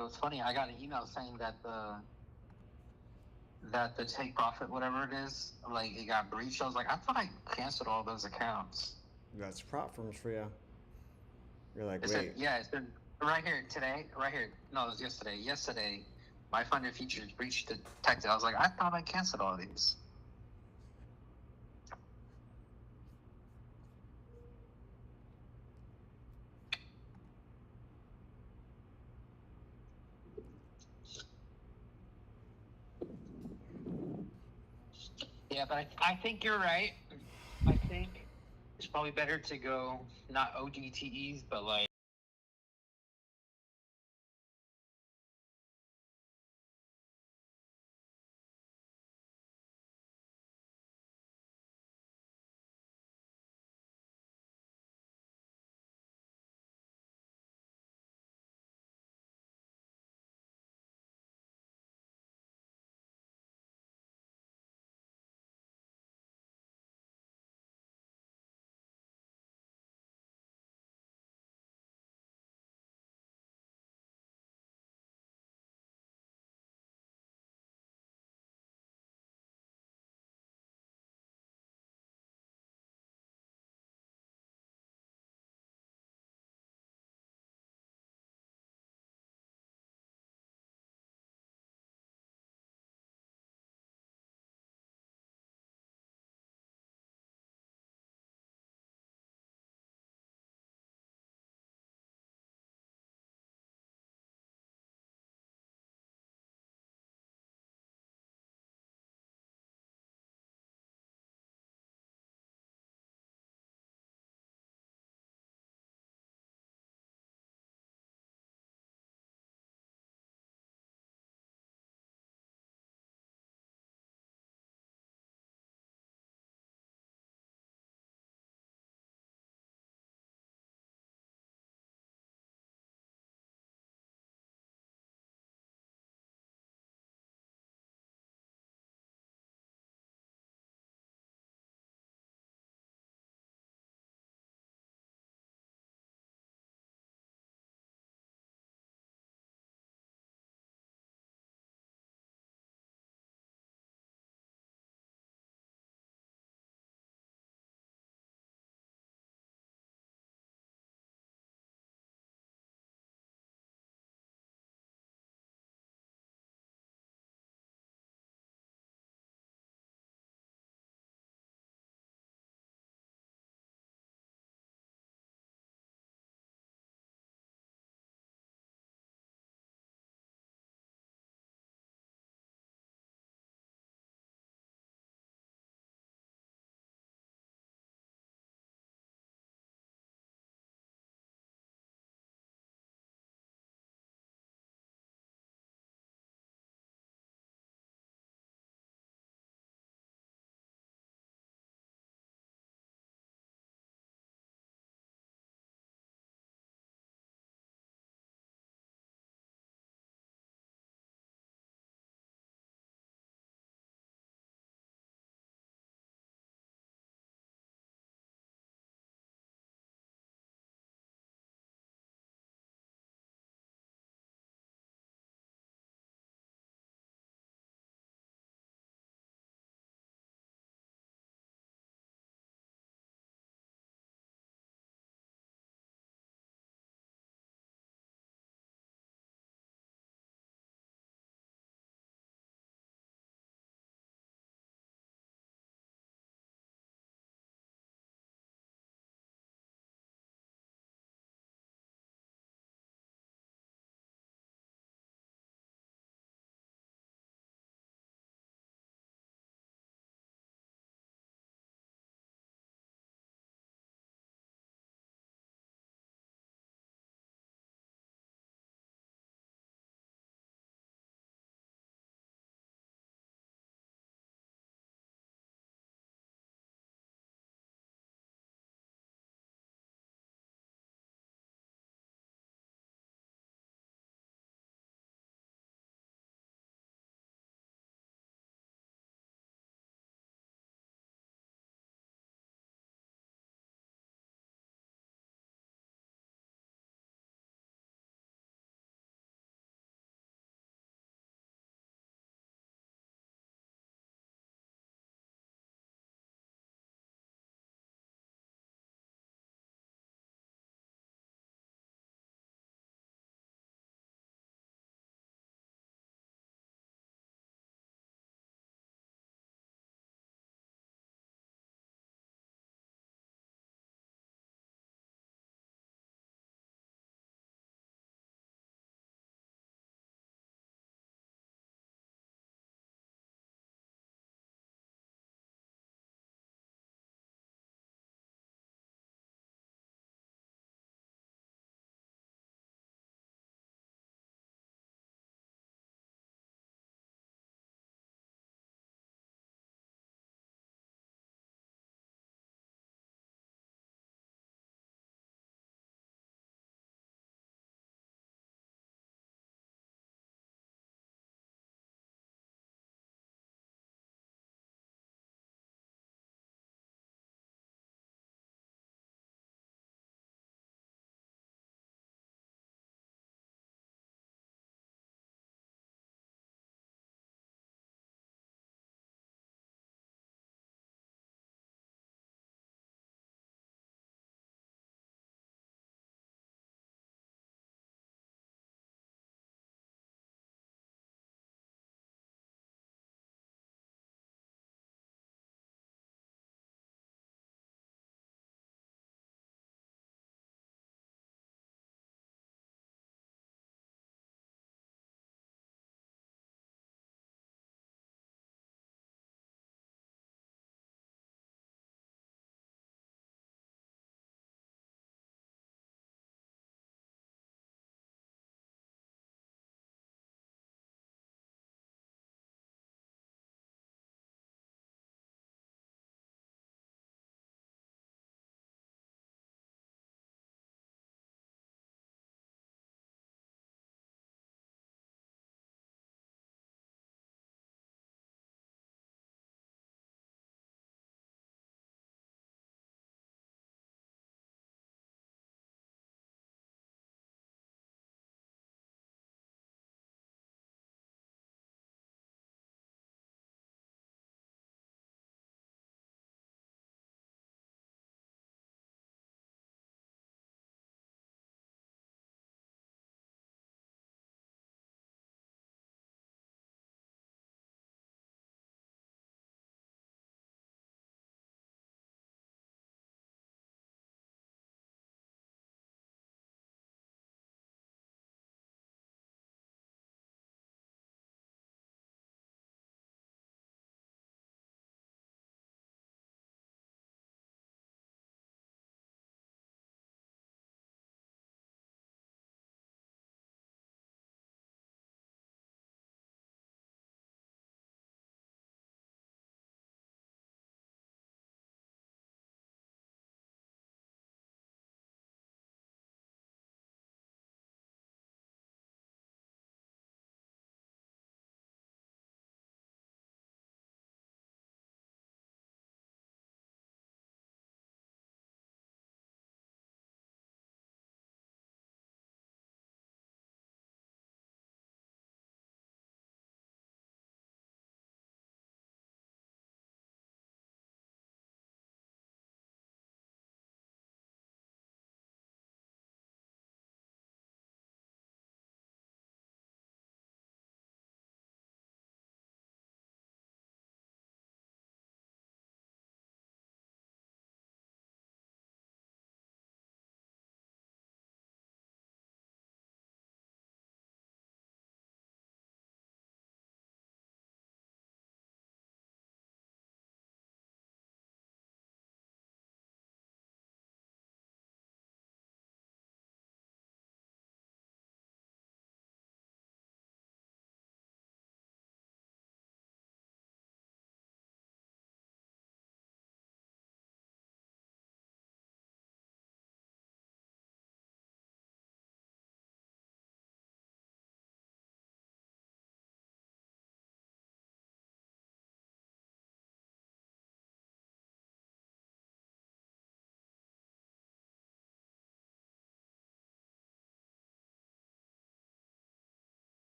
it was funny. I got an email saying that the take profit, whatever it is, like it got breached. I was like, I thought I canceled all those accounts. That's prop firms for you. You're like, It wait. said, yeah, it's been right here today. Right here. No, it was yesterday. Yesterday, my funded futures breached detected. I was like, I thought I canceled all these. Yeah, but I think you're right. I think it's probably better to go not OGTEs, but like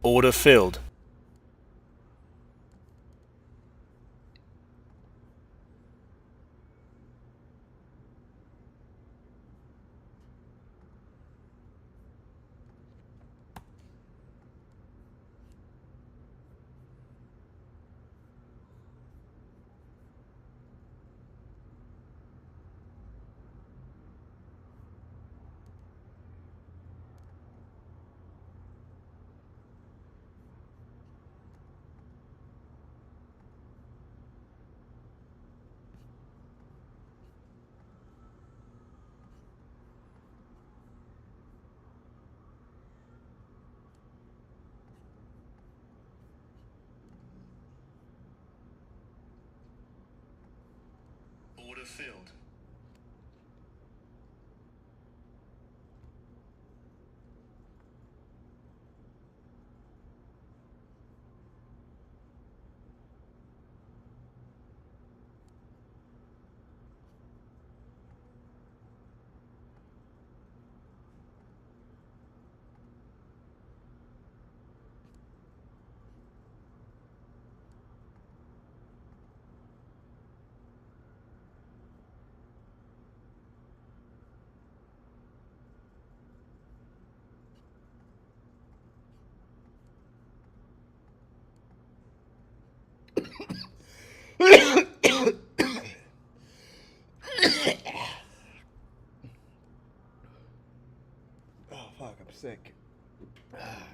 Order filled. Order filled. Oh fuck, I'm sick.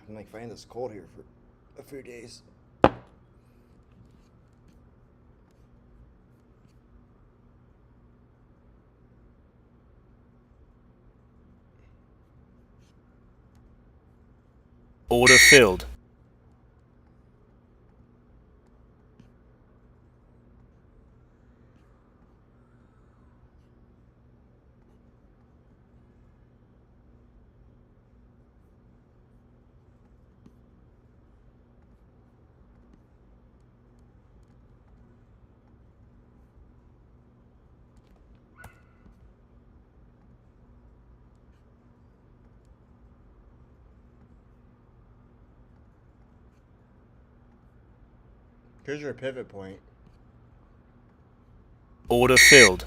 I'm like fighting this cold here for a few days. Order filled. Here's your pivot point. Order filled.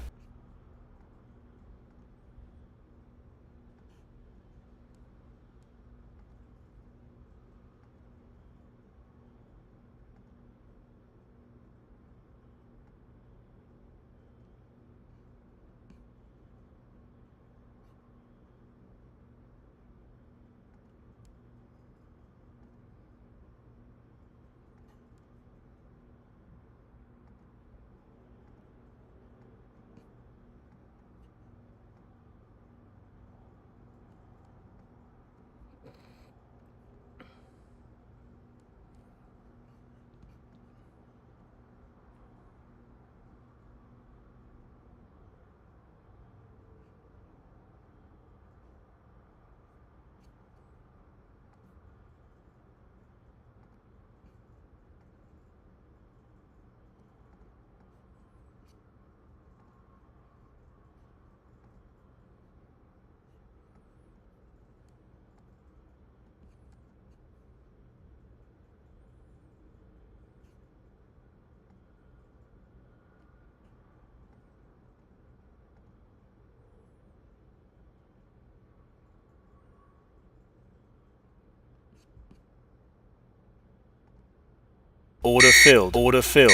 Order filled. Order filled.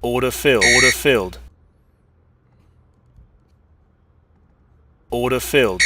Order filled. Order filled. Order filled.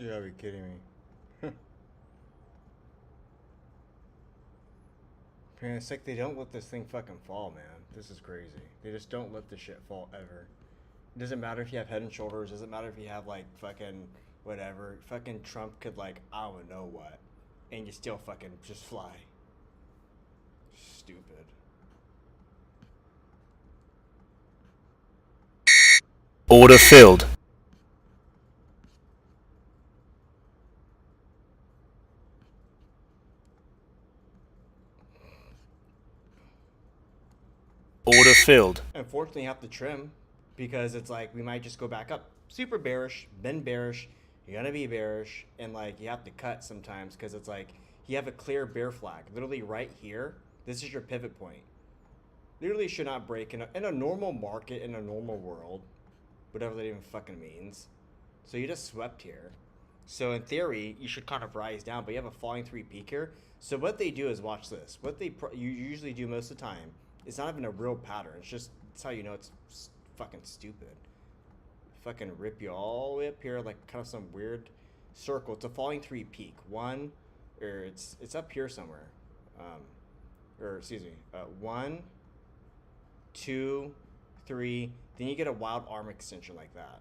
You gotta be kidding me. Man, it's like they don't let this thing fucking fall, man. This is crazy. They just don't let this shit fall ever. It doesn't matter if you have head and shoulders. It doesn't matter if you have like fucking whatever. Fucking Trump could like I don't know what, and you still fucking just fly. Stupid. Order filled. Order filled. Unfortunately, you have to trim because it's like we might just go back up. Super bearish, been bearish. You're gonna be bearish, and like you have to cut sometimes because it's like you have a clear bear flag, literally right here. This is your pivot point. Literally should not break in a normal market, in a normal world, whatever that even fucking means. So you just swept here. So in theory, you should kind of rise down, but you have a falling 3 peak here. So what they do is watch this. What you usually do most of the time, it's not even a real pattern. It's just, it's how you know it's fucking stupid. Fucking rip you all the way up here, like kind of some weird circle. It's a falling 3 peak. One, or it's up here somewhere. Or excuse me, 1, 2, 3. Then you get a wild arm extension like that.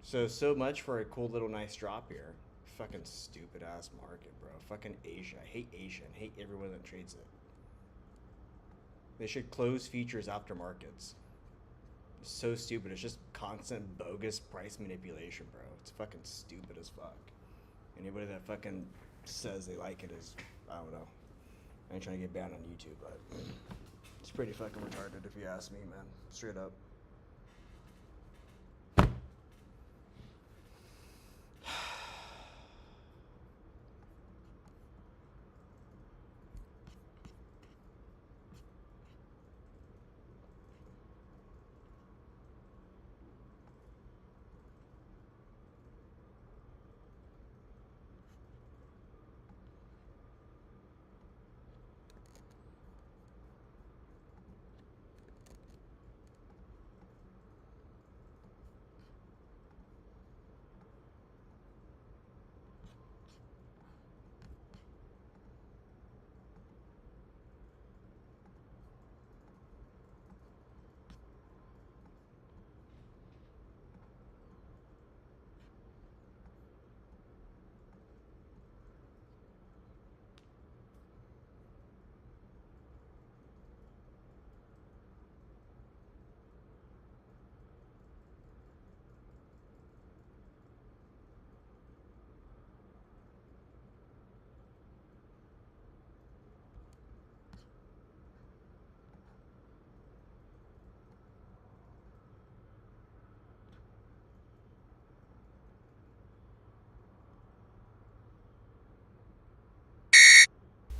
So much for a cool little nice drop here. Fucking stupid ass market, bro. Fucking Asia. I hate Asia and hate everyone that trades it. They should close futures after markets. It's so stupid. It's just constant bogus price manipulation, bro. It's fucking stupid as fuck. Anybody that fucking says they like it is, I don't know. I ain't trying to get banned on YouTube, but it's pretty fucking retarded if you ask me, man. Straight up.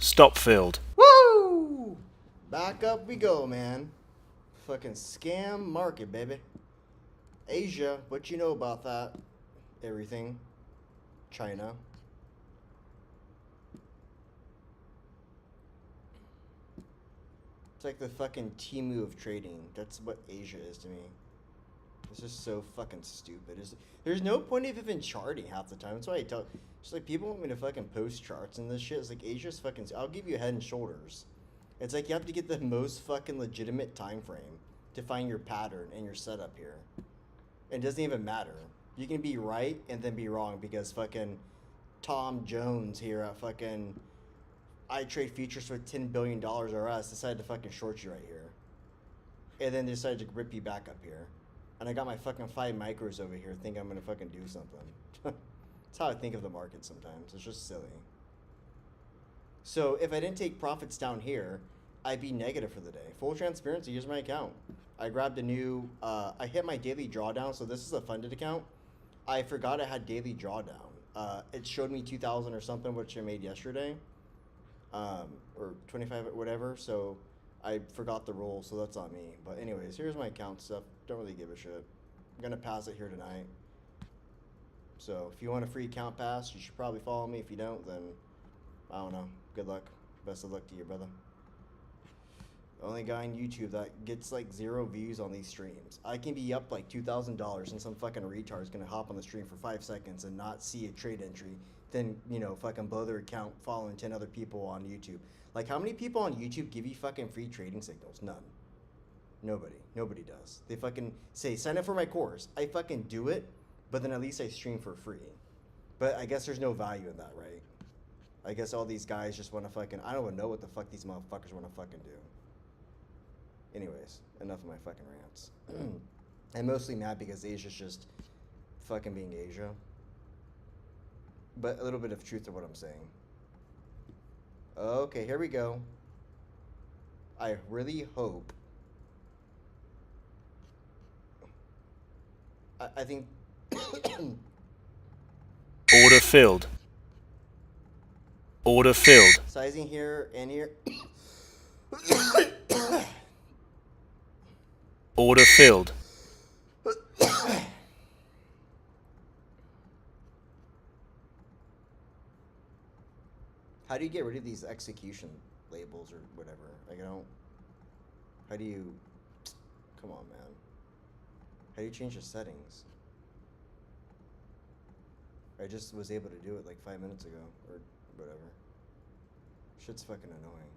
Stop filled. Woo! Back up we go, man. Fucking scam market, baby. Asia, what you know about that? Everything. China. It's like the fucking Temu of trading. That's what Asia is to me. This is so fucking stupid. There's no point of even charting half the time. That's why I tell. It's like people want me to fucking post charts and this shit. It's like Asia's fucking. I'll give you head and shoulders. It's like you have to get the most fucking legitimate time frame to find your pattern and your setup here. It doesn't even matter. You can be right and then be wrong because fucking Tom Jones here at fucking I trade futures for $10 billion or us decided to fucking short you right here. And then decided to rip you back up here. And I got my fucking 5 micros over here thinking I'm gonna fucking do something. That's how I think of the market sometimes. It's just silly. So if I didn't take profits down here, I'd be negative for the day. Full transparency, here's my account. I grabbed a new, I hit my daily drawdown, so this is a funded account. I forgot I had daily drawdown. It showed me 2,000 or something, which I made yesterday. Or 25 or whatever, so I forgot the rule, so that's on me. But anyways, here's my account stuff. Don't really give a shit. I'm gonna pass it here tonight. So if you want a free account pass, you should probably follow me. If you don't, then I don't know. Good luck. Best of luck to you, brother. Only guy on YouTube that gets like 0 views on these streams. I can be up like $2,000 and some fucking retard is gonna hop on the stream for 5 seconds and not see a trade entry. Then, you know, fucking blow their account following 10 other people on YouTube. Like, how many people on YouTube give you fucking free trading signals? None. Nobody. Nobody does. They fucking say, sign up for my course. I fucking do it, but then at least I stream for free. But I guess there's no value in that, right? I guess all these guys just want to fucking, I don't even know what the fuck these motherfuckers want to fucking do. Anyways, enough of my fucking rants. I'm mostly mad because Asia's just fucking being Asia. But a little bit of truth to what I'm saying. Okay, here we go. I really hope. I think. Order filled. Order filled. Sizing here and here. Order filled. How do you get rid of these execution labels or whatever? Like, I don't. How do you. Come on, man. How do you change the settings? I just was able to do it like 5 minutes ago or whatever. Shit's fucking annoying.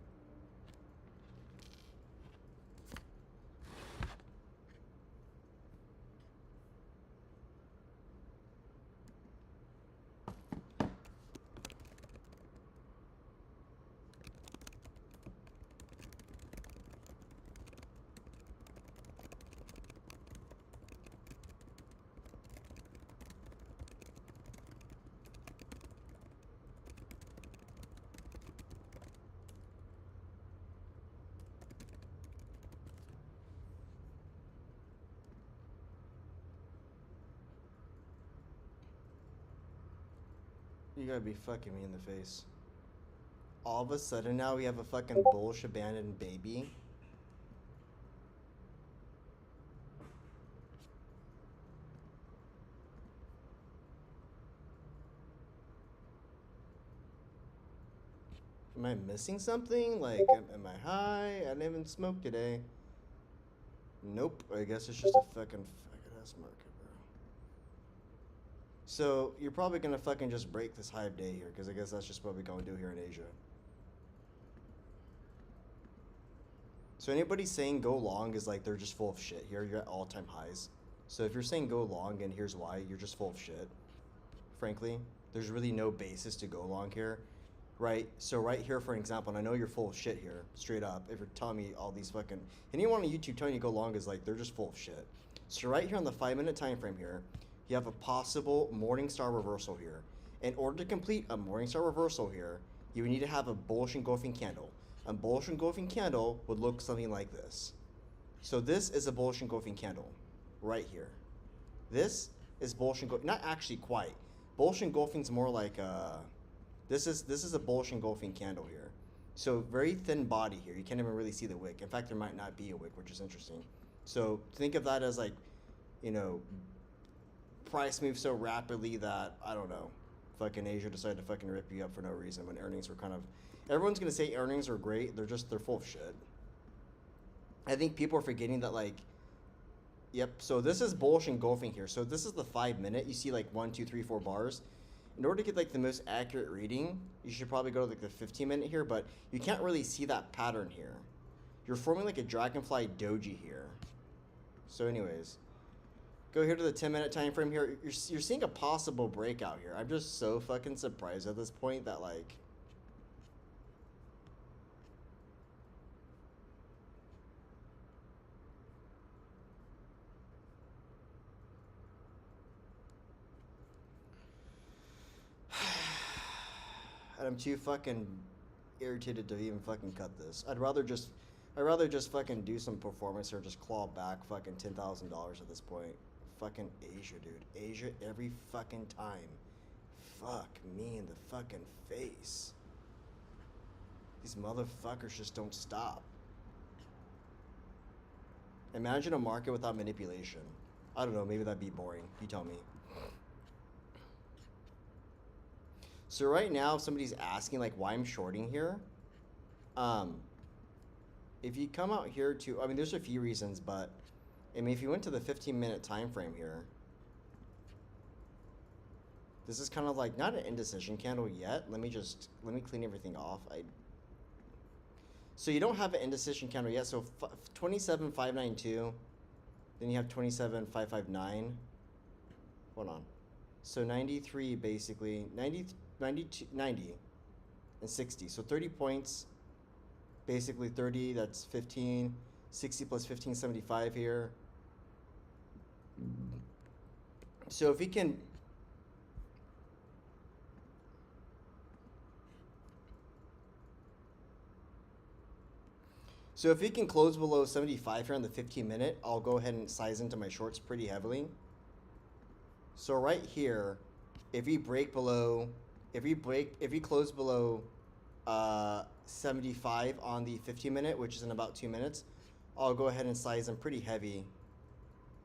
You gotta be fucking me in the face. All of a sudden now we have a fucking bullshit abandoned baby. Am I missing something? Like, am I high? I didn't even smoke today. Nope. I guess it's just a fucking faggot ass market, bro. So, you're probably gonna fucking just break this high day here, because I guess that's just what we're gonna do here in Asia. So anybody saying go long is like they're just full of shit here. You're at all-time highs. So if you're saying go long and here's why, you're just full of shit. Frankly, there's really no basis to go long here. Right? So right here, for example, and I know you're full of shit here, straight up, if you're telling me all these fucking, anyone on YouTube telling you go long is like, they're just full of shit. So right here on the 5-minute time frame here, you have a possible Morningstar reversal here. In order to complete a Morningstar reversal here, you would need to have a bullish engulfing candle. A bullish engulfing candle would look something like this. So this is a bullish engulfing candle, right here. This is bullish engulfing, not actually quite. Bullish engulfing is more like this is a bullish engulfing candle here. So very thin body here. You can't even really see the wick. In fact, there might not be a wick, which is interesting. So think of that as like, you know, price moves so rapidly that, I don't know, fucking Asia decided to fucking rip you up for no reason when earnings were kind of, everyone's gonna say earnings are great. They're full of shit. I think people are forgetting that, like, yep. So this is bullish engulfing here. So this is the 5-minute. You see like 1, 2, 3, 4 bars. In order to get like the most accurate reading, you should probably go to like the 15-minute here, but you can't really see that pattern here. You're forming like a dragonfly doji here. So anyways, go here to the 10-minute time frame here. You're seeing a possible breakout here. I'm just so fucking surprised at this point that, like, and I'm too fucking irritated to even fucking cut this. I'd rather just fucking do some performance or just claw back fucking $10,000 at this point. Fucking Asia, dude. Asia every fucking time. Fuck me in the fucking face. These motherfuckers just don't stop. Imagine a market without manipulation. I don't know, maybe that'd be boring. You tell me. So right now, if somebody's asking like why I'm shorting here, if you come out here to, I mean, there's a few reasons, but I mean, if you went to the 15-minute time frame here, this is kind of like not an indecision candle yet. Let me clean everything off. So you don't have an indecision candle yet. So 27,592, then you have 27,559. Hold on. So 93 basically, 90, 92, 90 and 60. So 30 points, basically 30, that's 15, 60 plus 15, 75 here. So if we can, close below 75 here on the 15-minute, I'll go ahead and size into my shorts pretty heavily. So right here, if we break below, if we close below 75 on the 15-minute, which is in about 2 minutes, I'll go ahead and size them pretty heavy,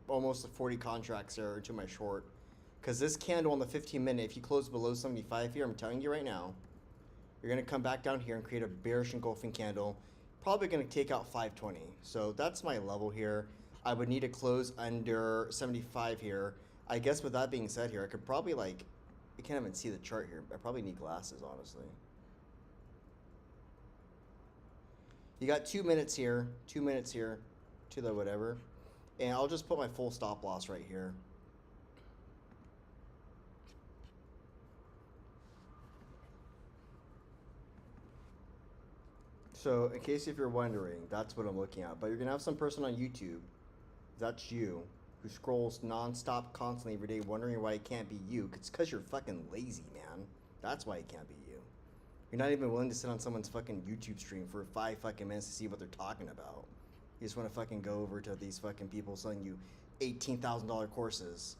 almost 40 contracts there into my short. Because this candle on the 15-minute, if you close below 75 here, I'm telling you right now, you're going to come back down here and create a bearish engulfing candle. Probably going to take out 520. So that's my level here. I would need to close under 75 here. I guess with that being said here, I could probably like, you can't even see the chart here. I probably need glasses, honestly. You got 2 minutes here, 2 minutes here to the whatever. And I'll just put my full stop loss right here. So in case if you're wondering, that's what I'm looking at. But you're going to have some person on YouTube, that's you, who scrolls nonstop constantly every day wondering why it can't be you. It's because you're fucking lazy, man. That's why it can't be you. You're not even willing to sit on someone's fucking YouTube stream for 5 fucking minutes to see what they're talking about. You just want to fucking go over to these fucking people selling you $18,000 courses.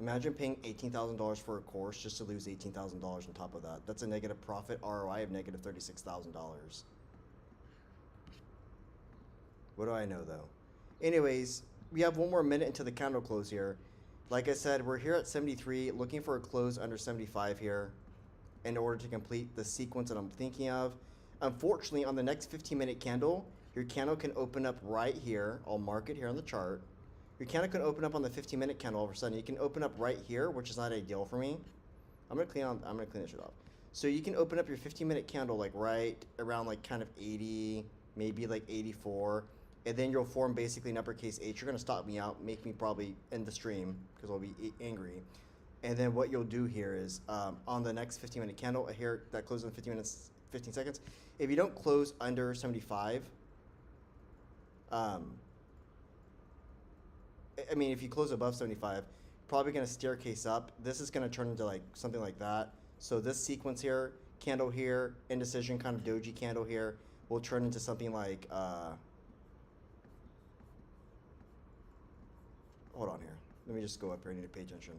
Imagine paying $18,000 for a course just to lose $18,000 on top of that. That's a negative profit ROI of negative $36,000. What do I know, though? Anyways, we have 1 more minute into the candle close here. Like I said, we're here at 73, looking for a close under 75 here in order to complete the sequence that I'm thinking of. Unfortunately, on the next 15-minute candle, your candle can open up right here. I'll mark it here on the chart. Your candle can open up on the 15-minute candle all of a sudden. You can open up right here, which is not ideal for me. I'm gonna clean this shit off. So you can open up your 15-minute candle like right around like kind of 80, maybe like 84. And then you'll form basically an uppercase H. You're going to stop me out, make me probably end the stream because I'll be angry. And then what you'll do here is on the next 15-minute candle here that closes in 15 seconds, if you don't close under 75, I mean, if you close above 75, probably going to staircase up. This is going to turn into like something like that. So this sequence here, candle here, indecision kind of doji candle here, will turn into something like... hold on here. Let me just go up here. I need to pay attention.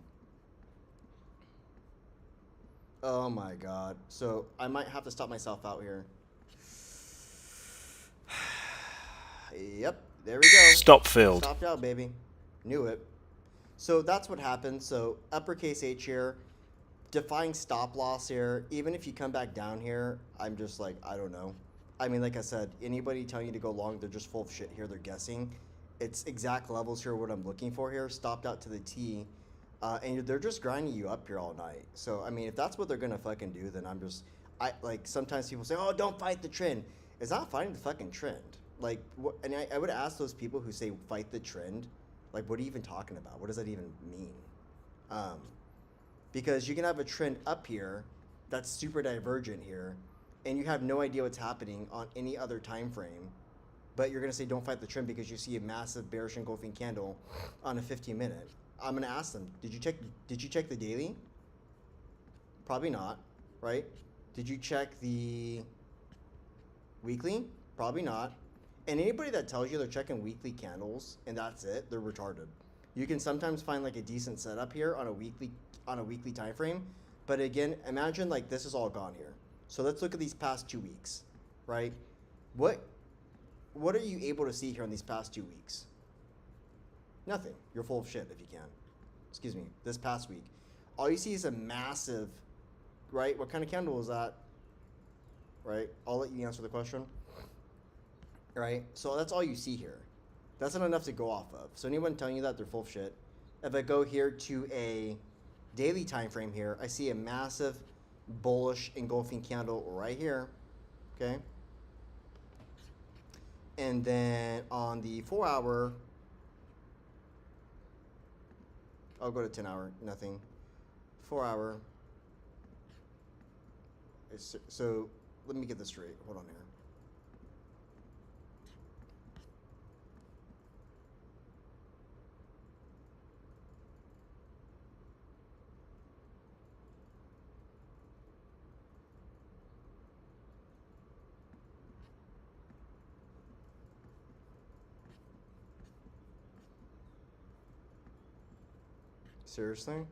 Oh my god. So I might have to stop myself out here. Yep. There we go. Stop filled. Stopped out, baby. Knew it. So that's what happened. So uppercase H here. Defying stop loss here. Even if you come back down here, I'm just like, I don't know. I mean, like I said, anybody telling you to go long, they're just full of shit here. They're guessing. It's exact levels here, what I'm looking for here, stopped out to the T, and they're just grinding you up here all night. So, I mean, if that's what they're going to fucking do, then like, sometimes people say, oh, don't fight the trend. It's not fighting the fucking trend. Like, and I would ask those people who say fight the trend, like, what are you even talking about? What does that even mean? Because you can have a trend up here that's super divergent here, and you have no idea what's happening on any other time frame. But you're going to say don't fight the trend because you see a massive bearish engulfing candle on a 15-minute. I'm going to ask them, did you check the daily? Probably not, right? Did you check the weekly? Probably not. And anybody that tells you they're checking weekly candles and that's it, they're retarded. You can sometimes find like a decent setup here on a weekly time frame, but again, imagine like this is all gone here. So let's look at these past 2 weeks, right? What are you able to see here in these past 2 weeks? Nothing. You're full of shit if you can. Excuse me. This past week. All you see is a massive, right? What kind of candle is that? Right? I'll let you answer the question. right? So that's all you see here. That's not enough to go off of. So anyone telling you that, they're full of shit. If I go here to a daily time frame here, I see a massive bullish engulfing candle right here, okay? And then on the 4 hour, I'll go to 10 hour, nothing. 4 hour. So let me get this straight. Hold on here. Seriously?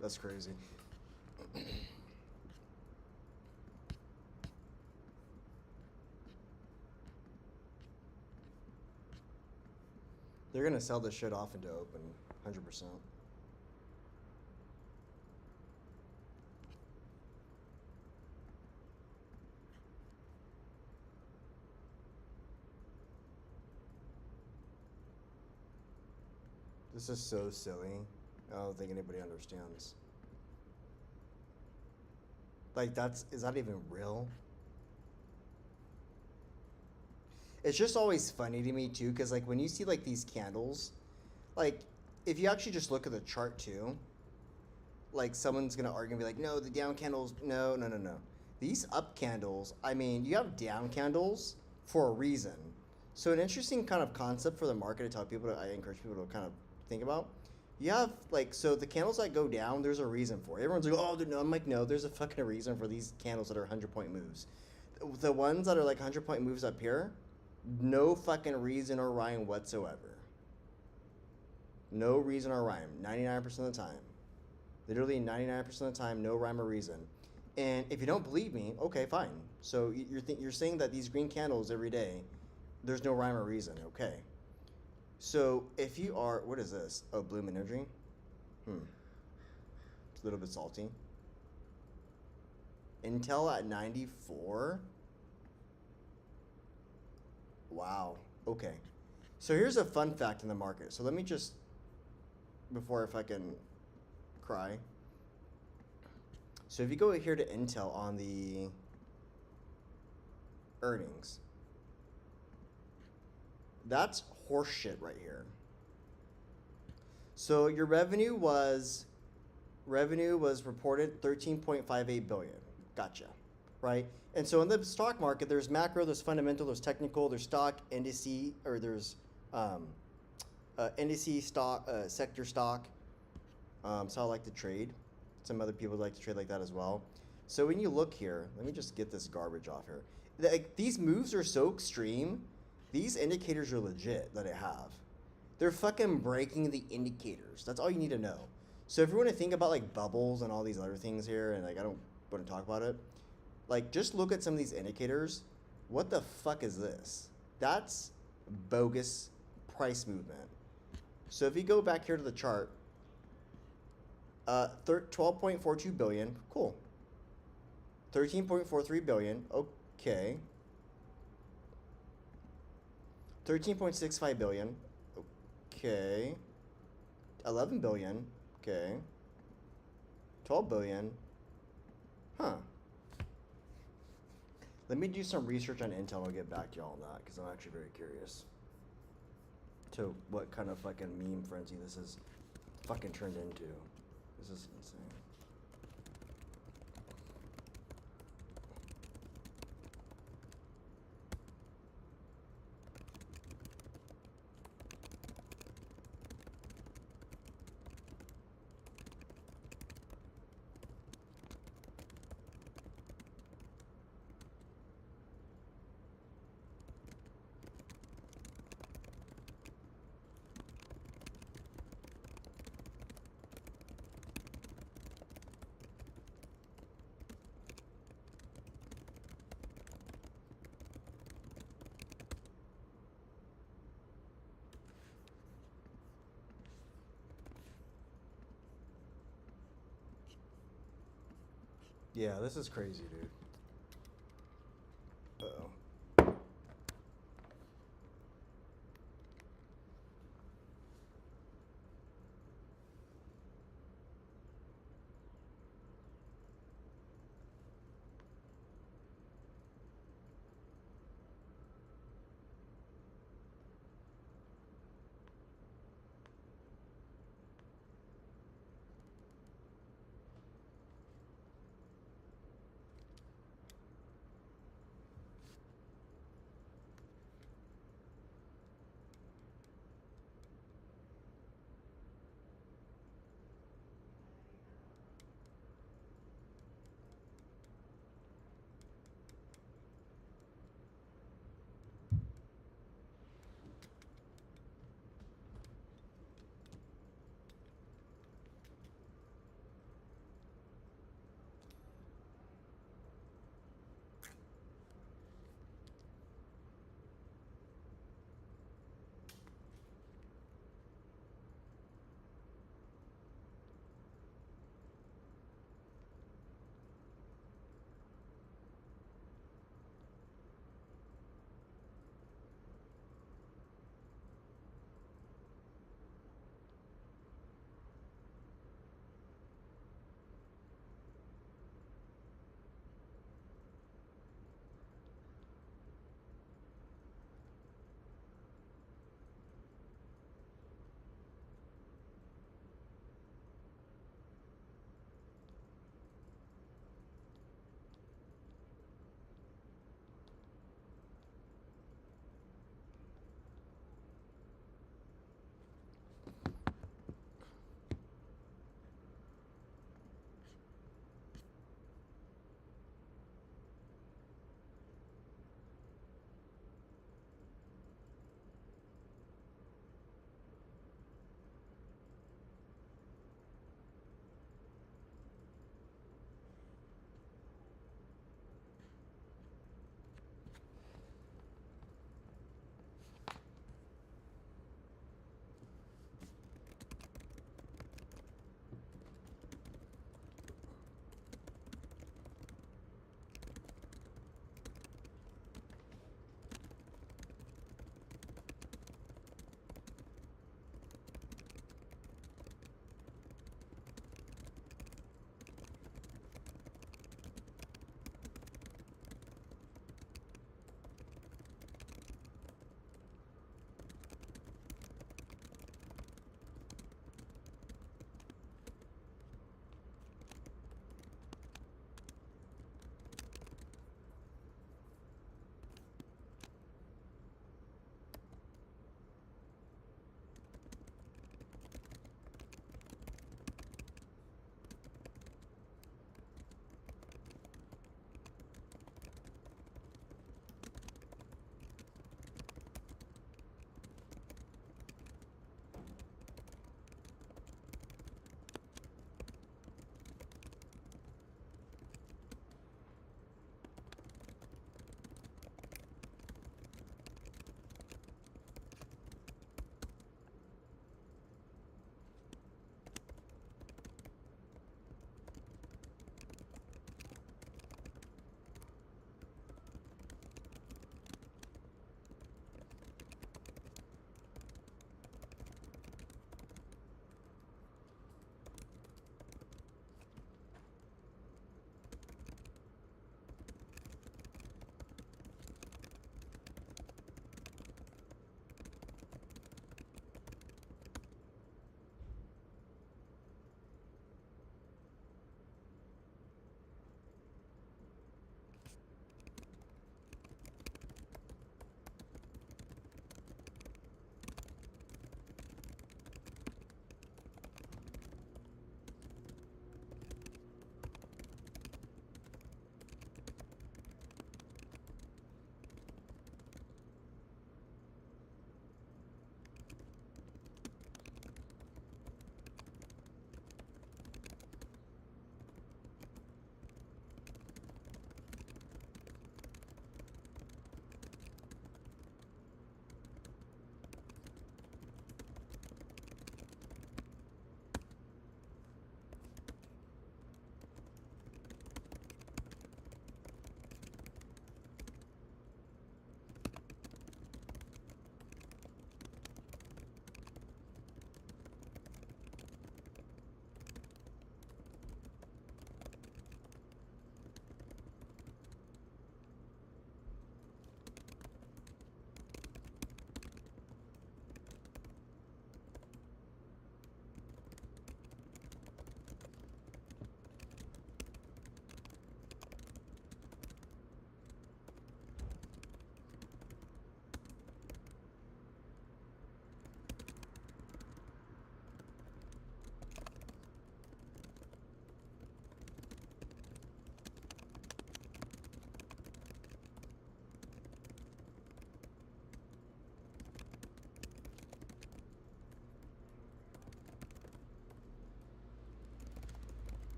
That's crazy. They're gonna sell this shit off into open, 100%. This is so silly. I don't think anybody understands. Like, is that even real? It's just always funny to me too, because like when you see like these candles, like if you actually just look at the chart too, like someone's gonna argue and be like, no, the down candles, no. These up candles, I mean, you have down candles for a reason. So an interesting kind of concept for the market to tell people, I encourage people to kind of think about. You have like, so the candles that go down, there's a reason for it. Everyone's like, oh, no. I'm like, no, there's a fucking reason for these candles that are 100-point moves. The ones that are like 100-point moves up here, no fucking reason or rhyme whatsoever. No reason or rhyme, 99% of the time. Literally 99% of the time, no rhyme or reason. And if you don't believe me, okay, fine. So you're saying that these green candles every day, there's no rhyme or reason, okay. So if you are, what is this? Oh, Bloom Energy? It's a little bit salty. Intel at 94? Wow, okay. So here's a fun fact in the market. So let me just, before if I can cry. So if you go here to Intel on the earnings, that's horseshit right here. So your revenue was reported 13.58 billion. Gotcha. Right? And so in the stock market, there's macro, there's fundamental, there's technical, there's stock, indice, or there's indice stock, sector stock. So I like to trade. Some other people like to trade like that as well. So when you look here, let me just get this garbage off here. Like, these moves are so extreme. These indicators are legit that I have. They're fucking breaking the indicators. That's all you need to know. So if you want to think about like bubbles and all these other things here, and like I don't want to talk about it, like just look at some of these indicators. What the fuck is this? That's bogus price movement. So if you go back here to the chart, 12.42 billion, cool. 13.43 billion, okay. 13.65 billion, okay. 11 billion, okay. 12 billion, huh. Let me do some research on Intel and I'll get back to y'all on that because I'm actually very curious to what kind of fucking meme frenzy this is fucking turned into. This is insane. Yeah, this is crazy, dude. Uh-oh.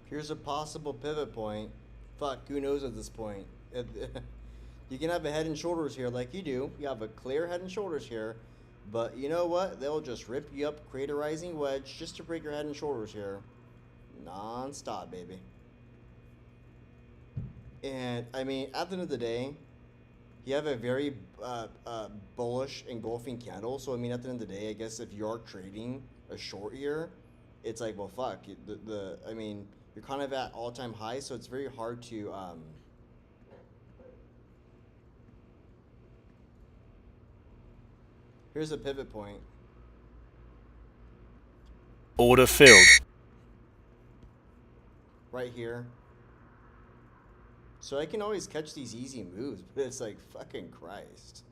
Here's a possible pivot point. Fuck, who knows at this point? You can have a head and shoulders here like you do. You have a clear head and shoulders here. But you know what? They'll just rip you up, create a rising wedge just to break your head and shoulders here. Non-stop, baby. And, I mean, at the end of the day, you have a very bullish engulfing candle. So, I mean, at the end of the day, I guess if you're trading a short here, it's like, well, fuck. I mean, you're kind of at all-time highs, so it's very hard to... Here's a pivot point. Order filled. Right here. So I can always catch these easy moves, but it's like, fucking Christ.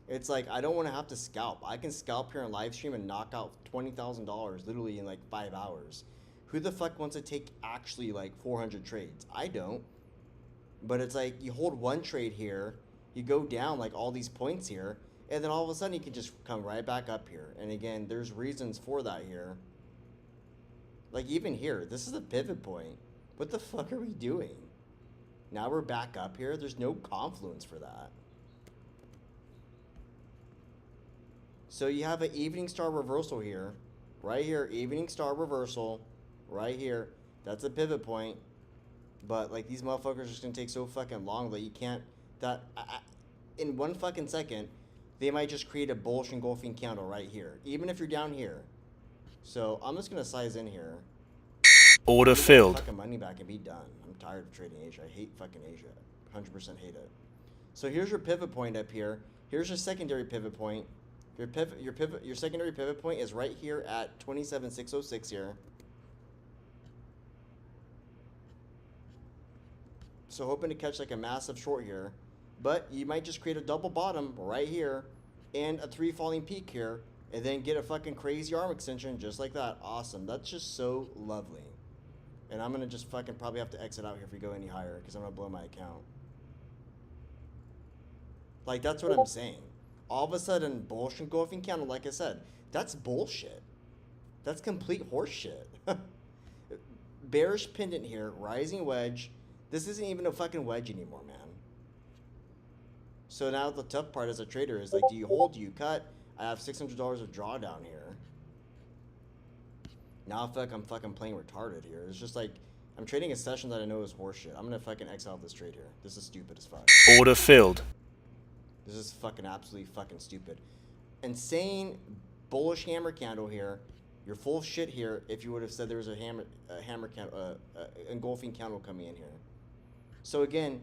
It's like, I don't want to have to scalp. I can scalp here on live stream and knock out $20,000 literally in like 5 hours. Who the fuck wants to take actually like 400 trades? I don't. But it's like, you hold one trade here, you go down like all these points here, and then all of a sudden you can just come right back up here. And again, there's reasons for that here. Like even here, this is a pivot point. What the fuck are we doing? Now we're back up here. There's no confluence for that. So you have an evening star reversal here. Right here, evening star reversal. Right here. That's a pivot point. But like these motherfuckers are just gonna take so fucking long that you can't... in 1 fucking second, they might just create a bullish engulfing candle right here. Even if you're down here. So I'm just gonna size in here. Order filled. Fucking money back and be done. I'm tired of trading Asia. I hate fucking Asia. 100% hate it. So here's your pivot point up here. Here's your secondary pivot point. Your secondary pivot point is right here at 27,606 here. So hoping to catch like a massive short here. But you might just create a double bottom right here and a 3 falling peak here and then get a fucking crazy arm extension just like that. Awesome. That's just so lovely. And I'm going to just fucking probably have to exit out here if we go any higher because I'm going to blow my account. Like, that's what I'm saying. All of a sudden, bullish engulfing candle, like I said, that's bullshit. That's complete horseshit. Bearish pendant here, rising wedge. This isn't even a fucking wedge anymore, man. So now the tough part as a trader is like, do you hold, do you cut? I have $600 of drawdown here. Now I feel like I'm fucking playing retarded here. It's just like, I'm trading a session that I know is horseshit. I'm gonna fucking exile this trade here. This is stupid as fuck. Order filled. This is fucking absolutely fucking stupid. Insane bullish hammer candle here. You're full of shit here if you would have said there was a engulfing candle coming in here. So again,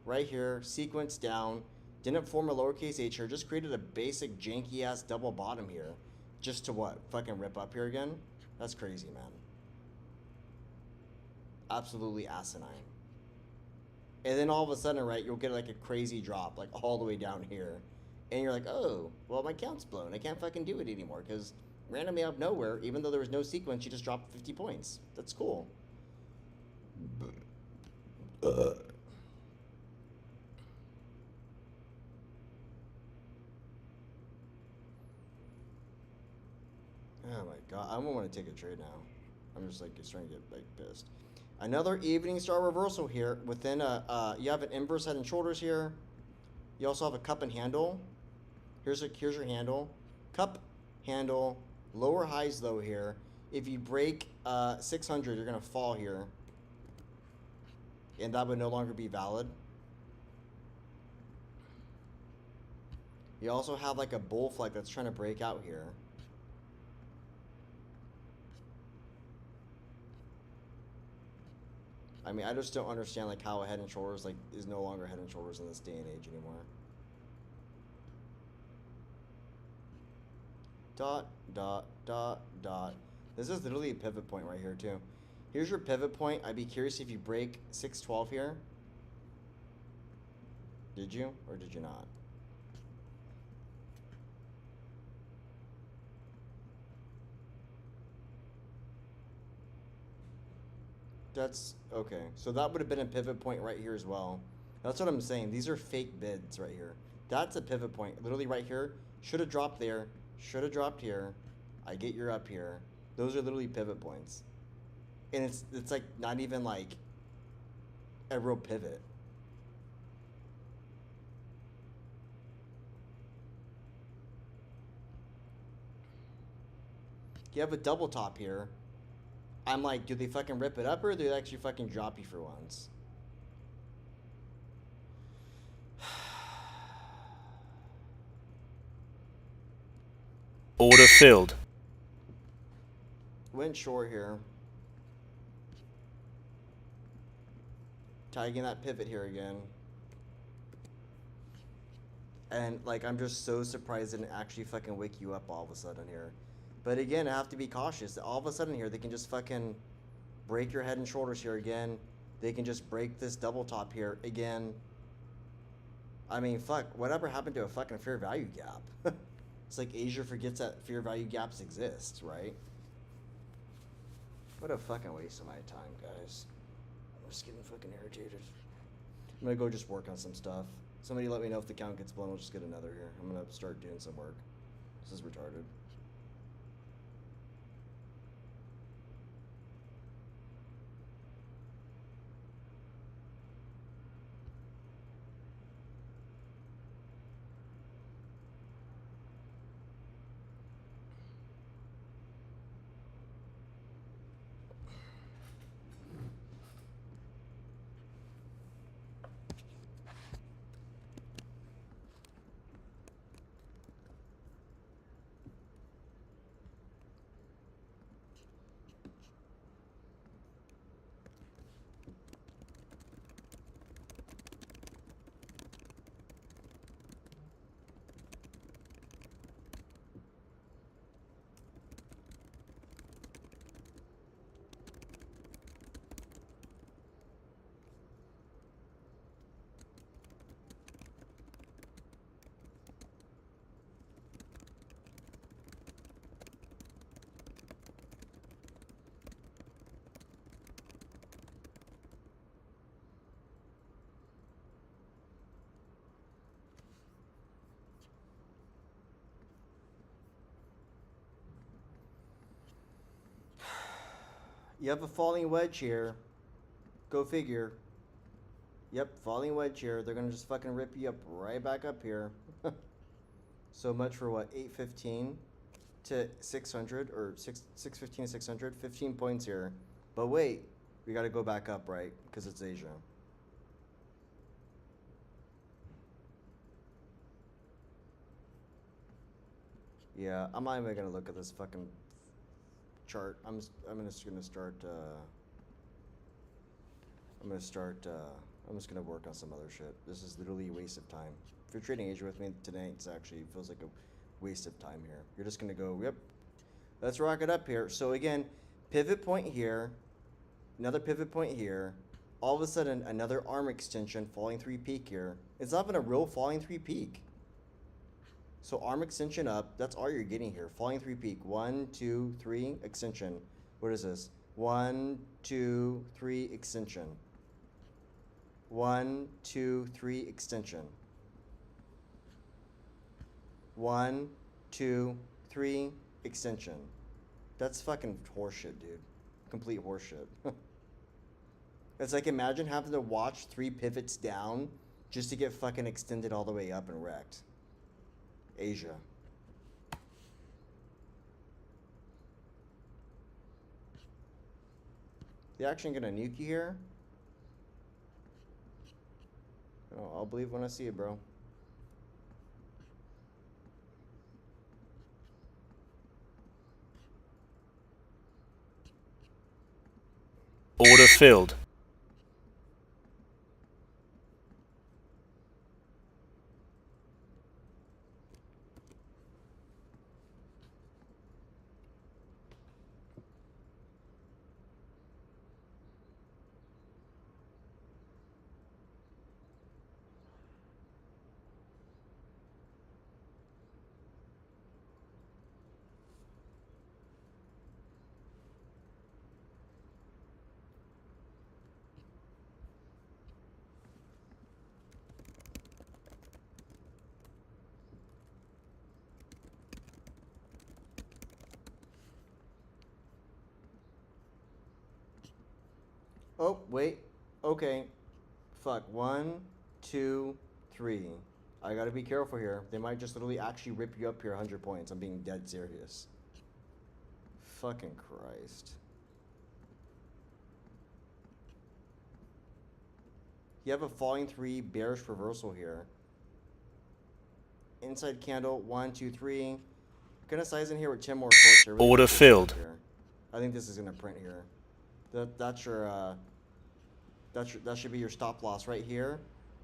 right here, sequence down, didn't form a lowercase h here, just created a basic janky ass double bottom here. Just to what? Fucking rip up here again? That's crazy, man. Absolutely asinine. And then all of a sudden, right, you'll get like a crazy drop, like all the way down here. And you're like, oh, well, my account's blown. I can't fucking do it anymore because randomly out of nowhere, even though there was no sequence, you just dropped 50 points. That's cool. Oh my god, I don't want to take a trade now. I'm just like starting to get like pissed. Another evening star reversal here within a you have an inverse head and shoulders here. You also have a cup and handle. Here's your handle. Cup, handle, lower highs low here. If you break 600, you're gonna fall here. And that would no longer be valid. You also have like a bull flag that's trying to break out here. I mean, I just don't understand like how a head and shoulders like is no longer head and shoulders in this day and age anymore. Dot, dot, dot, dot. This is literally a pivot point right here too. Here's your pivot point. I'd be curious if you break 612 here. Did you or did you not? That's okay. So that would have been a pivot point right here as well. That's what I'm saying. These are fake bids right here. That's a pivot point. Literally right here. Should have dropped there. Should have dropped here. I get you're up here. Those are literally pivot points. And it's like not even like a real pivot. You have a double top here. I'm like, do they fucking rip it up or do they actually fucking drop you for once? Order filled. Went short here. Tagging that pivot here again. And like, I'm just so surprised it didn't actually fucking wake you up all of a sudden here. But again, I have to be cautious. All of a sudden here, they can just fucking break your head and shoulders here again. They can just break this double top here again. I mean, fuck, whatever happened to a fucking fair value gap? It's like Asia forgets that fair value gaps exist, right? What a fucking waste of my time, guys. I'm just getting fucking irritated. I'm gonna go just work on some stuff. Somebody let me know if the count gets blown. We'll just get another here. I'm gonna start doing some work. This is retarded. You have a falling wedge here. Go figure. Yep, falling wedge here. They're gonna just fucking rip you up right back up here. So much for what, 815 to 600 or 615 to 600, 15 points here. But wait, we gotta go back up, right? Because it's Asia. Yeah, I'm not even gonna look at this fucking chart. I'm just gonna start. I'm just gonna work on some other shit. This is literally a waste of time. If you're trading Asia with me today, it feels like a waste of time here. You're just gonna go, yep, let's rock it up here. So again, pivot point here, another pivot point here. All of a sudden, another arm extension, falling 3 peak here. It's not even a real falling 3 peak. So arm extension up, that's all you're getting here. Falling 3 peak, 1, 2, 3, extension. What is this? 1, 2, 3, extension. 1, 2, 3, extension. 1, 2, 3, extension. That's fucking horseshit, dude. Complete horseshit. It's like, imagine having to watch 3 pivots down just to get fucking extended all the way up and wrecked. Asia. They actually gonna nuke you here? Oh, I'll believe when I see it, bro. Order filled. Oh, wait. Okay. Fuck. 1, 2, 3. I gotta be careful here. They might just literally actually rip you up here 100 points. I'm being dead serious. Fucking Christ. You have a falling 3 bearish reversal here. Inside candle, 1, 2, 3. Gonna size in here with 10 more shorts here. Order filled. I think this is gonna print here. That's your that should be your stop loss right here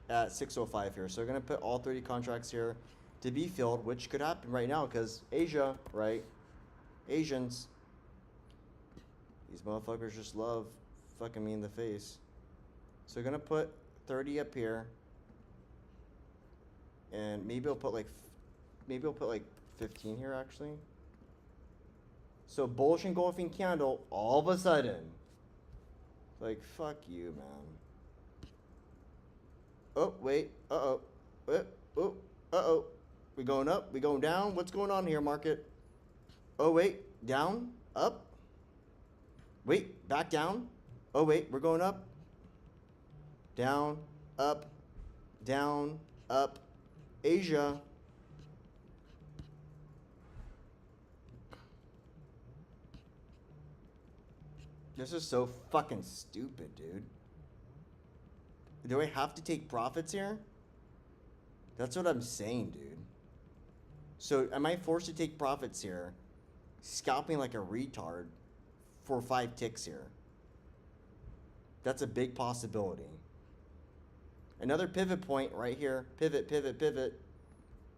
at 605 here. So we're gonna put all 30 contracts here to be filled, which could happen right now because Asia, right? Asians. These motherfuckers just love fucking me in the face. So we're gonna put 30 up here. And maybe I'll put like 15 here actually. So bullish engulfing candle all of a sudden. Like fuck you, man. Oh wait, oh, uh-oh. We going up, we going down. What's going on here, market? Oh wait, down, up. Wait, back down. Oh wait, we're going up. Down, up, down, up. Asia. This is so fucking stupid, dude. Do I have to take profits here? That's what I'm saying, dude. So am I forced to take profits here, scalping like a retard for 5 ticks here? That's a big possibility. Another pivot point right here. Pivot, pivot, pivot.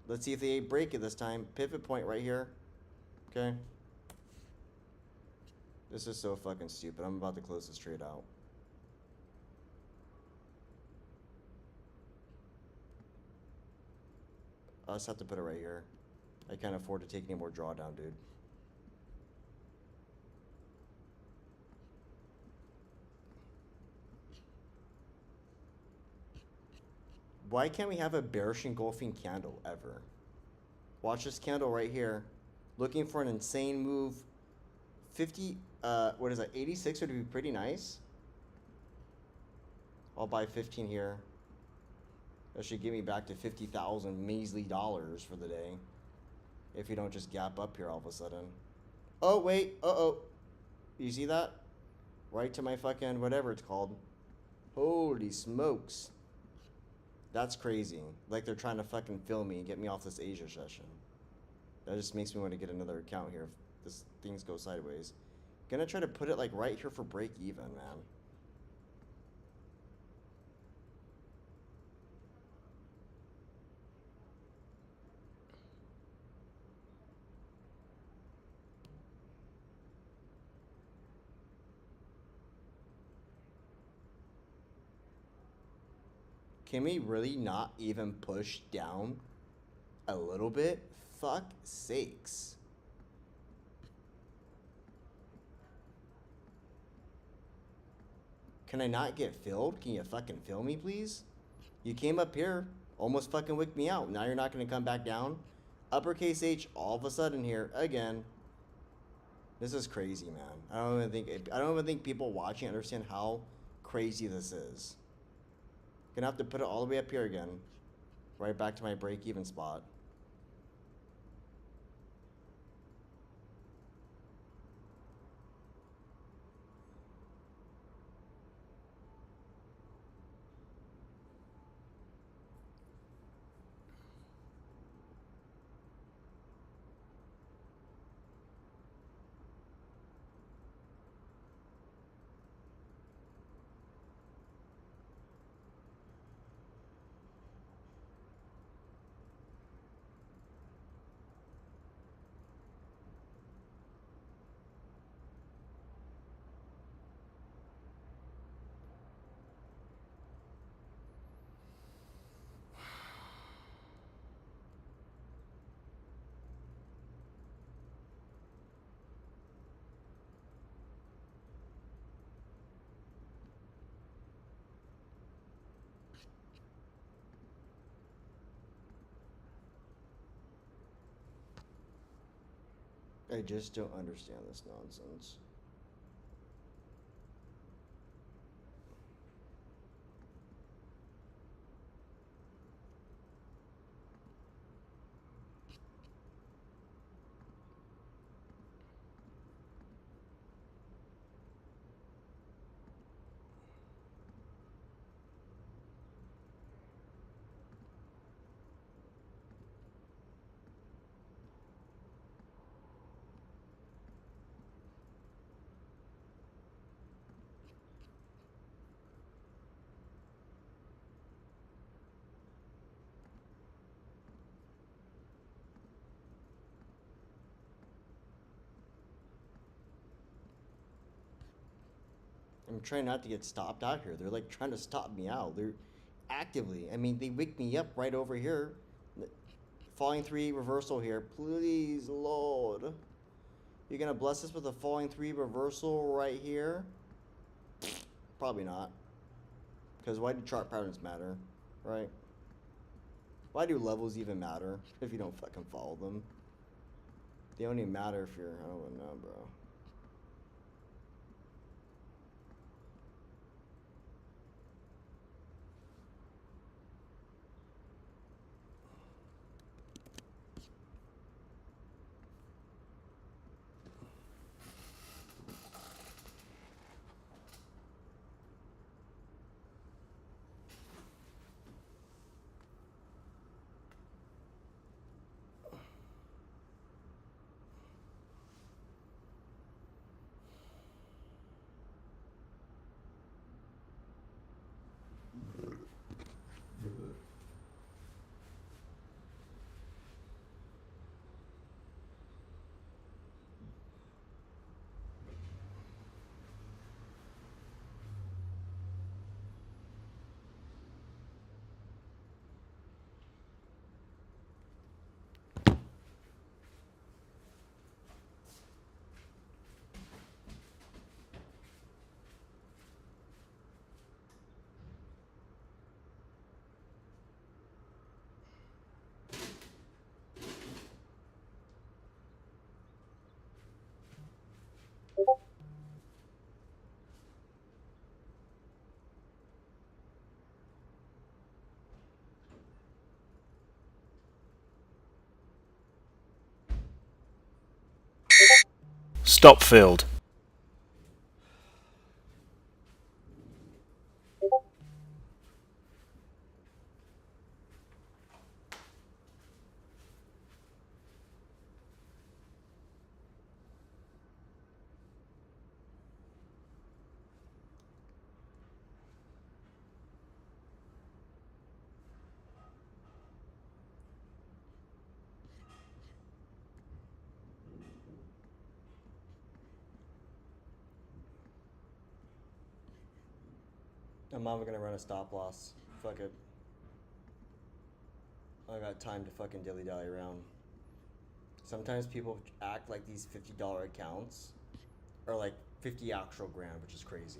Let's see if they break it this time. Pivot point right here. Okay. This is so fucking stupid. I'm about to close this trade out. I'll just have to put it right here. I can't afford to take any more drawdown, dude. Why can't we have a bearish engulfing candle ever? Watch this candle right here. Looking for an insane move. 50, what is that, 86 would be pretty nice. I'll buy 15 here. That should get me back to 50,000 measly dollars for the day. If you don't just gap up here all of a sudden. Oh, wait, uh-oh. You see that? Right to my fucking whatever it's called. Holy smokes. That's crazy. Like they're trying to fucking film me and get me off this Asia session. That just makes me want to get another account here if this things go sideways. Gonna try to put it like right here for break even, man. Can we really not even push down a little bit? Fuck sakes. Can I not get filled? Can you fucking fill me, please? You came up here, almost fucking wicked me out. Now you're not gonna come back down? Uppercase H all of a sudden here again. This is crazy, man. I don't even think people watching understand how crazy this is. Gonna have to put it all the way up here again. Right back to my break-even spot. I just don't understand this nonsense. I'm trying not to get stopped out here. They're like trying to stop me out. They're actively. I mean, they wake me up right over here. Falling 3 reversal here. Please, Lord. You're gonna bless us with a falling 3 reversal right here? Probably not. Because why do chart patterns matter, right? Why do levels even matter if you don't fucking follow them? They only matter if you're, I don't know, bro. Stop filled. I'm not gonna run a stop loss. Fuck it. I got time to fucking dilly-dally around. Sometimes people act like these $50 accounts are like 50 actual grand, which is crazy.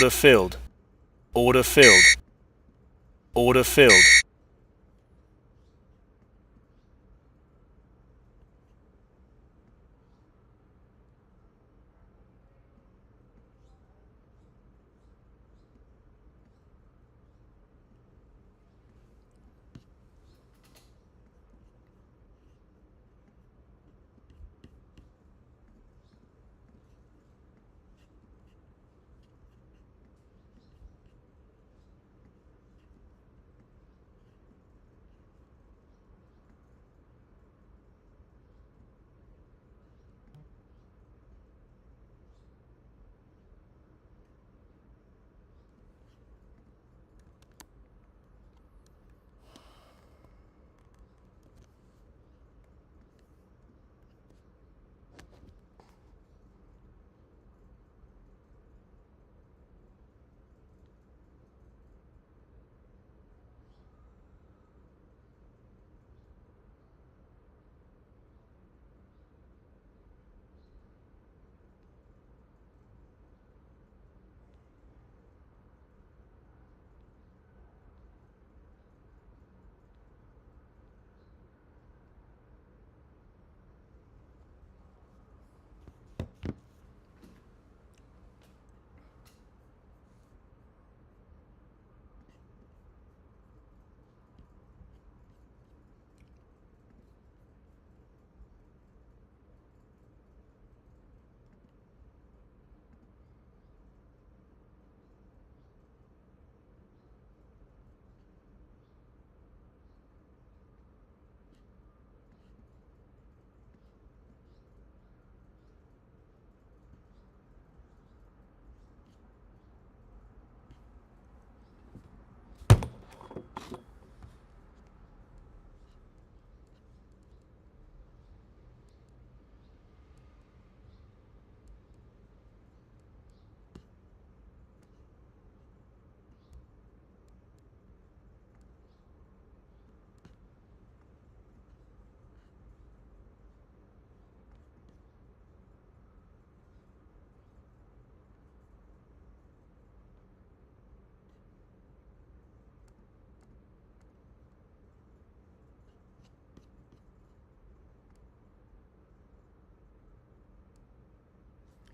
Order filled. Order filled. Order filled.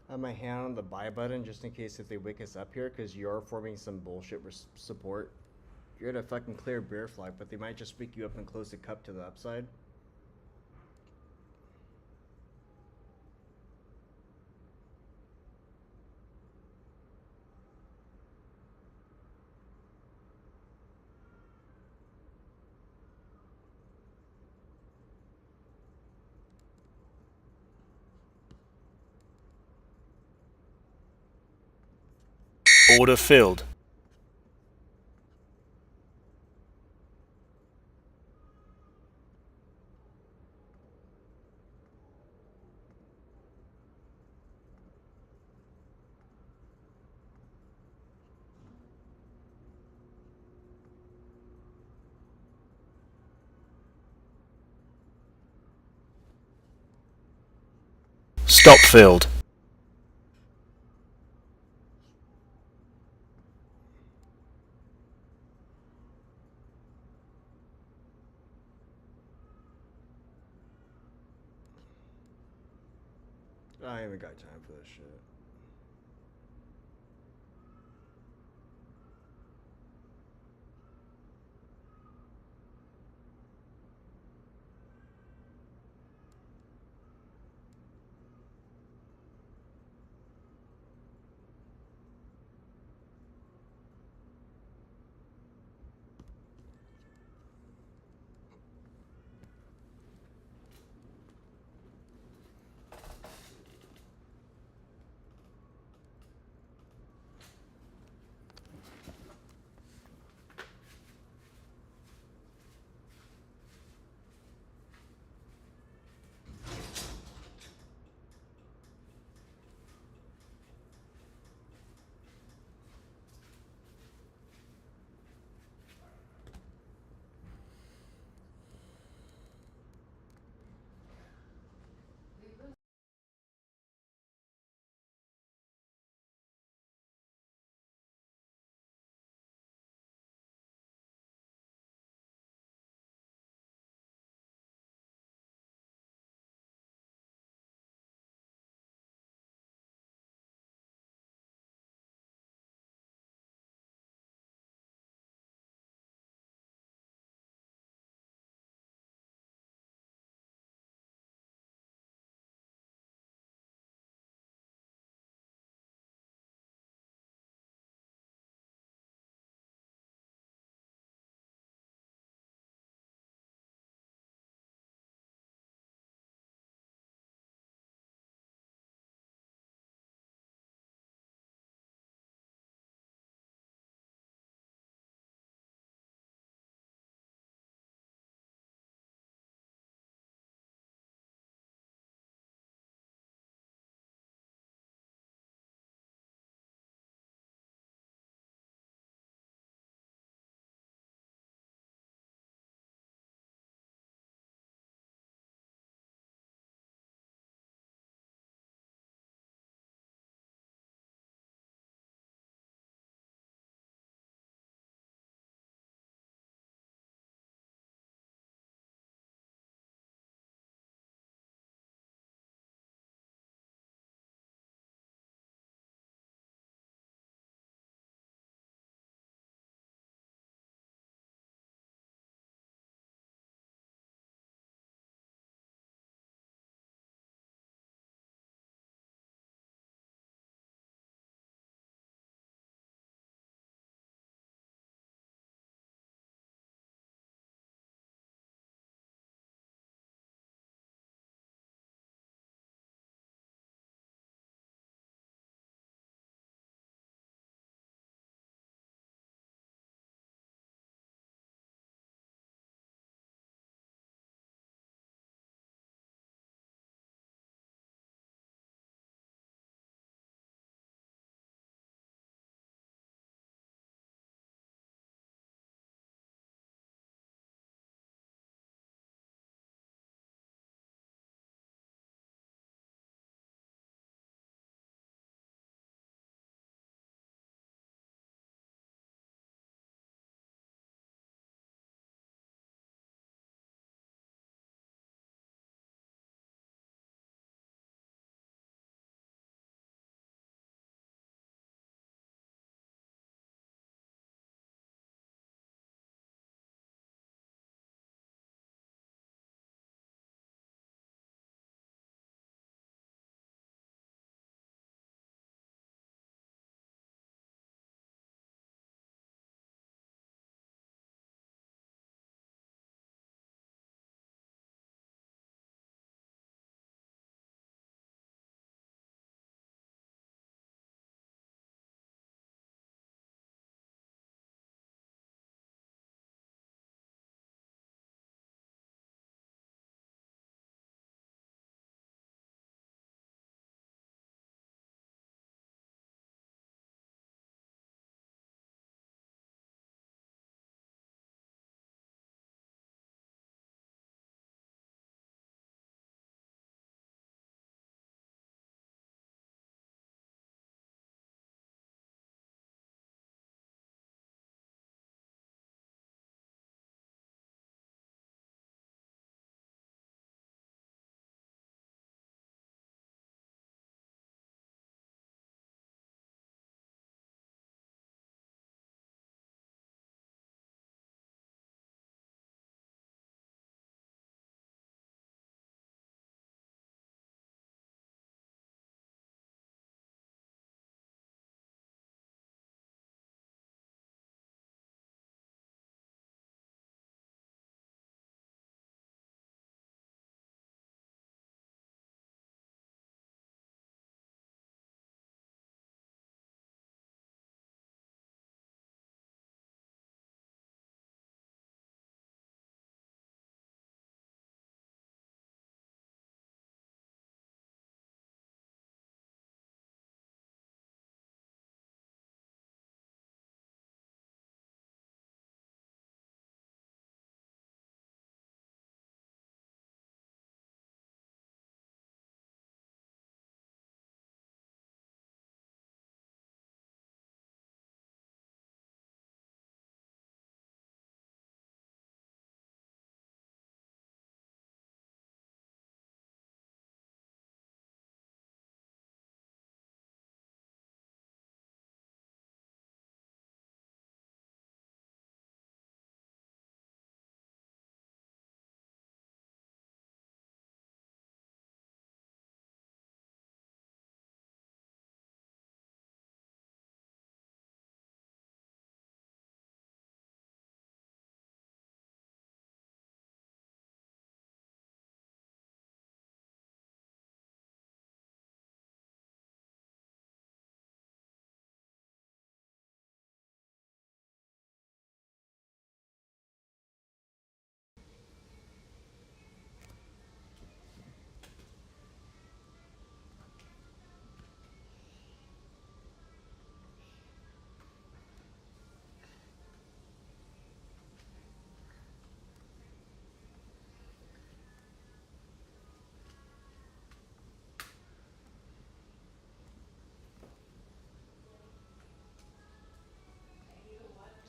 I have my hand on the buy button just in case if they wake us up here, because you're forming some bullshit support. You're at a fucking clear bear flag, but they might just wake you up and close the cup to the upside. Order filled. Stop filled. I haven't got time for this shit.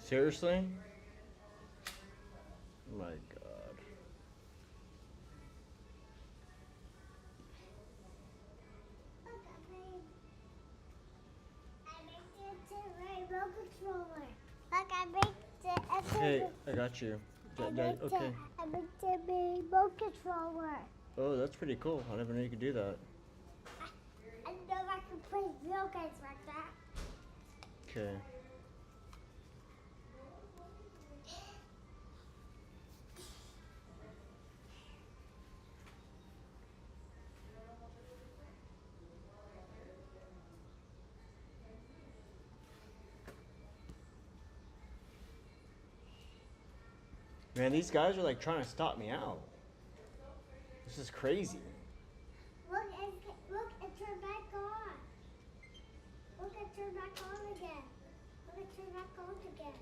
Seriously? My God. Look, I made the Hey, I got you. Okay. I made the remote controller. Oh, that's pretty cool. I never knew you could do that. I know I can play real games like that. Okay. Man, these guys are like trying to stop me out. This is crazy. Look, it turned back on. Look, it turned back on again. Look, it turned back on again.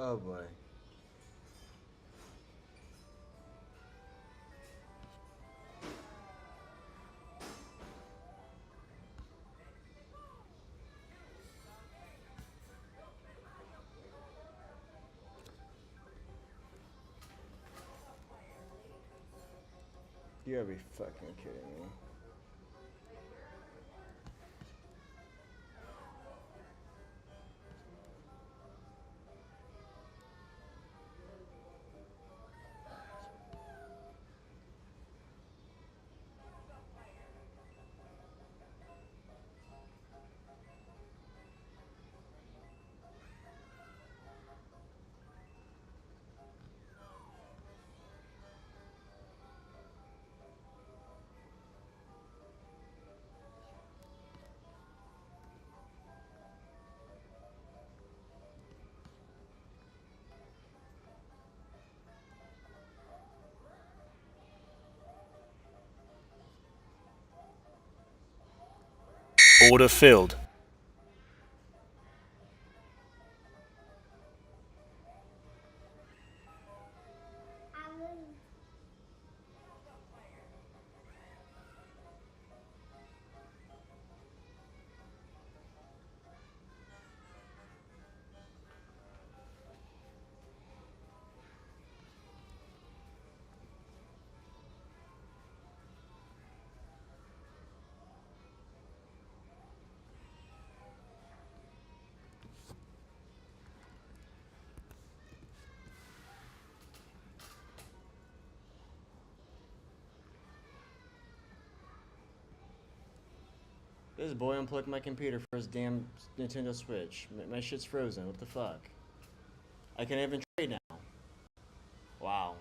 Oh boy. You gotta be fucking kidding me. Order filled. This boy unplugged my computer for his damn Nintendo Switch. My shit's frozen. What the fuck? I can't even trade now. Wow.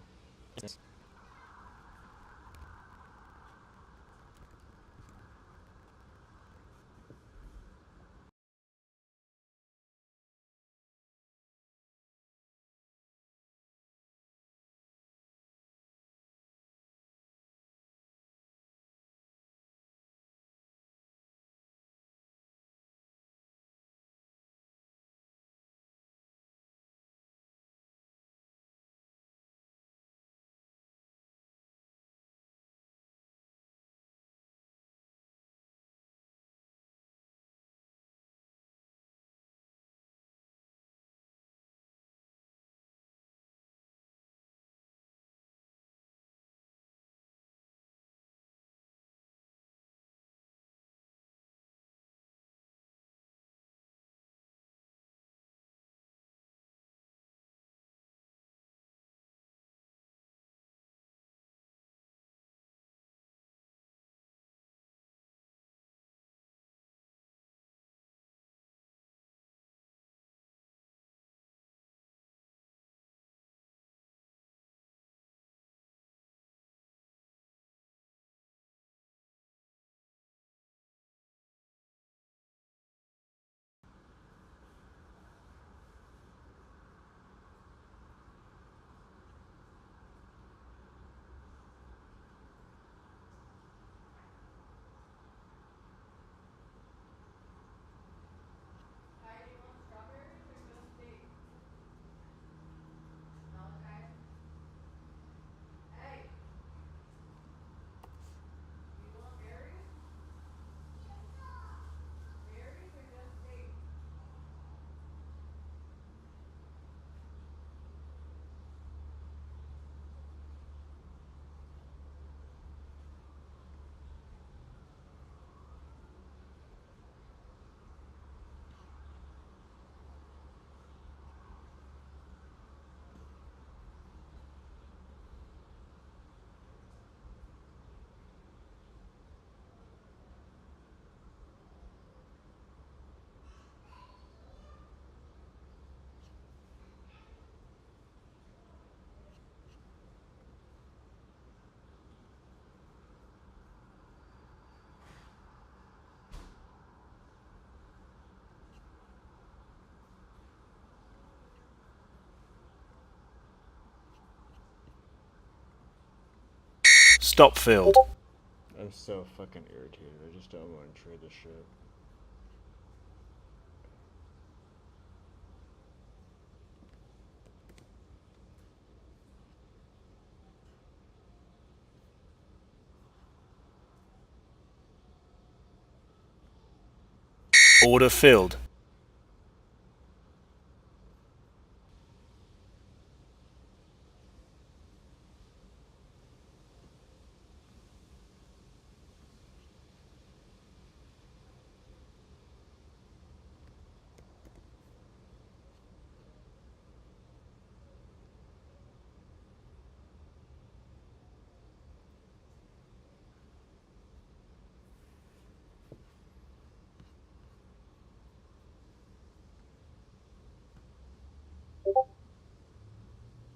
Stop filled. I'm so fucking irritated. I just don't want to trade this shit. Order filled.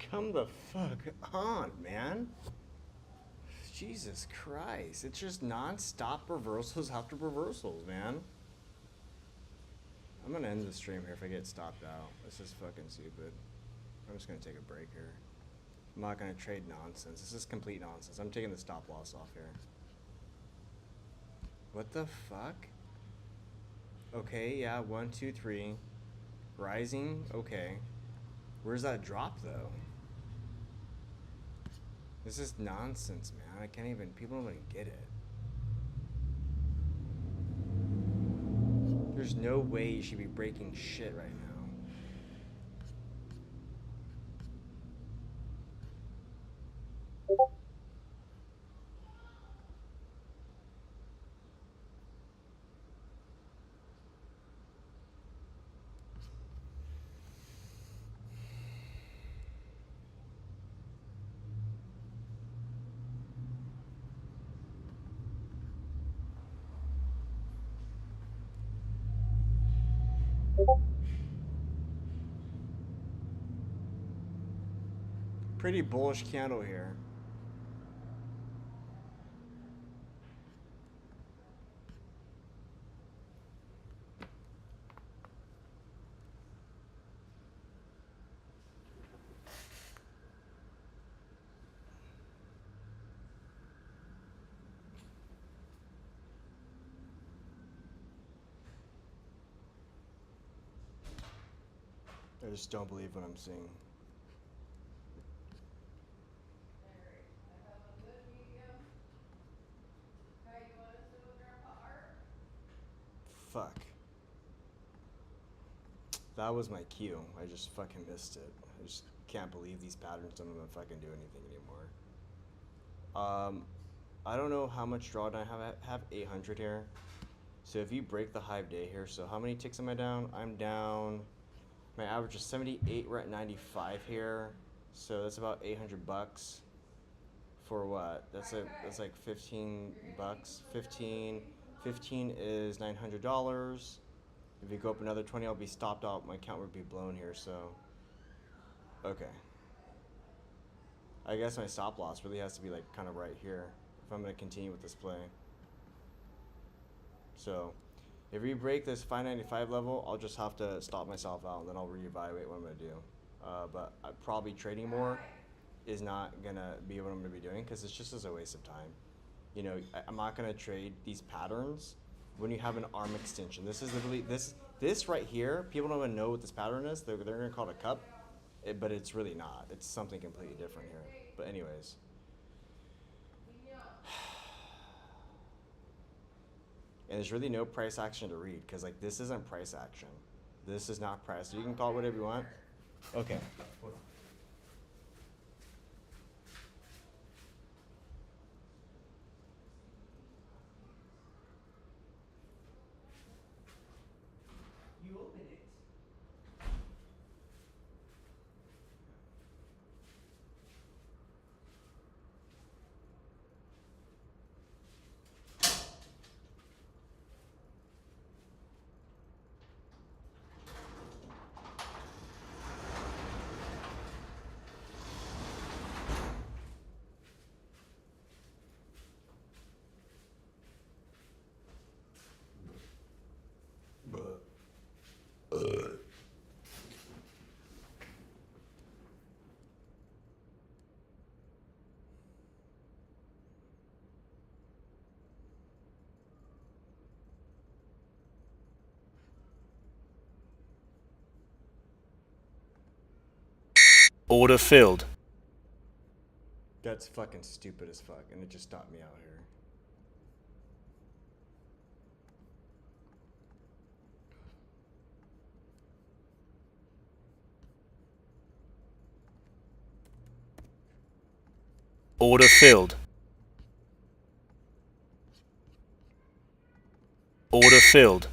Come the fuck on, man. Jesus Christ. It's just non-stop reversals after reversals, man. I'm gonna end the stream here if I get stopped out. This is fucking stupid. I'm just gonna take a break here. I'm not gonna trade nonsense. This is complete nonsense. I'm taking the stop loss off here. What the fuck? Okay, yeah, 1, 2, 3. Rising, okay. Where's that drop though? This is nonsense, man. I can't even, people don't even get it. There's no way you should be breaking shit right now. Pretty bullish candle here. I just don't believe what I'm seeing. Fuck. That was my cue. I just fucking missed it. I just can't believe these patterns don't even fucking do anything anymore. I don't know how much drawdown I have 800 here. So if you break the hive day here, so how many ticks am I down? I'm down, my average is 78, we're at 95 here. So that's about 800 bucks. For what? That's like 15 bucks. 15 is $900. If you go up another 20, I'll be stopped out. My account would be blown here, so okay. I guess my stop loss really has to be like kind of right here if I'm going to continue with this play. So if we break this 595 level, I'll just have to stop myself out and then I'll reevaluate what I'm going to do. But probably trading more is not going to be what I'm going to be doing because it's just as a waste of time. You know, I'm not going to trade these patterns when you have an arm extension. This is literally, this right here, people don't even know what this pattern is. They're going to call it a cup, but it's really not. It's something completely different here. But anyways. And there's really no price action to read because like this isn't price action. This is not price. You can call it whatever you want. Okay. Hold on. You open it. Order filled. That's fucking stupid as fuck, and it just stopped me out here. Order filled. Order filled.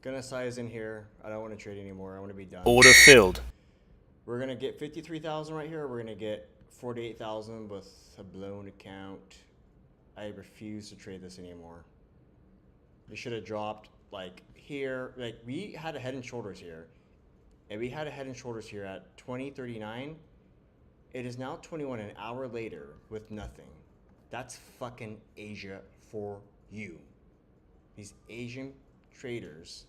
Gonna size in here. I don't want to trade anymore. I want to be done. Order filled. We're gonna get 53,000 right here. We're gonna get 48,000 with a blown account. I refuse to trade this anymore. We should have dropped like here. Like we had a head and shoulders here, and we had a head and shoulders here at 2039. It is now 21, an hour later with nothing. That's fucking Asia for you. These Asian traders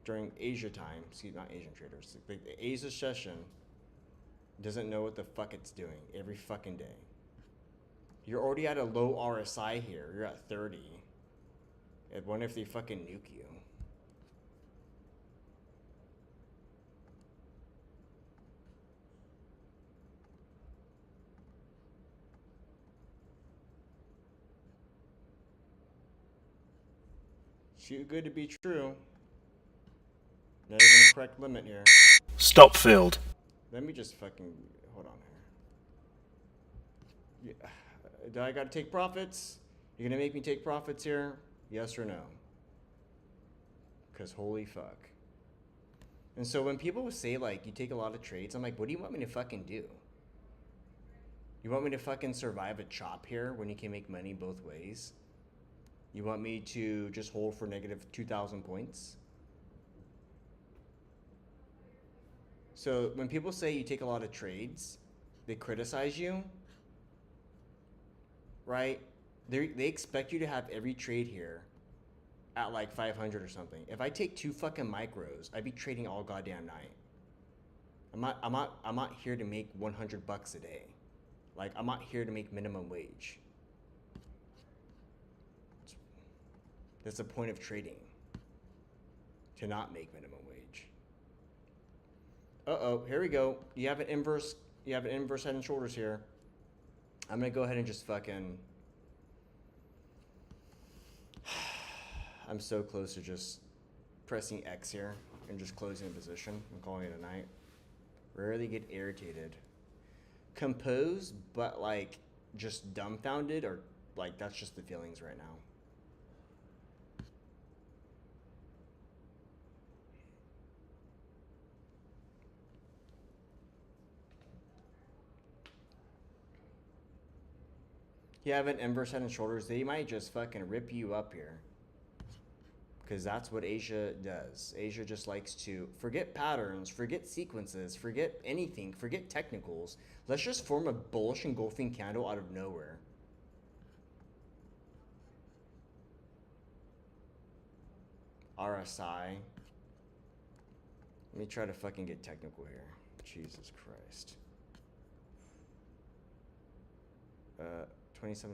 during Asia time, excuse me, not Asian traders, the Asia session doesn't know what the fuck it's doing every fucking day. You're already at a low RSI here. You're at 30. I wonder if they fucking nuke you. Too good to be true. Not even a correct limit here. Stop filled. Let me just fucking hold on here. Yeah. Do I gotta take profits? You're gonna make me take profits here? Yes or no? Because holy fuck. And so when people say like you take a lot of trades, I'm like, what do you want me to fucking do? You want me to fucking survive a chop here when you can make money both ways? You want me to just hold for negative 2,000 points? So when people say you take a lot of trades, they criticize you, right? They expect you to have every trade here at like 500 or something. If I take 2 fucking micros, I'd be trading all goddamn night. I'm not here to make 100 bucks a day. Like I'm not here to make minimum wage. That's the point of trading. To not make minimum wage. Uh-oh, here we go. You have an inverse head and shoulders here. I'm gonna go ahead and just fucking I'm so close to just pressing X here and just closing the position. I'm calling it a night. Rarely get irritated. Composed, but like just dumbfounded, or like that's just the feelings right now. You have an inverse head and shoulders, they might just fucking rip you up here. Because that's what Asia does. Asia just likes to forget patterns, forget sequences, forget anything, forget technicals. Let's just form a bullish engulfing candle out of nowhere. RSI. Let me try to fucking get technical here. Jesus Christ. 27.57.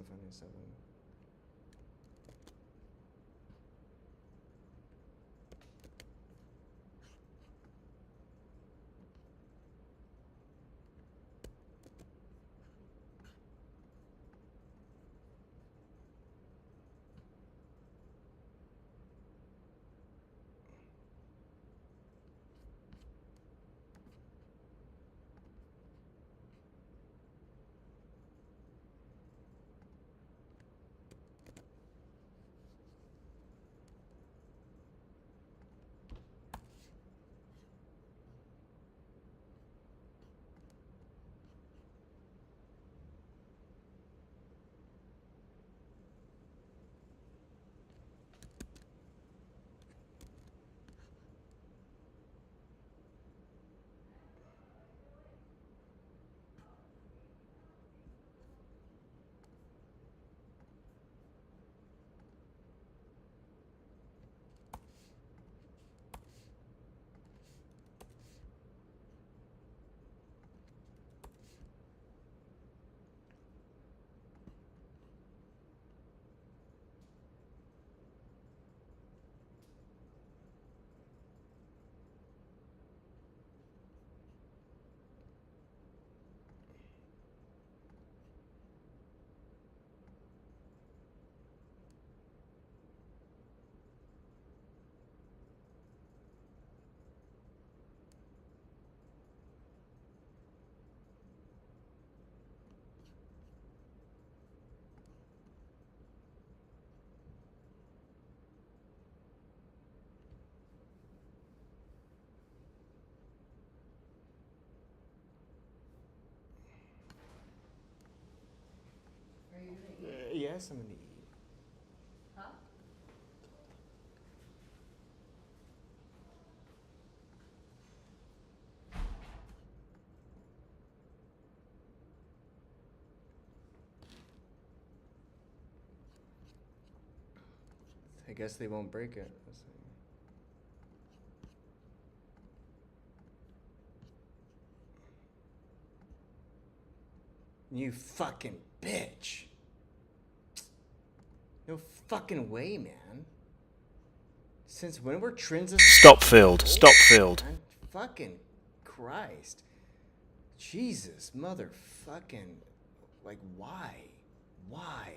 Yes, I'm gonna eat. Huh? I guess they won't break it. Let's see. You fucking bitch. No fucking way, man. Since when were trends of Stop filled. Stop filled. man? Fucking Christ. Jesus, motherfucking. Like, why? Why?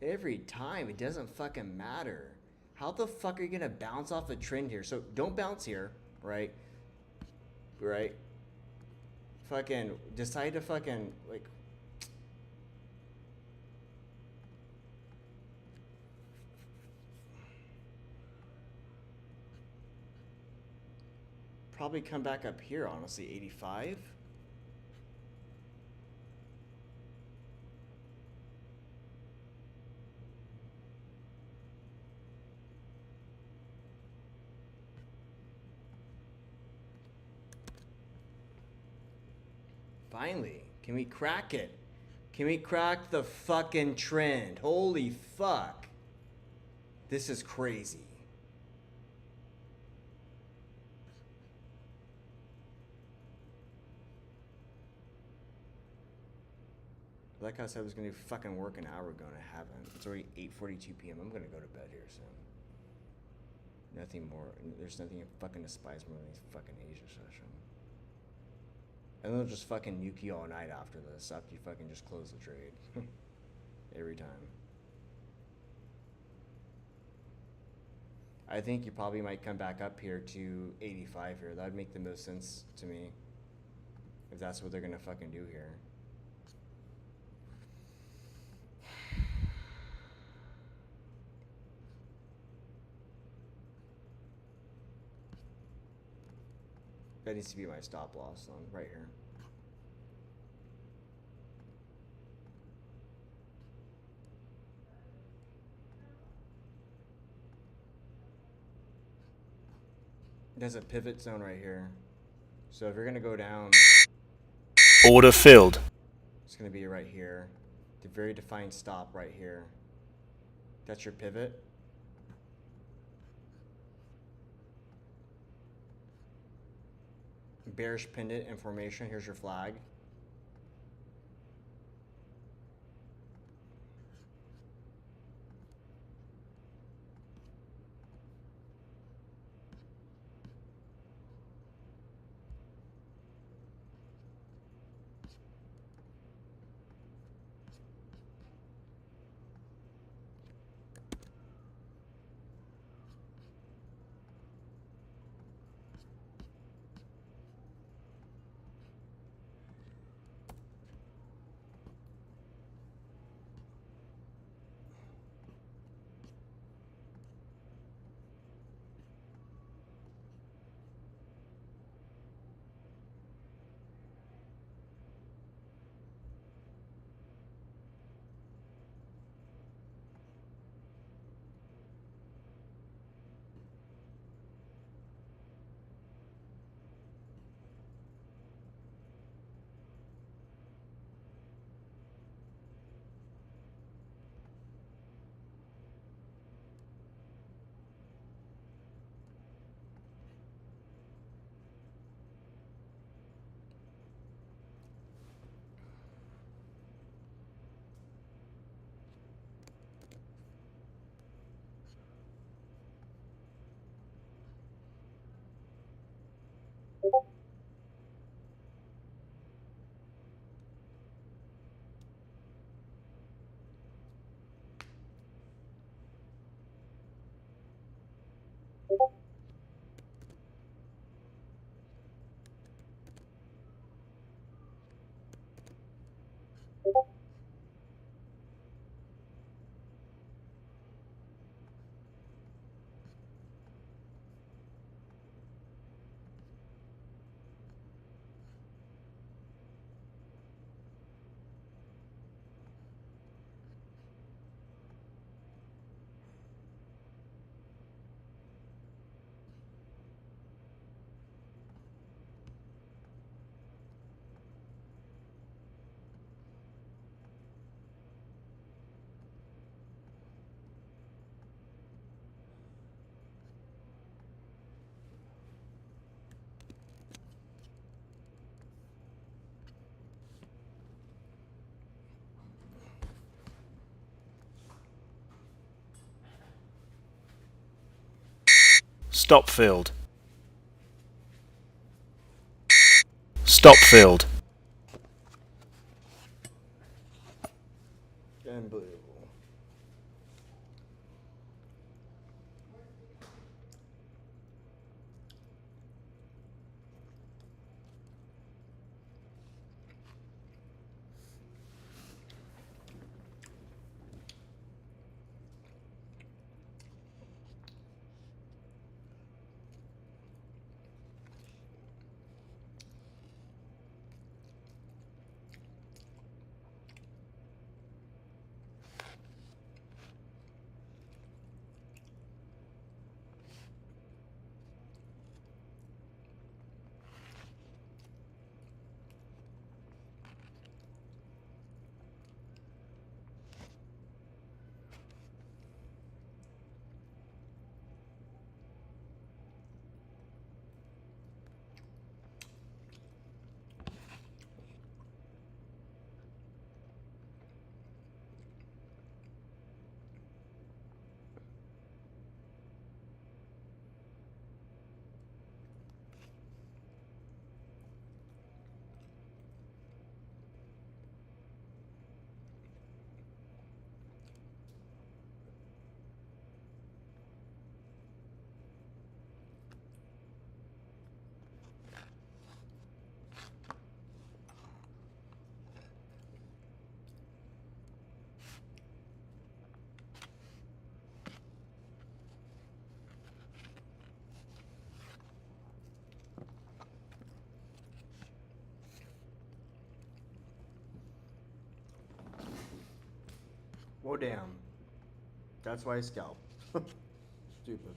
Every time, it doesn't fucking matter. How the fuck are you gonna bounce off a trend here? So don't bounce here, right? Right? Fucking decide to fucking, like. Probably come back up here, honestly, 85. Finally, can we crack it? Can we crack the fucking trend? Holy fuck. This is crazy. Like I said, I was gonna fucking work an hour ago and I haven't. It's already 8:42 p.m. I'm gonna go to bed here soon. Nothing more. There's nothing I fucking despise more than these fucking Asia session. And they'll just fucking nuke you all night after this, after you fucking just close the trade. Every time. I think you probably might come back up here to 85 here. That would make the most sense to me. If that's what they're gonna fucking do here. That needs to be my stop loss on right here. There's a pivot zone right here. So if you're gonna go down, Order filled. it's gonna be right here. The very defined stop right here. That's your pivot. Bearish pendant and formation. Here's your flag. Stop filled. Stop filled. Unbelievable. Well, damn. That's why I scalp. Stupid.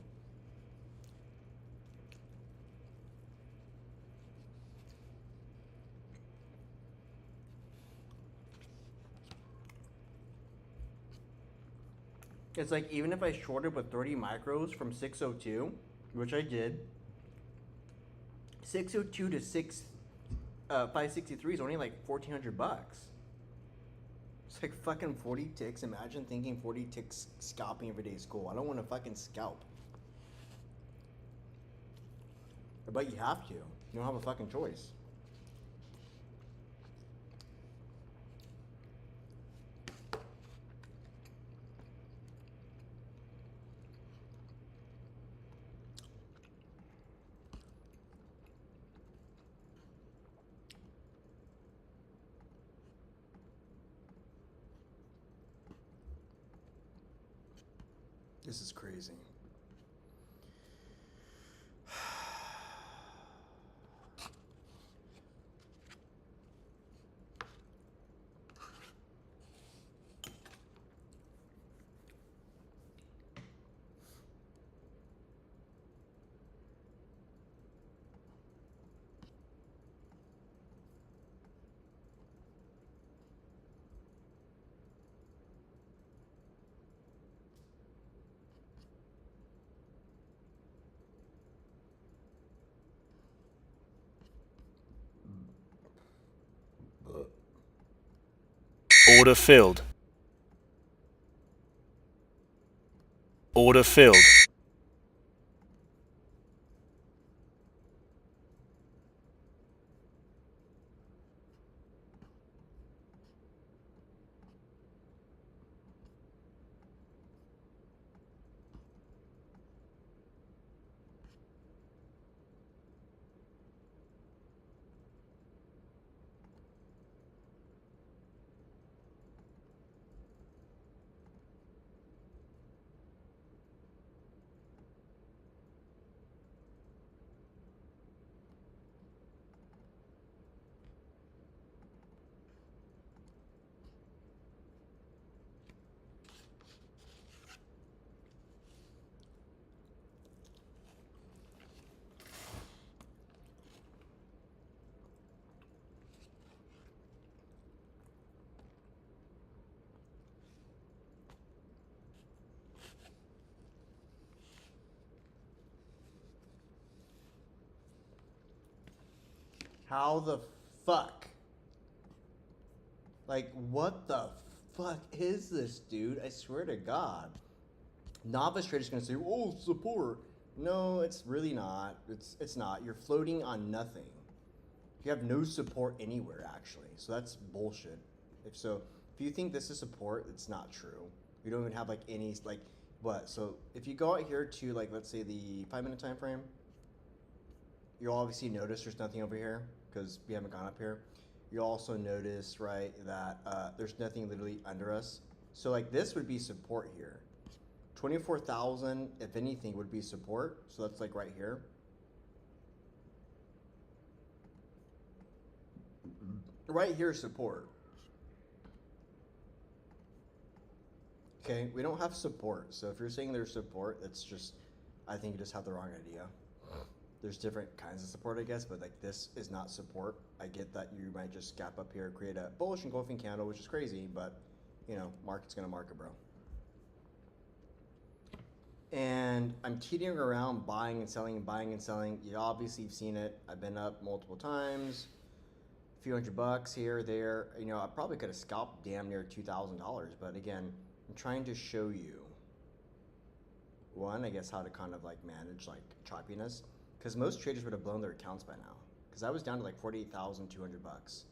It's like, even if I shorted with 30 micros from 602, which I did, 602 to 563 is only like 1,400 bucks. It's like fucking 40 ticks. Imagine thinking 40 ticks scalping every day is cool. I don't want to fucking scalp. But you have to. You don't have a fucking choice. This is crazy. Order filled. Order filled. How the fuck? Like, what the fuck is this, dude? I swear to God. Novice traders gonna say, oh, support. No, it's really not. It's not. You're floating on nothing. You have no support anywhere actually. So that's bullshit. If you think this is support, it's not true. You don't even have like any like what? So if you go out here to like let's say the 5-minute time frame, you'll obviously notice there's nothing over here because we haven't gone up here. You'll also notice, right, that there's nothing literally under us. So like this would be support here. 24,000, if anything, would be support. So that's like right here. Right here is support. Okay, we don't have support. So if you're saying there's support, that's just, I think you just have the wrong idea. There's different kinds of support, I guess, but like this is not support. I get that you might just gap up here, create a bullish engulfing candle, which is crazy, but you know, market's gonna market, bro. And I'm teetering around buying and selling and buying and selling. You obviously have seen it. I've been up multiple times, a few $100 here, there. You know, I probably could have scalped damn near $2,000, but again, I'm trying to show you one, I guess, how to kind of like manage like choppiness. Because most traders would have blown their accounts by now. Because I was down to like $48,200.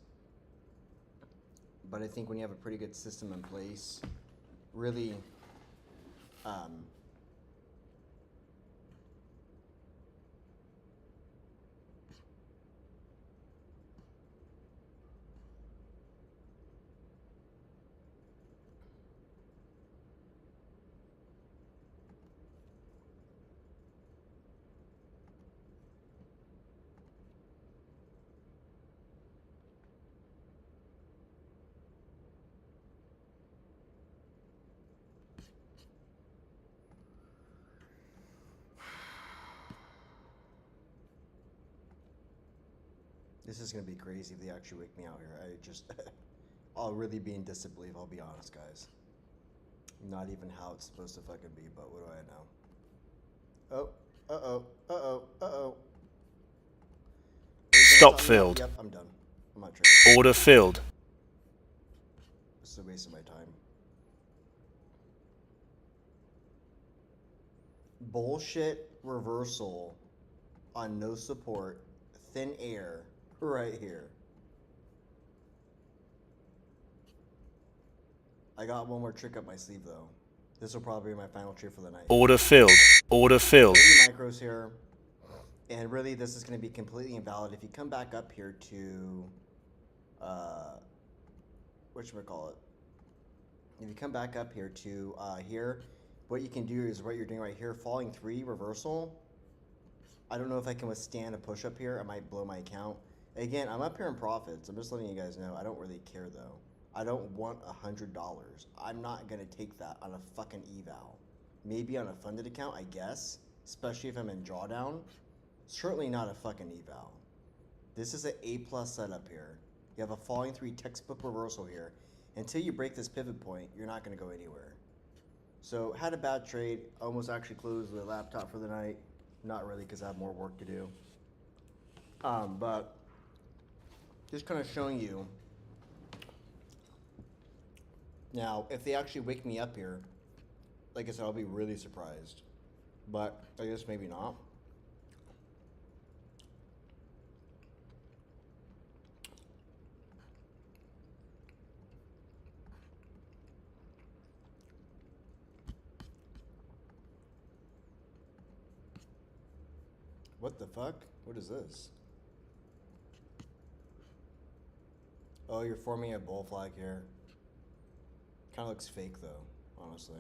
But I think when you have a pretty good system in place, really, this is going to be crazy if they actually wake me out here. I just, I'll really be in disbelief, I'll be honest, guys. Not even how it's supposed to fucking be, but what do I know? Oh, uh-oh, uh-oh, uh-oh. Stop filled. Yep, I'm done. I'm not trading. Order filled. This is a waste of my time. Bullshit reversal on no support, thin air, right here. I got one more trick up my sleeve though. This will probably be my final trade for the night. Order filled. Order filled. 30 micros here. And really this is going to be completely invalid. If you come back up here to, whatchamacallit? If you come back up here to here, what you can do is what you're doing right here, falling 3 reversal. I don't know if I can withstand a push up here. I might blow my account. Again, I'm up here in profits. I'm just letting you guys know. I don't really care though. I don't want $100. I'm not going to take that on a fucking eval. Maybe on a funded account, I guess. Especially if I'm in drawdown. Certainly not a fucking eval. This is an A+ setup here. You have a falling 3 textbook reversal here. Until you break this pivot point, you're not going to go anywhere. So, had a bad trade. Almost actually closed the laptop for the night. Not really, because I have more work to do. But just kind of showing you. Now, if they actually wake me up here, like I said, I'll be really surprised. But I guess maybe not. What the fuck? What is this? Oh, you're forming a bull flag here. Kind of looks fake though, honestly.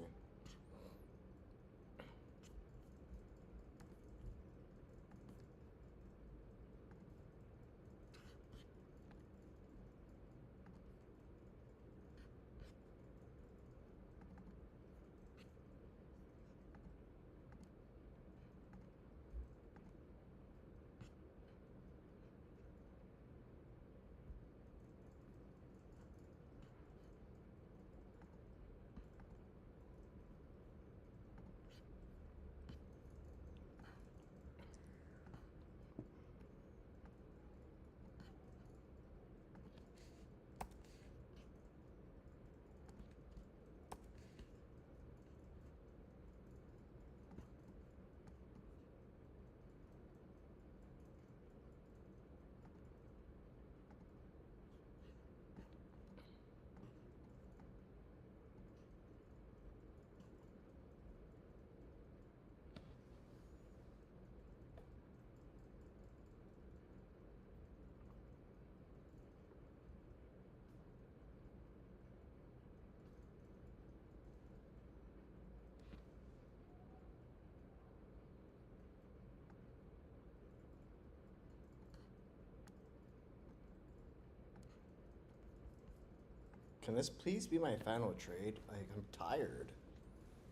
Can this please be my final trade? Like, I'm tired.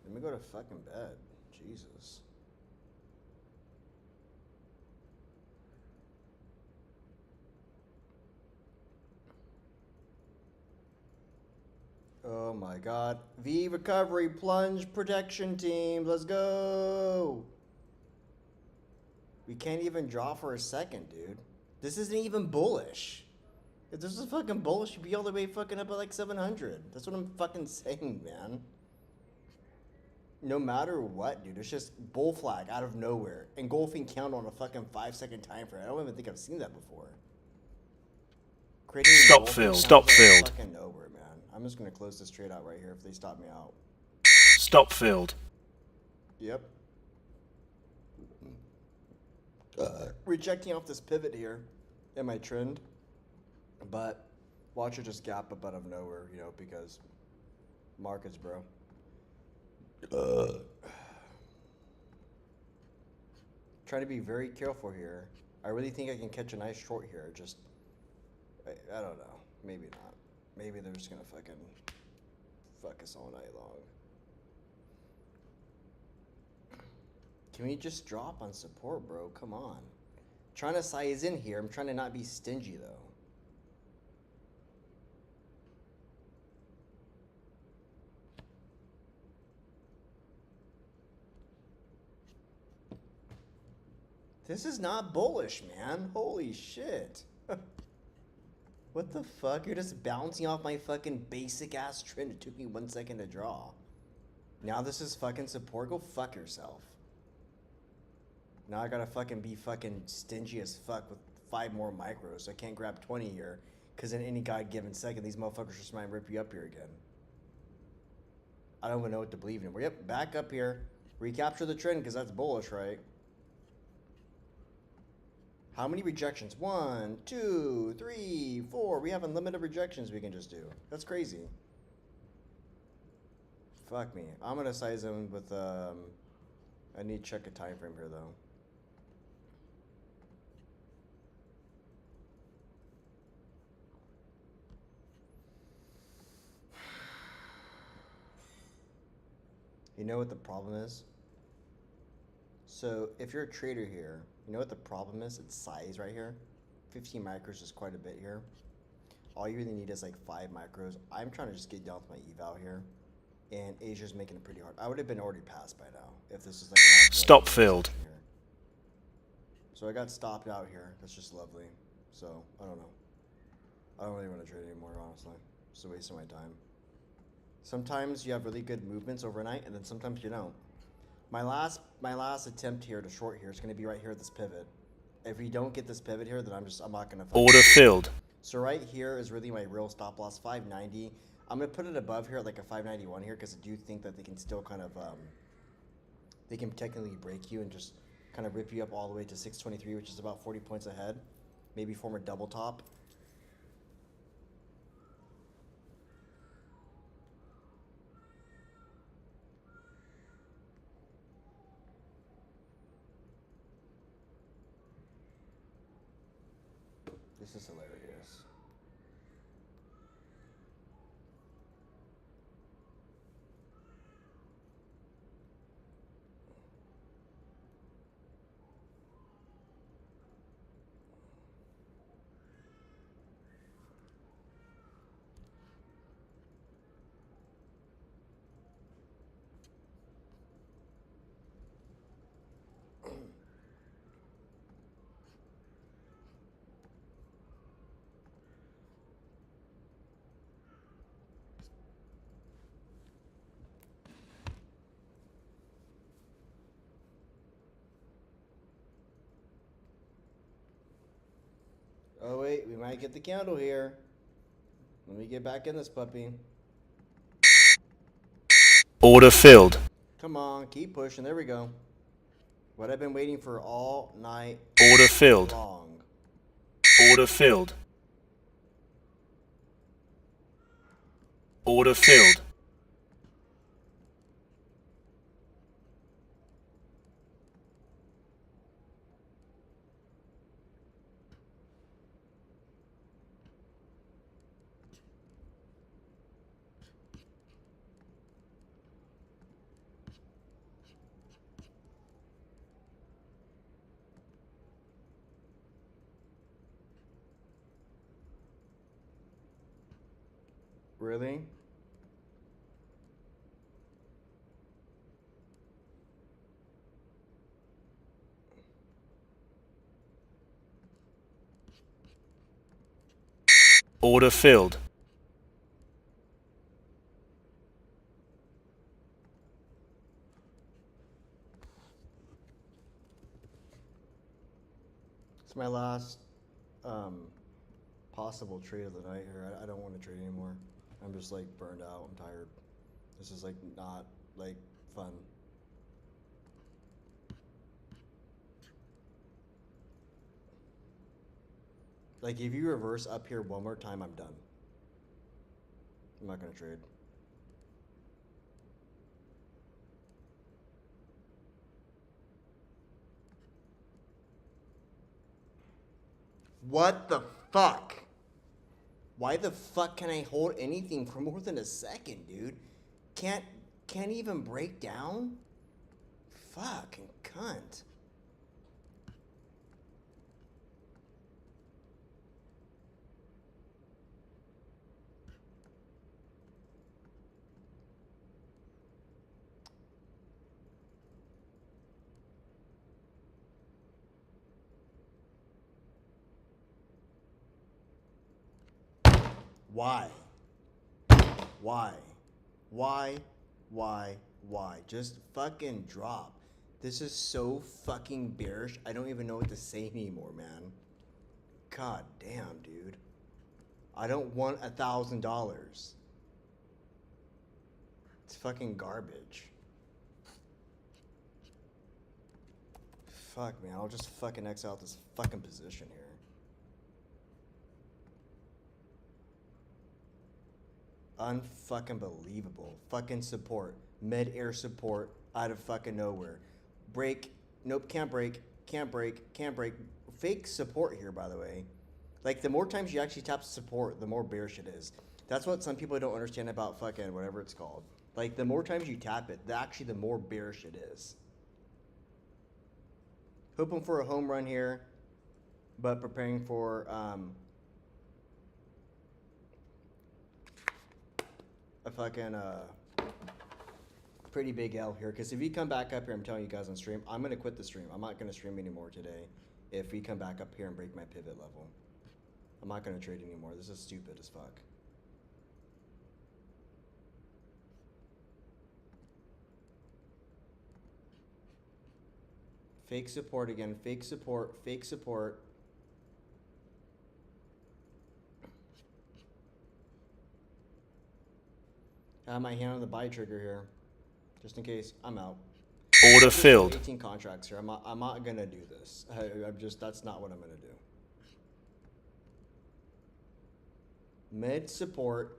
Let me go to fucking bed. Jesus. Oh my god. V recovery plunge protection team. Let's go. We can't even draw for a second, dude. This isn't even bullish. If this was fucking bullish, you'd be all the way fucking up at like 700. That's what I'm fucking saying, man. No matter what, dude, it's just bull flag out of nowhere. Engulfing count on a fucking 5-second time frame. I don't even think I've seen that before. Creating Stop filled. Stop filled. Fucking nowhere, man. I'm just gonna close this trade out right here if they stop me out. Stop filled. Yep. Rejecting off this pivot here in my trend, but watch it just gap up out of nowhere, you know, because markets, bro. Trying to be very careful here. I really think I can catch a nice short here. Just, I don't know. Maybe not. Maybe they're just gonna fucking fuck us all night long. Can we just drop on support, bro? Come on. Trying to size in here. I'm trying to not be stingy, though. This is not bullish, man. Holy shit. What the fuck? You're just bouncing off my fucking basic ass trend. It took me 1 second to draw. Now this is fucking support. Go fuck yourself. Now I gotta fucking be fucking stingy as fuck with 5 more micros. So I can't grab 20 here. Because in any god-given second, these motherfuckers just might rip you up here again. I don't even know what to believe anymore. Yep, back up here. Recapture the trend because that's bullish, right? How many rejections? 1, 2, 3, 4. We have unlimited rejections we can just do. That's crazy. Fuck me. I'm gonna size in with I need to check a time frame here though. You know what the problem is? So if you're a trader here, you know what the problem is? It's size right here. 15 micros is quite a bit here. All you really need is like 5 micros. I'm trying to just get down with my eval here. And Asia's making it pretty hard. I would have been already passed by now if this was like an Stop filled. here. So I got stopped out here. That's just lovely. So I don't know. I don't really want to trade anymore, honestly. It's a waste of my time. Sometimes you have really good movements overnight, and then sometimes you don't. My last attempt here to short here is going to be right here at this pivot. If we don't get this pivot here, then I'm not going to. Order filled. So right here is really my real stop loss, 590. I'm going to put it above here at like a 591 here because I do think that they can still kind of, they can technically break you and just kind of rip you up all the way to 623, which is about 40 points ahead. Maybe form a double top. This is hilarious. Oh wait, we might get the candle here. Let me get back in this puppy. Order filled. Come on, keep pushing. There we go. What I've been waiting for all night Order filled. long. Order filled. Order filled. Really? Order filled. It's my last possible trade of the night here. I don't want to trade anymore. I'm just like burned out. I'm tired. This is like not like fun. Like if you reverse up here one more time, I'm done. I'm not gonna trade. What the fuck? Why the fuck can I hold anything for more than a second, dude? Can't even break down? Fucking cunt. Why? Why? Why? Why? Just fucking drop. This is so fucking bearish. I don't even know what to say anymore, man. God damn, dude. I don't want $1,000. It's fucking garbage. Fuck, man. I'll just fucking X out this fucking position here. Unfucking believable. Fucking support. Mid-air support out of fucking nowhere. Break. Nope, can't break. Can't break. Can't break. Fake support here, by the way. Like, the more times you actually tap support, the more bearish it is. That's what some people don't understand about fucking whatever it's called. Like, the more times you tap it, actually the more bearish it is. Hoping for a home run here, but preparing for a fucking pretty big L here. Because if we come back up here, I'm telling you guys on stream, I'm going to quit the stream. I'm not going to stream anymore today if we come back up here and break my pivot level. I'm not going to trade anymore. This is stupid as fuck. Fake support again. Fake support. Fake support. I have my hand on the buy trigger here, just in case. I'm out. Order filled. 18 contracts here. I'm not gonna do this. I'm just, that's not what I'm gonna do. Mid support,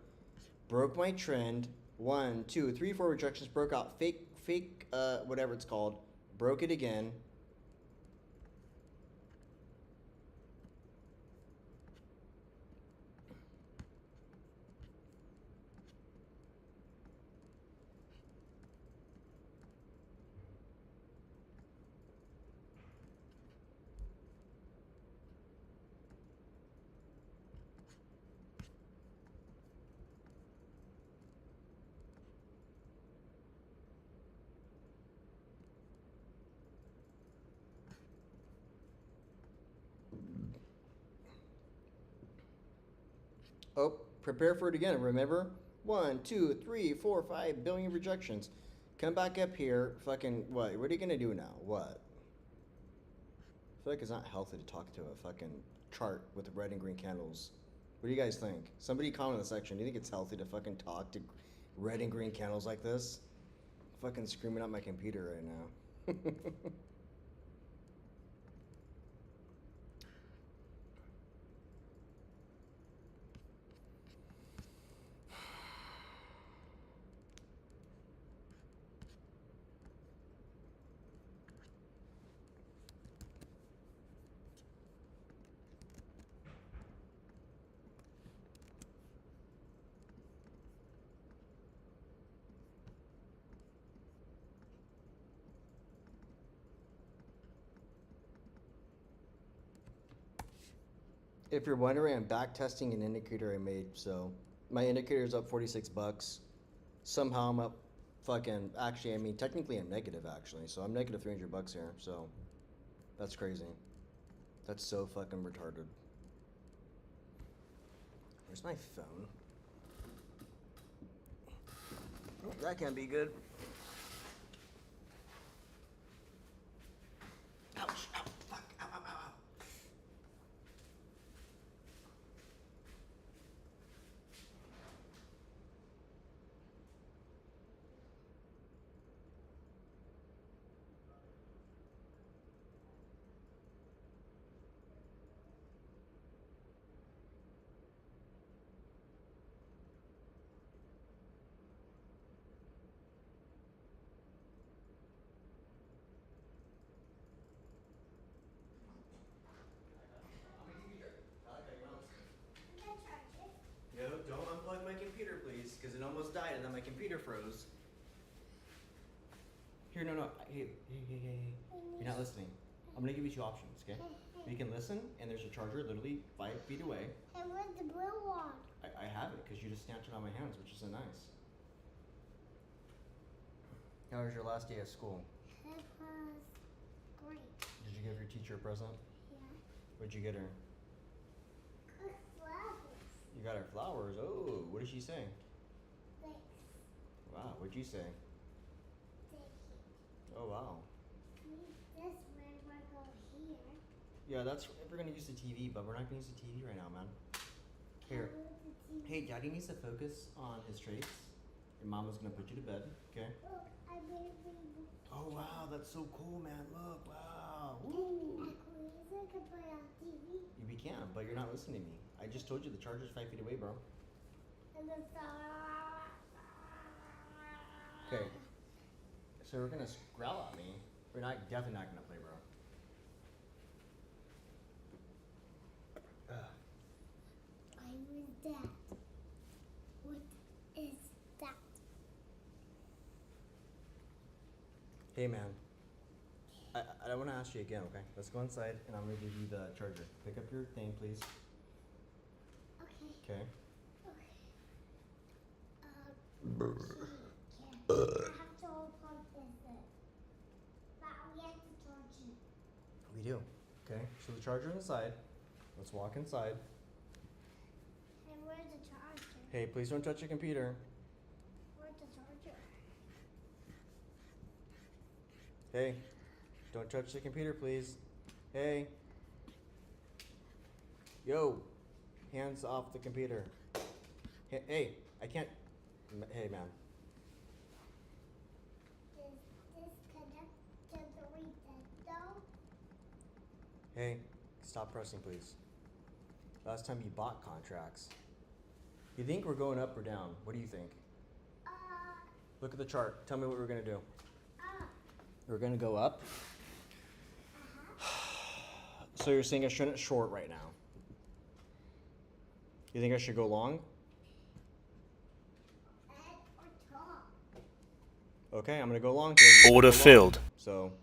broke my trend. 1, 2, 3, 4 rejections. Broke out. Fake whatever it's called. Broke it again. Oh, prepare for it again. Remember? 1, 2, 3, 4, 5 billion rejections. Come back up here. Fucking what? What are you gonna do now? What? I feel like it's not healthy to talk to a fucking chart with red and green candles. What do you guys think? Somebody comment in the section. Do you think it's healthy to fucking talk to red and green candles like this? I'm fucking screaming at my computer right now. If you're wondering, I'm back testing an indicator I made, so My indicator's up 46 bucks. Somehow I'm up fucking, actually, I mean, technically I'm negative actually. So I'm negative 300 bucks here. So that's crazy. That's so fucking retarded. Where's my phone? Oh, that can't be good. Ouch, ow, fuck, ow, ow, ow, ow. Yo, don't unplug my computer, please, because it almost died and then my computer froze. Here, no. Hey. You're not listening. I'm gonna give you two options, okay? You can listen, and there's a charger literally 5 feet away. And where's the blue one? I have it, because you just snatched it on my hands, which is so nice. How was your last day of school? It was great. Did you give your teacher a present? Yeah. What'd you get her? Good flowers. You got her flowers. Oh, what did she say? Thanks. Wow, what'd you say? Thank you. Oh, wow. This way we're going here. Yeah, that's if we're gonna use the TV, but we're not gonna use the TV right now, man. Here. Hey, Daddy needs to focus on his trades. Your mama's gonna put you to bed, okay? Look, I made a rainbow. Oh wow, that's so cool, man. Look, wow. And Woo. actually, I can put it on TV. We can, but you're not listening to me. I just told you the charger's 5 feet away, bro. And the Okay. So we're gonna growl at me. We're definitely not gonna play, bro. I was that. What is that? Hey, man. I want to ask you again, okay? Let's go inside, and I'm gonna give you the charger. Pick up your thing, please. Okay. Okay. Okay. I have to plug this in. But we have to charge it. We do. Okay. So the charger inside. Let's walk inside. And where's the charger? Hey, please don't touch your computer. Where's the charger? Hey, don't touch the computer, please. Hey. Yo, hands off the computer. Hey, I can't. Hey, man. Is this connected to the window? Hey, stop pressing, please. Last time you bought contracts. You think we're going up or down? What do you think? Look at the chart. Tell me what we're gonna do. We're gonna go up. So you're saying I shouldn't short right now? You think I should go long? Or top? Okay, I'm gonna go long. Here. You Order go long. filled. So.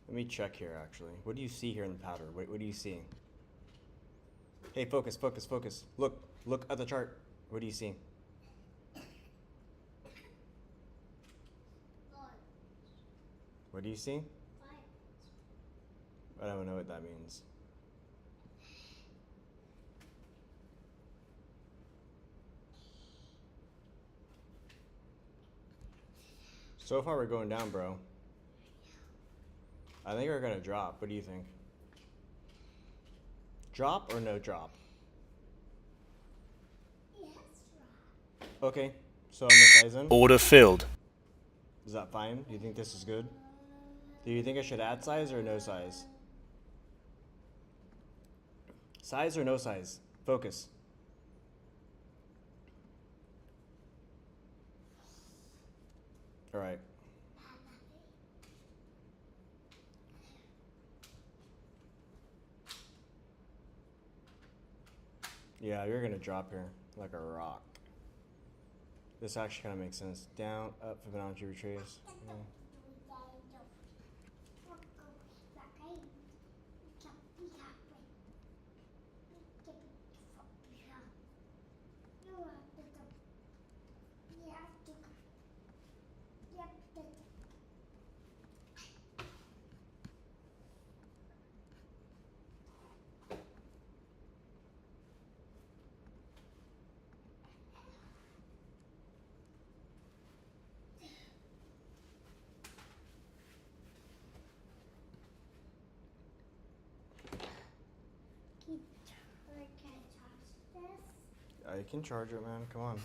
Let me check here, actually. What do you see here in the pattern? What do you see? Hey, focus. Look at the chart. What do you see? What do you see? I don't know what that means. So far we're going down, bro. I think we're gonna drop. What do you think? Drop or no drop? Yes, right. Okay, so I'm the size in. Order filled. Is that fine? Do you think this is good? Do you think I should add size or no size? Size or no size? Focus. All right. Yeah, you're gonna drop here like a rock. This actually kind of makes sense. Down, up, Fibonacci retrace. Yeah. you can charge it, man. Come on.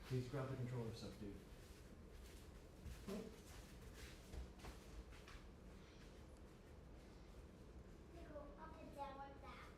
Please grab the controller stuff, dude. They go up and down like that.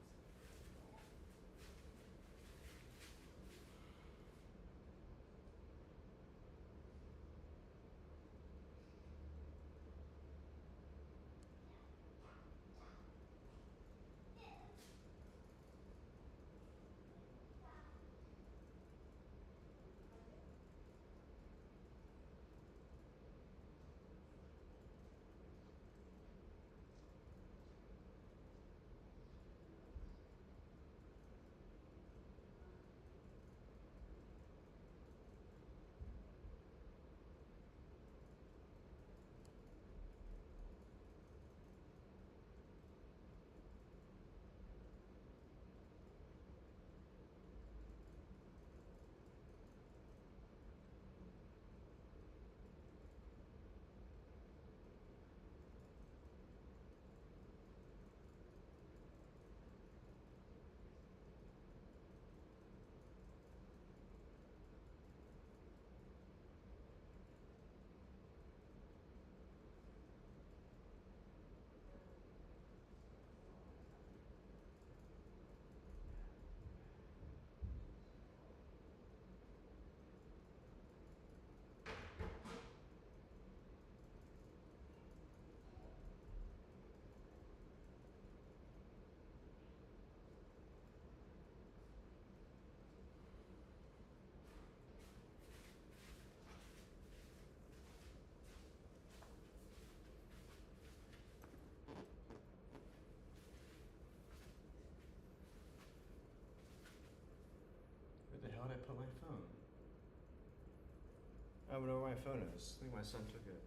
Where the hell did I put my phone? I don't know where my phone is. I think my son took it.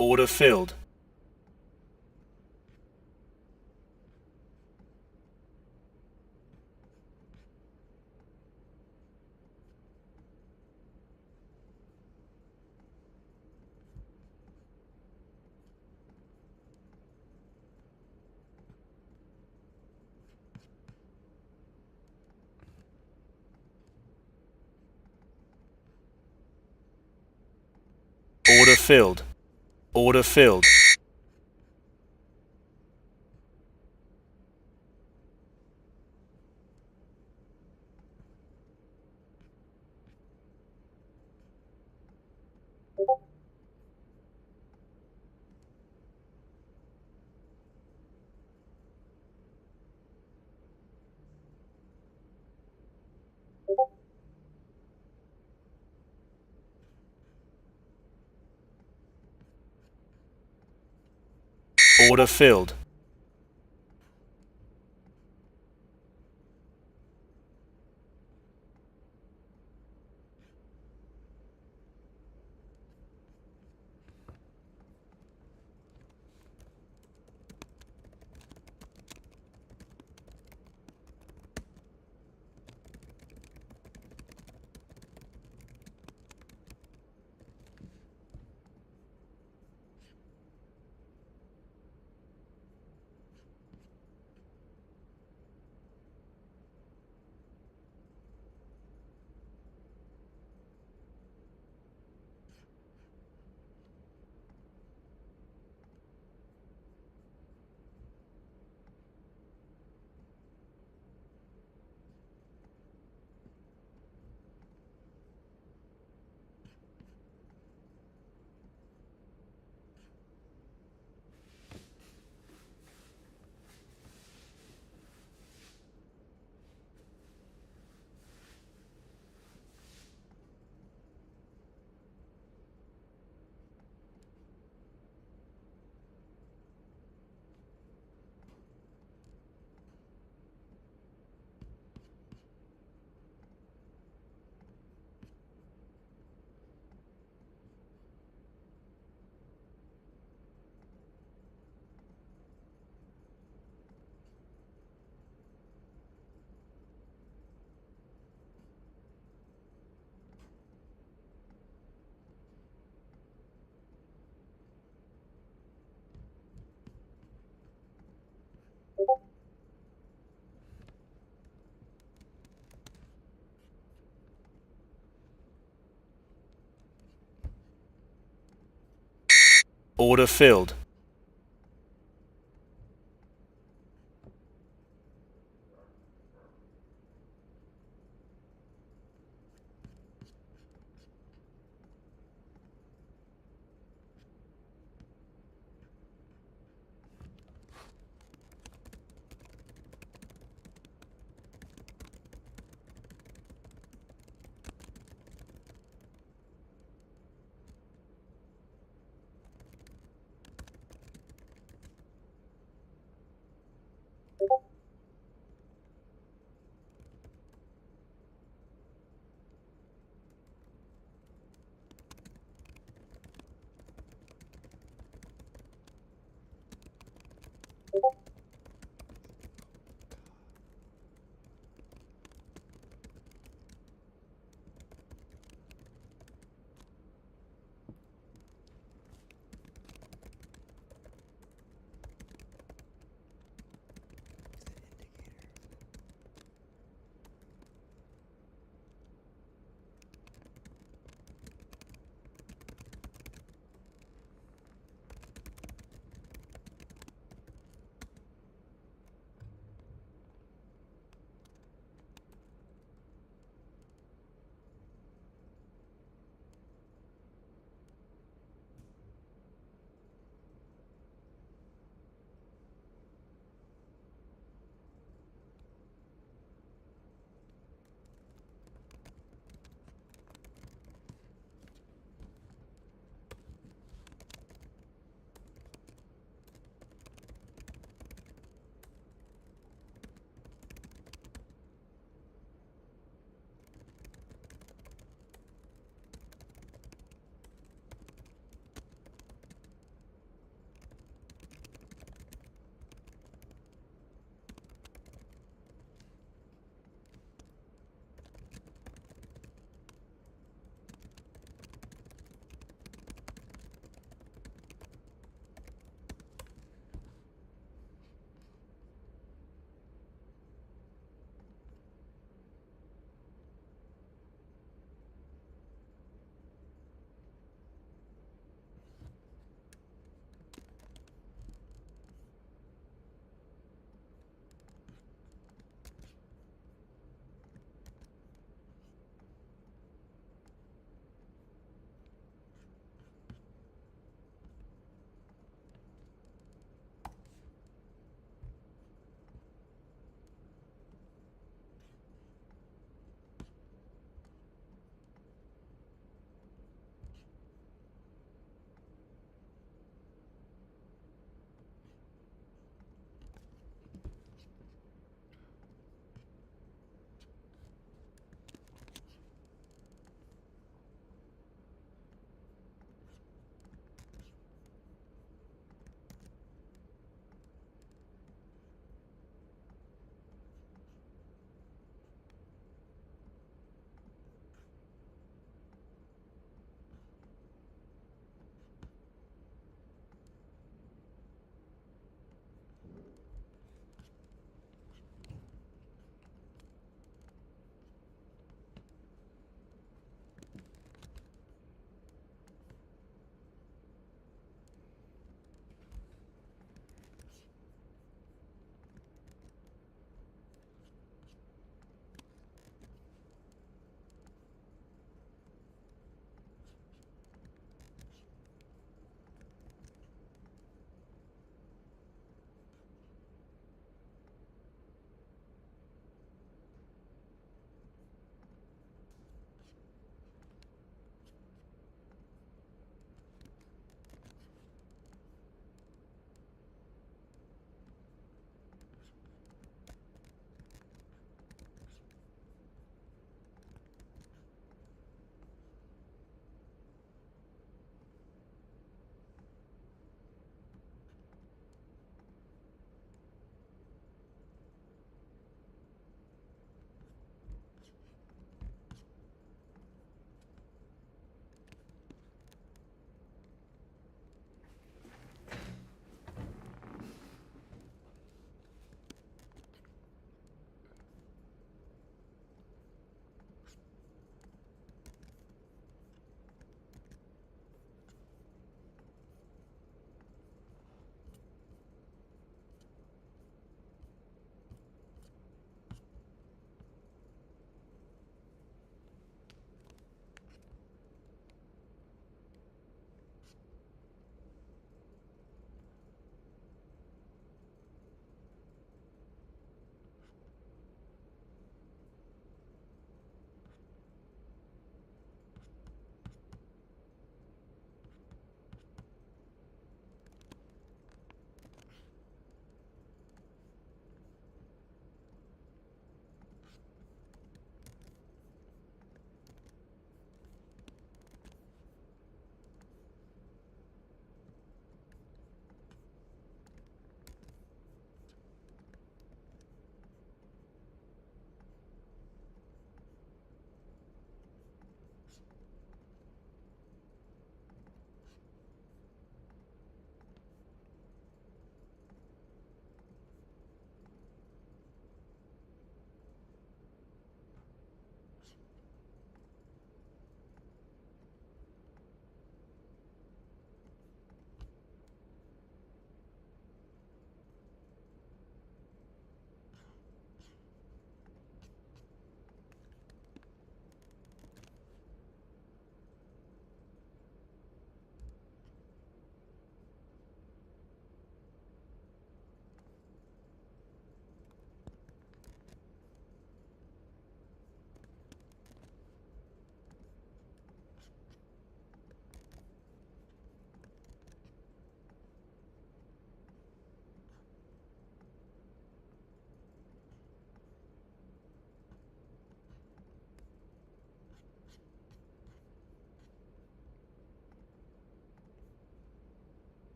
Order filled. Order filled. Order filled. Order filled. Order filled.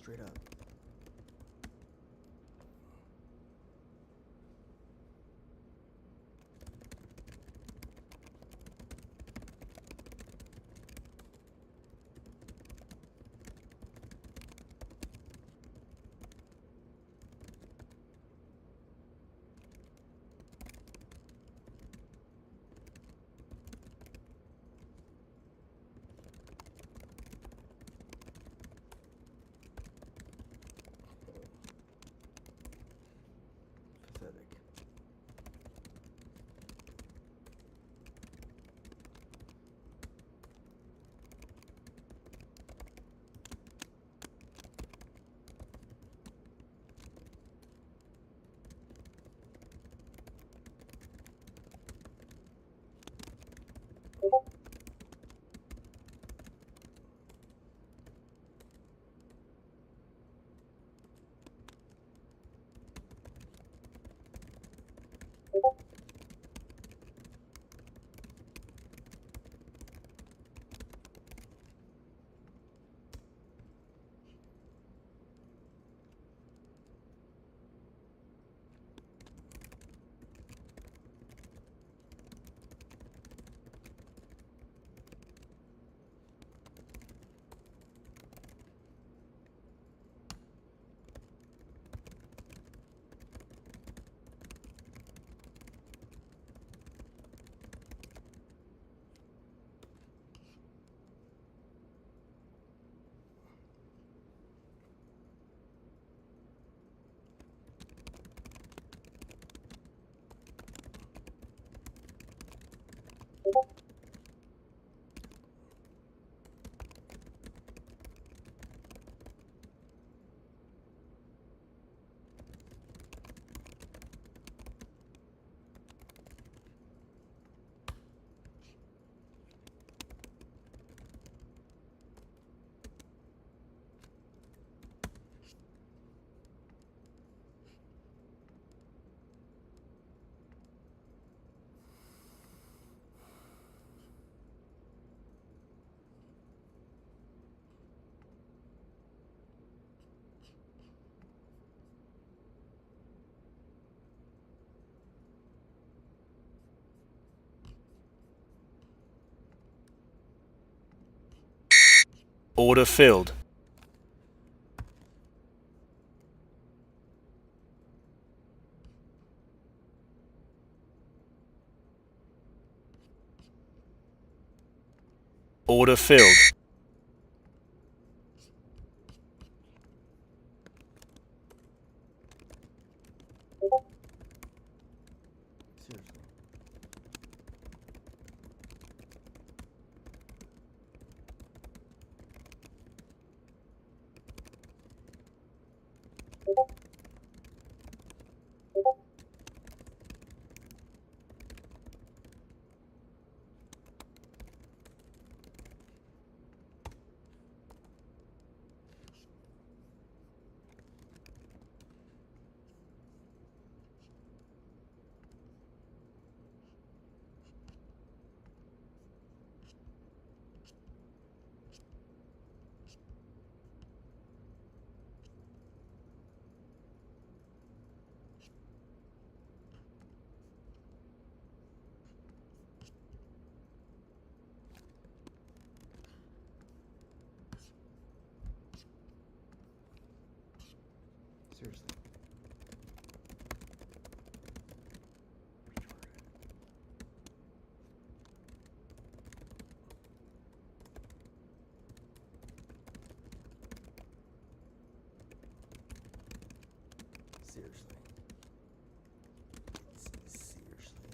straight up. Pathetic. Order filled. Order filled. Seriously. Seriously. Seriously. Seriously.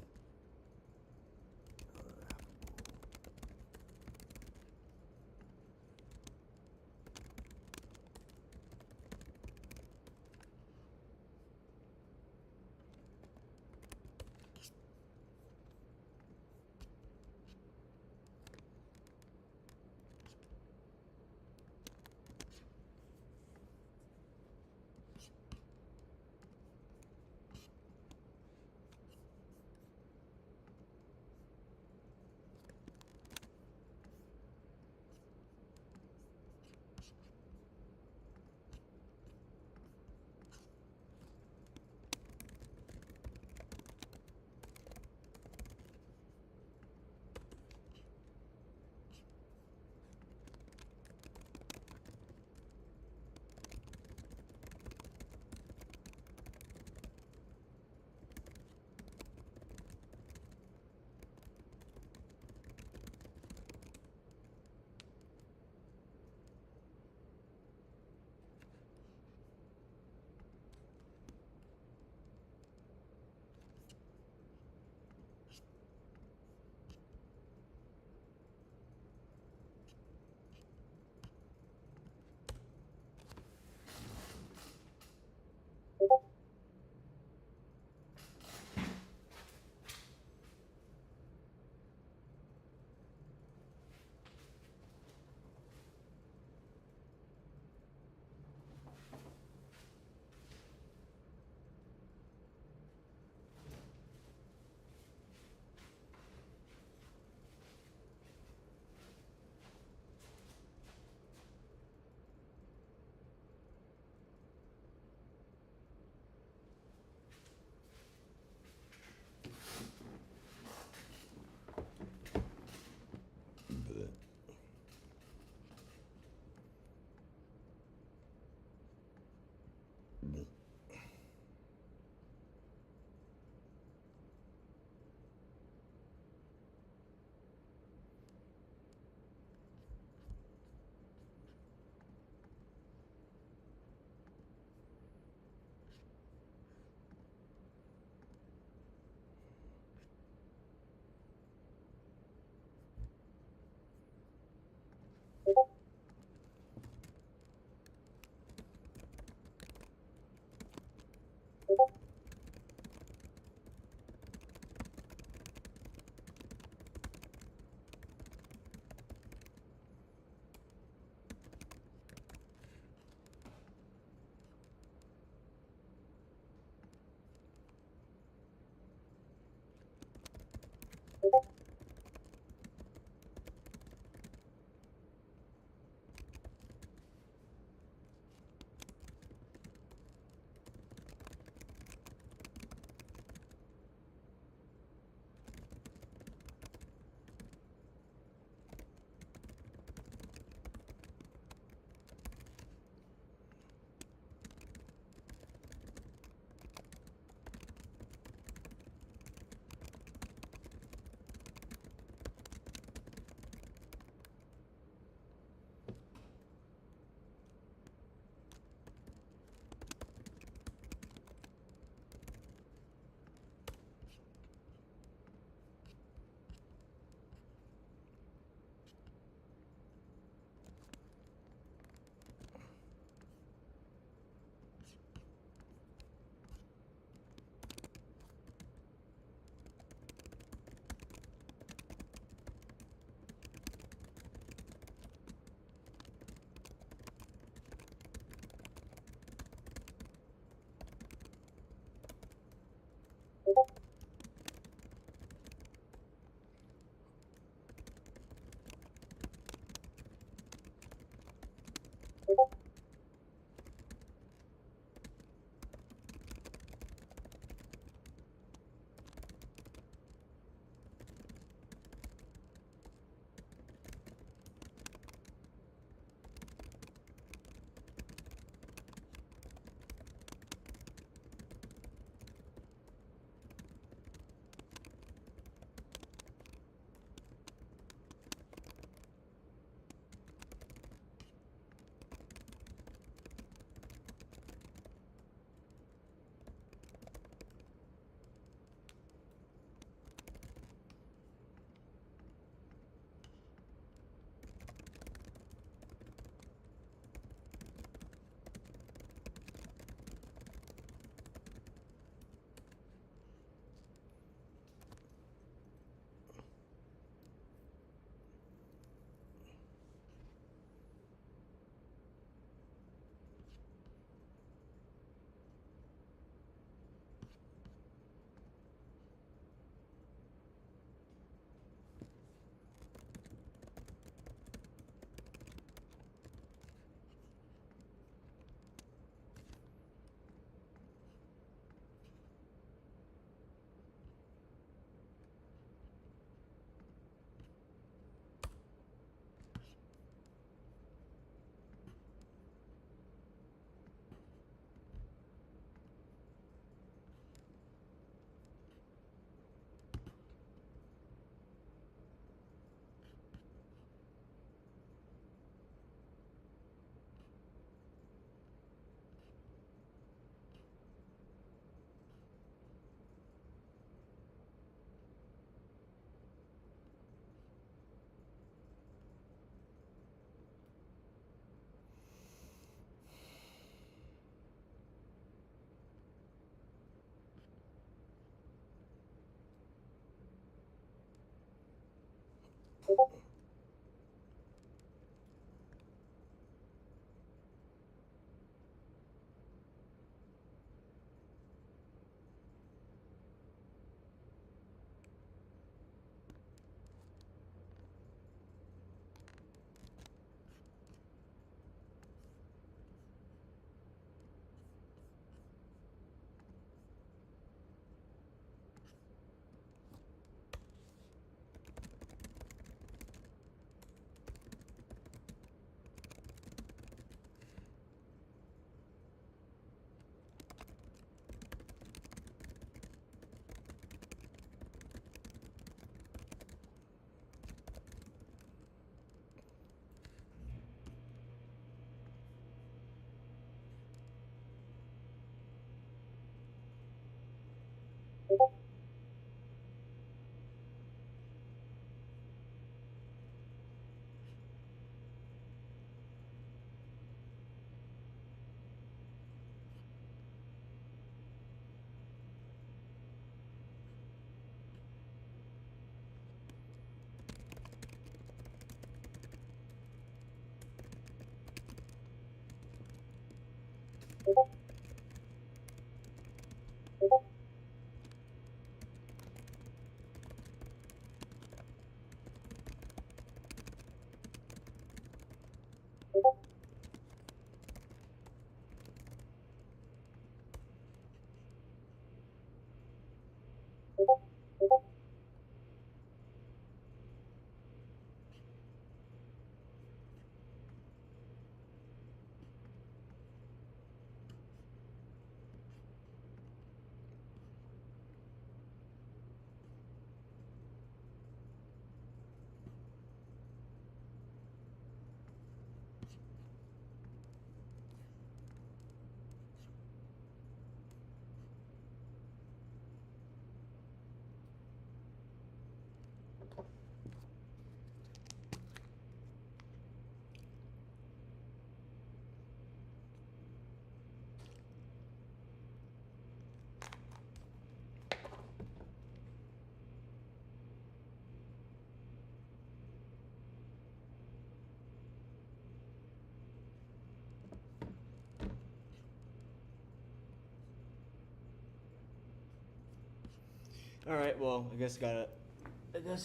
All right, well, I guess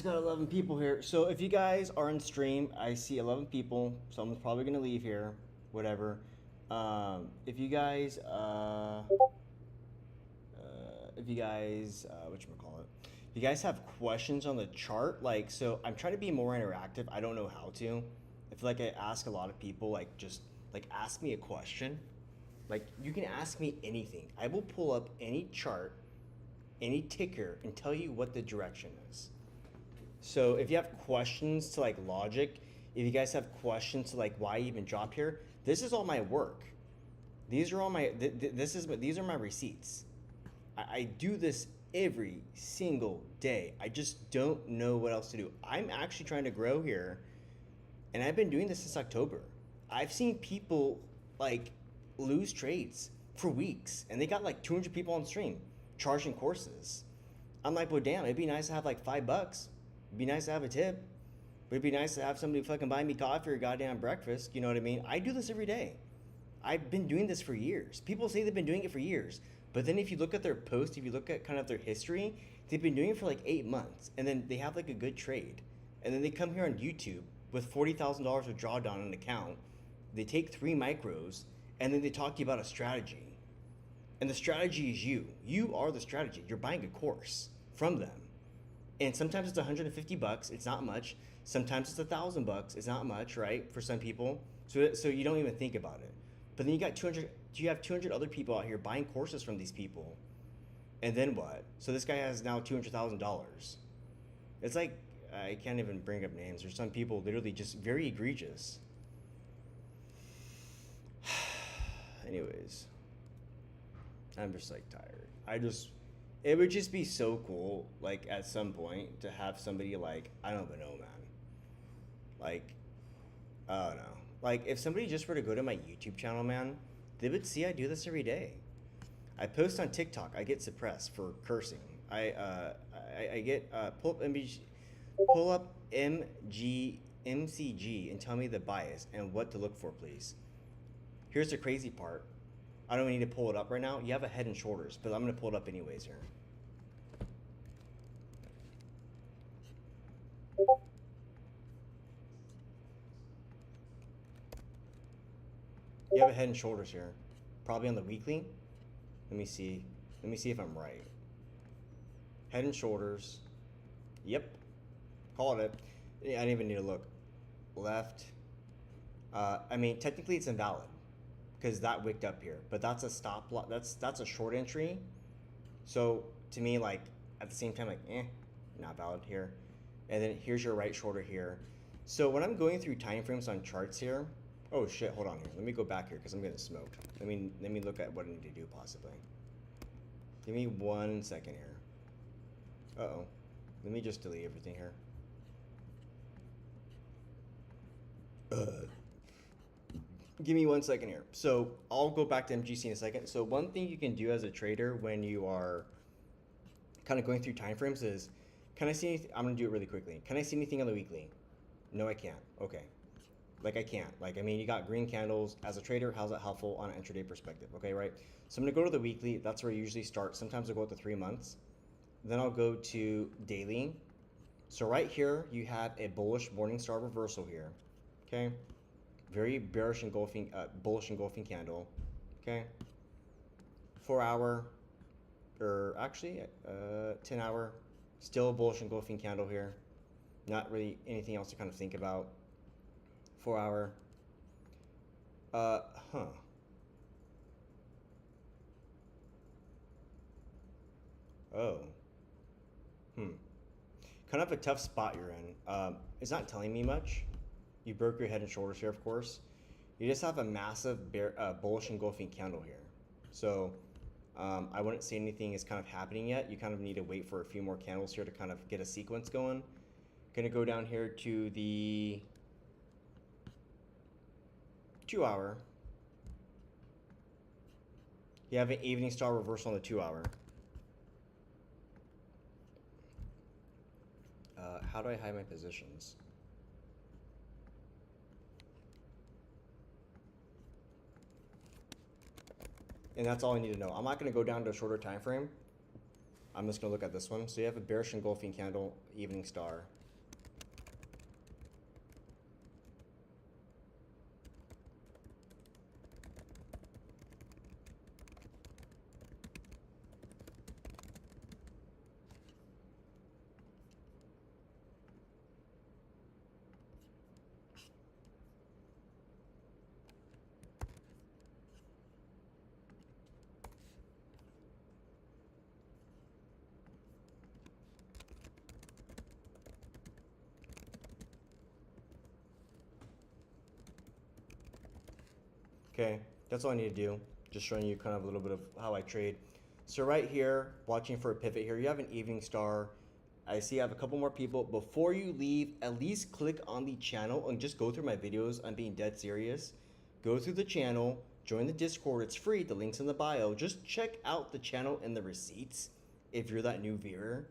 got 11 people here. So if you guys are in stream, I see 11 people. Someone's probably gonna leave here. whatever. If you guys, whatchamacallit, if you guys have questions on the chart, like, so I'm trying to be more interactive. I don't know how to. I feel like I ask a lot of people, like, just, like, ask me a question. Like, you can ask me anything. I will pull up any chart, any ticker, and tell you what the direction is. So if you have questions to, like, logic, if you guys have questions to, like, why I even drop here, this is all my work. These are all my, these are my receipts. I do this every single day. I just don't know what else to do. I'm actually trying to grow here, and I've been doing this since October. I've seen people, like, lose trades for weeks, and they got like 200 people on stream charging courses. I'm like, well, damn, it'd be nice to have like $5. It'd be nice to have a tip, but it'd be nice to have somebody fucking buy me coffee or goddamn breakfast. You know what I mean? I do this every day. I've been doing this for years. People say they've been doing it for years, but then if you look at their posts, if you look at kind of their history, they've been doing it for like 8 months, and then they have like a good trade, and then they come here on YouTube with $40,000 of drawdown on an account. They take 3 micros, and then they talk to you about a strategy. And the strategy is you. You are the strategy. You're buying a course from them. And sometimes it's $150. It's not much. Sometimes it's $1,000. It's not much, right? For some people. So you don't even think about it. But then you have 200 other people out here buying courses from these people. And then what? So this guy has now $200,000. It's like, I can't even bring up names. There's some people literally just very egregious. Anyways, I'm just like tired. It would just be so cool, like, at some point to have somebody, like, I don't even know, man. Like, I don't know. Like, if somebody just were to go to my YouTube channel, man, they would see I do this every day. I post on TikTok. I get suppressed for cursing. I get pull up MCG and tell me the bias and what to look for, please. Here's the crazy part. I don't even need to pull it up right now. You have a Head and Shoulders, but I'm going to pull it up anyways here. You have a Head and Shoulders here. Probably on the weekly. Let me see. Let me see if I'm right. Head and Shoulders. Yep. Called it. I didn't even need to look. Left. I mean, technically it's invalid, because that wicked up here, but that's a stop loss. That's a short entry. So to me, like, at the same time, like, not valid here. And then here's your right shoulder here. So when I'm going through time frames on charts here, oh shit, hold on here. Let me go back here because I'm getting smoked. Let me look at what I need to do possibly. Give me 1 second here. Uh-oh. Let me just delete everything here. Give me 1 second here. So I'll go back to MGC in a second. So one thing you can do as a trader when you are kind of going through time frames is, can I see anything? I'm gonna do it really quickly. Can I see anything on the weekly? No, I can't. Okay. Like, I can't. Like, I mean, you got green candles. As a trader, how's that helpful on an intraday perspective? Okay, right? So I'm gonna go to the weekly. That's where I usually start. Sometimes I'll go to 3 months. Then I'll go to daily. So right here, you have a bullish Morningstar reversal here. Okay. Very bearish engulfing, bullish engulfing candle. Okay. 4 hour, or actually 10 hour, still a bullish engulfing candle here. Not really anything else to kind of think about. 4 hour. Oh. Kind of a tough spot you're in. It's not telling me much. You broke your Head and Shoulders here, of course. You just have a massive bullish engulfing candle here. So I wouldn't say anything is kind of happening yet. You kind of need to wait for a few more candles here to kind of get a sequence going. Gonna go down here to the 2 hour. You have an evening star reversal on the 2 hour. How do I hide my positions? And that's all I need to know. I'm not going to go down to a shorter time frame. I'm just going to look at this one. So you have a bearish engulfing candle, evening star. Okay, that's all I need to do. Just showing you kind of a little bit of how I trade. So right here, watching for a pivot here, you have an evening star. I see I have a couple more people. Before you leave, at least click on the channel and just go through my videos. I'm being dead serious. Go through the channel, join the Discord. It's free. The link's in the bio. Just check out the channel and the receipts if you're that new viewer.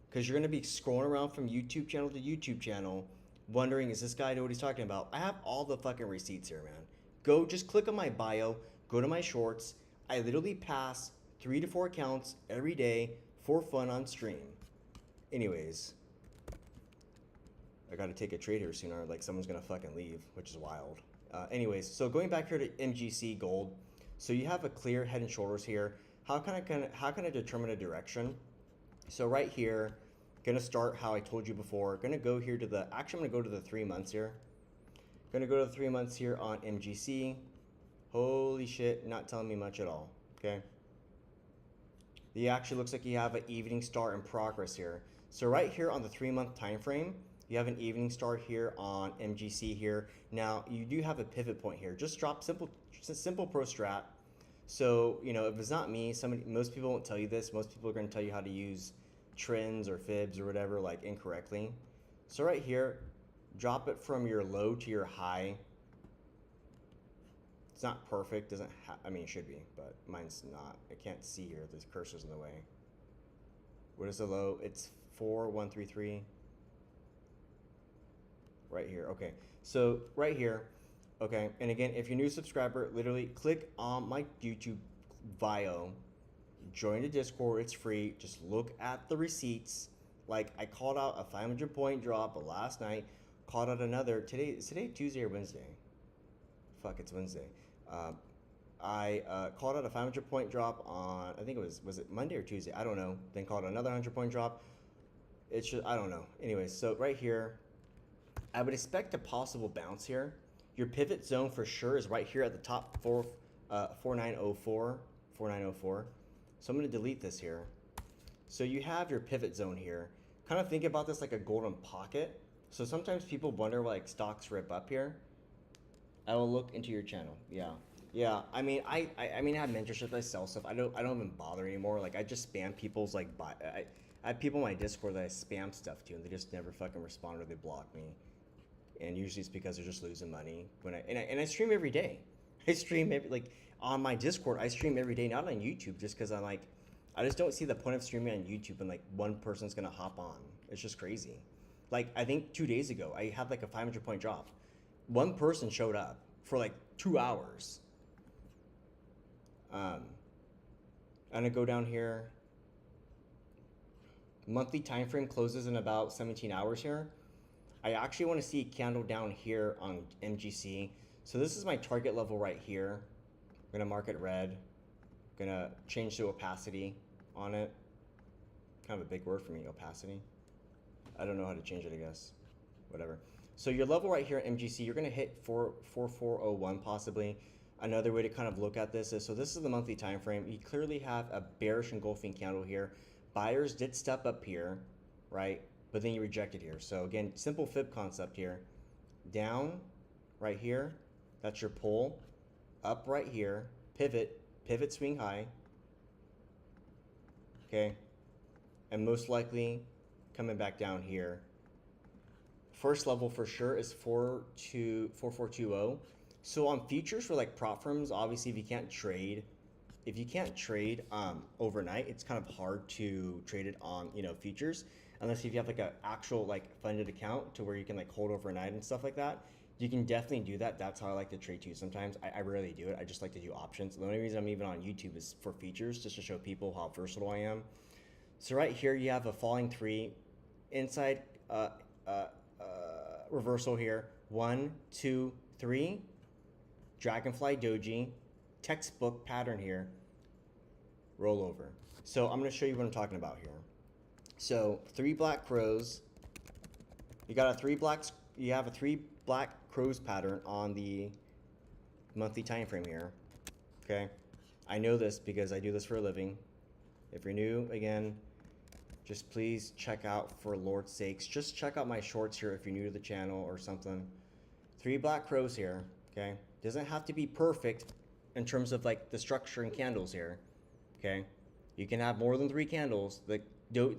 Because you're going to be scrolling around from YouTube channel to YouTube channel wondering, is this guy know what he's talking about? I have all the fucking receipts here, man. Go, just click on my bio, go to my shorts. I literally pass 3 to 4 accounts every day for fun on stream. Anyways, I gotta take a trade here soon, or like someone's gonna fucking leave, which is wild. Anyways, so going back here to MGC gold, so you have a clear head and shoulders here. How can I determine a direction? So right here, gonna start how I told you before. Gonna go here to the, actually I'm gonna go to the 3 months here. Gonna go to the 3 months here on MGC. Holy shit, not telling me much at all. Okay. It actually looks like you have an evening star in progress here. So right here on the 3 month time frame, you have an evening star here on MGC here. Now you do have a pivot point here. Just drop simple pro strat. So you know, if it's not me, most people won't tell you this. Most people are going to tell you how to use trends or fibs or whatever like incorrectly. So right here, drop it from your low to your high. It's not perfect, I mean it should be, but mine's not. I can't see here, this cursor's in the way. What is the low? It's 4133. Right here, okay. So right here, okay, and again, if you're a new subscriber, literally click on my YouTube bio, join the Discord, it's free. Just look at the receipts. Like I called out a 500 point drop last night, called out another, is today Tuesday or Wednesday? Fuck, it's Wednesday. I called out a 500 point drop on, I think it was it Monday or Tuesday? I don't know. Then called another 100 point drop. It's just, I don't know. Anyways, so right here, I would expect a possible bounce here. Your pivot zone for sure is right here at the top 4904. So I'm going to delete this here. So you have your pivot zone here. Kind of think about this like a golden pocket. So sometimes people wonder why like stocks rip up here. I will look into your channel. Yeah. I mean, I have mentorship. I sell stuff. I don't even bother anymore. Like I just spam people's like I have people in my Discord that I spam stuff to, and they just never fucking respond or they block me. And usually it's because they're just losing money. And I stream every day. I stream like on my Discord. I stream every day, not on YouTube, just because I just don't see the point of streaming on YouTube and like one person's gonna hop on. It's just crazy. Like I think 2 days ago, I had like a 500 point drop. One person showed up for like 2 hours. I'm gonna go down here. Monthly time frame closes in about 17 hours here. I actually want to see a candle down here on MGC. So this is my target level right here. I'm gonna mark it red. I'm gonna change the opacity on it. Kind of a big word for me, opacity. I don't know how to change it, I guess. Whatever. So your level right here at MGC, you're gonna hit 4401 possibly. Another way to kind of look at this is, so this is the monthly time frame. You clearly have a bearish engulfing candle here. Buyers did step up here, right? But then you rejected here. So again, simple fib concept here. Down right here, that's your pull. Up right here, pivot swing high. Okay. And most likely coming back down here. First level for sure is 4420. So on futures for like prop firms, obviously if you can't trade overnight, it's kind of hard to trade it on, you know, futures, unless if you have like an actual like funded account to where you can like hold overnight and stuff like that. You can definitely do that. That's how I like to trade too. Sometimes I rarely do it. I just like to do options. The only reason I'm even on YouTube is for features, just to show people how versatile I am. So right here you have a falling 3 inside reversal here. 1, 2, 3. Dragonfly doji, textbook pattern here. Roll over. So I'm going to show you what I'm talking about here. So 3 black crows. You have a 3 black crows pattern on the monthly time frame here. Okay, I know this because I do this for a living. If you're new, again, just please check out, for Lord's sakes, just check out my shorts here if you're new to the channel or something. 3 black crows here. okay? Doesn't have to be perfect in terms of like the structure and candles here, okay? You can have more than 3 candles. The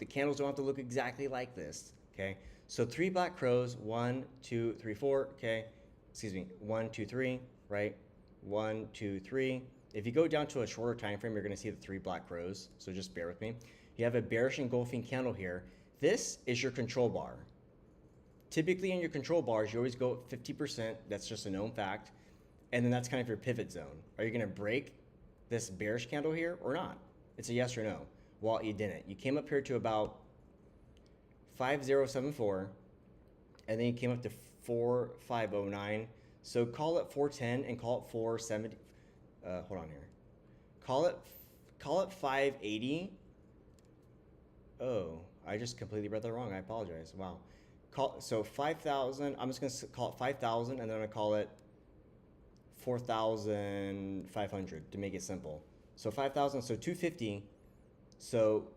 candles don't have to look exactly like this, okay? So 3 black crows, 1, 2, 3, 4, okay? Excuse me, 1, 2, 3, right? 1, 2, 3. If you go down to a shorter time frame, you're gonna see the 3 black crows, so just bear with me. You have a bearish engulfing candle here. This is your control bar. Typically in your control bars, you always go 50%, that's just a known fact, and then that's kind of your pivot zone. Are you gonna break this bearish candle here or not? It's a yes or no. Well, you didn't. You came up here to about 5074, and then you came up to 4509. So call it 410 and call it 470. Hold on here. Call it 580. Oh, I just completely read that wrong. I apologize. Wow. So 5,000. I'm just gonna call it 5,000, and then I'm gonna call it 4,500 to make it simple. So 5,000. So 250. So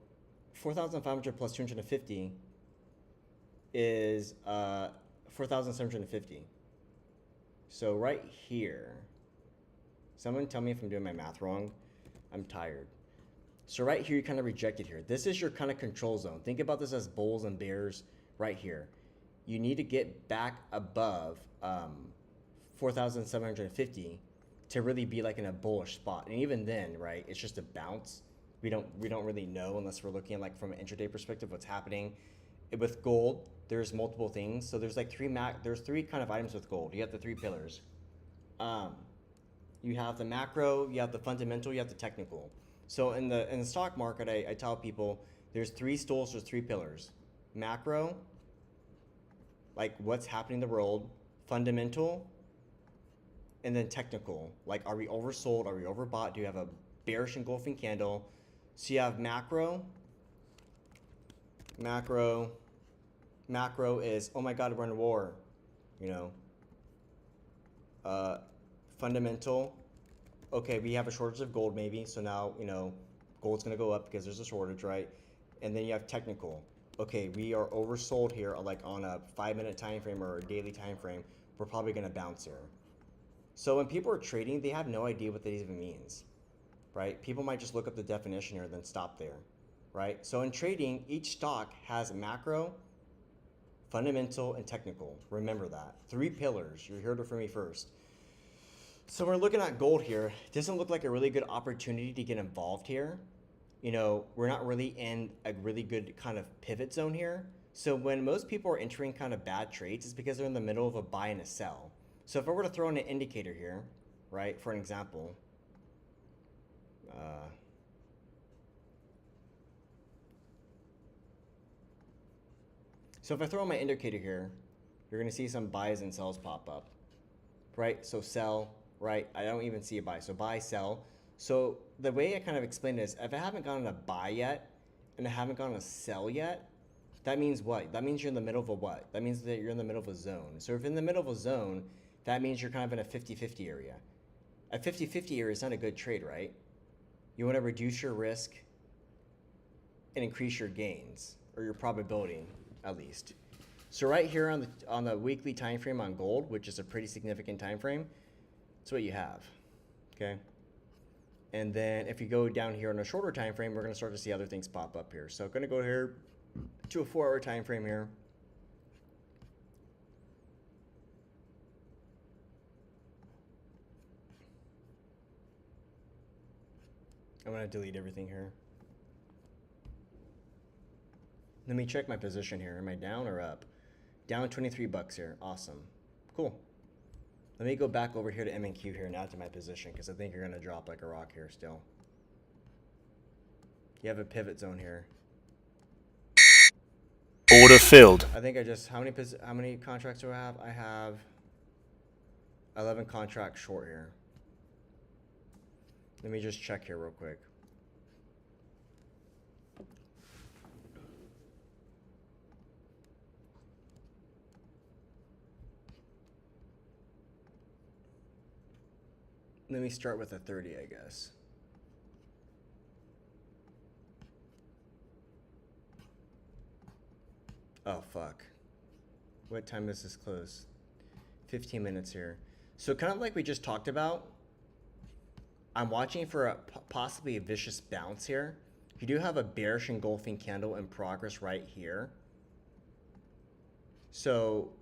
4,500 plus 250 is 4,750. So right here, someone tell me if I'm doing my math wrong. I'm tired. So right here, you kind of rejected here. This is your kind of control zone. Think about this as bulls and bears right here. You need to get back above 4,750 to really be like in a bullish spot. And even then, right, it's just a bounce. We don't really know unless we're looking at like from an intraday perspective what's happening. With gold, there's multiple things. So there's like there's 3 kind of items with gold. You have the 3 pillars. You have the macro, you have the fundamental, you have the technical. So in the stock market, I tell people there's 3 stools, there's 3 pillars. Macro, like what's happening in the world, fundamental, and then technical. Like, are we oversold? Are we overbought? Do you have a bearish engulfing candle? So you have macro. Macro is, oh my God, we're in a war, you know. Fundamental, okay, we have a shortage of gold maybe, so now, you know, gold's gonna go up because there's a shortage, right? And then you have technical. Okay, we are oversold here, like on a 5-minute time frame or a daily time frame. We're probably gonna bounce here. So when people are trading, they have no idea what that even means, right? People might just look up the definition here and then stop there, right? So in trading, each stock has macro, fundamental, and technical. Remember that. 3 pillars. You heard it from me first. So we're looking at gold here. It doesn't look like a really good opportunity to get involved here. You know, we're not really in a really good kind of pivot zone here. So when most people are entering kind of bad trades, it's because they're in the middle of a buy and a sell. So if I were to throw in an indicator here, right, for an example, so if I throw in my indicator here, you're going to see some buys and sells pop up, right? So sell, right? I don't even see a buy. So buy, sell. So the way I kind of explain it is, if I haven't gone on a buy yet and I haven't gone on a sell yet, that means what? That means you're in the middle of a what? That means that you're in the middle of a zone. So if in the middle of a zone, that means you're kind of in a 50-50 area. A 50-50 area is not a good trade, right? You want to reduce your risk and increase your gains, or your probability at least. So right here on the weekly time frame on gold, which is a pretty significant time frame, that's what you have, okay? And then if you go down here on a shorter time frame, we're going to start to see other things pop up here. So I'm going to go here to a 4-hour time frame here. I'm going to delete everything here. Let me check my position here. Am I down or up? Down 23 bucks here. Awesome. Cool. Let me go back over here to NQ here now to my position, because I think you're going to drop like a rock here still. You have a pivot zone here. Order filled. I think I just, how many contracts do I have? I have 11 contracts short here. Let me just check here real quick. Let me start with a 30, I guess. Oh, fuck. What time is this close? 15 minutes here. So kind of like we just talked about, I'm watching for a possibly a vicious bounce here. You do have a bearish engulfing candle in progress right here. So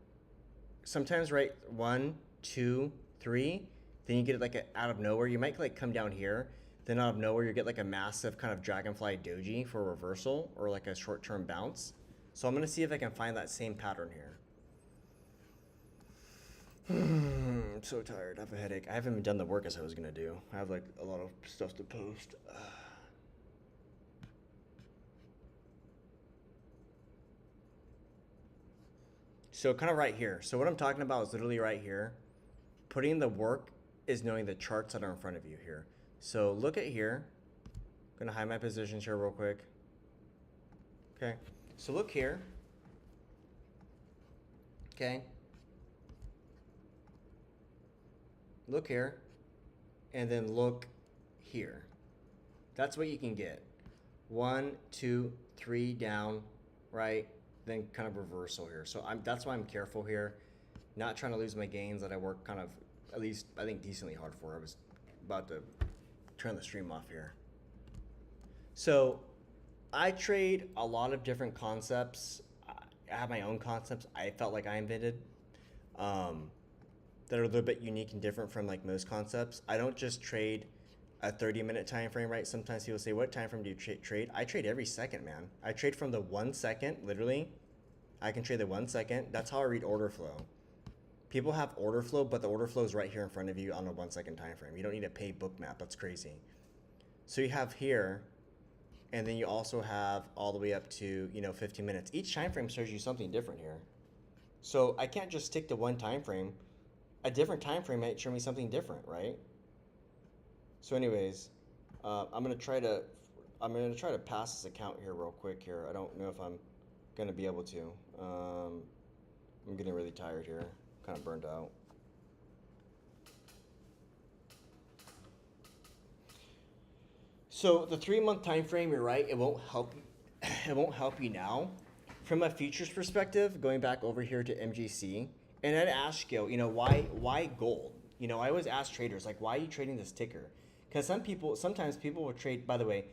sometimes, right, 1, 2, 3, then you get it like out of nowhere. You might like come down here, then out of nowhere you get like a massive kind of dragonfly doji for a reversal or like a short-term bounce. So I'm gonna see if I can find that same pattern here. I'm so tired. I have a headache. I haven't even done the work as I was gonna do. I have like a lot of stuff to post. So kind of right here. So what I'm talking about is literally right here. Putting the work is knowing the charts that are in front of you here. So look at here. I'm gonna hide my positions here real quick. Okay. So look here. Okay. Look here. And then look here. That's what you can get. 1, 2, 3 down, right? Then kind of reversal here. So that's why I'm careful here. Not trying to lose my gains that I work kind of, at least I think decently hard for. I was about to turn the stream off here. So I trade a lot of different concepts. I have my own concepts I felt like I invented that are a little bit unique and different from like most concepts. I don't just trade a 30-minute time frame, right? Sometimes people say, what time frame do you trade? I trade every second, man. I trade from the 1 second, literally. I can trade the 1 second. That's how I read order flow. People have order flow, but the order flow is right here in front of you on a 1 second time frame. You don't need to pay bookmap. That's crazy. So you have here, and then you also have all the way up to 15 minutes. Each time frame shows you something different here. So I can't just stick to one time frame. A different time frame might show me something different, right? So anyways, I'm gonna try to pass this account here real quick here. I don't know if I'm gonna be able to. I'm getting really tired here, kind of burned out. So the 3-month time frame, you're right. It won't help. It won't help you now. From a futures perspective, going back over here to MGC, and I'd ask you, why gold? I always ask traders like, why are you trading this ticker? Because sometimes people will trade. By the way,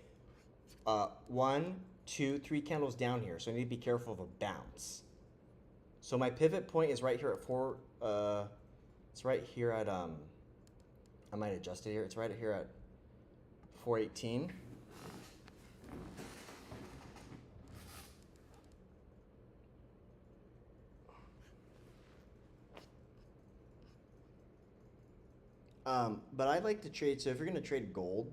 1, 2, 3 candles down here, so I need to be careful of a bounce. So my pivot point is right here at 4. It's right here at I might adjust it here. It's right here at 418. But I like to trade. So if you're gonna trade gold,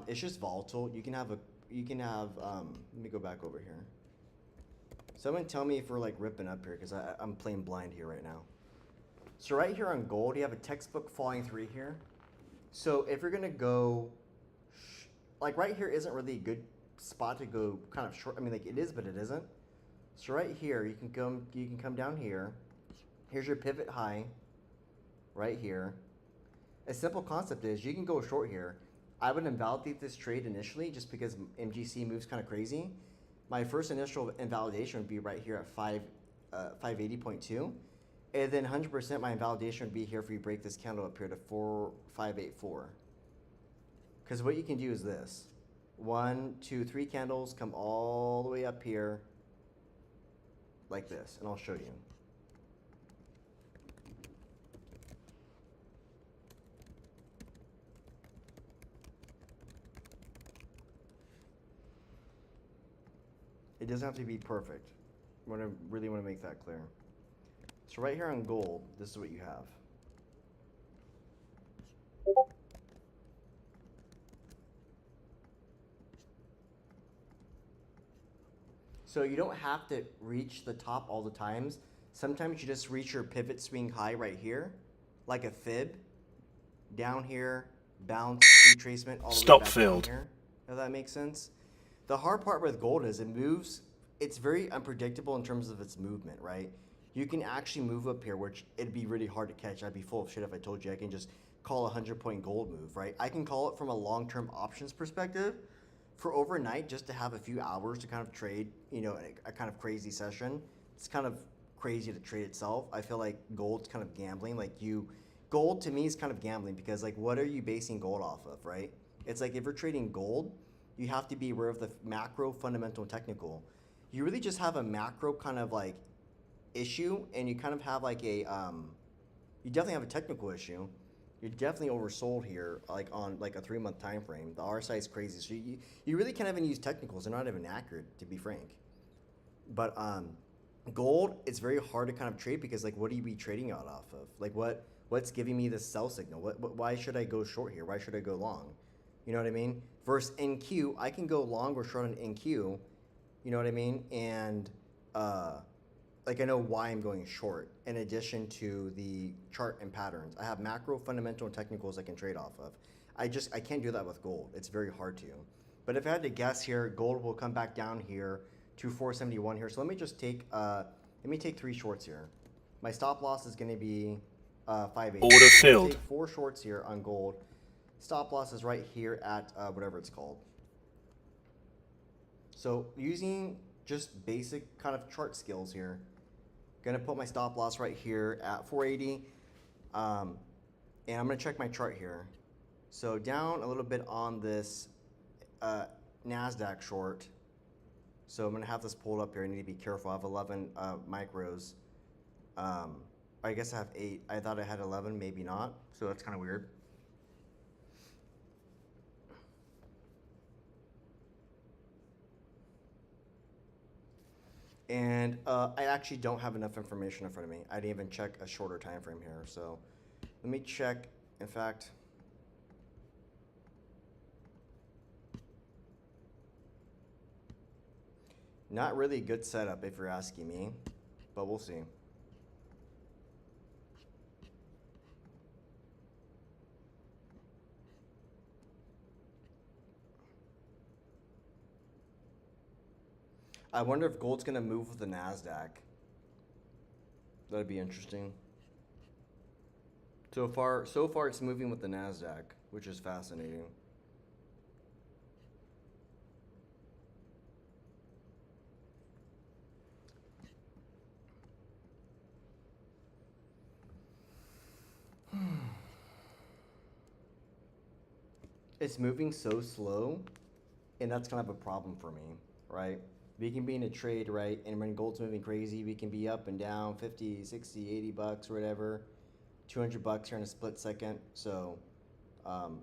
it's just volatile. You can have. Let me go back over here. Someone tell me if we're like ripping up here, because I'm playing blind here right now. So right here on gold, you have a textbook falling through here. So if you're gonna go, like right here isn't really a good spot to go kind of short. I mean, like it is, but it isn't. So right here, you can come down here. Here's your pivot high. Right here. A simple concept is you can go short here. I would invalidate this trade initially just because MGC moves kind of crazy. My first initial invalidation would be right here at 580.2. And then 100% my invalidation would be here if we break this candle up here to 4584. Because what you can do is this. 1, 2, 3 candles come all the way up here like this. And I'll show you. It doesn't have to be perfect. I really want to make that clear. So right here on gold, this is what you have. So you don't have to reach the top all the times. Sometimes you just reach your pivot swing high right here, like a fib. Down here, bounce, retracement, all the Stop way back filled. down here. If that makes sense. The hard part with gold is it moves. It's very unpredictable in terms of its movement, right? You can actually move up here, which it'd be really hard to catch. I'd be full of shit if I told you I can just call a 100-point gold move, right? I can call it from a long-term options perspective. For overnight, just to have a few hours to kind of trade, a kind of crazy session. It's kind of crazy to trade itself. I feel like gold's kind of gambling. Like you gold to me is kind of gambling because like what are you basing gold off of, right? It's like if you're trading gold, you have to be aware of the macro, fundamental, and technical. You really just have a macro kind of like issue, and you kind of have like a you definitely have a technical issue. You're definitely oversold here, like on like a 3-month time frame. The RSI is crazy, so you really can't even use technicals. They're not even accurate, to be frank. But gold, it's very hard to kind of trade because like what do you be trading out off of? Like what's giving me the sell signal? Why should I go short here? Why should I go long? You know what I mean? Versus NQ, I can go long or short on NQ. You know what I mean? And like I know why I'm going short in addition to the chart and patterns. I have macro, fundamental, and technicals I can trade off of. I can't do that with gold. It's very hard to. But if I had to guess here, gold will come back down here to 471 here. So let me just take 3 shorts here. My stop loss is going to be 580. Order So filled. take 4 shorts here on gold. Stop loss is right here at whatever it's called. So using just basic kind of chart skills here, gonna put my stop loss right here at 480, and I'm gonna check my chart here. So down a little bit on this NASDAQ short. So I'm gonna have this pulled up here. I need to be careful. I have 11 micros. I guess I have 8. I thought I had 11, maybe not. So that's kind of weird. And I actually don't have enough information in front of me. I didn't even check a shorter time frame here. So let me check. In fact, not really a good setup if you're asking me, but we'll see. I wonder if gold's gonna move with the NASDAQ. That'd be interesting. So far it's moving with the NASDAQ, which is fascinating. It's moving so slow, and that's kind of a problem for me, right? We can be in a trade, right? And when gold's moving crazy, we can be up and down 50, 60, 80 bucks, or whatever. 200 bucks here in a split second. So, but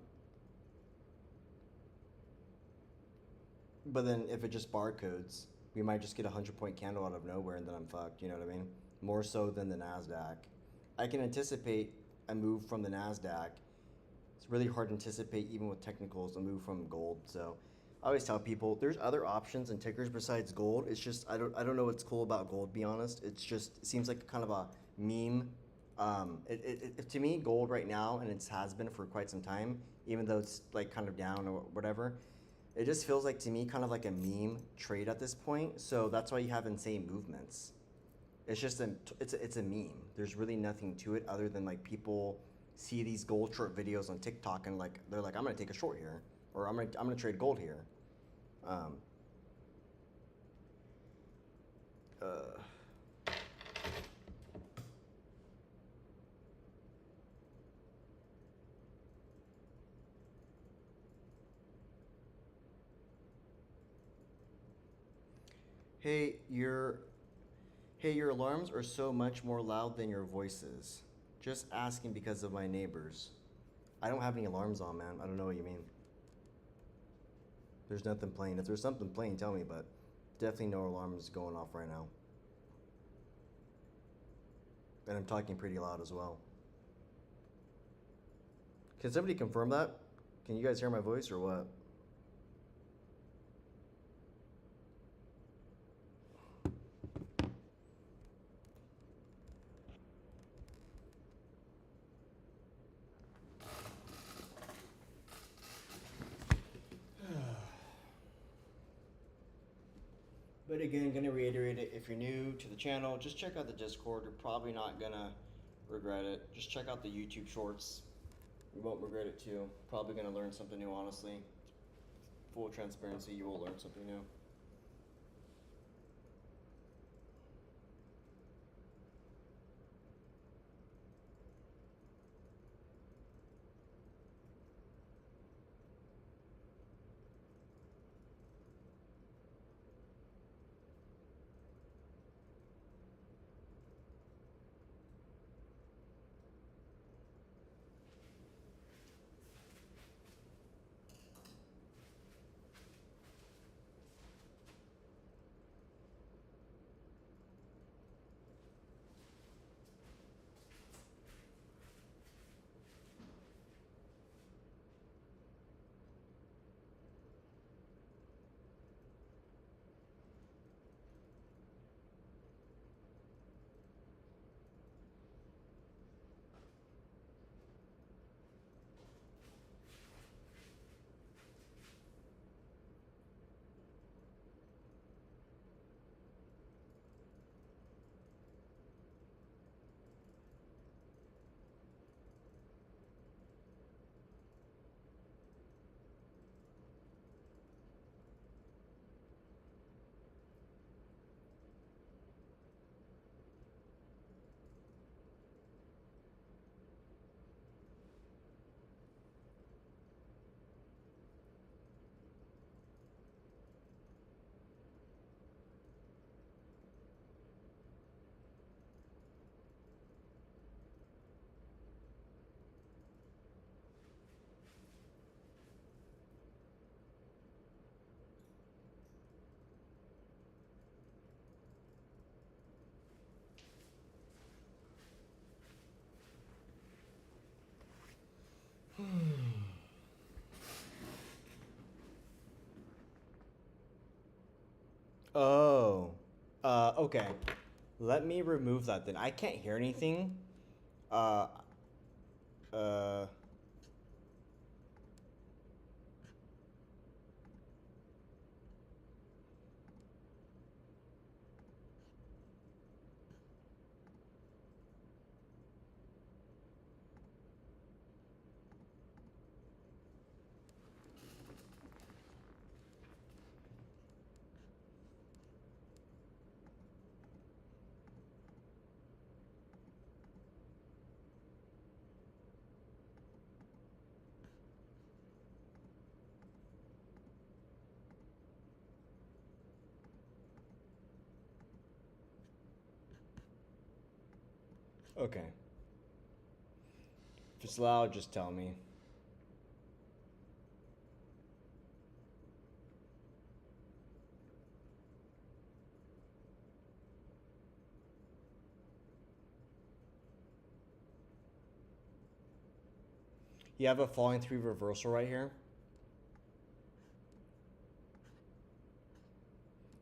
then if it just barcodes, we might just get a 100-point candle out of nowhere and then I'm fucked, you know what I mean? More so than the NASDAQ. I can anticipate a move from the NASDAQ. It's really hard to anticipate even with technicals a move from gold. So I always tell people there's other options and tickers besides gold. It's just I don't know what's cool about gold, to be honest. It's just it seems like kind of a meme. To me, gold right now, and it has been for quite some time, even though it's like kind of down or whatever, it just feels like to me kind of like a meme trade at this point. So that's why you have insane movements. It's just it's a meme. There's really nothing to it other than like people see these gold short videos on TikTok and like they're like, I'm gonna take a short here, or I'm gonna trade gold here. Hey, your alarms are so much more loud than your voices. Just asking because of my neighbors. I don't have any alarms on, man. I don't know what you mean. There's nothing playing. If there's something playing, tell me, but definitely no alarms going off right now. And I'm talking pretty loud as well. Can somebody confirm that? Can you guys hear my voice or what? But again, gonna reiterate it, if you're new to the channel, just check out the Discord. You're probably not gonna regret it. Just check out the YouTube shorts. You won't regret it too. Probably gonna learn something new, honestly. Full transparency, you will learn something new. Okay. Let me remove that then. I can't hear anything. Uh. Okay. If it's loud, just tell me. You have a falling 3 reversal right here.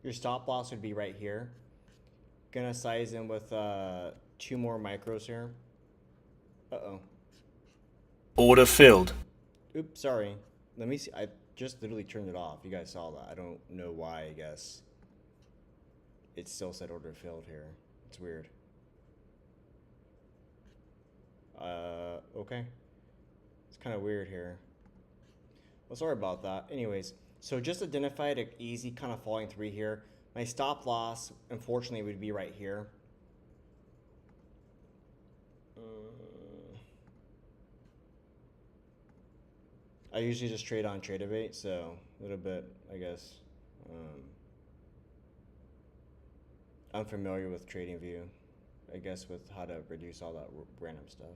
Your stop loss would be right here. Gonna size in with 2 more micros here. Uh-oh. Order filled. Oops, sorry. Let me see. I just literally turned it off. You guys saw that. I don't know why, I guess. It still said order filled here. It's weird. Okay. It's kind of weird here. Well, sorry about that. Anyways, so just identified an easy kind of falling 3 here. My stop loss, unfortunately, would be right here. I usually just trade on Tradeovate, so a little bit, I guess. I'm familiar with TradingView, I guess, with how to reduce all that random stuff.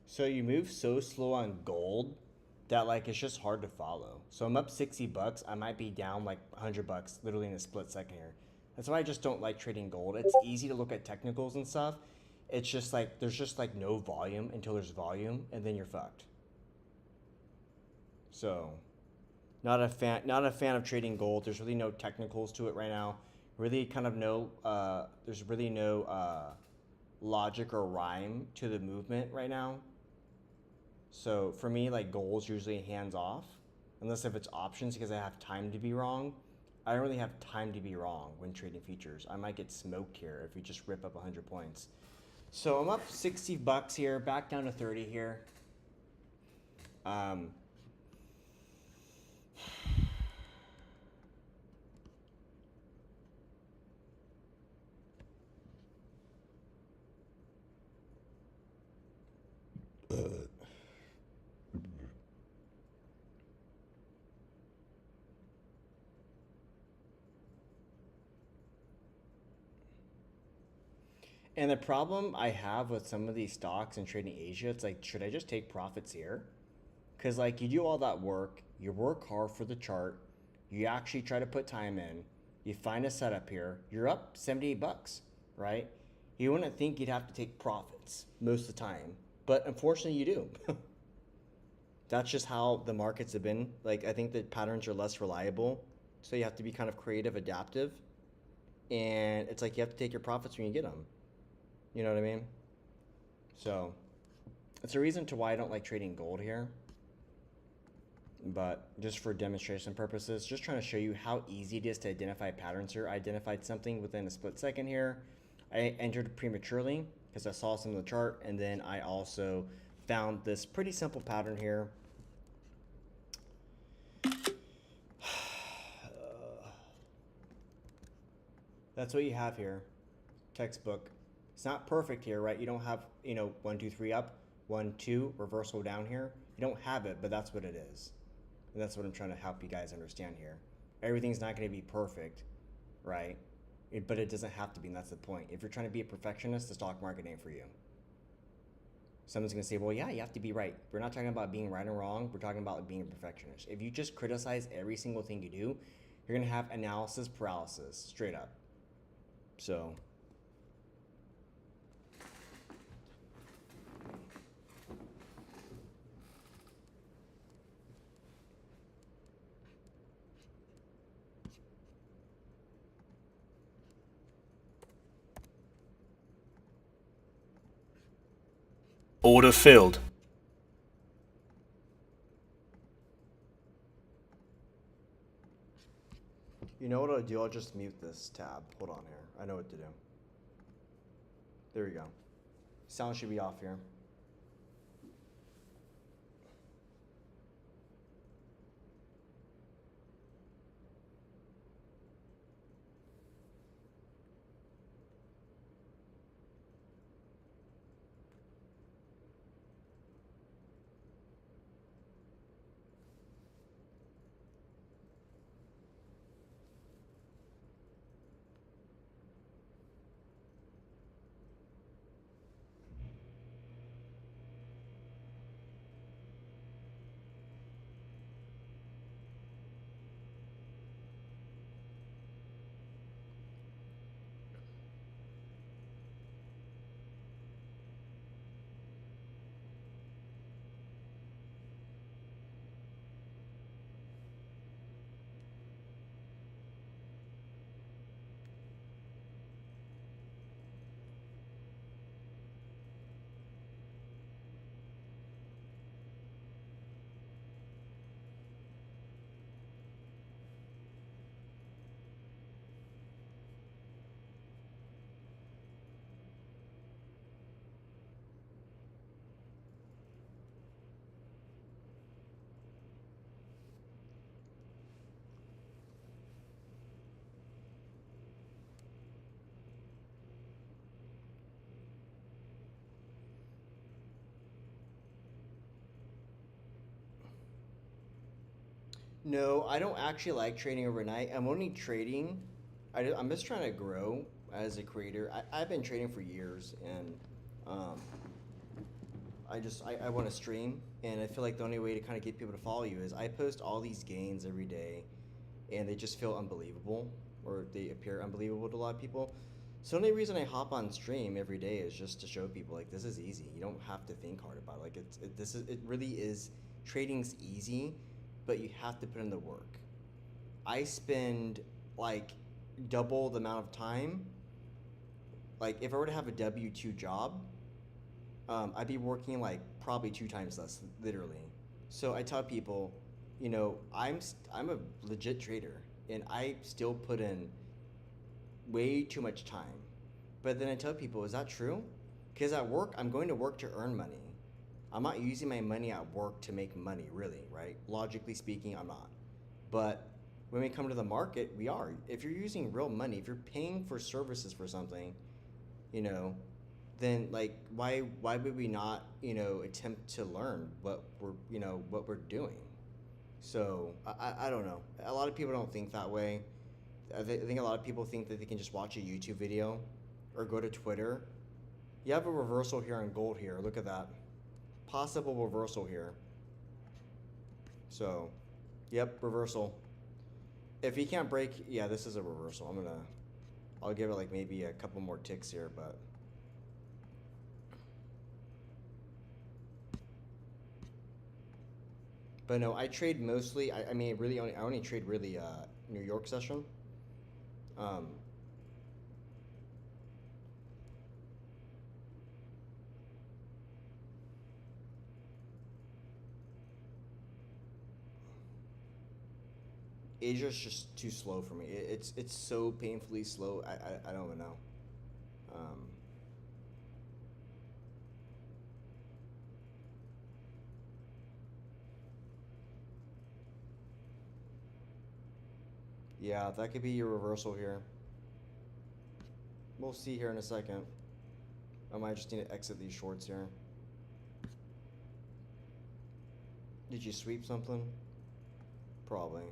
So you move so slow on gold that like it's just hard to follow. So I'm up $60. I might be down like $100 literally in a split second here. That's why I just don't like trading gold. It's easy to look at technicals and stuff. It's just like there's just like no volume until there's volume, and then you're fucked. So not a fan of trading gold. There's really no technicals to it right now. Really kind of there's really no logic or rhyme to the movement right now. So for me, like gold's usually hands off, unless if it's options because I have time to be wrong. I don't really have time to be wrong when trading futures. I might get smoked here if we just rip up 100 points. So I'm up $60 here, back down to 30 here. And the problem I have with some of these stocks and trading Asia, it's like, should I just take profits here? Because like you do all that work, you work hard for the chart, you actually try to put time in, you find a setup here, you're up $78, right? You wouldn't think you'd have to take profits most of the time, but unfortunately you do. That's just how the markets have been. Like I think the patterns are less reliable, so you have to be kind of creative, adaptive, and it's like you have to take your profits when you get them. You know what I mean? So it's a reason to why I don't like trading gold here. but just for demonstration purposes, just trying to show you how easy it is to identify patterns here. I identified something within a split second here. I entered prematurely because I saw some of the chart, and then I also found this pretty simple pattern here. That's what you have here, textbook. It's not perfect here, right? You don't have, 1, 2, 3 up, 1, 2, reversal down here. You don't have it, but that's what it is. And that's what I'm trying to help you guys understand here. Everything's not going to be perfect, right? But it doesn't have to be, and that's the point. If you're trying to be a perfectionist, the stock market ain't for you. Someone's going to say, well, yeah, you have to be right. We're not talking about being right or wrong. We're talking about being a perfectionist. If you just criticize every single thing you do, you're going to have analysis paralysis, straight up. So... Order filled. You know what I'll do? I'll just mute this tab. Hold on here. I know what to do. There we go. Sound should be off here. No, I don't actually like trading overnight. I'm only trading. I'm just trying to grow as a creator. I've been trading for years, and I want to stream, and I feel like the only way to kind of get people to follow you is I post all these gains every day, and they just feel unbelievable, or they appear unbelievable to a lot of people. So the only reason I hop on stream every day is just to show people like this is easy. You don't have to think hard about it. Like it really is. Trading's easy, but you have to put in the work. I spend like double the amount of time. Like if I were to have a W-2 job, I'd be working like probably 2 times less, literally. So I tell people, I'm a legit trader, and I still put in way too much time. But then I tell people, is that true? Because at work, I'm going to work to earn money. I'm not using my money at work to make money, really, right? Logically speaking, I'm not. But when we come to the market, we are. If you're using real money, if you're paying for services for something, then like why would we not, attempt to learn what we're doing? So I don't know. A lot of people don't think that way. I think a lot of people think that they can just watch a YouTube video or go to Twitter. You have a reversal here on gold here. Look at that. Possible reversal here. So, yep, reversal. If he can't break, yeah, this is a reversal. I'll give it like maybe a couple more ticks here, but no, I trade mostly. I only trade really New York session. Asia's just too slow for me. It's so painfully slow. I don't even know. Yeah, that could be your reversal here. We'll see here in a second. I might just need to exit these shorts here. Did you sweep something? Probably.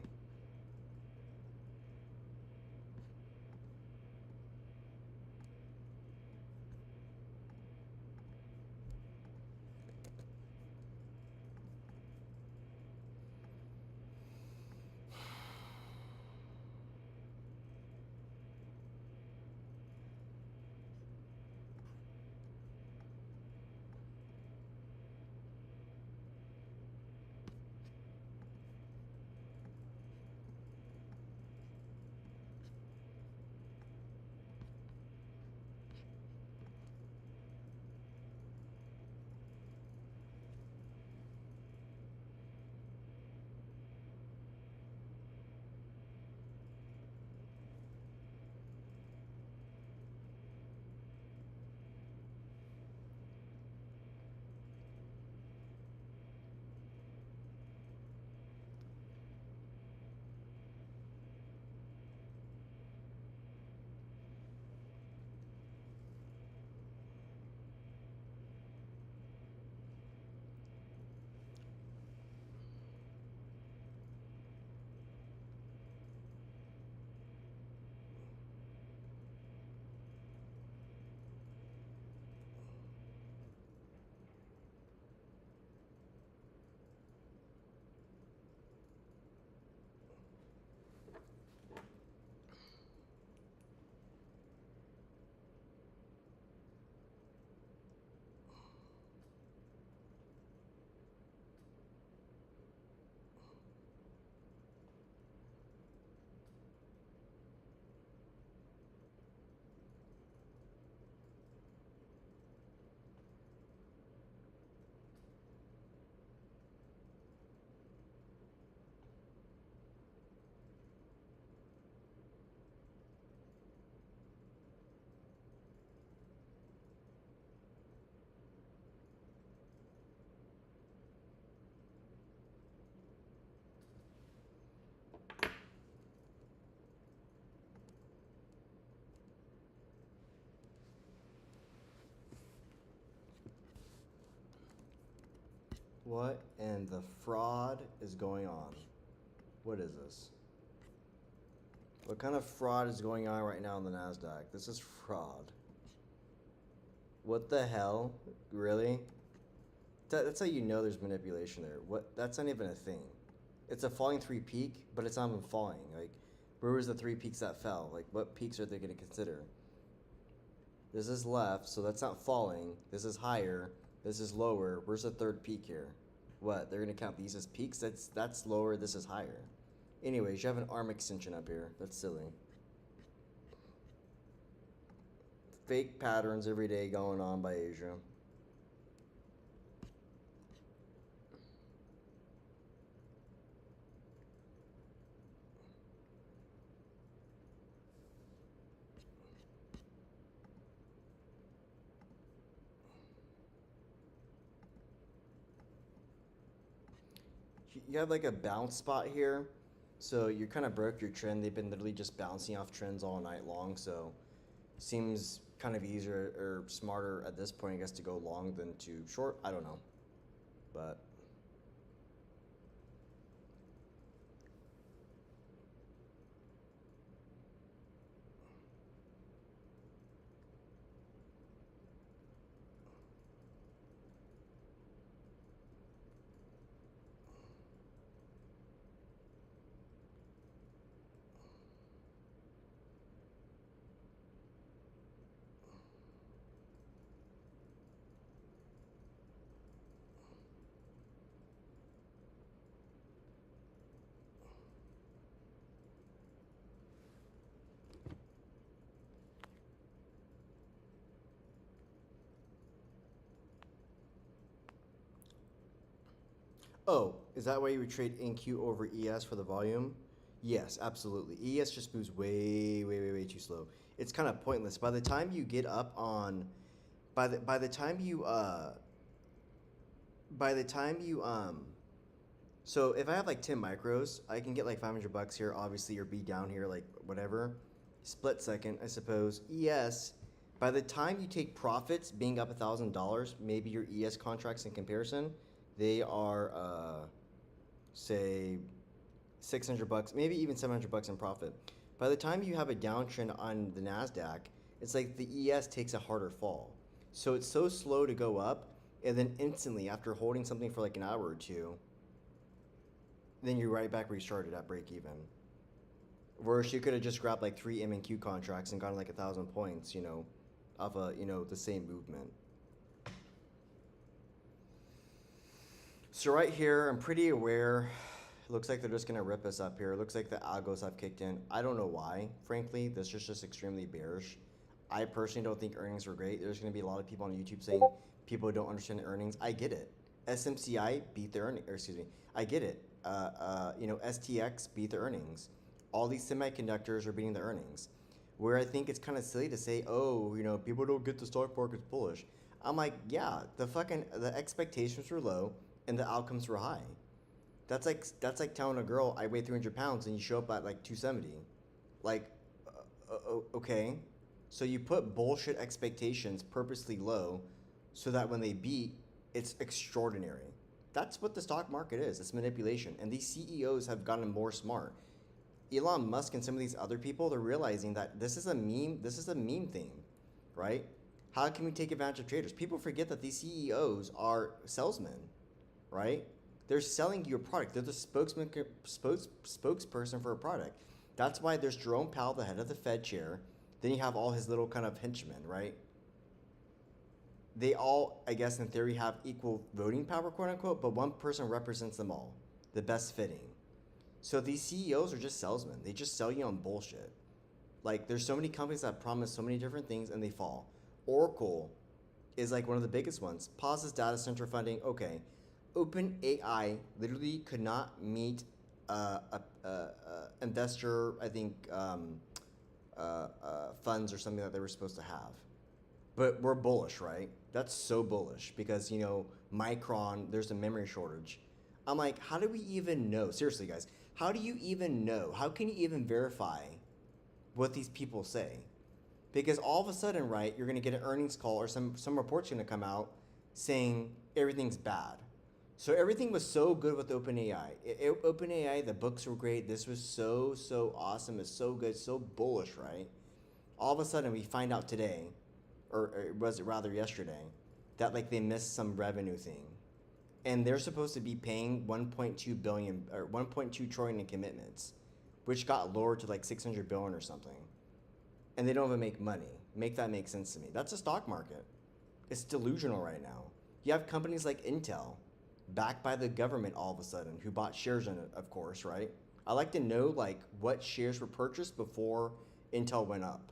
What in the fraud is going on? What is this? What kind of fraud is going on right now on the NASDAQ? This is fraud. What the hell? Really? That's how you know there's manipulation there. What? That's not even a thing. It's a falling 3 peak, but it's not even falling. Like, where was the 3 peaks that fell? Like, what peaks are they going to consider? This is left, so that's not falling. This is higher. This is lower. Where's the 3rd peak here? What? They're going to count these as peaks? That's lower. This is higher. Anyways, you have an arm extension up here. That's silly. Fake patterns every day going on by Asia. You have like a bounce spot here, so you kind of broke your trend. They've been literally just bouncing off trends all night long, so seems kind of easier or smarter at this point, I guess, to go long than to short. I don't know, but oh, is that why you would trade NQ over ES for the volume? Yes, absolutely. ES just moves way, way, way, way too slow. It's kind of pointless. By the time you get up on, by the time you by the time you so if I have like 10 micros, I can get like $500 here, obviously, or be down here like whatever. Split second, I suppose. ES, by the time you take profits being up $1,000, maybe your ES contracts in comparison, they are say $600, maybe even $700 in profit. By the time you have a downtrend on the NASDAQ, it's like the ES takes a harder fall. So it's so slow to go up, and then instantly, after holding something for like an hour or two, then you're right back where you started at break even. Whereas you could have just grabbed like 3 MNQ contracts and gotten like 1,000 points, off the same movement. So right here, I'm pretty aware. It looks like they're just gonna rip us up here. It looks like the algos have kicked in. I don't know why, frankly. This is just extremely bearish. I personally don't think earnings were great. There's gonna be a lot of people on YouTube saying people don't understand the earnings. I get it. SMCI beat their earnings, or excuse me, I get it. STX beat their earnings. All these semiconductors are beating the earnings. Where I think it's kind of silly to say, oh, people don't get the stock market's bullish. I'm like, yeah, the expectations were low and the outcomes were high. That's like telling a girl I weigh 300 pounds and you show up at like 270. Like, okay. So you put bullshit expectations purposely low so that when they beat, it's extraordinary. That's what the stock market is. It's manipulation. And these CEOs have gotten more smart. Elon Musk and some of these other people, they're realizing that this is a meme thing, right? How can we take advantage of traders? People forget that these CEOs are salesmen, right? They're selling you a product. They're the spokesperson for a product. That's why there's Jerome Powell, the head of the Fed chair. Then you have all his little kind of henchmen, right? They all, I guess in theory, have equal voting power, quote unquote, but one person represents them all, the best fitting. So these CEOs are just salesmen. They just sell you on bullshit. Like, there's so many companies that promise so many different things and they fall. Oracle is like one of the biggest ones. Pauses data center funding. Okay. OpenAI literally could not meet investor, I think, funds or something that they were supposed to have. But we're bullish, right? That's so bullish because, Micron, there's a memory shortage. I'm like, how do we even know? Seriously, guys, how do you even know? How can you even verify what these people say? Because all of a sudden, right, you're going to get an earnings call or some report's going to come out saying everything's bad. So everything was so good with OpenAI. OpenAI, the books were great. This was so awesome. It's so good, so bullish, right? All of a sudden, we find out today, or was it rather yesterday, that like they missed some revenue thing. And they're supposed to be paying 1.2 billion or 1.2 trillion in commitments, which got lowered to like 600 billion or something. And they don't even make money. Make that make sense to me. That's a stock market. It's delusional right now. You have companies like Intel, backed by the government all of a sudden, who bought shares in it, of course, right? I like to know like what shares were purchased before Intel went up.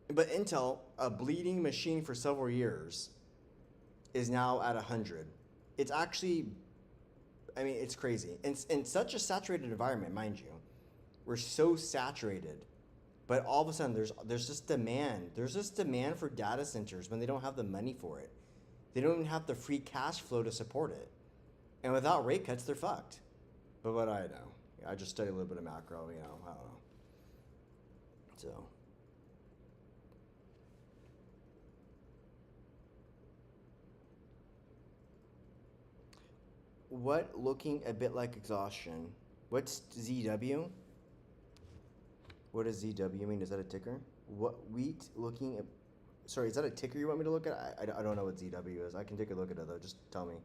But Intel, a bleeding machine for several years, is now at 100. It's actually, it's crazy. In such a saturated environment, mind you. We're so saturated. But all of a sudden, there's this demand. There's this demand for data centers when they don't have the money for it. They don't even have the free cash flow to support it. And without rate cuts, they're fucked. But what I know. I just study a little bit of macro, I don't know. So. What looking a bit like exhaustion? What's ZW? What does ZW mean? Is that a ticker? What wheat looking at... Sorry, is that a ticker you want me to look at? I don't know what ZW is. I can take a look at it though. Just tell me.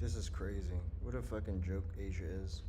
This is crazy. What a fucking joke Asia is.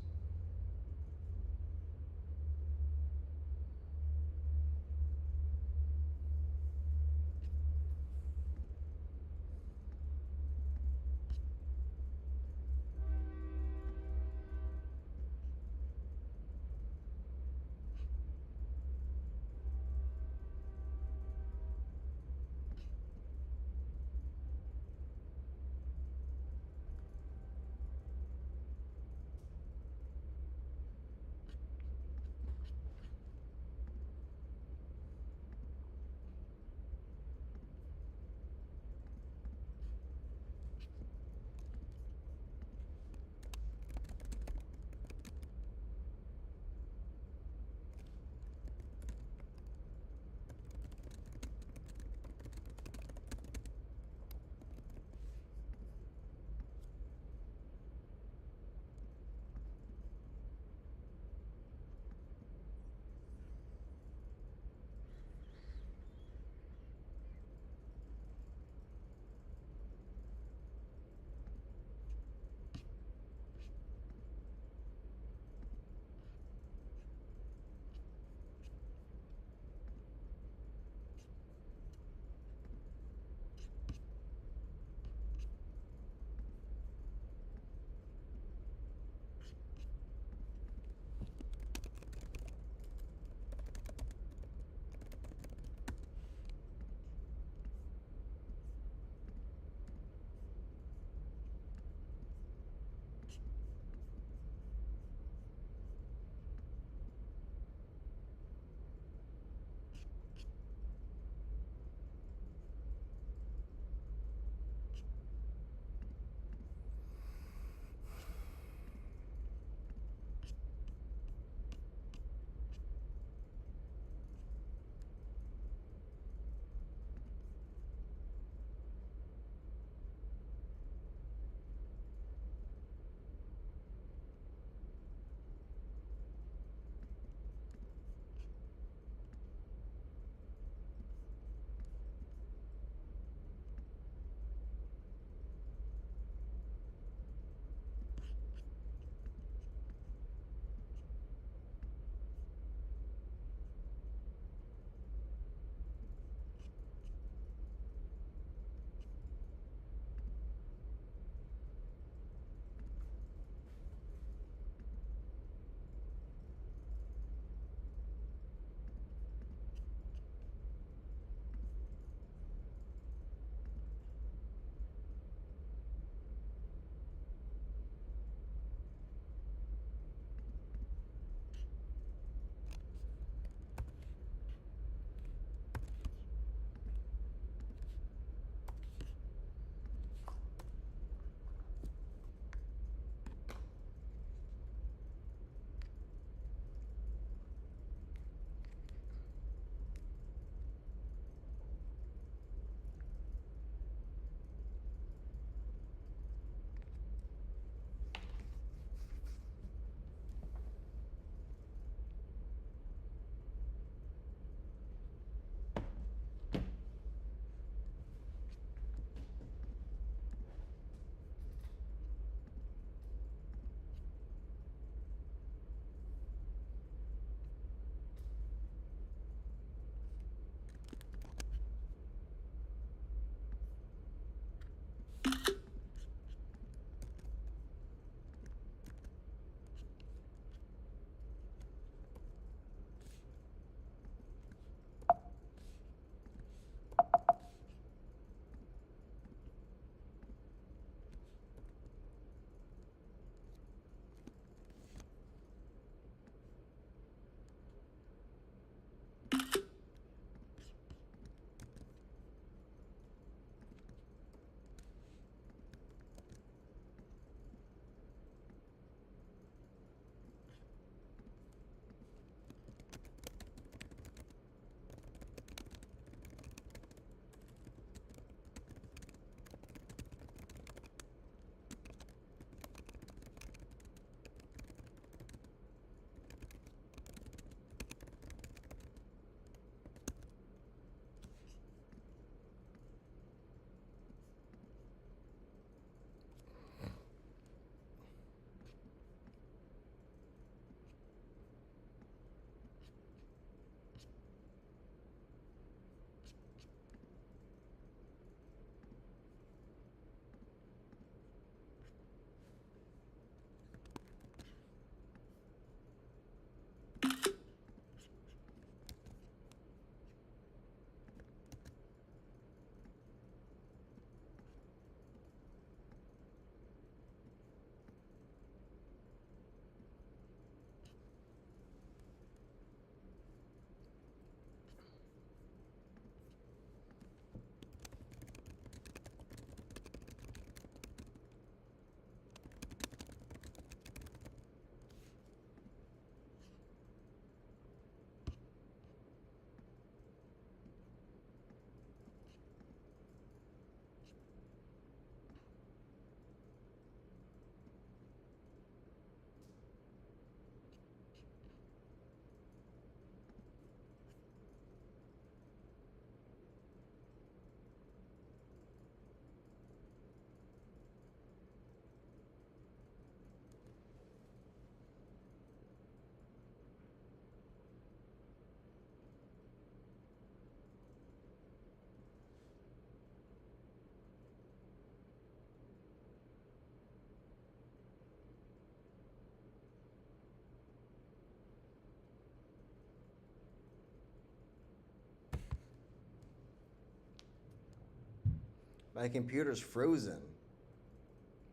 My computer's frozen.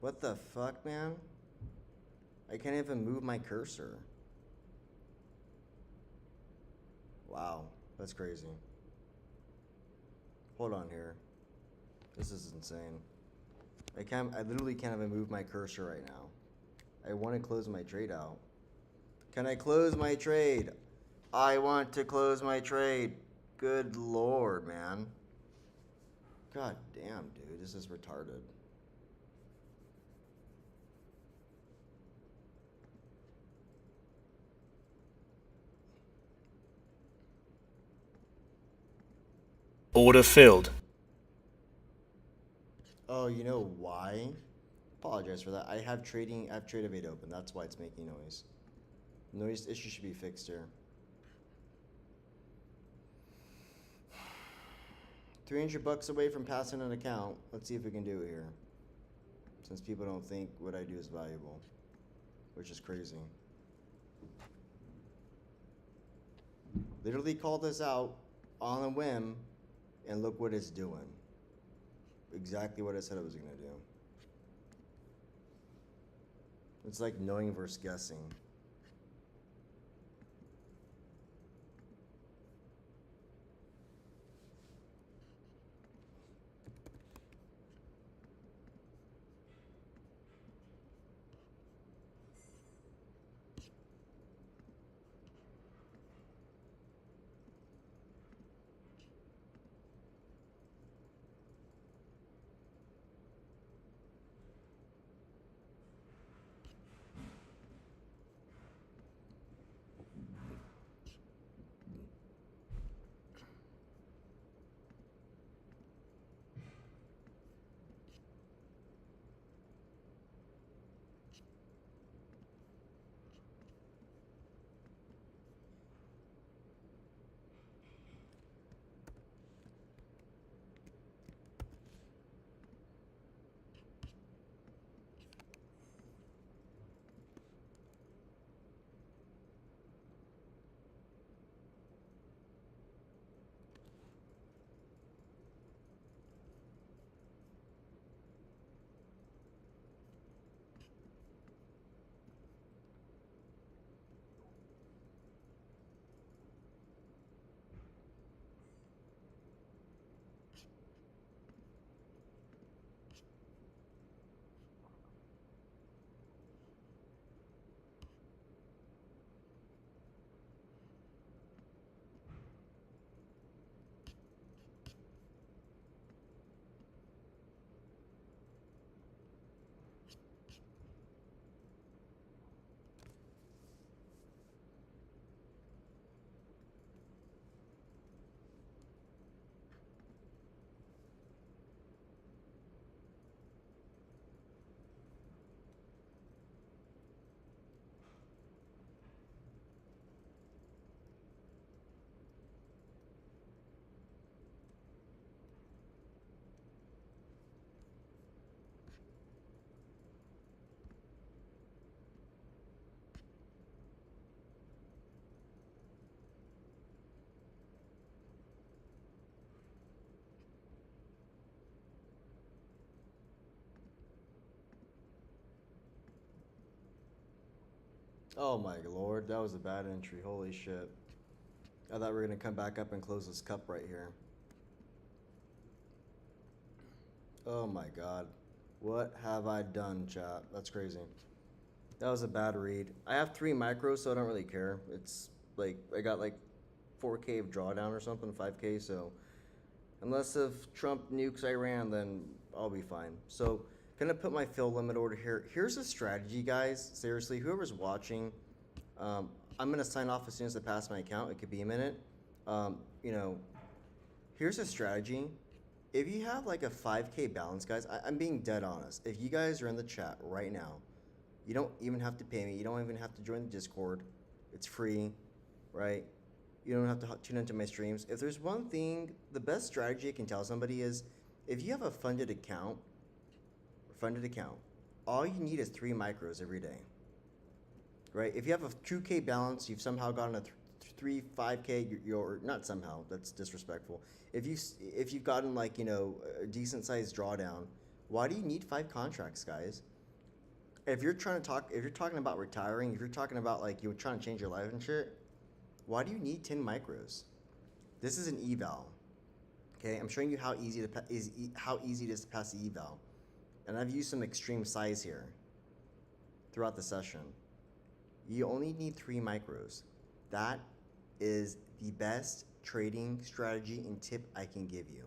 What the fuck, man? I can't even move my cursor. Wow, that's crazy. Hold on here. This is insane. I literally can't even move my cursor right now. I want to close my trade out. Can I close my trade? I want to close my trade. Good lord, man. God damn, dude, this is retarded. Order filled. Oh, you know why? Apologize for that. I have Trade Evade open. That's why it's making noise. Noise issue should be fixed here. 300 bucks away from passing an account. Let's see if we can do it here. Since people don't think what I do is valuable, which is crazy. Literally called this out on a whim, and look what it's doing. Exactly what I said I was gonna do. It's like knowing versus guessing. Oh my lord, that was a bad entry. Holy shit. I thought we were gonna come back up and close this cup right here. Oh my god. What have I done, chat? That's crazy. That was a bad read. I have 3 micros, so I don't really care. It's like, I got like 4K of drawdown or something, 5K, so unless if Trump nukes Iran, then I'll be fine. So, gonna put my fill limit order here. Here's a strategy, guys. Seriously, whoever's watching, I'm gonna sign off as soon as I pass my account. It could be a minute. You know, here's a strategy. If you have like a 5K balance, guys, I'm being dead honest. If you guys are in the chat right now, you don't even have to pay me. You don't even have to join the Discord. It's free, right? You don't have to tune into my streams. If there's one thing, the best strategy I can tell somebody is, if you have a funded account, all you need is 3 micros every day, right? If you have a 2K balance, you've somehow gotten a three 5K, you're not somehow. That's disrespectful. If you've gotten like, you know, a decent sized drawdown, why do you need 5 contracts, guys? If you're talking about retiring, if you're talking about like you're trying to change your life and shit, why do you need 10 micros? This is an eval. Okay, I'm showing you how easy it is to pass the eval, and I've used some extreme size here throughout the session. You only need 3 micros. That is the best trading strategy and tip I can give you.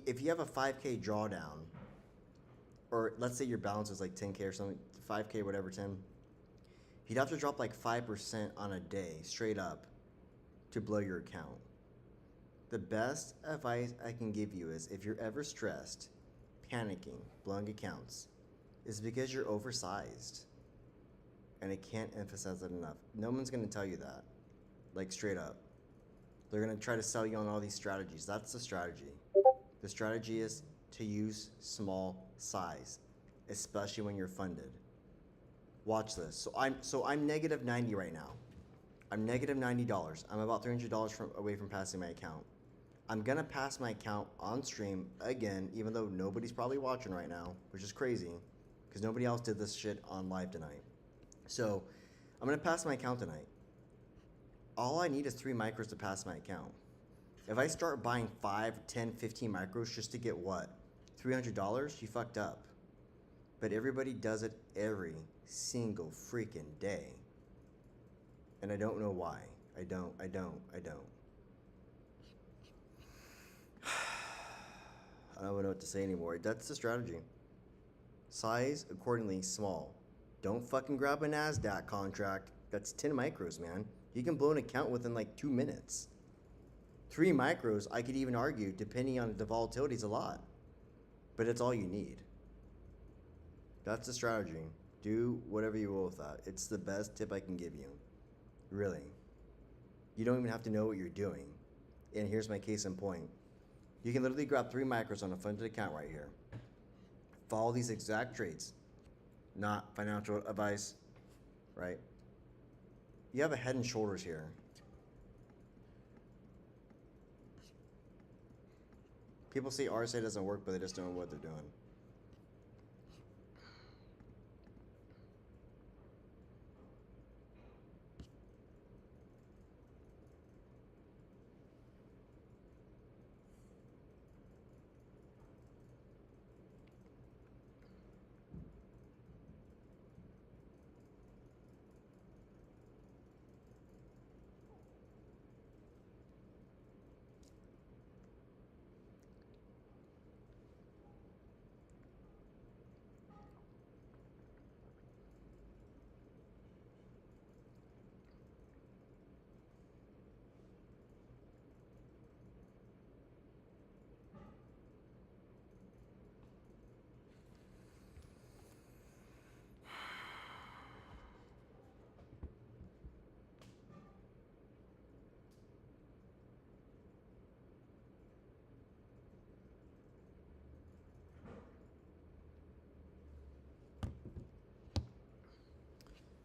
If you have a 5K drawdown, or let's say your balance is like 10K or something, 5K, whatever, 10, you'd have to drop like 5% on a day straight up to blow your account. The best advice I can give you is if you're ever stressed, panicking, blowing accounts, is because you're oversized. And I can't emphasize it enough. No one's gonna tell you that, like straight up. They're gonna try to sell you on all these strategies. That's the strategy. The strategy is to use small size, especially when you're funded. Watch this. So I'm negative 90 right now. I'm negative $90. I'm about $300 away from passing my account. I'm gonna pass my account on stream again, even though nobody's probably watching right now, which is crazy, because nobody else did this shit on live tonight. So I'm gonna pass my account tonight. All I need is 3 micros to pass my account. If I start buying 5, 10, 15 micros just to get what? $300? You fucked up. But everybody does it every single freaking day. And I don't know why. I don't. I don't know what to say anymore. That's the strategy. Size accordingly small. Don't fucking grab a NASDAQ contract. That's 10 micros, man. You can blow an account within like 2 minutes. 3 micros, I could even argue, depending on the volatility, is a lot. But it's all you need. That's the strategy. Do whatever you will with that. It's the best tip I can give you. Really. You don't even have to know what you're doing. And here's my case in point. You can literally grab 3 micros on a funded account right here. Follow these exact trades. Not financial advice, right? You have a head and shoulders here. People say RSA doesn't work, but they just don't know what they're doing.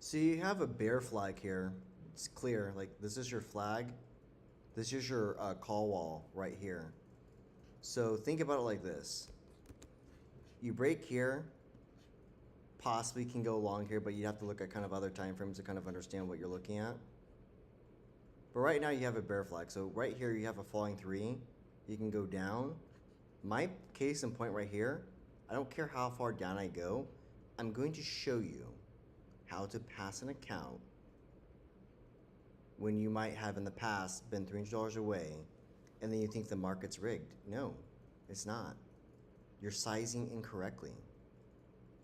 So you have a bear flag here. It's clear, like this is your flag. This is your call wall right here. So think about it like this. You break here, possibly can go long here, but you have to look at kind of other time frames to kind of understand what you're looking at. But right now you have a bear flag. So right here you have a falling 3. You can go down. My case in point right here, I don't care how far down I go, I'm going to show you how to pass an account when you might have in the past been $300 away and then you think the market's rigged. No, it's not. You're sizing incorrectly.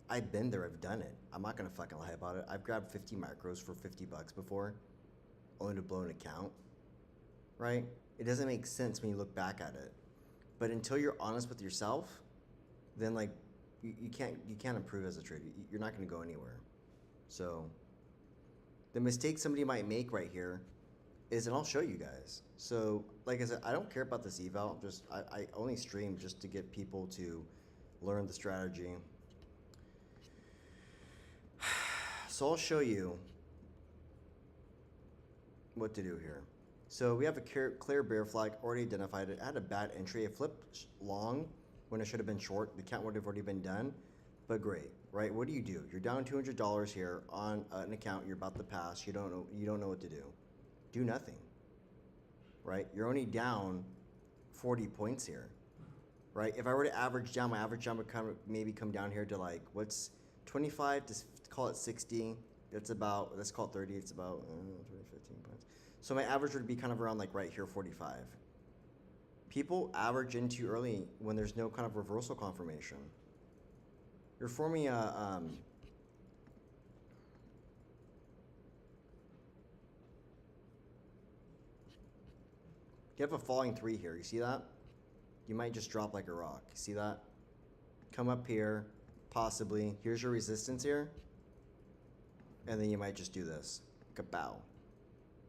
I've been there, I've done it. I'm not gonna fucking lie about it. I've grabbed 50 micros for 50 bucks before, only to blow an account, right? It doesn't make sense when you look back at it. But until you're honest with yourself, then like you can't improve as a trader. You're not gonna go anywhere. So the mistake somebody might make right here is, and I'll show you guys. So like I said, I don't care about this eval. I only stream just to get people to learn the strategy. So I'll show you what to do here. So we have a clear bear flag already identified. It had a bad entry. It flipped long when it should have been short. The count would have already been done, but great, right? What do? You're down $200 here on an account you're about to pass. You don't know what to do. Do nothing, right? You're only down 40 points here, right? If I were to average down, my average down would maybe come down here to like, what's 25 to call it 60. It's about, let's call it 30. It's about 20, 15 points. So my average would be kind of around like right here, 45. People average in too early when there's no kind of reversal confirmation. You're forming a, you have a falling 3 here. You see that? You might just drop like a rock. You see that? Come up here, possibly. Here's your resistance here. And then you might just do this. Kapow.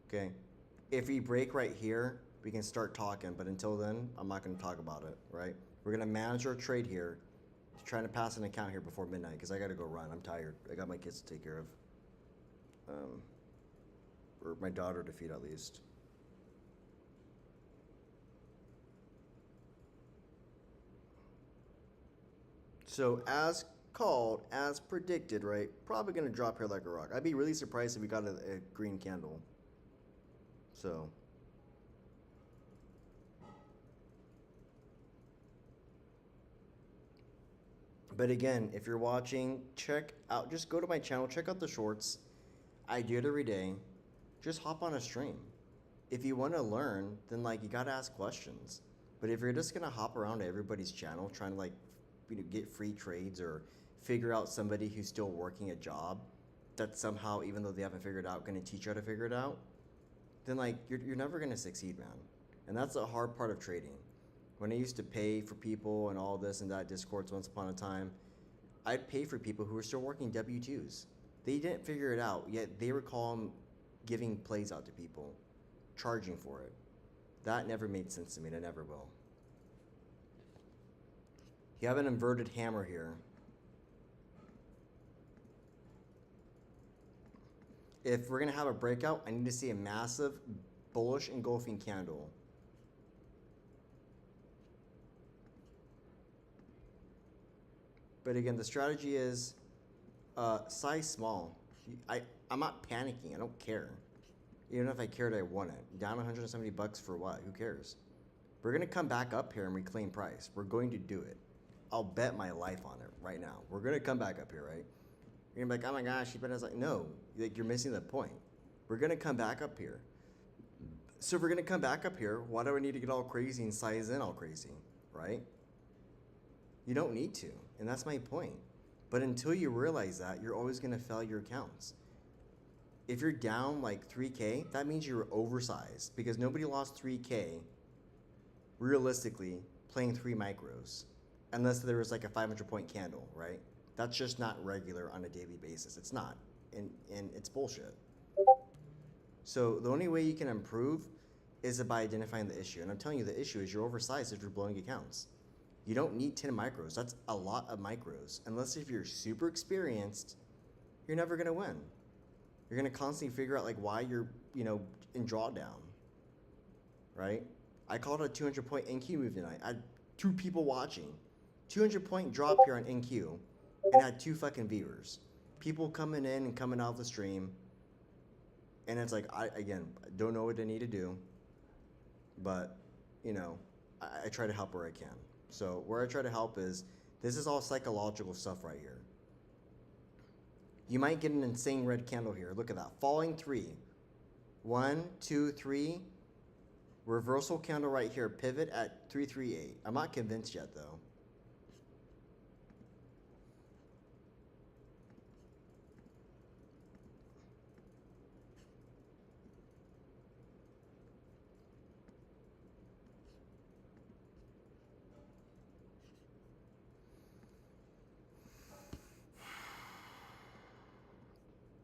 Okay? If we break right here, we can start talking. But until then, I'm not going to talk about it, right? We're going to manage our trade here. Trying to pass an account here before midnight because I got to go run. I'm tired. I got my kids to take care of. Or my daughter to feed at least. So as called, as predicted, right? Probably going to drop here like a rock. I'd be really surprised if we got a green candle. So. But again, if you're watching, check out, just go to my channel, check out the shorts. I do it every day. Just hop on a stream. If you want to learn, then like you got to ask questions. But if you're just going to hop around to everybody's channel trying to like, get free trades or figure out somebody who's still working a job that somehow, even though they haven't figured it out, going to teach you how to figure it out, then like you're never going to succeed, man. And that's a hard part of trading. When I used to pay for people and all this and that Discords once upon a time, I'd pay for people who were still working W-2s. They didn't figure it out, yet they were calling, giving plays out to people, charging for it. That never made sense to me, and it never will. You have an inverted hammer here. If we're gonna have a breakout, I need to see a massive bullish engulfing candle. But again, the strategy is size small. I'm not panicking. I don't care. Even if I cared, I won it. Down 170 bucks for what? Who cares? We're going to come back up here and reclaim price. We're going to do it. I'll bet my life on it right now. We're going to come back up here, right? You're going to be like, oh my gosh, but I was like, no, like you're missing the point. We're going to come back up here. So if we're going to come back up here, why do I need to get all crazy and size in all crazy, right? You don't need to, and that's my point. But until you realize that, you're always going to fail your accounts. If you're down like 3K, that means you're oversized because nobody lost 3K realistically playing 3 micros unless there was like a 500-point candle, right? That's just not regular on a daily basis. It's not, and it's bullshit. So the only way you can improve is by identifying the issue. And I'm telling you, the issue is you're oversized if you're blowing accounts. You don't need 10 micros. That's a lot of micros. Unless if you're super experienced, you're never going to win. You're going to constantly figure out like why you're, in drawdown, right? I called a 200-point NQ move tonight. I had 2 people watching. 200-point drop here on NQ and had 2 fucking viewers. People coming in and coming out of the stream. And it's like, I don't know what I need to do. But, I try to help where I can. So where I try to help is, this is all psychological stuff right here. You might get an insane red candle here. Look at that. Falling 3. 1, 2, 3. Reversal candle right here. Pivot at 338. I'm not convinced yet, though.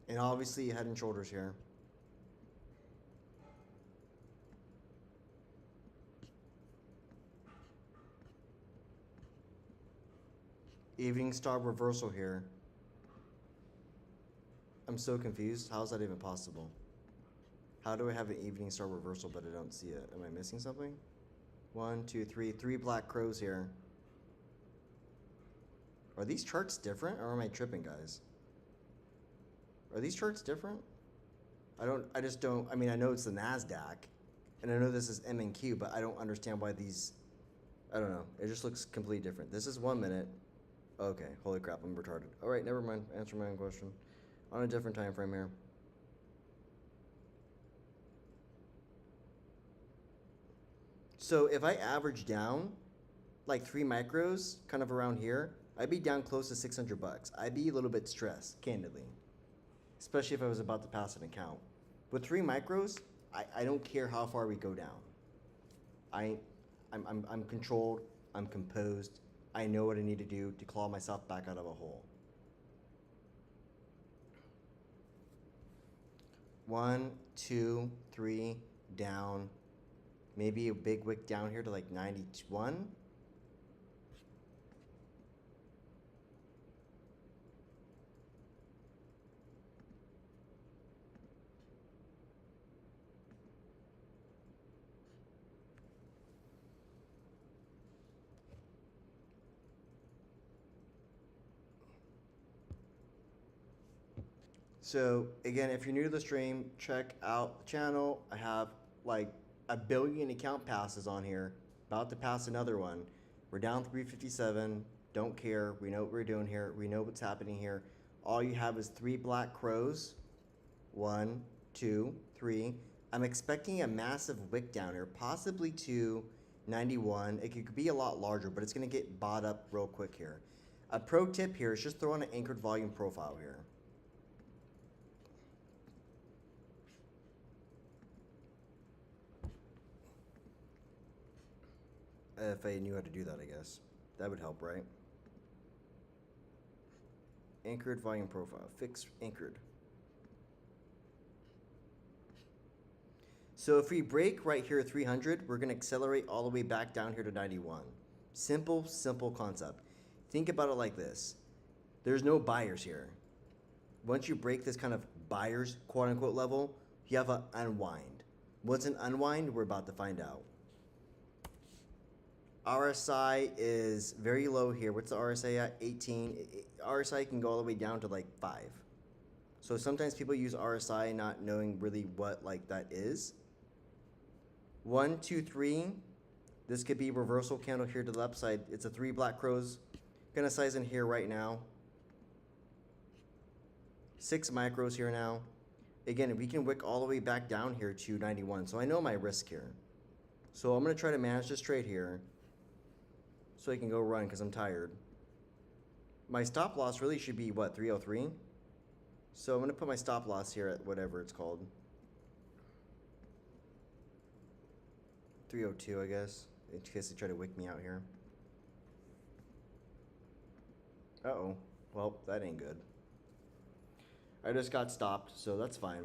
And obviously head and shoulders here. Evening star reversal here. I'm so confused. How is that even possible? How do I have an evening star reversal but I don't see it? Am I missing something? 1, 2, 3. 3 black crows here. Are these charts different or am I tripping, guys? Are these charts different? I just don't, I mean, I know it's the NASDAQ and I know this is M and Q, but I don't understand why these, I don't know. It just looks completely different. This is 1 minute. Okay, holy crap, I'm retarded. All right, never mind. Answer my own question. On a different time frame here. So if I average down like 3 micros, kind of around here, I'd be down close to $600. I'd be a little bit stressed, candidly, especially if I was about to pass an account. With 3 micros, I don't care how far we go down. I'm controlled. I'm composed. I know what I need to do to claw myself back out of a hole. 1, 2, 3, down. Maybe a big wick down here to like 91. So again, if you're new to the stream, check out the channel. I have like a billion account passes on here. About to pass another one. We're down 357. Don't care. We know what we're doing here. We know what's happening here. All you have is 3 black crows. 1, 2, 3. I'm expecting a massive wick down here, possibly to 91. It could be a lot larger, but it's going to get bought up real quick here. A pro tip here is just throw on an anchored volume profile here. If I knew how to do that, I guess. That would help, right? Anchored volume profile. Fix anchored. So if we break right here at 300, we're going to accelerate all the way back down here to 91. Simple, simple concept. Think about it like this. There's no buyers here. Once you break this kind of buyers, quote-unquote, level, you have an unwind. What's an unwind? We're about to find out. RSI is very low here. What's the RSI at? 18. RSI can go all the way down to like 5. So sometimes people use RSI not knowing really what like that is. 1, 2, 3. This could be reversal candle here to the upside. It's a 3 black crows. Gonna size in here right now. 6 micros here now. Again, we can wick all the way back down here to 91. So I know my risk here. So I'm gonna try to manage this trade here, so I can go run because I'm tired. My stop loss really should be, what, 303? So I'm going to put my stop loss here at whatever it's called. 302, I guess, in case they try to wick me out here. Uh-oh. Well, that ain't good. I just got stopped, so that's fine.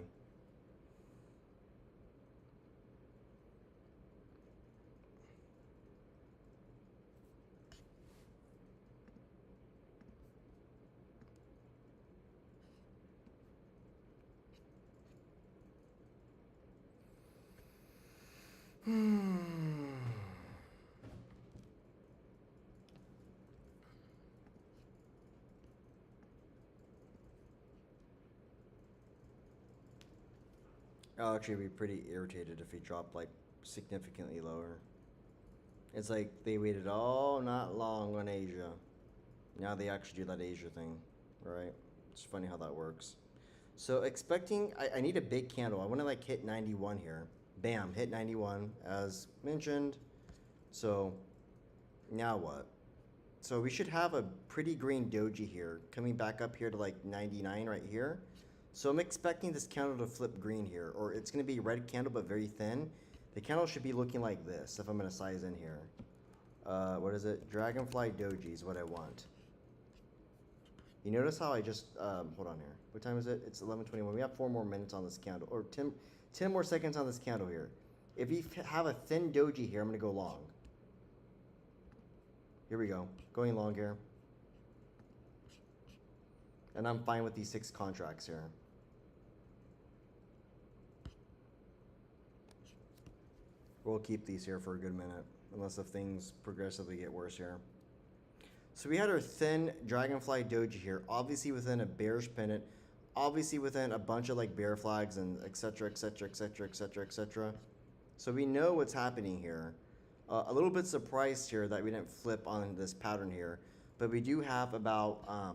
I'll actually be pretty irritated if he dropped like significantly lower. It's like they waited all not long on Asia. Now they actually do that Asia thing, right? It's funny how that works. So expecting, I need a big candle. I want to like hit 91 here. Bam, hit 91 as mentioned. So now what? So we should have a pretty green doji here coming back up here to like 99 right here. So I'm expecting this candle to flip green here, or it's going to be a red candle but very thin. The candle should be looking like this if I'm going to size in here. What is it? Dragonfly doji is what I want. You notice how I just, hold on here. What time is it? It's 11:21. We have 4 more minutes on this candle, or 10 more seconds on this candle here. If you have a thin doji here, I'm going to go long. Here we go. Going long here. And I'm fine with these 6 contracts here. We'll keep these here for a good minute, unless if things progressively get worse here. So we had our thin Dragonfly Doji here, obviously within a bearish pennant, obviously within a bunch of like bear flags and etc., etc., etc., etc., etc. So we know what's happening here. A little bit surprised here that we didn't flip on this pattern here, but we do have about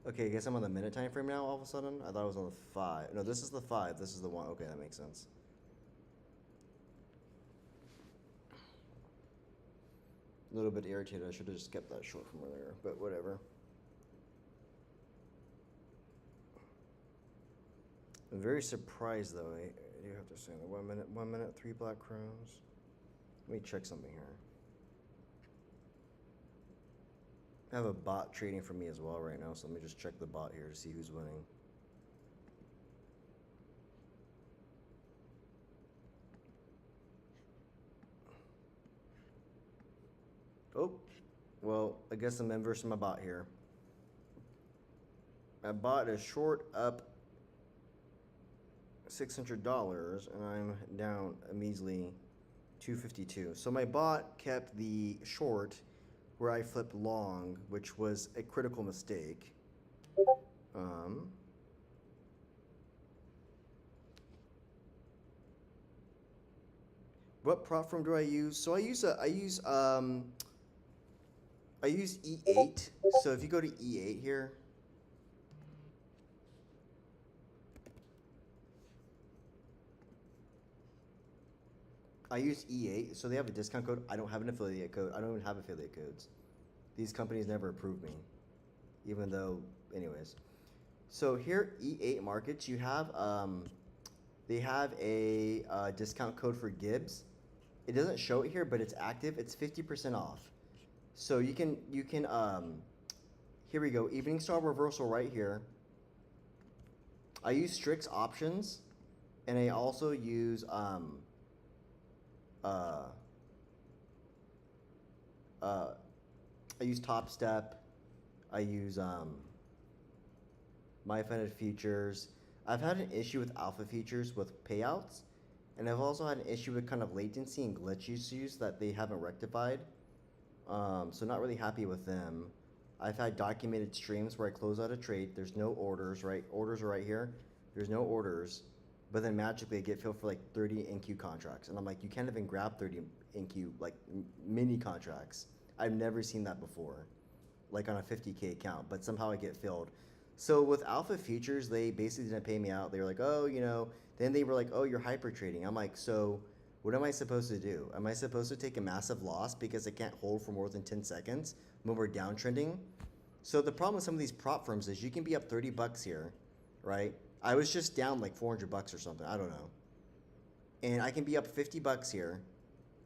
okay, I guess I'm on the minute time frame now all of a sudden. I thought it was on the 5. No, this is the 5. This is the 1. Okay, that makes sense. A little bit irritated. I should have just kept that short from earlier, but whatever. I'm very surprised though. I do have to say the 1 minute, 3 black crows. Let me check something here. I have a bot trading for me as well right now, so let me just check the bot here to see who's winning. Oh, well, I guess I'm inverse my bot here. My bot is short up $600, and I'm down a measly $252. So my bot kept the short where I flipped long, which was a critical mistake. What prop firm do I use? So I use E8. So if you go to E8 here, I use E8, so they have a discount code. I don't have an affiliate code. I don't even have affiliate codes. These companies never approve me, even though, anyways. So here, E8 Markets, you have, they have a discount code for Gibbs. It doesn't show it here, but it's active. It's 50% off. So you can, here we go, Evening Star Reversal right here. I use Strix Options, and I also use, I use Top Step. I use MyFunded Futures. I've had an issue with Alpha Futures with payouts, and I've also had an issue with kind of latency and glitch issues that they haven't rectified. So not really happy with them. I've had documented streams where I close out a trade. There's no orders, right? Orders are right here. There's no orders. But then magically I get filled for like 30 NQ contracts. And I'm like, you can't even grab 30 NQ, like mini contracts. I've never seen that before, like on a 50K account, but somehow I get filled. So with Alpha Futures, they basically didn't pay me out. They were like, oh, you know, then they were like, oh, you're hyper trading. I'm like, so what am I supposed to do? Am I supposed to take a massive loss because I can't hold for more than 10 seconds when we're downtrending? So the problem with some of these prop firms is you can be up 30 bucks here, right? I was just down like 400 bucks or something. I don't know. And I can be up 50 bucks here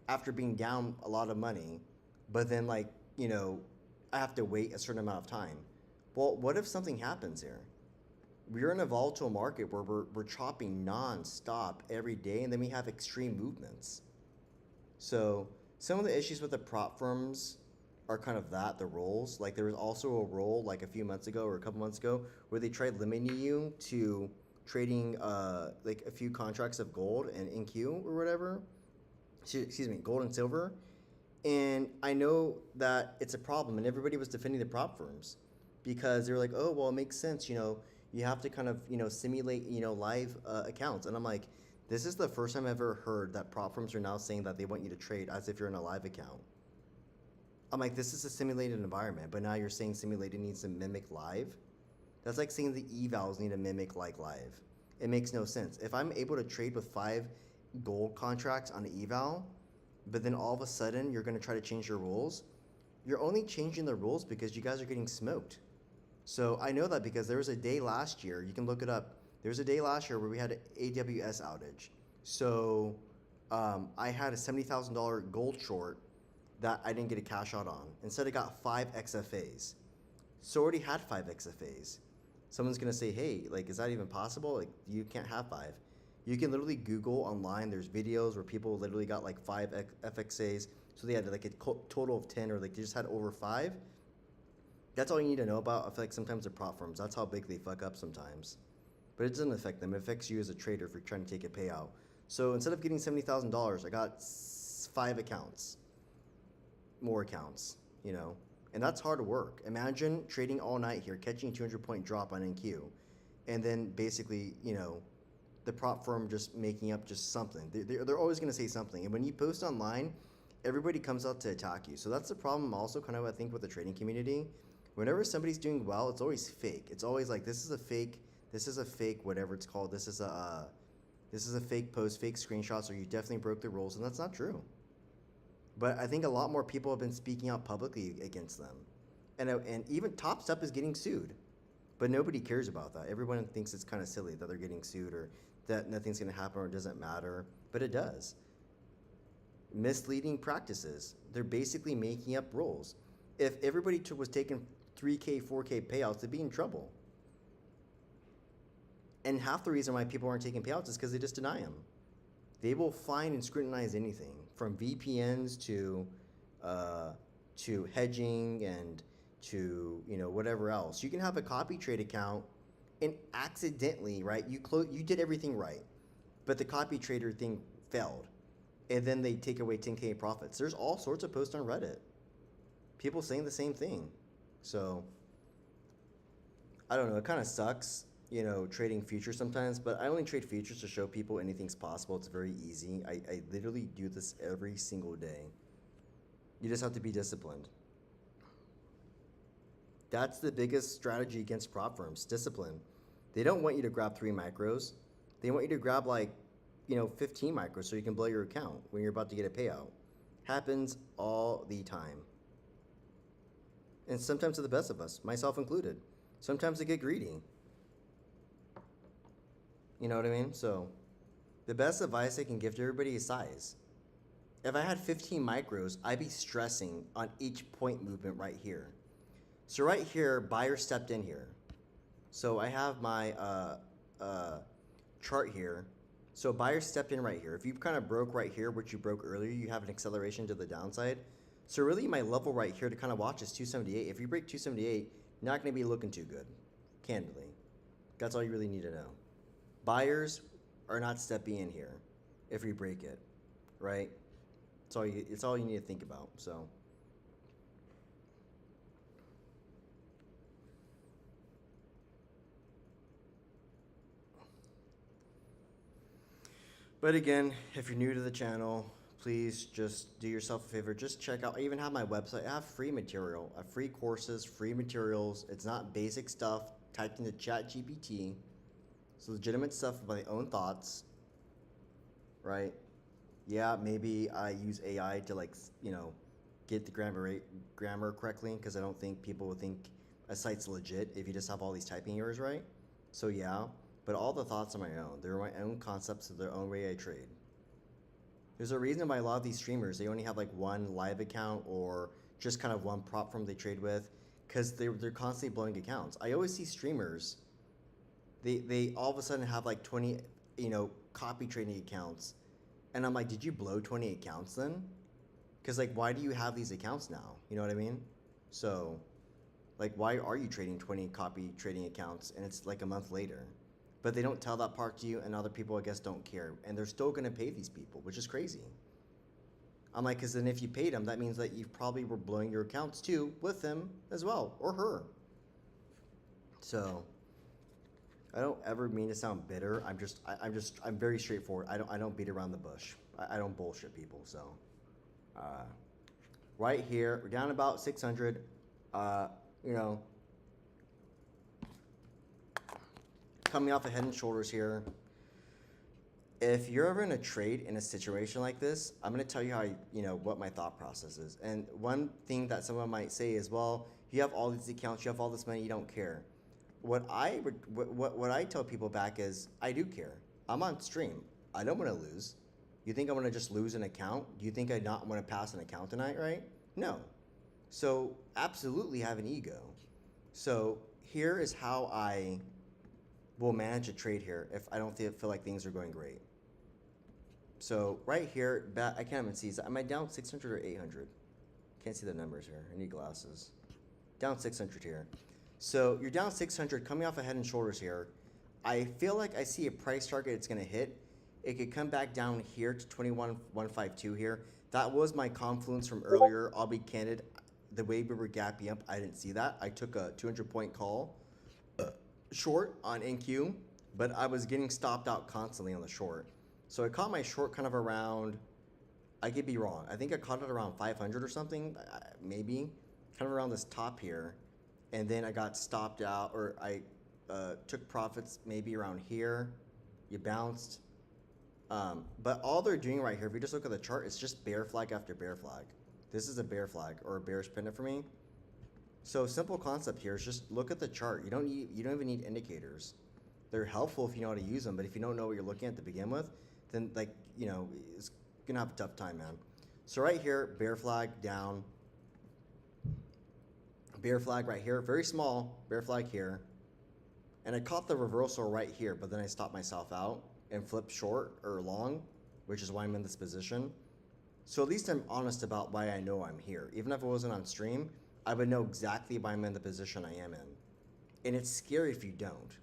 after being down a lot of money, but then like, you know, I have to wait a certain amount of time. Well, what if something happens here? We're in a volatile market where we're chopping non-stop every day, and then we have extreme movements. So some of the issues with the prop firms are kind of that, the roles. Like there was also a role like a few months ago or a couple months ago where they tried limiting you to trading like a few contracts of gold and NQ or whatever. Excuse me, gold and silver. And I know that it's a problem, and everybody was defending the prop firms because they were like, oh, well, it makes sense, you know, you have to kind of, you know, simulate, you know, live accounts. And I'm like, this is the first time I've ever heard that prop firms are now saying that they want you to trade as if you're in a live account. I'm like, this is a simulated environment, but now you're saying simulated needs to mimic live? That's like saying the evals need to mimic like live. It makes no sense. If I'm able to trade with 5 gold contracts on an eval, but then all of a sudden you're going to try to change your rules, you're only changing the rules because you guys are getting smoked. So I know that because there was a day last year, you can look it up, there was a day last year where we had an AWS outage. So I had a $70,000 gold short that I didn't get a cash out on. Instead I got 5 XFAs. So I already had 5 XFAs. Someone's gonna say, hey, like, is that even possible? Like, you can't have 5. You can literally Google online, there's videos where people literally got like 5 FXAs. So they had like a total of 10, or like they just had over 5. That's all you need to know about. I feel like sometimes the prop firms, that's how big they fuck up sometimes. But it doesn't affect them. It affects you as a trader if you're trying to take a payout. So instead of getting $70,000, I got 5 accounts, more accounts, you know, and that's hard work. Imagine trading all night here, catching a 200-point drop on NQ, and then basically, you know, the prop firm just making up just something. They're always going to say something. And when you post online, everybody comes out to attack you. So that's the problem also kind of, I think, with the trading community. Whenever somebody's doing well, it's always fake. It's always like, this is a fake, whatever it's called. This is a fake post, fake screenshots, or you definitely broke the rules, and that's not true. But I think a lot more people have been speaking out publicly against them. And even Top Step is getting sued. But nobody cares about that. Everyone thinks it's kind of silly that they're getting sued or that nothing's going to happen or it doesn't matter. But it does. Misleading practices. They're basically making up rules. If everybody was taking 3K, 4K payouts, they'd be in trouble. And half the reason why people aren't taking payouts is because they just deny them. They will find and scrutinize anything from VPNs to hedging and to, you know, whatever else. You can have a copy trade account and accidentally, right, you did everything right, but the copy trader thing failed, and then they take away 10K profits. There's all sorts of posts on Reddit, people saying the same thing. So I don't know, it kind of sucks, you know, trading futures sometimes, but I only trade futures to show people anything's possible. It's very easy. I literally do this every single day. You just have to be disciplined. That's the biggest strategy against prop firms, discipline. They don't want you to grab 3 micros. They want you to grab, like, you know, 15 micros so you can blow your account when you're about to get a payout. Happens all the time. And sometimes to the best of us, myself included. Sometimes they get greedy. You know what I mean? So the best advice I can give to everybody is size. If I had 15 micros, I'd be stressing on each point movement right here. So right here, buyer stepped in here. So I have my chart here. So buyer stepped in right here. If you kind of broke right here, which you broke earlier, you have an acceleration to the downside. So really my level right here to kind of watch is 278. If you break 278, not going to be looking too good, candidly. That's all you really need to know. Buyers are not stepping in here if we break it, right? It's all you need to think about. So. But again, if you're new to the channel, please just do yourself a favor. Just check out, I even have my website. I have free material. I have free courses, free materials. It's not basic stuff typed into ChatGPT. It's legitimate stuff by my own thoughts, right? Yeah, maybe I use AI to, like, you know, get the grammar correctly, because I don't think people would think a site's legit if you just have all these typing errors, right? So yeah. But all the thoughts are my own. They're my own concepts of their own way I trade. There's a reason why a lot of these streamers, they only have like one live account or just kind of one prop firm they trade with, because they're constantly blowing accounts. I always see streamers, they all of a sudden have like 20, you know, copy trading accounts. And I'm like, did you blow 20 accounts then? Because, like, why do you have these accounts now? You know what I mean? So, like, why are you trading 20 copy trading accounts and it's like a month later? But they don't tell that part to you, and other people, I guess, don't care. And they're still going to pay these people, which is crazy. I'm like, because then if you paid them, that means that you probably were blowing your accounts too with them as well, or her. So I don't ever mean to sound bitter. I'm very straightforward. I don't beat around the bush. I don't bullshit people. So right here, we're down about 600. You know, coming off of Head and Shoulders here. If you're ever in a trade in a situation like this, I'm going to tell you how, what my thought process is. And one thing that someone might say is, well, you have all these accounts, you have all this money, you don't care. What I tell people back is, I do care. I'm on stream. I don't want to lose. You think I'm going to just lose an account? Do you think I not want to pass an account tonight, right? No. So absolutely have an ego. So here is how I will manage a trade here if I don't feel like things are going great. So right here, I can't even see. Am I down 600 or 800? Can't see the numbers here. I need glasses. Down 600 here. So you're down 600, coming off of Head and Shoulders here. I feel like I see a price target it's going to hit, It could come back down here to 21,152 here. That was my confluence from earlier. I'll be candid. The way we were gapping up, I didn't see that. I took a 200-point call short on NQ, but I was getting stopped out constantly on the short. So I caught my short kind of around, I could be wrong. I think I caught it around 500 or something, maybe, kind of around this top here. And then I got stopped out, or I took profits maybe around here. You bounced. But all they're doing right here, if you just look at the chart, it's just bear flag after bear flag. This is a bear flag or a bearish pennant for me. So simple concept here is just look at the chart. You don't even need indicators. They're helpful if you know how to use them, but if you don't know what you're looking at to begin with, then it's gonna have a tough time, man. So right here, bear flag down. Bear flag right here, very small, bear flag here. And I caught the reversal right here, but then I stopped myself out and flipped short or long, which is why I'm in this position. So at least I'm honest about why I know I'm here. Even if it wasn't on stream, I would know exactly why I'm in the position I am in. And it's scary if you don't.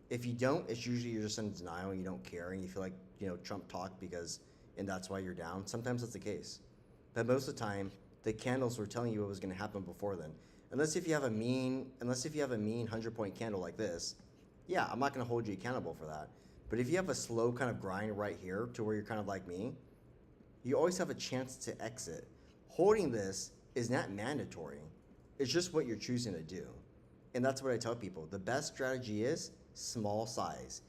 If you don't, it's usually you're just in denial and you don't care and you feel like, Trump talked and that's why you're down. Sometimes that's the case. But most of the time, the candles were telling you what was gonna happen before then. Unless if you have a mean 100-point candle like this, yeah, I'm not gonna hold you accountable for that. But if you have a slow kind of grind right here to where you're kind of like me, you always have a chance to exit. Holding this is not mandatory. It's just what you're choosing to do. And that's what I tell people. The best strategy is small size.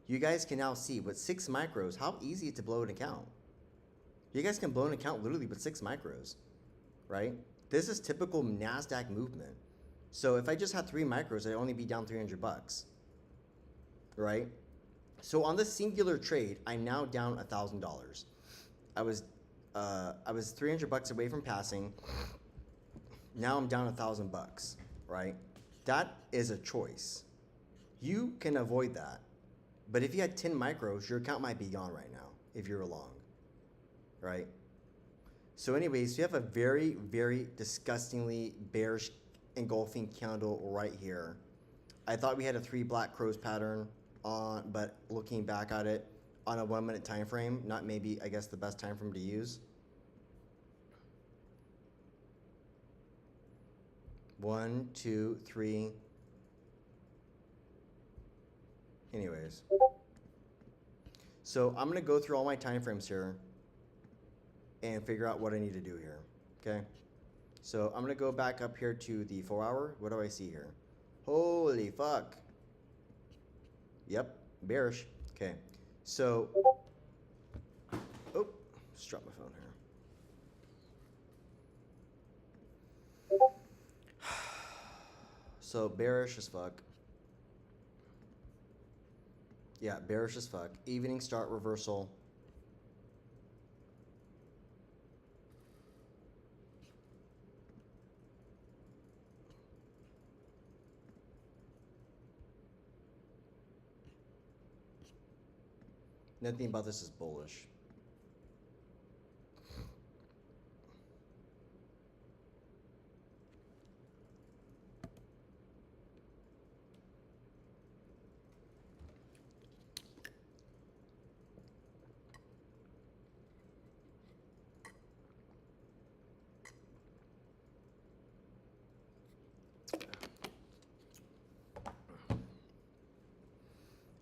You guys can now see with 6 micros, how easy it is to blow an account. You guys can blow an account literally with 6 micros, right? This is typical NASDAQ movement. So if I just had 3 micros, I'd only be down $300, right? So on this singular trade, I'm now down $1,000. I was $300 away from passing. Now I'm down $1,000, right? That is a choice. You can avoid that. But if you had 10 micros, your account might be gone right now if you're long, right? So anyways, you have a very, very disgustingly bearish engulfing candle right here. I thought we had a 3 black crows pattern on, but looking back at it on a 1-minute time frame, not maybe, I guess, the best time frame to use. 1, 2, 3. Anyways, so I'm gonna go through all my time frames here and figure out what I need to do here. Okay, so I'm gonna go back up here to the 4-hour. What do I see here? Holy fuck! Yep, bearish. Okay, so just dropped my phone here. So bearish as fuck. Yeah, bearish as fuck. Evening start reversal. Nothing about this is bullish.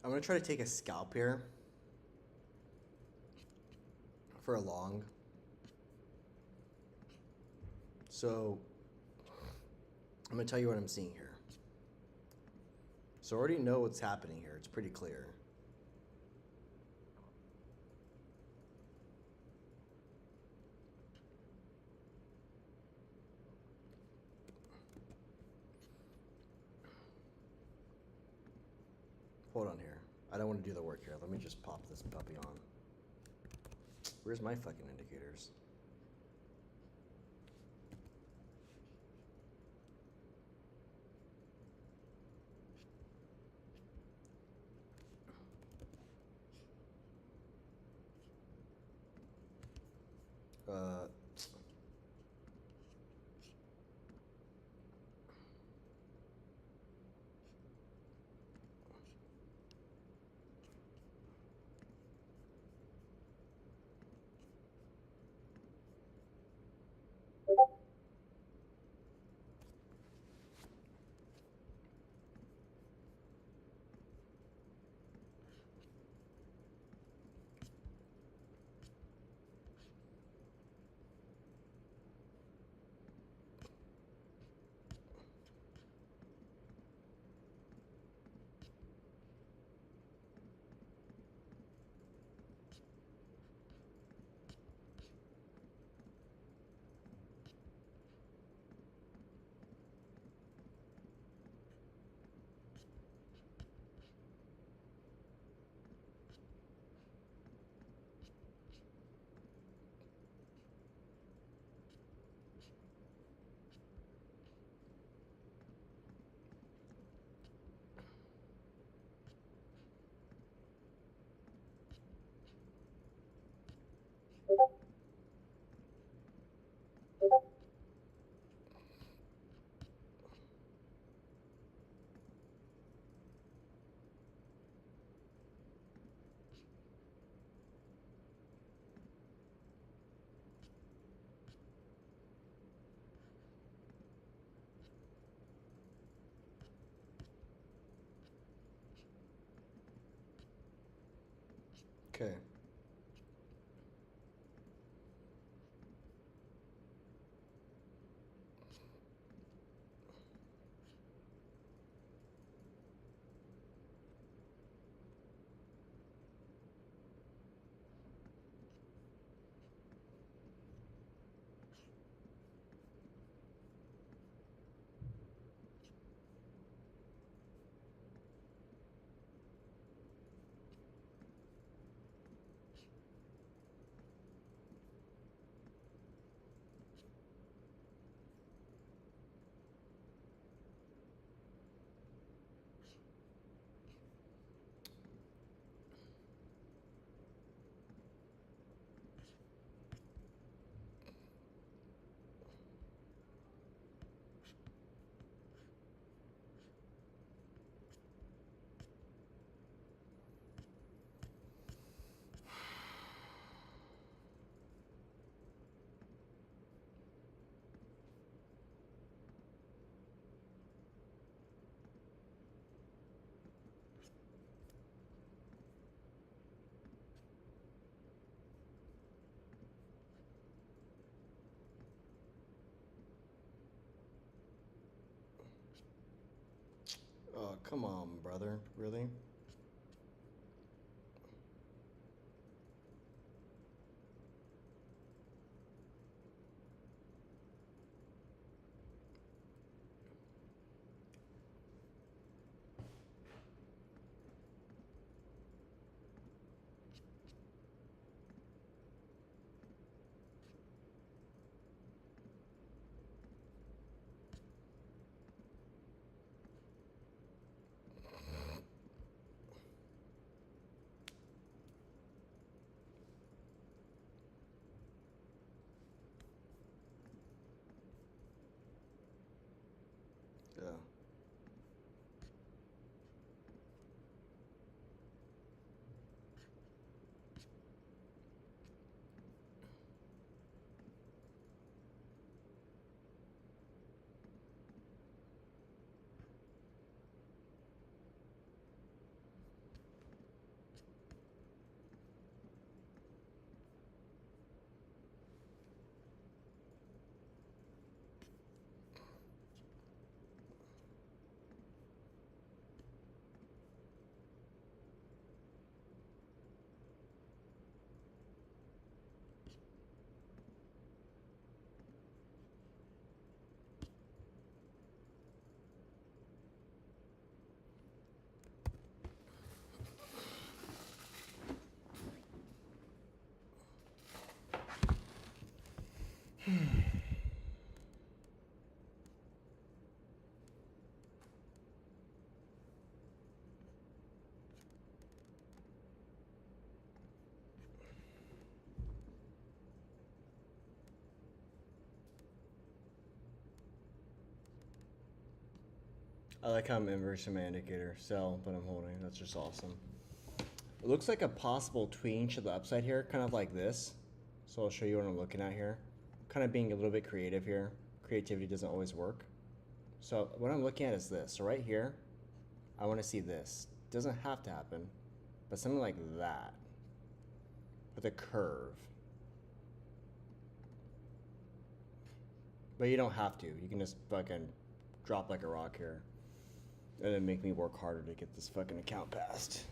I'm gonna try to take a scalp here for a long. So I'm gonna tell you what I'm seeing here. So I already know what's happening here. It's pretty clear. Hold on here. I don't want to do the work here. Let me just pop this puppy on. Where's my fucking indicators? Okay. Oh, come on, brother. Really? Yeah. I like how I'm inversing my indicator. Sell, but I'm holding. That's just awesome. It looks like a possible tween to the upside here, kind of like this. So I'll show you what I'm looking at here. Kind of being a little bit creative here. Creativity doesn't always work. So what I'm looking at is this. So right here, I want to see this. Doesn't have to happen, but something like that with a curve. But you don't have to. You can just fucking drop like a rock here and then make me work harder to get this fucking account passed.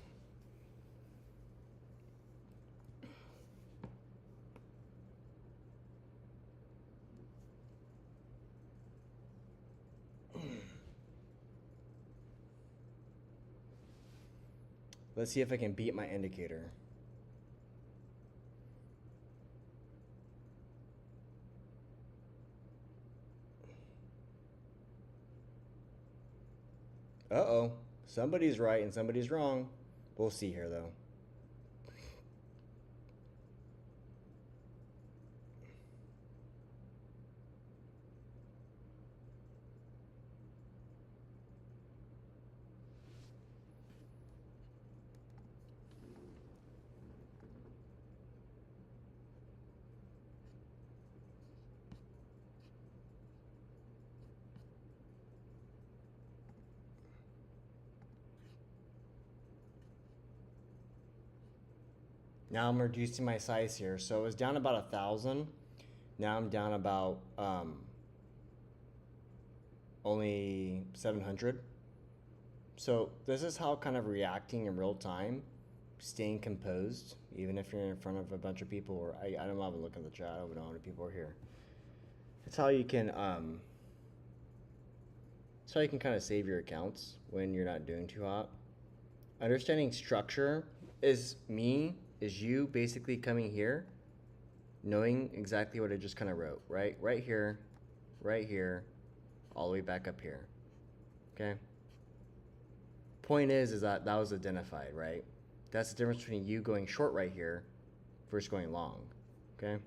Let's see if I can beat my indicator. Uh-oh. Somebody's right and somebody's wrong. We'll see here, though. Now I'm reducing my size here. So it was down about 1,000. Now I'm down about only 700. So this is how kind of reacting in real time, staying composed, even if you're in front of a bunch of people, or I don't have a look in the chat. I don't know how many people are here. It's how you can kind of save your accounts when you're not doing too hot. Understanding structure is you basically coming here, knowing exactly what I just kind of wrote, right? Right here, all the way back up here. Okay. Point is that was identified, right? That's the difference between you going short right here versus going long. Okay.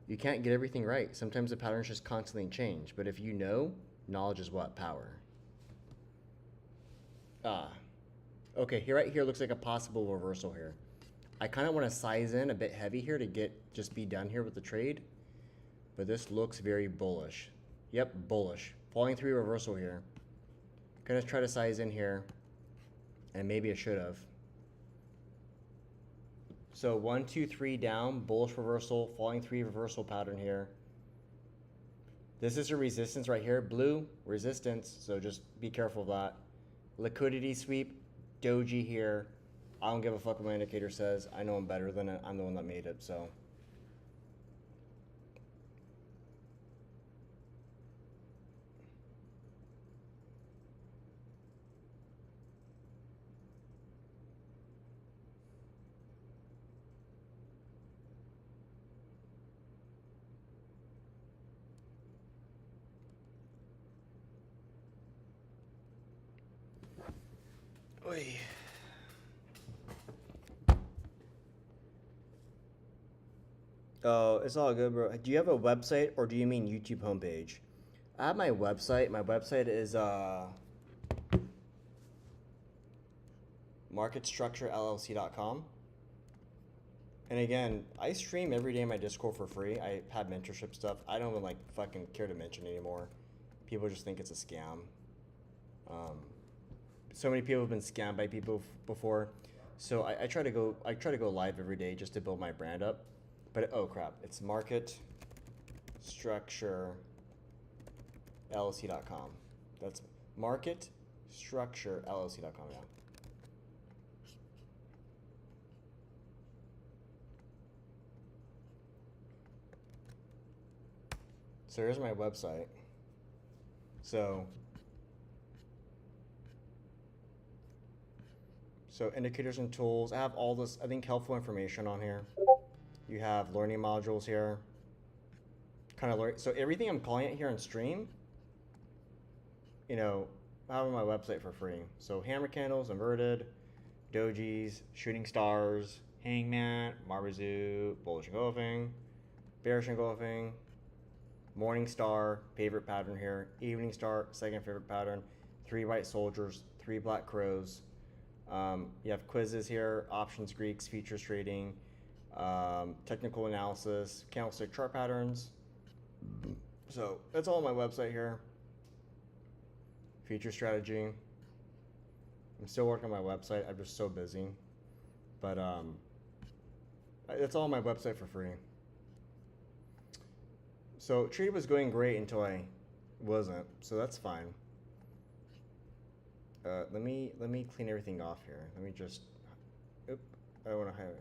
You can't get everything right. Sometimes the patterns just constantly change. But if you know, knowledge is what? Power. Okay, here right here looks like a possible reversal here. I kind of want to size in a bit heavy here to just be done here with the trade. But this looks very bullish. Yep, bullish. Falling through reversal here. Gonna try to size in here. And maybe I should have. So 1, 2, 3 down, bullish reversal, falling 3 reversal pattern here. This is a resistance right here, blue resistance, so just be careful of that. Liquidity sweep, doji here. I don't give a fuck what my indicator says. I know I'm better than it. I'm the one that made it, so. Oy. Oh, it's all good, bro. Do you have a website or do you mean YouTube homepage? I have my website. My website is marketstructurellc.com. And again, I stream every day in my Discord for free. I have mentorship stuff. I don't even like fucking care to mention anymore. People just think it's a scam. So many people have been scammed by people before. So I try to go live every day just to build my brand up. But oh crap, it's marketstructurellc.com. That's marketstructurellc.com, yeah. So here's my website. So indicators and tools. I have all this, I think, helpful information on here. You have learning modules here. Kind of learn. So everything I'm calling it here on stream, I have on my website for free. So hammer candles, inverted, dojis, shooting stars, hangman, Maruzu, bullish engulfing, bearish engulfing, morning star, favorite pattern here, evening star, second favorite pattern, 3 white soldiers, 3 black crows. You have quizzes here, options, Greeks, futures trading, technical analysis, candlestick chart patterns. So that's all on my website here. Future strategy. I'm still working on my website. I'm just so busy. But that's all on my website for free. So trade was going great until I wasn't. So that's fine. Let me clean everything off here. Let me just. Oop, I don't want to have it.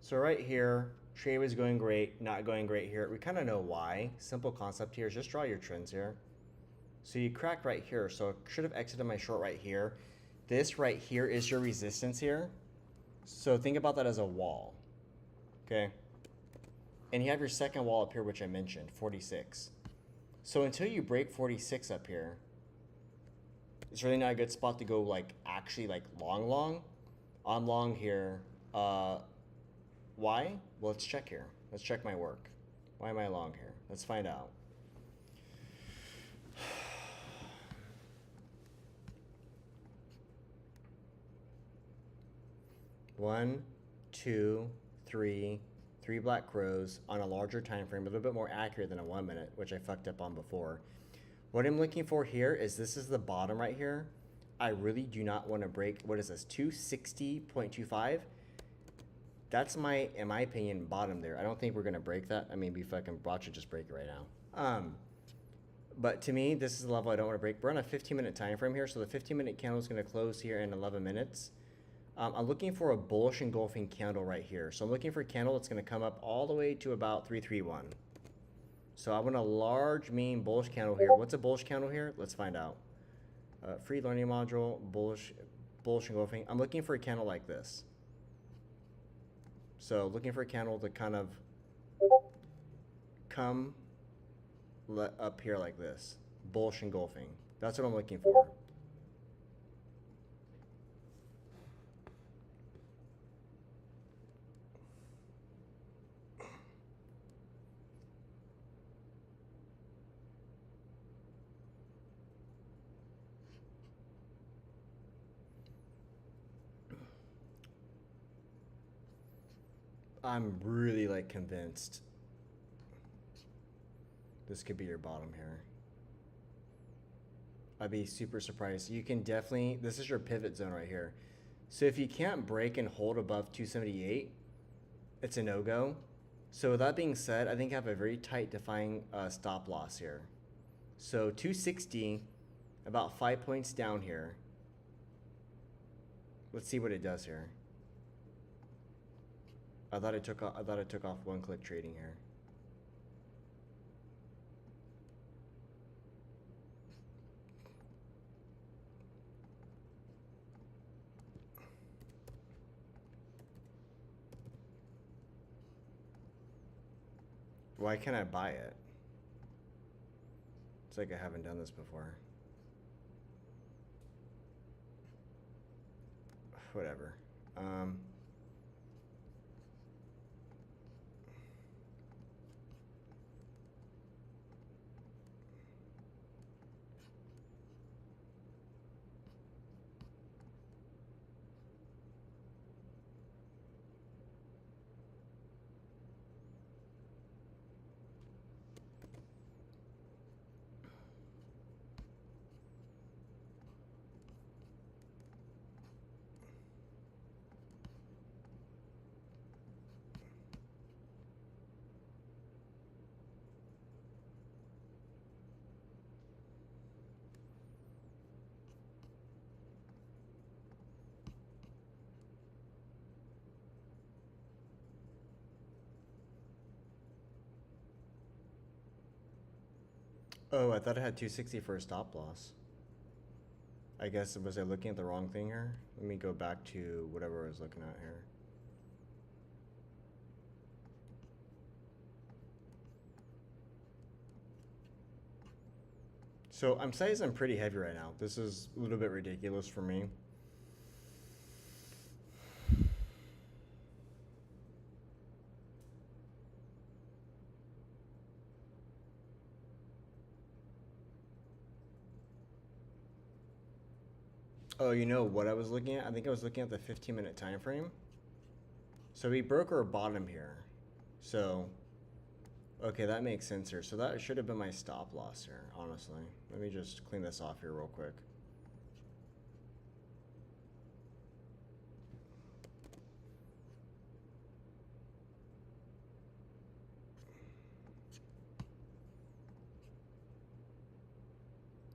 So right here, trade was going great, not going great here. We kind of know why. Simple concept here is just draw your trends here. So you cracked right here. So I should have exited my short right here. This right here is your resistance here. So think about that as a wall. Okay. And you have your second wall up here, which I mentioned, 46. So until you break 46 up here, it's really not a good spot to go actually long. I'm long here. Why? Well, let's check here. Let's check my work. Why am I long here? Let's find out. One, two, three black crows on a larger time frame, a little bit more accurate than a 1 minute, which I fucked up on before. What I'm looking for here is this is the bottom right here. I really do not want to break, what is this, 260.25? That's my, in my opinion, bottom there. I don't think we're going to break that. I mean, we fucking watch it just break it right now. But to me, this is the level I don't want to break. We're on a 15-minute time frame here, so the 15-minute candle is going to close here in 11 minutes. I'm looking for a bullish engulfing candle right here. So I'm looking for a candle that's going to come up all the way to about 331. So I want a large, mean bullish candle here. What's a bullish candle here? Let's find out. Free learning module, bullish engulfing. I'm looking for a candle like this. So looking for a candle to kind of come up here like this. Bullish engulfing. That's what I'm looking for. I'm really like convinced this could be your bottom here. I'd be super surprised. You can definitely, this is your pivot zone right here. So if you can't break and hold above 278, it's a no-go. So with that being said, I think I have a very tight defining stop loss here. So 260, about 5 points down here. Let's see what it does here. I thought it took off one-click trading here. Why can't I buy it? It's like I haven't done this before. Whatever. Oh, I thought I had 260 for a stop loss. I guess, was I looking at the wrong thing here? Let me go back to whatever I was looking at here. So I'm sizing pretty heavy right now. This is a little bit ridiculous for me. Oh, you know what I was looking at? I think I was looking at the 15-minute time frame. So we broke our bottom here. So, okay, that makes sense here. So that should have been my stop loss here, honestly. Let me just clean this off here real quick.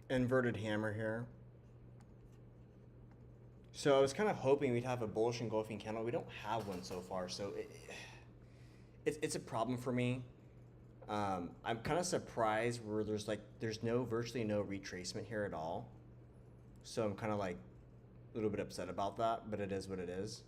Inverted hammer here. So I was kind of hoping we'd have a bullish engulfing candle. We don't have one so far, so it's a problem for me. I'm kind of surprised where there's virtually no retracement here at all. So I'm kind of like a little bit upset about that, but it is what it is.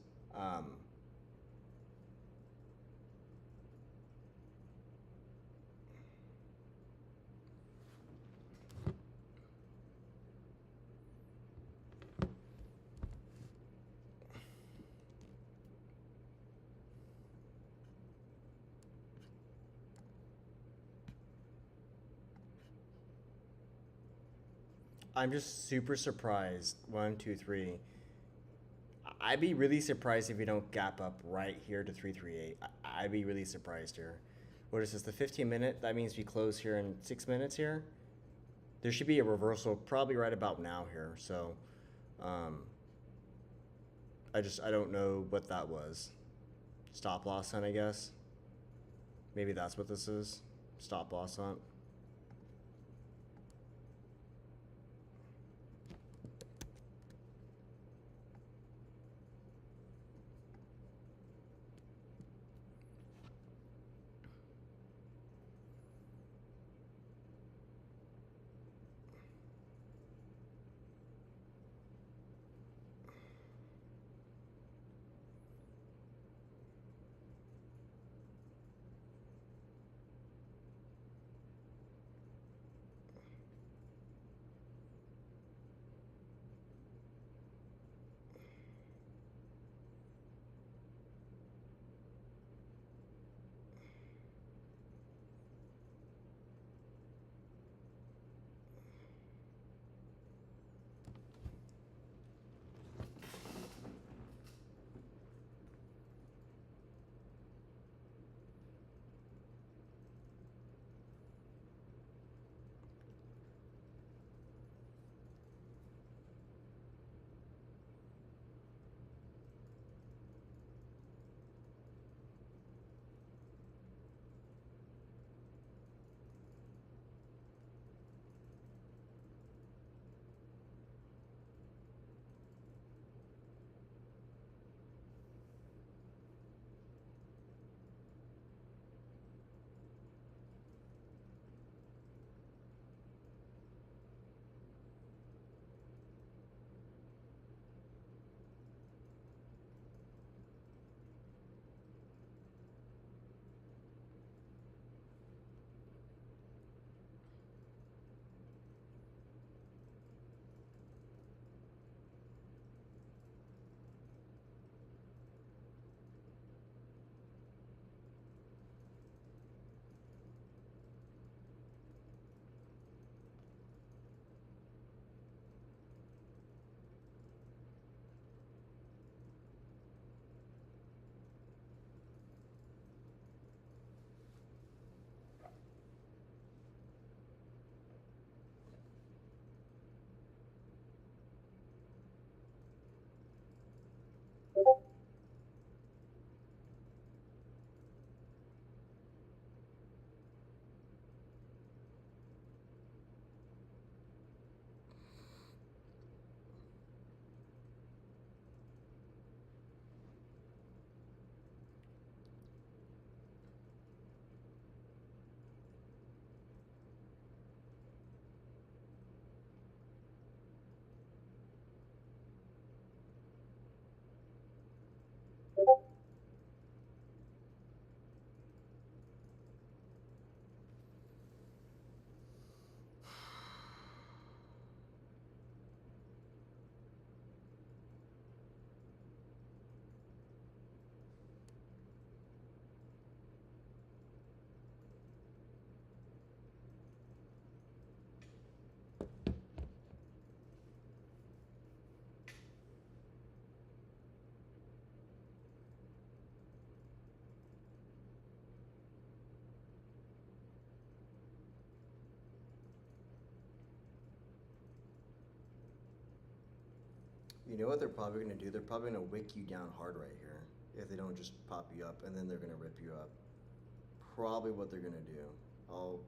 I'm just super surprised. 1, 2, 3. I'd be really surprised if we don't gap up right here to 338. I'd be really surprised here. What is this, the 15-minute? That means we close here in 6 minutes here. There should be a reversal probably right about now here. So I don't know what that was. Stop loss hunt, I guess. Maybe that's what this is. Stop loss hunt. You know what they're probably going to do? They're probably going to wick you down hard right here if they don't just pop you up, and then they're going to rip you up. Probably what they're going to do. I'll,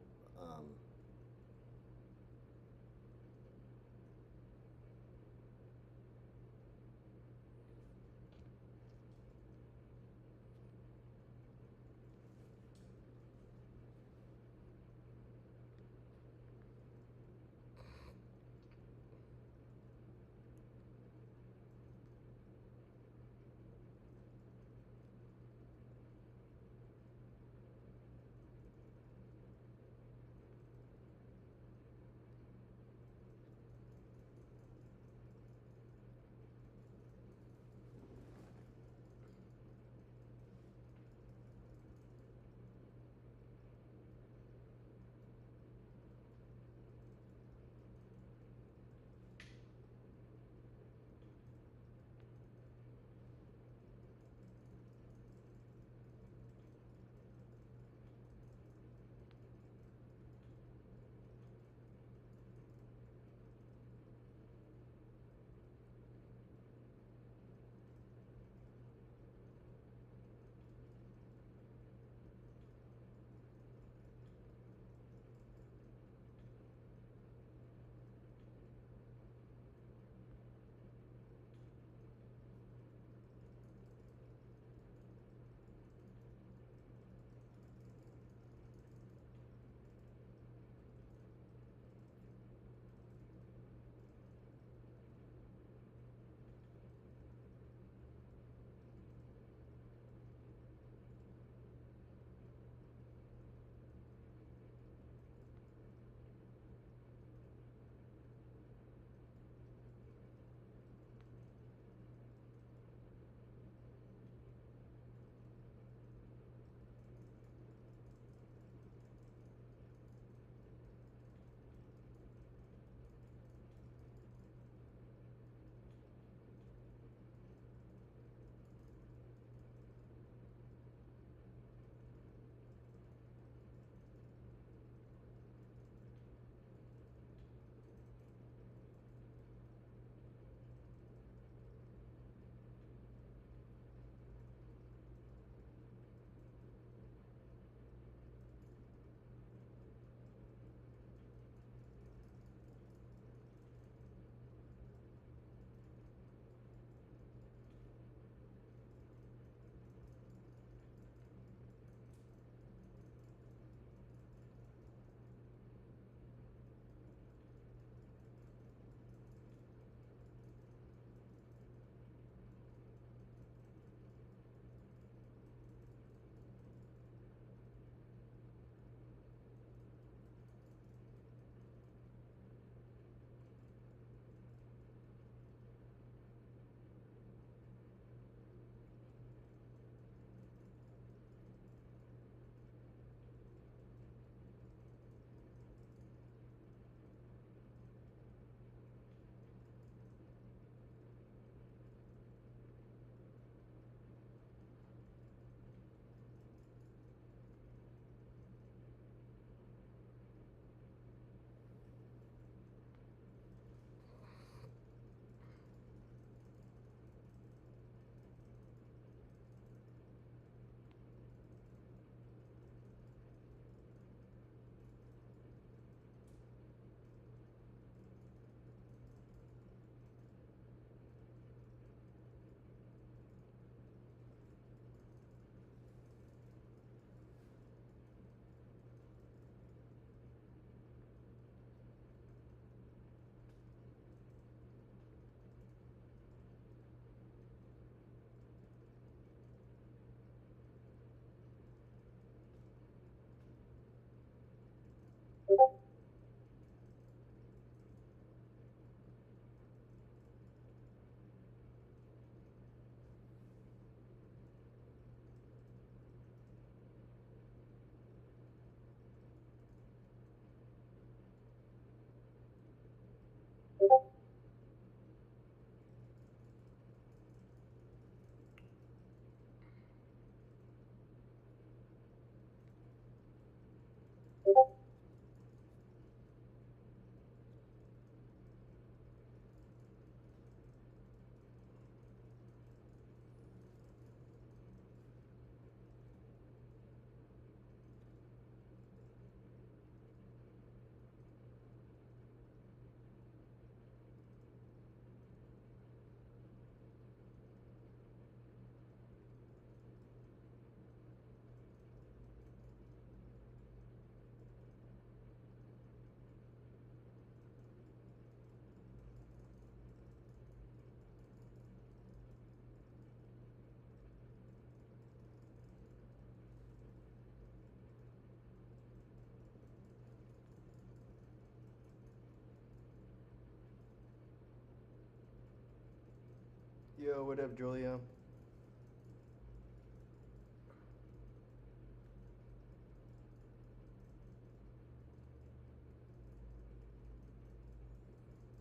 Yo, what up, Julia?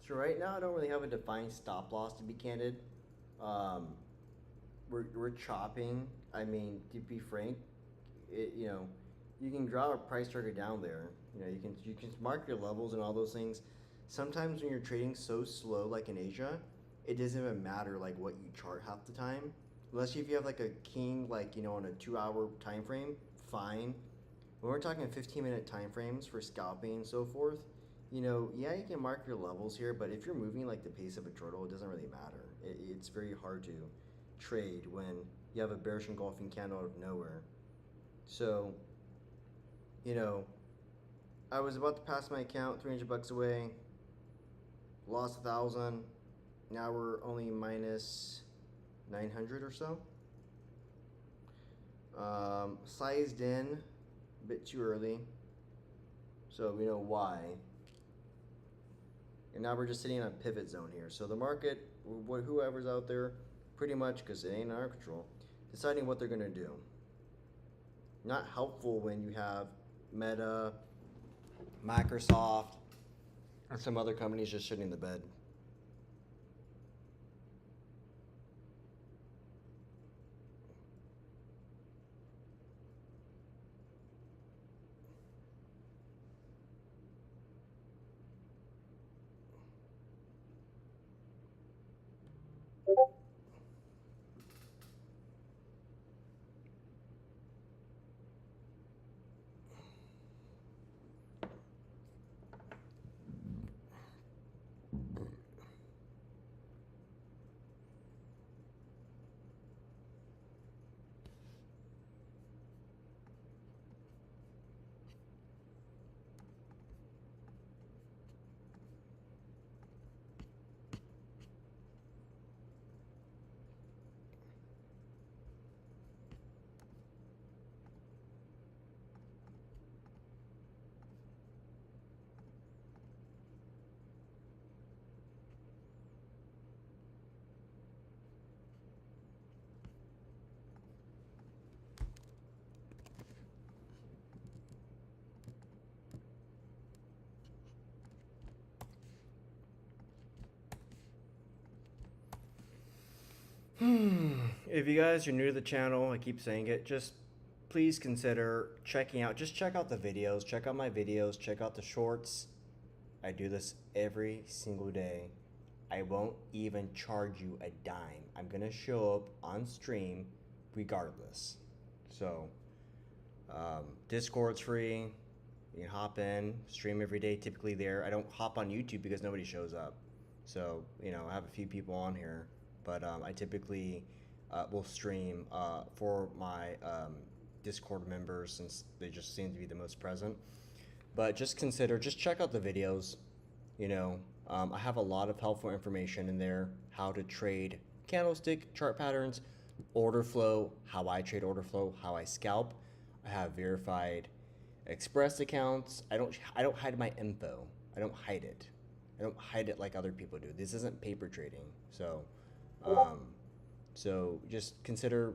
So right now, I don't really have a defined stop loss, to be candid. We're chopping. I mean, to be frank, you know, you can draw a price target down there. You know, you can mark your levels and all those things. Sometimes when you're trading so slow, like in Asia, it doesn't even matter like what you chart half the time, unless if you have like a king, like you know, on a 2 hour time frame. Fine. When we're talking 15-minute time frames for scalping and so forth, you know, yeah, you can mark your levels here, but if you're moving like the pace of a turtle, it doesn't really matter. It's very hard to trade when you have a bearish engulfing candle out of nowhere. So, you know, I was about to pass my account, $300 away, lost 1,000. Now we're only minus 900 or so. Sized in a bit too early, so we know why. And now we're just sitting in a pivot zone here. So the market, whoever's out there, pretty much, because it ain't in our control, deciding what they're going to do. Not helpful when you have Meta, Microsoft, and some other companies just shitting the bed. If you guys are new to the channel, I keep saying it, just please consider checking out, just check out the videos, check out my videos, check out the shorts. I do this every single day. I won't even charge you a dime. I'm gonna show up on stream regardless. So, Discord's free. You can hop in, stream every day, typically there. I don't hop on YouTube because nobody shows up. So, you know, I have a few people on here, but I typically will stream for my Discord members since they just seem to be the most present. But just check out the videos. You know, I have a lot of helpful information in there, how to trade candlestick chart patterns, order flow, how I trade order flow, how I scalp. I have verified Express accounts. I don't hide my info. I don't hide it. I don't hide it like other people do. This isn't paper trading. So, so just consider,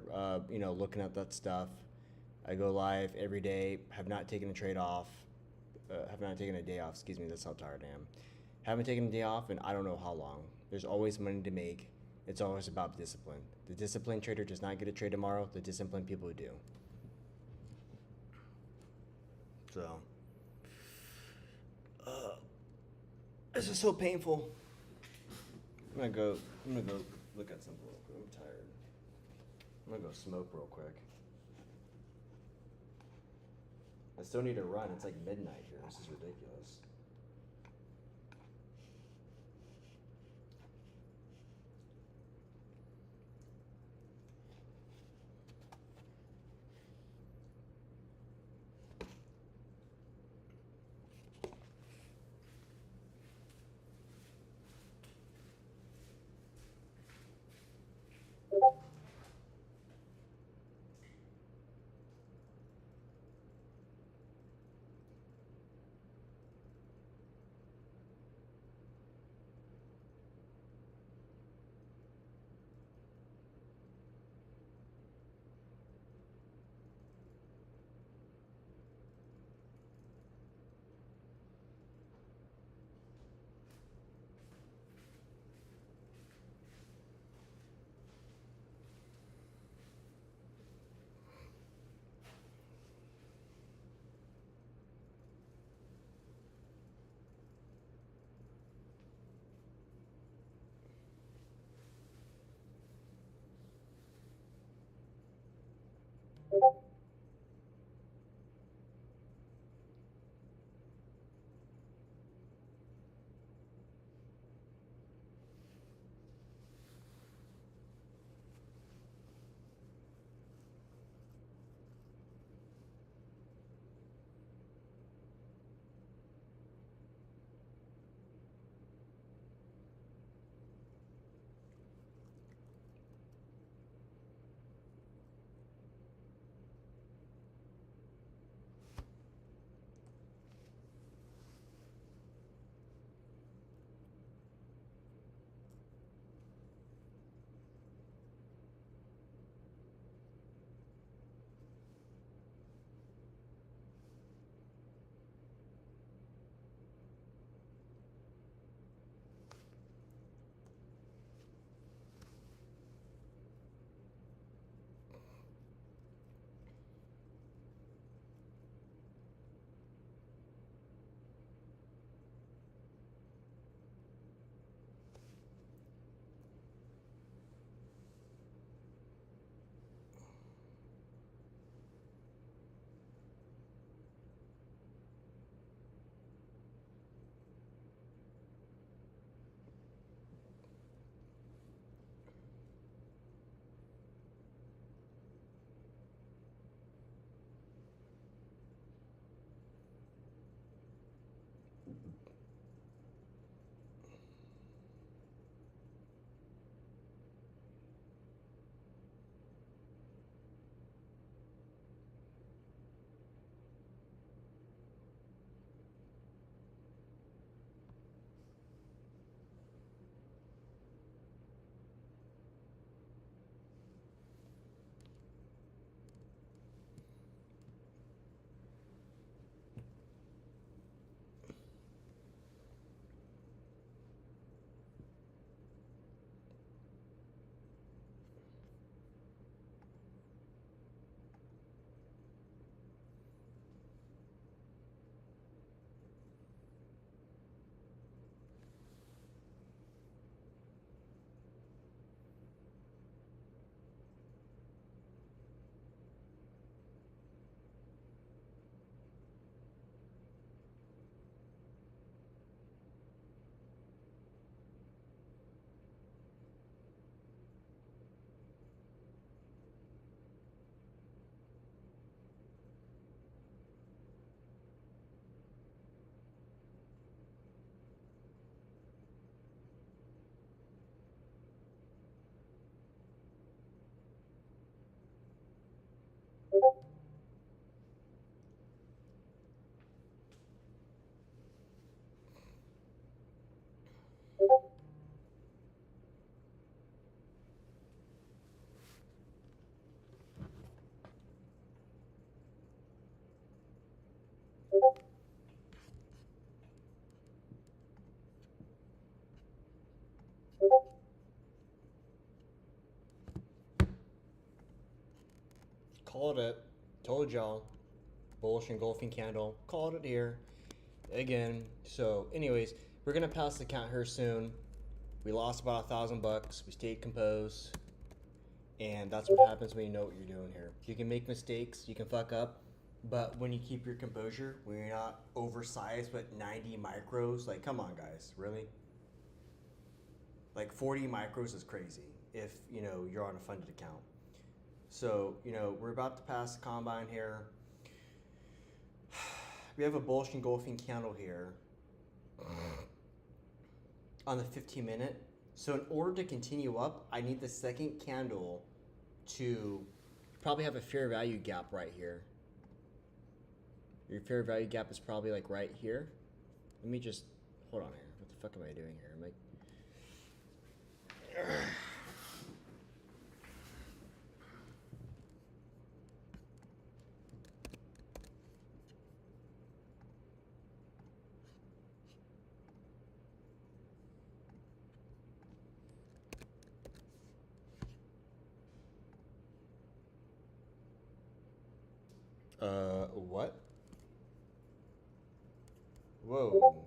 you know, looking at that stuff. I go live every day. Have not taken a trade off. Have not taken a day off. Excuse me. That's how tired I am. Haven't taken a day off in I don't know how long. There's always money to make. It's always about discipline. The disciplined trader does not get a trade tomorrow. The disciplined people do. So, this is so painful. I'm gonna go look at something real quick. I'm tired. I'm gonna go smoke real quick. I still need to run. It's like midnight here. This is ridiculous. Called it. Told y'all. Bullish engulfing candle. Called it here. Again. So, anyways, we're gonna pass the count here soon. We lost about $1,000. We stayed composed. And that's what happens when you know what you're doing here. You can make mistakes, you can fuck up, but when you keep your composure, when you're not oversized with 90 micros, like, come on, guys, really? Like, 40 micros is crazy if, you know, you're on a funded account. So, you know, we're about to pass the combine here. We have a bullish engulfing candle here on the 15-minute. So in order to continue up, I need the second candle to probably have a fair value gap right here. Your fair value gap is probably like right here. Let me just, hold on here. What the fuck am I doing here? What? Whoa.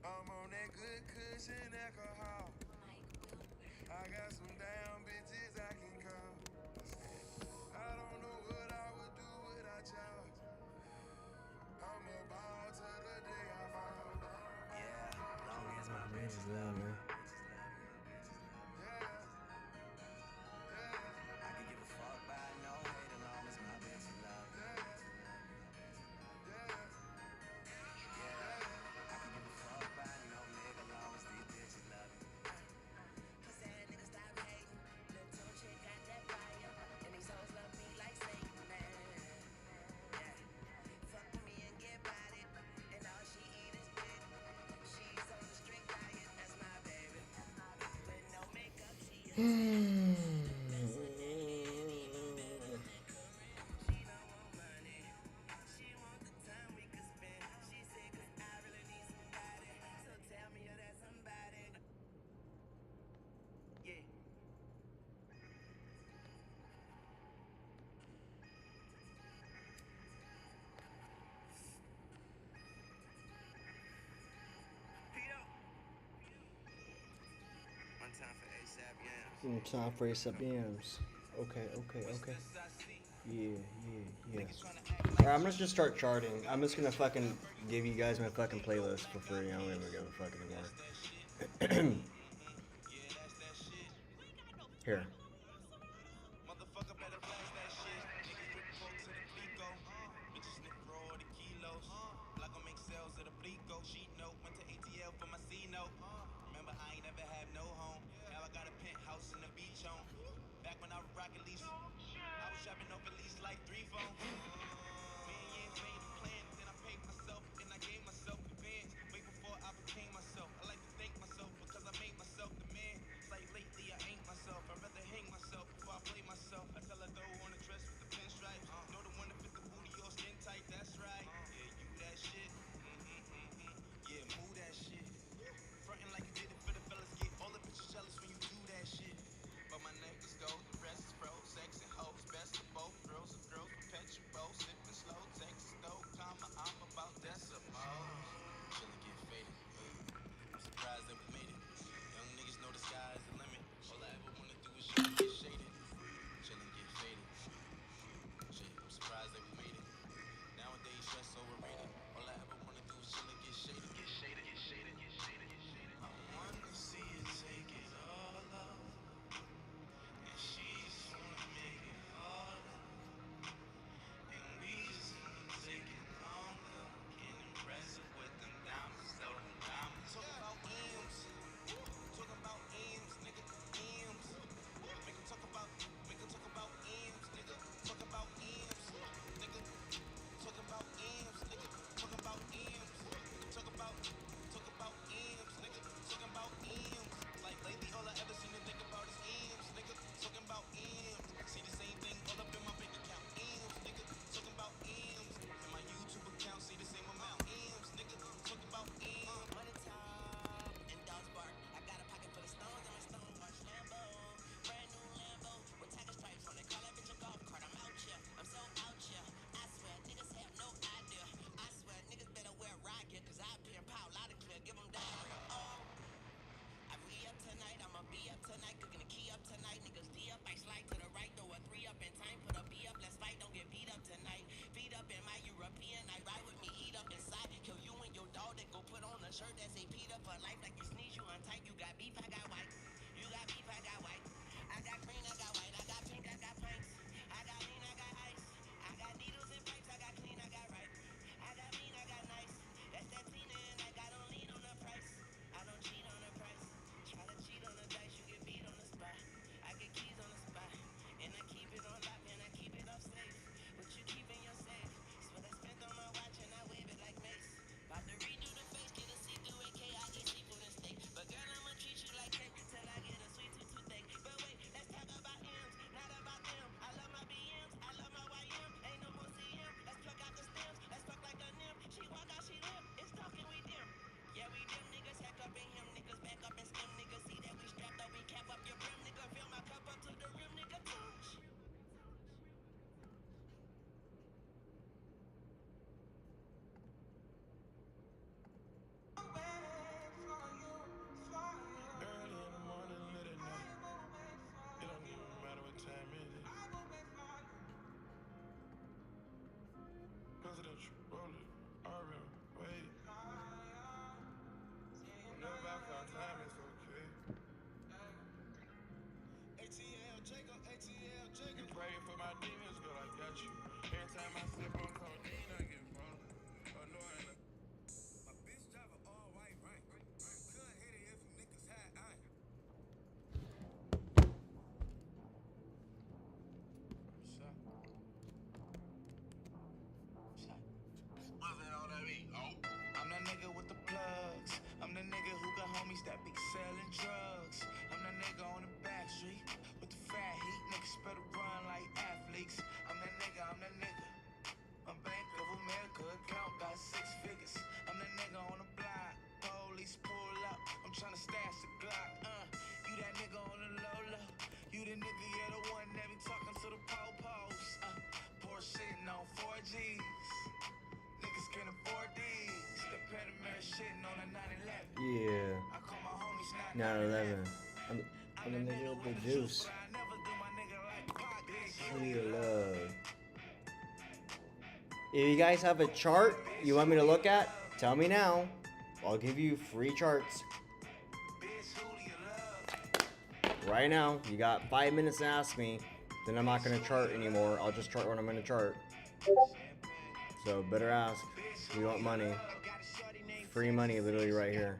I'm on that good cushion alcohol. I got some damn bitches I can call. I don't know what I would do without y'all. I'm a ball to the day I fall. Yeah, long as my bitches love me. Yeah, yeah. I can give a fuck. Time for ASAP yams. Okay. Yeah. Alright, I'm gonna just start charting. I'm just gonna fucking give you guys my fucking playlist for free. I don't even give a fuck anymore. Here. Motherfucker better flash that shit. Niggas rip folks to the Plico. Bitches sniff raw the kilos. Block gon' make sales of the Plico. Sheet note, went to ATL for my C note. Remember, I ain't never had no home. Now I got a penthouse in the beach home. Back when I was rockin' lease, I was shopping over lease like 3 phones. Man, you ain't made a plan. Then I paid myself and I gave myself advance. Way before I became myself. I like to thank myself because I made myself the man. It's like lately I ain't myself. I'd rather hang myself before I play myself. I tell her throw on a dress with the pinstripes. Know the one that fit the booty or skin tight. That's right. Yeah, you that shit. Yeah, move that shit. Frontin' like you did it for the fellas. Get all the bitches jealous when you do that shit. But my niggas go, the rest is froze. Sex and hoes, best of both. Girls and girls, perpetual. Sippin' slow, Texas though. Comma, I'm about decibels. Chillin' get faded. I'm surprised that we made it. Young niggas know the sky is the limit. All I ever wanna do is chill and get shaded. Chillin' get faded. Shit, I'm surprised that we made it. Nowadays, stress overrated. All I ever wanna do is chill and get shaded. Get shaded, get shaded, get shaded, get shaded. I wanna see you take it all up. And she just wanna make it harder. And we just wanna take it longer. Can't impress her with them diamonds, though them diamonds. Talk about M's. Talk about M's, nigga. M's. Make 'em talk about M's, nigga. Talk about M's, nigga. Talk about M's, nigga. Talk about M's. Talk about M's, nigga. Talking about M's. Like lately, all I ever seem to think about is M's, nigga. Talking about M's. See the same thing all up in my bank account. M's, nigga. Talking about M's. And my YouTube account see the same amount. M's, nigga. Talking about M's. Money top and dogs bark. I got a pocket full of stones and my stone watch Lambo. Brand new Lambo with tiger stripes on it. Call that bitch a golf cart. I'm out here. I'm so out here. I swear niggas have no idea. I swear niggas better wear riot gear, cause I appear pow loud and clear. Give them diarrhea. Oh, I re-up tonight. I'ma be up tonight. Cooking the key up tonight. Niggas D up. I slide to the right. Throw a 3 up in time. Put a B up. Let's fight. Don't get beat up tonight. Feet up in my European night. Ride with me. Eat up inside. Kill you and your dog. That go put on a shirt that say Peter for life. Like you sneeze, you untight. You got beef. I got white. You got beef. I got white. I got green. I got white. I got pink. I got pints. I got lean. I got ice. I got needles and pipes. I got clean. I got right. I got mean. I got nice. That's that Tina and I got on lean on the price. I don't cheat on the price. Try to cheat on the dice, you get beat on the spot. I get keys on the spot, and I keep it on lock, and I keep it off safe. What you keep in your safe? It's what I spent on my watch, and I wave it like Mace. About to redo the face, get a see-through AK, I eat seafood and steak. But girl, I'ma treat you like cake till I get a sweet tooth toothache. But wait, let's talk about M's, not about them. I love my BMs, I love my YM. Ain't no more CM. Let's pluck out the stems, let's fuck like a nymph. She walk out, she limp. It's talking, we dim. Yeah, we dim niggas, hack up in him niggas, back up and skim niggas. See that we strapped up, we cap up your brim, nigga. Fill my cup up to the rim, nigga. Touch. Early in the morning, late at night. It don't even matter what time it is. Presidential, roll it, RM, wait. Whenever I found time, it's okay. ATL Jacob, ATL Jacob. You pray for my demons, girl, I got you. Every time I sip on codeine, I get vulnerable. Annoying. My bitch drive an all white rank. Could hit it if you niggas had iron. What's that all that mean? Oh. I'm that nigga with the plugs. I'm the nigga who got homies that be selling drugs. I'm the nigga on the back street. No, 11. I'm the nigga with the juice. Free love. If you guys have a chart you want me to look at, tell me now. I'll give you free charts. Right now, you got 5 minutes to ask me, then I'm not gonna chart anymore. I'll just chart when I'm gonna chart. So better ask. We want money. Free money literally right here.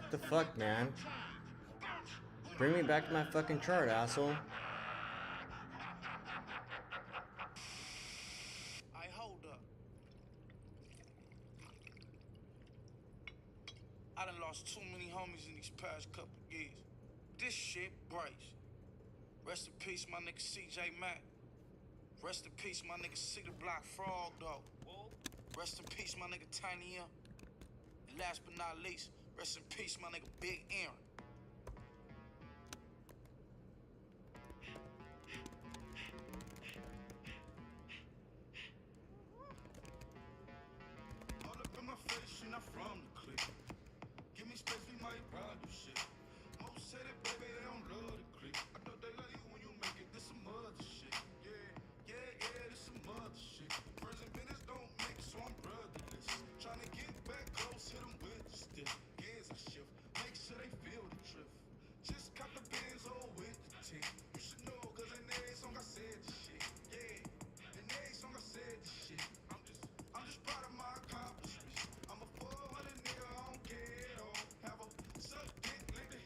What the fuck, man? Bring me back to my fucking chart, asshole. I done lost too many homies in these past couple years. This shit breaks. Rest in peace, my nigga CJ Mack. Rest in peace, my nigga C the Block Frog Dog. Rest in peace, my nigga Tiny M. And last but not least, rest in peace, my nigga Big Aaron. All up in my face, you're not from the clique. Give me space, we might ride this shit. Most say that, baby, they don't love the clique. I thought they love you when you make it. This some other shit. Yeah, this some other shit. Prison business don't make, so I'm brotherless. Trying to get back close, hit them with the stick. Gears I shift, make sure they feel the drift. Just cop the Benz all with the tick. You should know, cause in every song I said this shit. Yeah, in every song I said this shit. I'm just proud of my accomplishments. I'm a 400 nigga, I don't care at all. Have a suck dick, lick the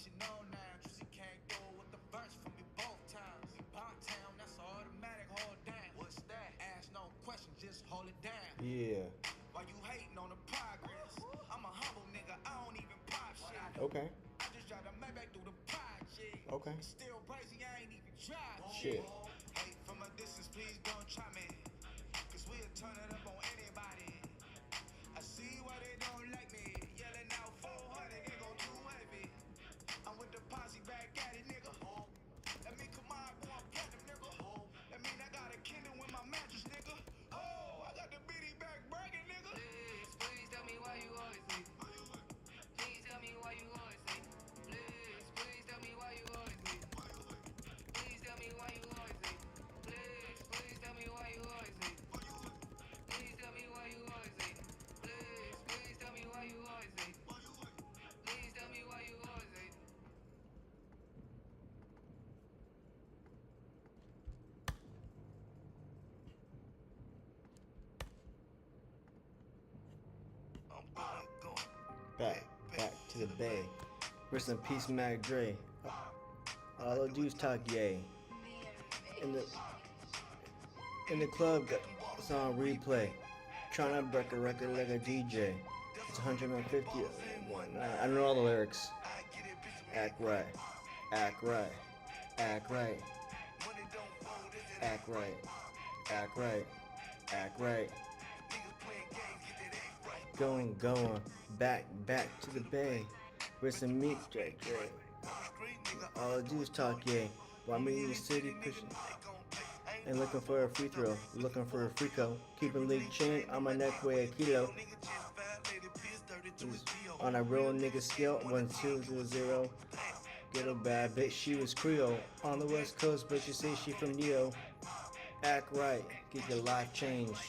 you know now. Juicy can't go with the burst for me both times. Pop town, that's automatic, hold down. What's that? Ask no question, just hold it down. Yeah. Why you hating on the progress? I'm a humble nigga, I don't even pop shit. Okay. I just drive the Maybach through the project. Okay. It's still crazy, I ain't even tried Shit. Hey, from a distance, please don't try me. Cause we'll turn it up on anybody. I see why they don't like me. Yelling out 400, they gon' too heavy. I'm with the posse back at it, nigga. That mean come on, boy, I'm platinum, nigga. That mean I got a Kindle with my mattress, nigga. Oh, I got the bitty back bragging, nigga. Please tell me why you always leave. Please tell me why you always leave. Please tell me why you always leave. Please tell me why you always leave. Please tell me why you always leave. Please tell me why you always leave. Please tell me why you always leave. Please tell me why you always leave. I'm going. Back to the bay. Rest in peace, Mac Dre. All I do is talk yay. In the club, got it's on replay. Trying to break a record like a DJ. It's 150. I don't know all the lyrics. Act right. Act right. Act right. Act right. Act right. Act right. Going, back to the bay. With some meat, J. All I do is talk, yeah. While me in the city pushing and looking for a free throw, looking for a free co. Keeping league chain on my neck, weigh a kilo. On a real nigga scale, 1, 2, 0, 0. Get a bad bitch, she was Creole. On the west coast, but you say she from Neo. Act right, get your life changed.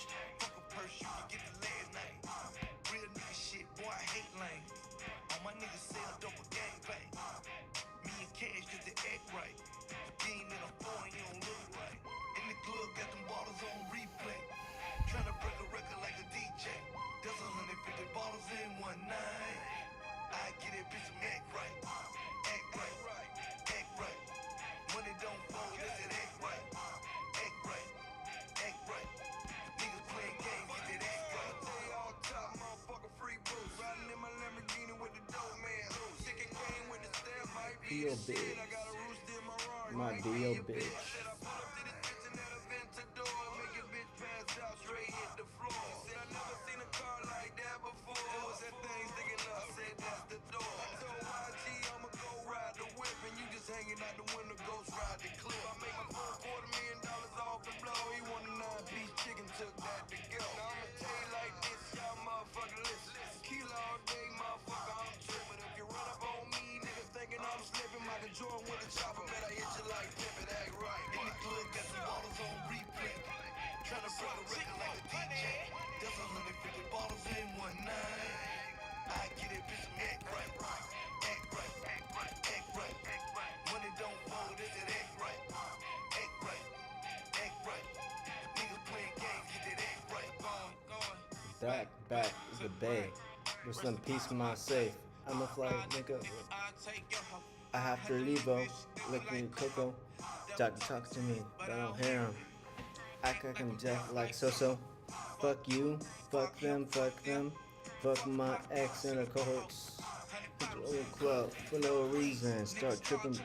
Be your bitch. My be your bitch. Hanging out the window, ghost ride the clip. I make my first $250,000 off the blow. He want a 9-piece chicken, took that to go. Now I'ma tell you like this, y'all motherfucker listen. Kilo all day, motherfucker, I'm tripping. If you run up on me, niggas thinking I'm slipping. Michael Jordan with a chopper, bet I hit you like Pippin, act right. In the club, got some bottles on replay. Tryna break a record like a DJ. That's 150 bottles in one night. I get it, bitch, act right. Act right, act right, act right, act right. Money don't fold, is it act right? Act right, act right. Niggas playing games, get that act right. Going. Back to the bay. With some peace in my safe. I'm a fly nigga. I have to leave, licking cocoa. Talk to me, but I don't hear him. Act like I'm deaf like so. Fuck you, fuck them. Fuck my ex and her cohorts. Hit the old club for no reason. Start tripping.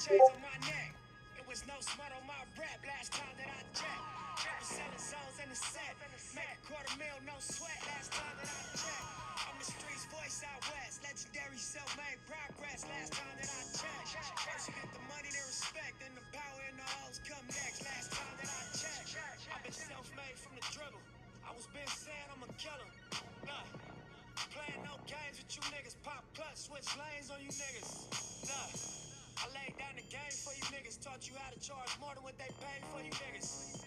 chains on my neck. It was no smut on my rap last time that I checked. Triple selling zones in the set. Make a $250,000, no sweat last time that I checked. I'm the streets voice out west. Legendary self-made progress last time that I checked. First you get the money, then respect, then the power and the hoes come next last time that I checked. I've been self-made from the dribble. I was been saying I'm a killer. Look, playing no games with you niggas. Pop clutch, switch lanes on you niggas. Look, I laid down the game for you niggas. Taught you how to charge more than what they paid for you niggas.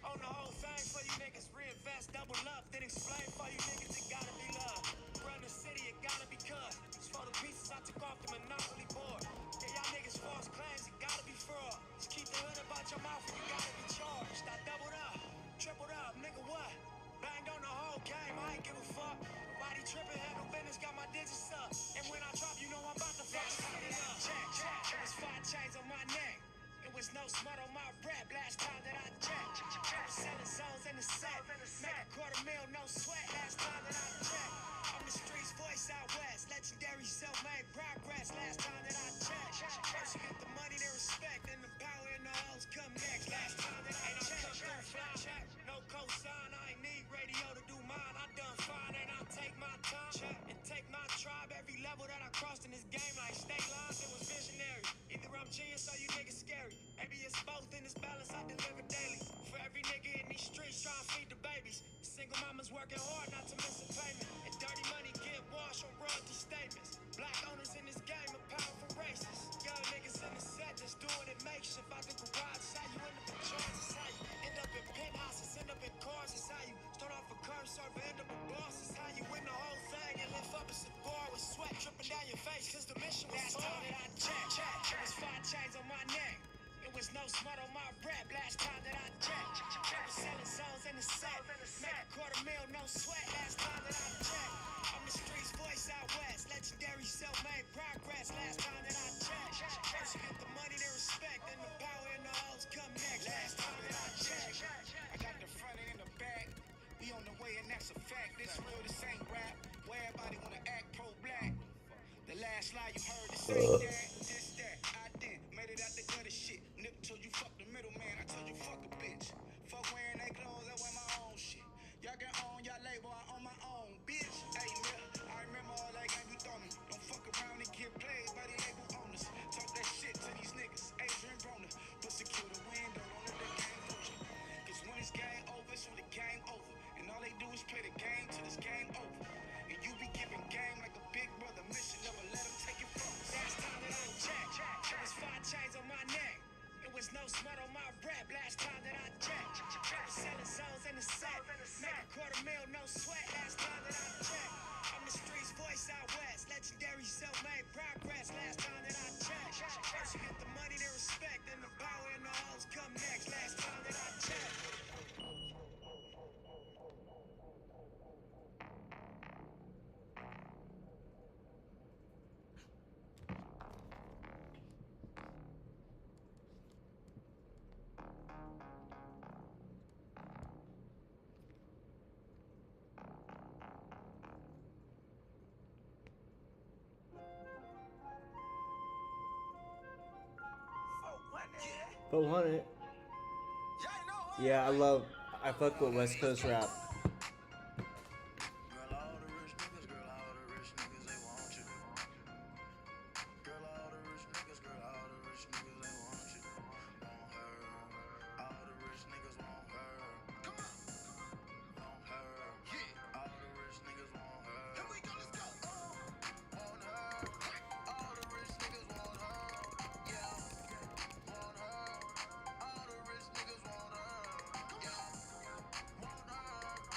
On the whole thing for you niggas. Reinvest, double up, then explain for you niggas. It gotta be love. Run the city, it gotta be cut. It's for the pieces I took off the monopoly board. Yeah, y'all niggas false claims, it gotta be fraud. Just keep the hood about your mouth and you gotta be charged. I doubled up, tripled up, nigga what? Banged on the whole game, I ain't give a fuck. Nobody tripping, had no business, got my digits up. And when I drop, you know I'm about to fuck it up. Check, it was 5 chains on my neck. It was no smut on my rap last time that I checked. Triple selling zones in the set. Make a $250,000, no sweat last time that I checked. I'm the streets voice out west. Legendary self-made progress last time that I checked. First you get the money, then respect, then the power and the hoes come next last time that I checked. No cosign, I ain't need radio to do mine. I done fine and I'll take my time and take my tribe. Every level that I crossed in this game like state lines, it was visionary. Either I'm genius or you niggas scary. Maybe it's both in this balance I deliver daily. For every nigga in these streets trying to feed the babies. Single mamas working hard not to miss a payment. And dirty money get washed on royalty statements. Black owners in this game are powerful racists. Young niggas in the set just doing it makeshift. Out the garage, it's how you end up in charge. It's how you end up in penthouses, end up in cars. It's how you start off a curb server, end up a boss. It's how you win the whole thing and lift up a cigar with sweat dripping down your face. Cause the mission was last time that I checked. It was 5 chains on my neck. It was no smut on my rap last time that I checked. Triple selling zones in the set. Make a $250,000, no sweat last time that I checked. I'm the streets voice out west. Legendary self-made progress last time that I checked. First you get the money, then respect, then the power and the hoes come next last time that I checked. I got the front and the back. We on the way and that's a fact. This real, this ain't rap. Where everybody wanna act pro-black. The last lie you heard is say that, this, that, I did. Made it out the gutter shit. Nip told you fuck the middleman, I told you fuck a bitch. Fuck wearing they clothes, I wear my own shit. Y'all get on y'all label, I own my own, bitch. Hey, nigga, I remember all that game you throw me. Don't fuck around and get played by the label owners. Talk that shit to these niggas, Adrian Broner. But secure the window, don't let the game fool you. Cause when it's game over, it's when the game over. And all they do is play the game till it's game over. And you be giving game like a big brother mission, never let them take it from us. Last time that I checked, it was 5 chains on my neck. It was no smut on my rap last time that I checked. Triple selling zones in the set. Make a $250,000, no sweat last time that I checked. I'm the streets voice out west. Legendary self-made progress last time that I checked. First you get the money, then respect, then the power and the hoes come next last time that I checked. But 100. Yeah, I fuck with West Coast rap. Girl, all the rich niggas, girl, all the rich niggas, they want you. Girl, all the rich niggas, girl, all the rich niggas, they want you. Want her. All the rich niggas want her. Come on. Want her. Yeah. All the rich niggas want her. Here we go, let's go. Want her. All the rich niggas want her. Yeah. Want her. All the rich niggas want her. Yeah. Want her.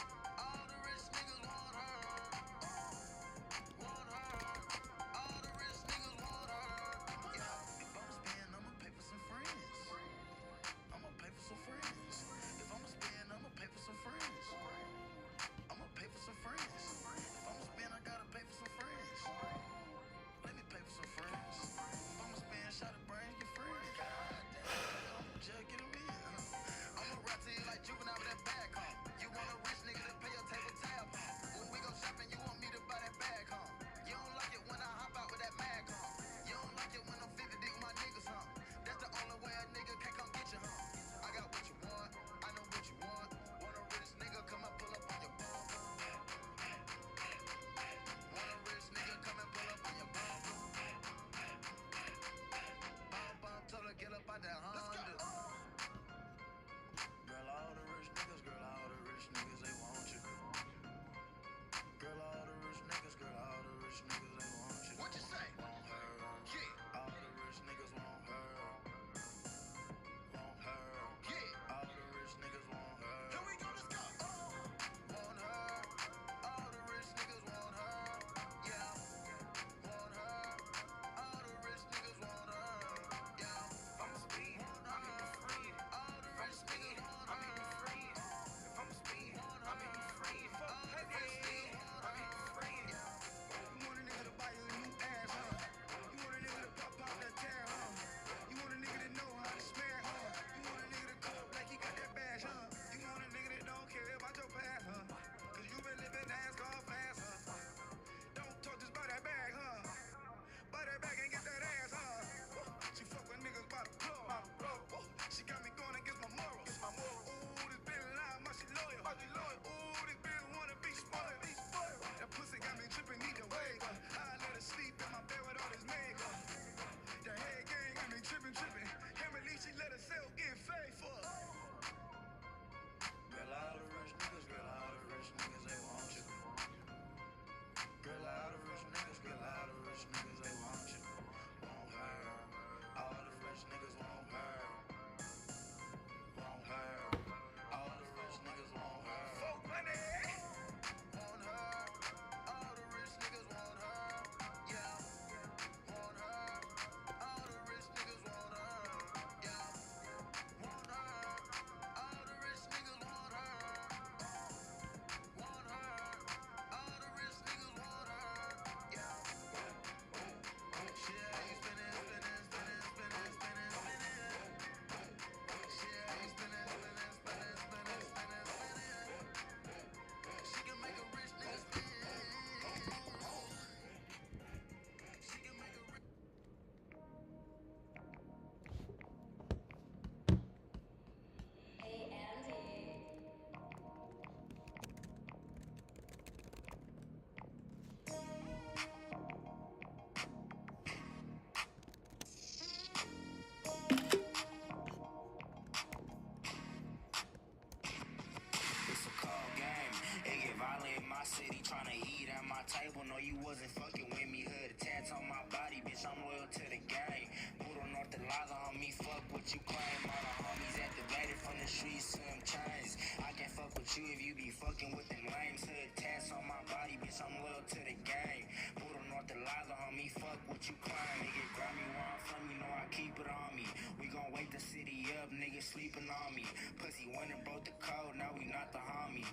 my city, tryna eat at my table. No, you wasn't fucking with me. Hood tats on my body, bitch, I'm loyal to the gang. Puro North and Laga on me, fuck what you claim. All the homies activated from the streets to them chains. I can't fuck with you if you be fucking with them lames. Hood tats on my body, bitch, I'm loyal to the gang. Puro North and Laga on me, fuck what you claim. Nigga, grab me where I'm from, you know I keep it on me. We gon' wake the city up, niggas sleeping on me. Pussy went and broke the code, now we not the homie.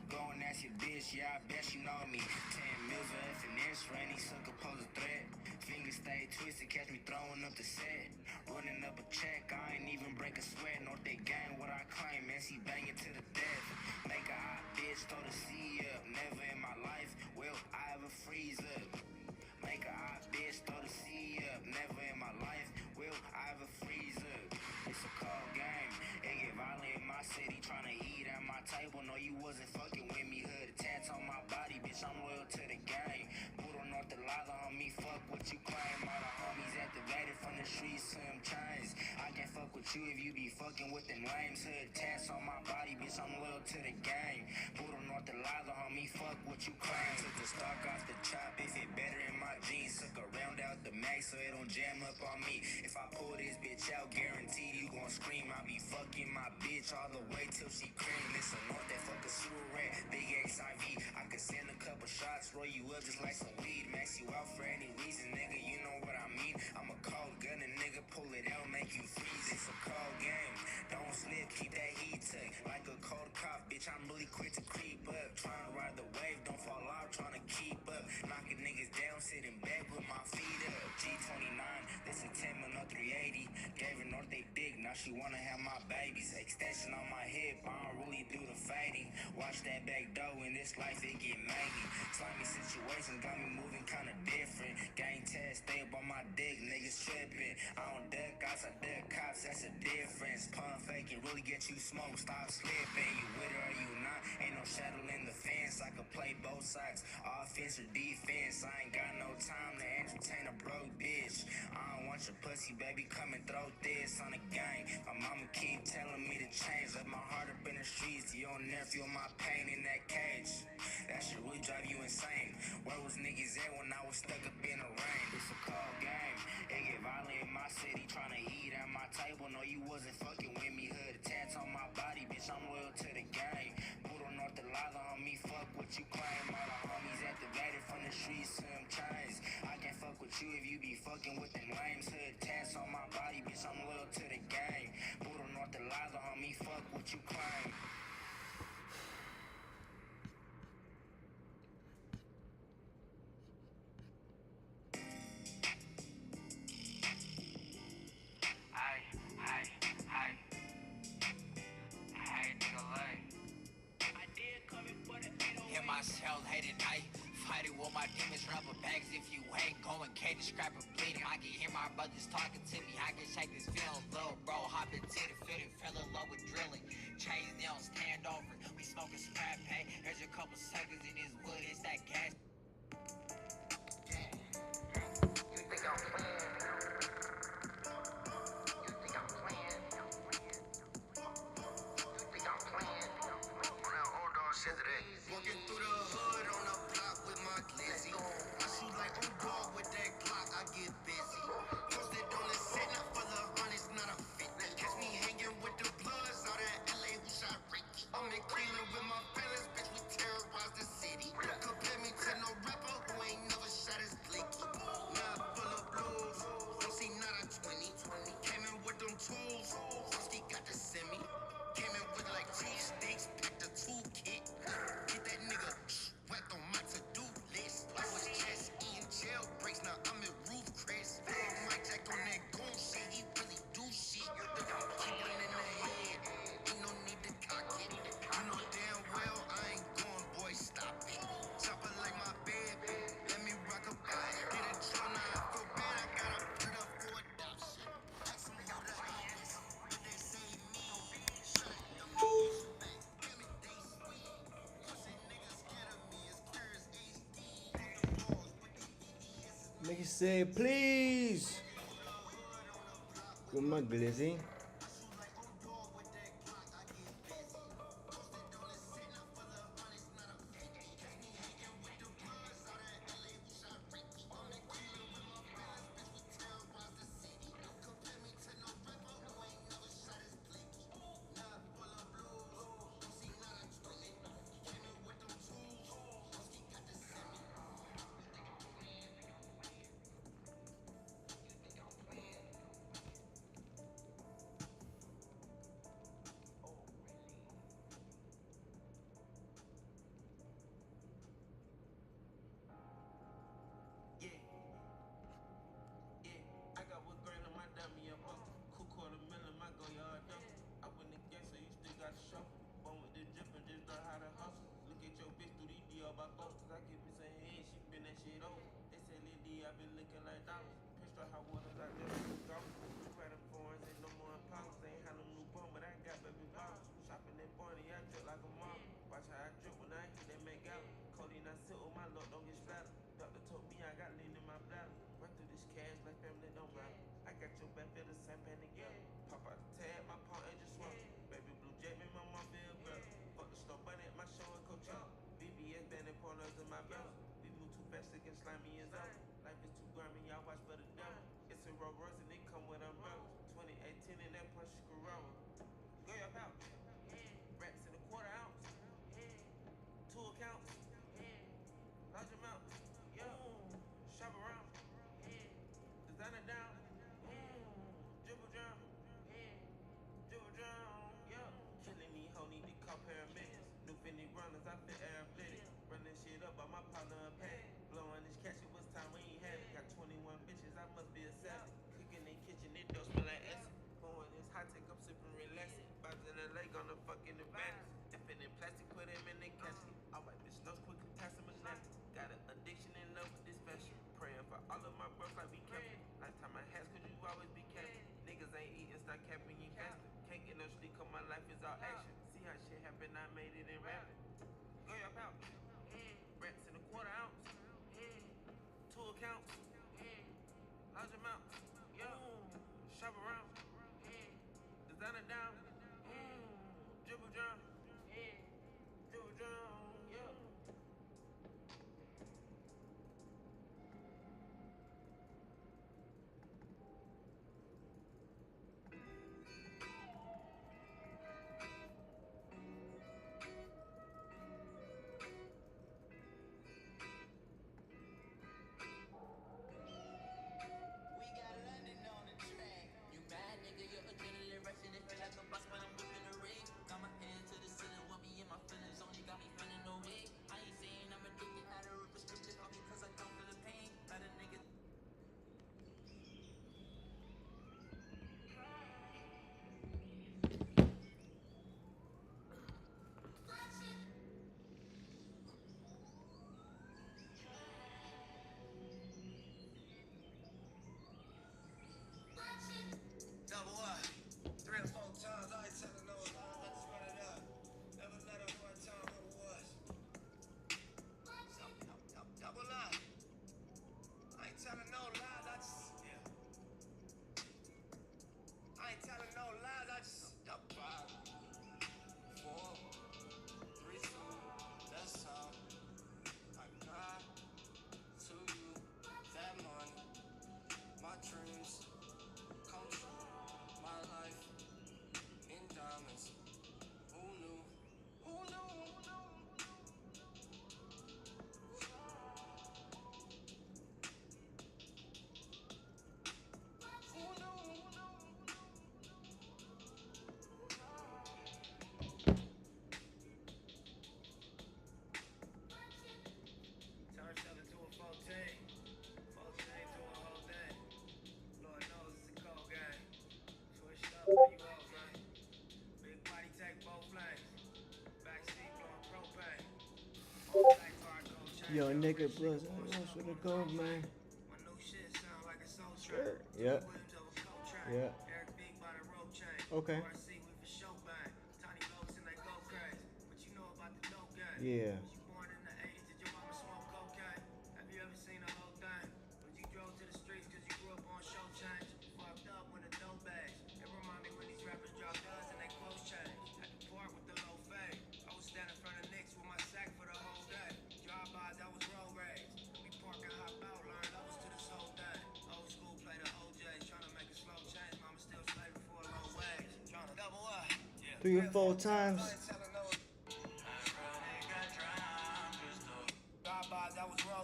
Go and ask your bitch, yeah, I bet you know me. 10 mils of FNS for any sucker pose a threat. Fingers stay twisted, catch me throwing up the set. Running up a check, I ain't even break a sweat. North they gang what I claim, man, she banging to the death. Make a hot bitch, throw the C up. Never in my life will I ever freeze up. Make a hot bitch, throw the C up. Never in my life will I ever freeze up. It's a cold game, it get violent in my city. Tryna eat at my table, no you wasn't fucking with me. Hood tats on my body, bitch, I'm loyal to the gang. Puro North and Laga on me, fuck what you claim. All the homies activated from the streets to them chains. I can't fuck with you if you be fucking with them lames. Hood tats on my body, bitch, I'm loyal to the gang. Puro North and Laga on me, fuck what you claim. Took the stock off the chop, it fit better in my jeans. Took a round out the max so it don't jam up on me. If I pull this bitch out, guaranteed you gon' scream. I be fucking my bitch all the way till she cream. Listen, North that fuck a sewer rat, big XIV. I could send a couple shots, roll you up just like some weed. Max you out for any reason, nigga, you know what I mean. I'm a cold gun and nigga pull it out, make you freeze. It's a cold game, don't slip, keep that heat tucked. Like a cold cough, bitch, I'm really quick to creep up. Trying to ride the wave, don't fall off, trying to keep up. Knocking niggas down, sitting back with my feet up. G29, this a 10 no 380. Gave her North they dick, now she wanna have my babies. Extension on my hip, I don't really do the fading. Watch that back door, in this life it get mangy. Slimy situations got me moving kinda different. Gang test, stay up on my dick, niggas tripping. I don't duck cops, I duck cops, that's a difference. Pump faking, really get you smoked, stop slipping. You with her or you not, ain't no shadow in the fence. I could play both sides, offense or defense. I ain't got no time to entertain a broke bitch. I don't want your pussy, baby, come and throw this on the gang. My mama keep telling me to change, let my heart up in the streets. You don't never feel my pain in that cage. That shit really drive you insane. Where was niggas at when I was stuck up in the rain? It's a cold game, it get violent in my city. Tryna eat at my table, no you wasn't fucking with me. Hood tats on my body, bitch, I'm loyal to the gang. Puro North and Laga on me, fuck what you claim. All the homies activated from the streets to them chains. I can't fuck with you if you be fucking with them lames. Hood tats on my body, bitch, I'm loyal to the gang. Puro North and Laga on me, fuck what you claim. Hear myself late at night, fighting with my demons, rubber bags. If you ain't going, can't describe a bleeding. I can hear my brothers talking to me, I can shake this feeling. Little bro, hop into the field and fell in love with drilling. Chains, they don't stand over, we smoking scrap, hey. There's a couple suckers in this wood, it's that gas. You think I'm playing? You think I'm playing? You think I'm playing? On that old dog shit today. Walking through the hood on the block with my glizzy. I shoot like I'm dog with that Glock, I get busy. Posted on the set, not for the honest, not a fit. Catch me hanging with the bloods, all that LA who shot Ricky. I'm in Cleveland with my feelings, bitch, we terrorize the city. Compare me to no rapper who ain't never shot his blicky. Now full of blues, don't see not a 20. Came in with them tools, Rusty got the semi. Came in with like cheese sticks, packed a toolkit. Get that nigga whacked on my to-do list. I was just eating jailbreaks, now I'm in roof Chris. Mike Jack on that goon shit, he really do shit. Keep one in the head, ain't no need to cock it. You know damn well I ain't going, boy, stop it. Chopper like my baby, let me rock a body. Get a drone, now I feel bad, I gotta put up for adoption. Ask me who the honest, but they say me. Shut it, them niggas back, give me they sweet. Pussy niggas scared of me, it's clear as HD. The balls with the EDS. Make it say please. With my glizzy. love by folks, cause I keep it saying, hey, she been that shit over. They say, Lil D, I been looking like dollars. Pinch hot waters out there, go. Try the foreigns, ain't no more Impalas. Ain't had no new bum, but I got baby bottles. Shopping in Barney, I drip like a model. Watch how I drip when I hit that make out. Codeine, I sit with my luck, don't get splattered. Doctor told me I got lean in my bladder. Run through this cash like family don't matter. I got your back, feel the same pain together. Pop out the tab, my paw ain't just swallow. Baby blue jet, me my mom feel better. Fuck the snow bunny at my show in Coachella. BBS banding corners in my belt. We move too fast, it can slime me as out. Life is too grimy, y'all watch for the devil. It's a Rolls Royce and it come with umbrellas. 2018 and that punch Corolla. Go your pouch. Rats in a quarter ounce. 2 accounts. Large amount. Yo. Shop around. Designer down. Dribble drown. Dribble drown. Yo. Killing these hoe need to call paramedics. New Finny runners, I feel athletic. Running shit up by my partner a panic. Blowing this cash, it was time we ain't had it. Got 21 bitches, I must be a savage. Cooking in kitchen, it don't smell like acid. Going this high tech, I'm sipping relaxing. Vibes in LA, gonna fucking advantage. Infinite plastic, put him in the casket. I wipe this nose quickly, pass him a nasty. Got an addiction in love with this fashion. Praying for all of my bros, like be careful. Lifetime my hats, cause you always be careful. Niggas ain't eating, start capping you faster. Can't get no sleep, cause my life is all action. See how shit happen, I made it in rapping. Go your pouch. Rats in a quarter ounce. 2 accounts. Large amount. Yo. Shop around. Designer down. Dribble drown. Dribble drown. Yo. We got London on the track. You mad, nigga? Your adrenaline rushing. It feel like a bus when I'm whipping the rig. Got my head to the ceiling, want me in my feelings. Only got me feeling no way. I ain't saying I'm addicted, had a restricted on me cause I don't feel the pain. Let a nigga. Double up. 3 or 4 times, I ain't telling no lies, I just run it up. Never let a hard time who it was. Double up. I ain't telling no lies, I just, yeah. I ain't telling no lies, I just, 5, 4, 3, 2, that's all. I got to you, that money, my dreams come true, my life in diamonds. Who knew? Who knew? Turn something to a 14. 14 to a whole thing. Lord knows it's a cold game. Switch it up for you all, man. Big body take both lanes. Backseat blowing propane. Black car, gold chain. Yo, nigga, plus, what's with the gold, man? My new shit sound like a soul train. Yep. Williams of a cold train. Yeah. Eric B by the rope chain. Okay. RC, we for show bang. Tiny locs and they go crazy. But you know about the dope game. Yeah. Was you born in the 80s? Did your mama smoke cocaine? Have you ever seen the whole thing? When you drove to the streets cause you grew up on show change. Fucked up when the dope bags. It remind me when these rappers drop dust and they clothes change. At the park with the low fade. I was standing in front of Knicks with my sack for the whole day. Drive-bys, I was road rage. We park and hop out, learn levels to this whole thing. Old school play the OJs, trying to make a slow change. Mama still slaving for a low wage. Trying to double up. 3 or 4 times.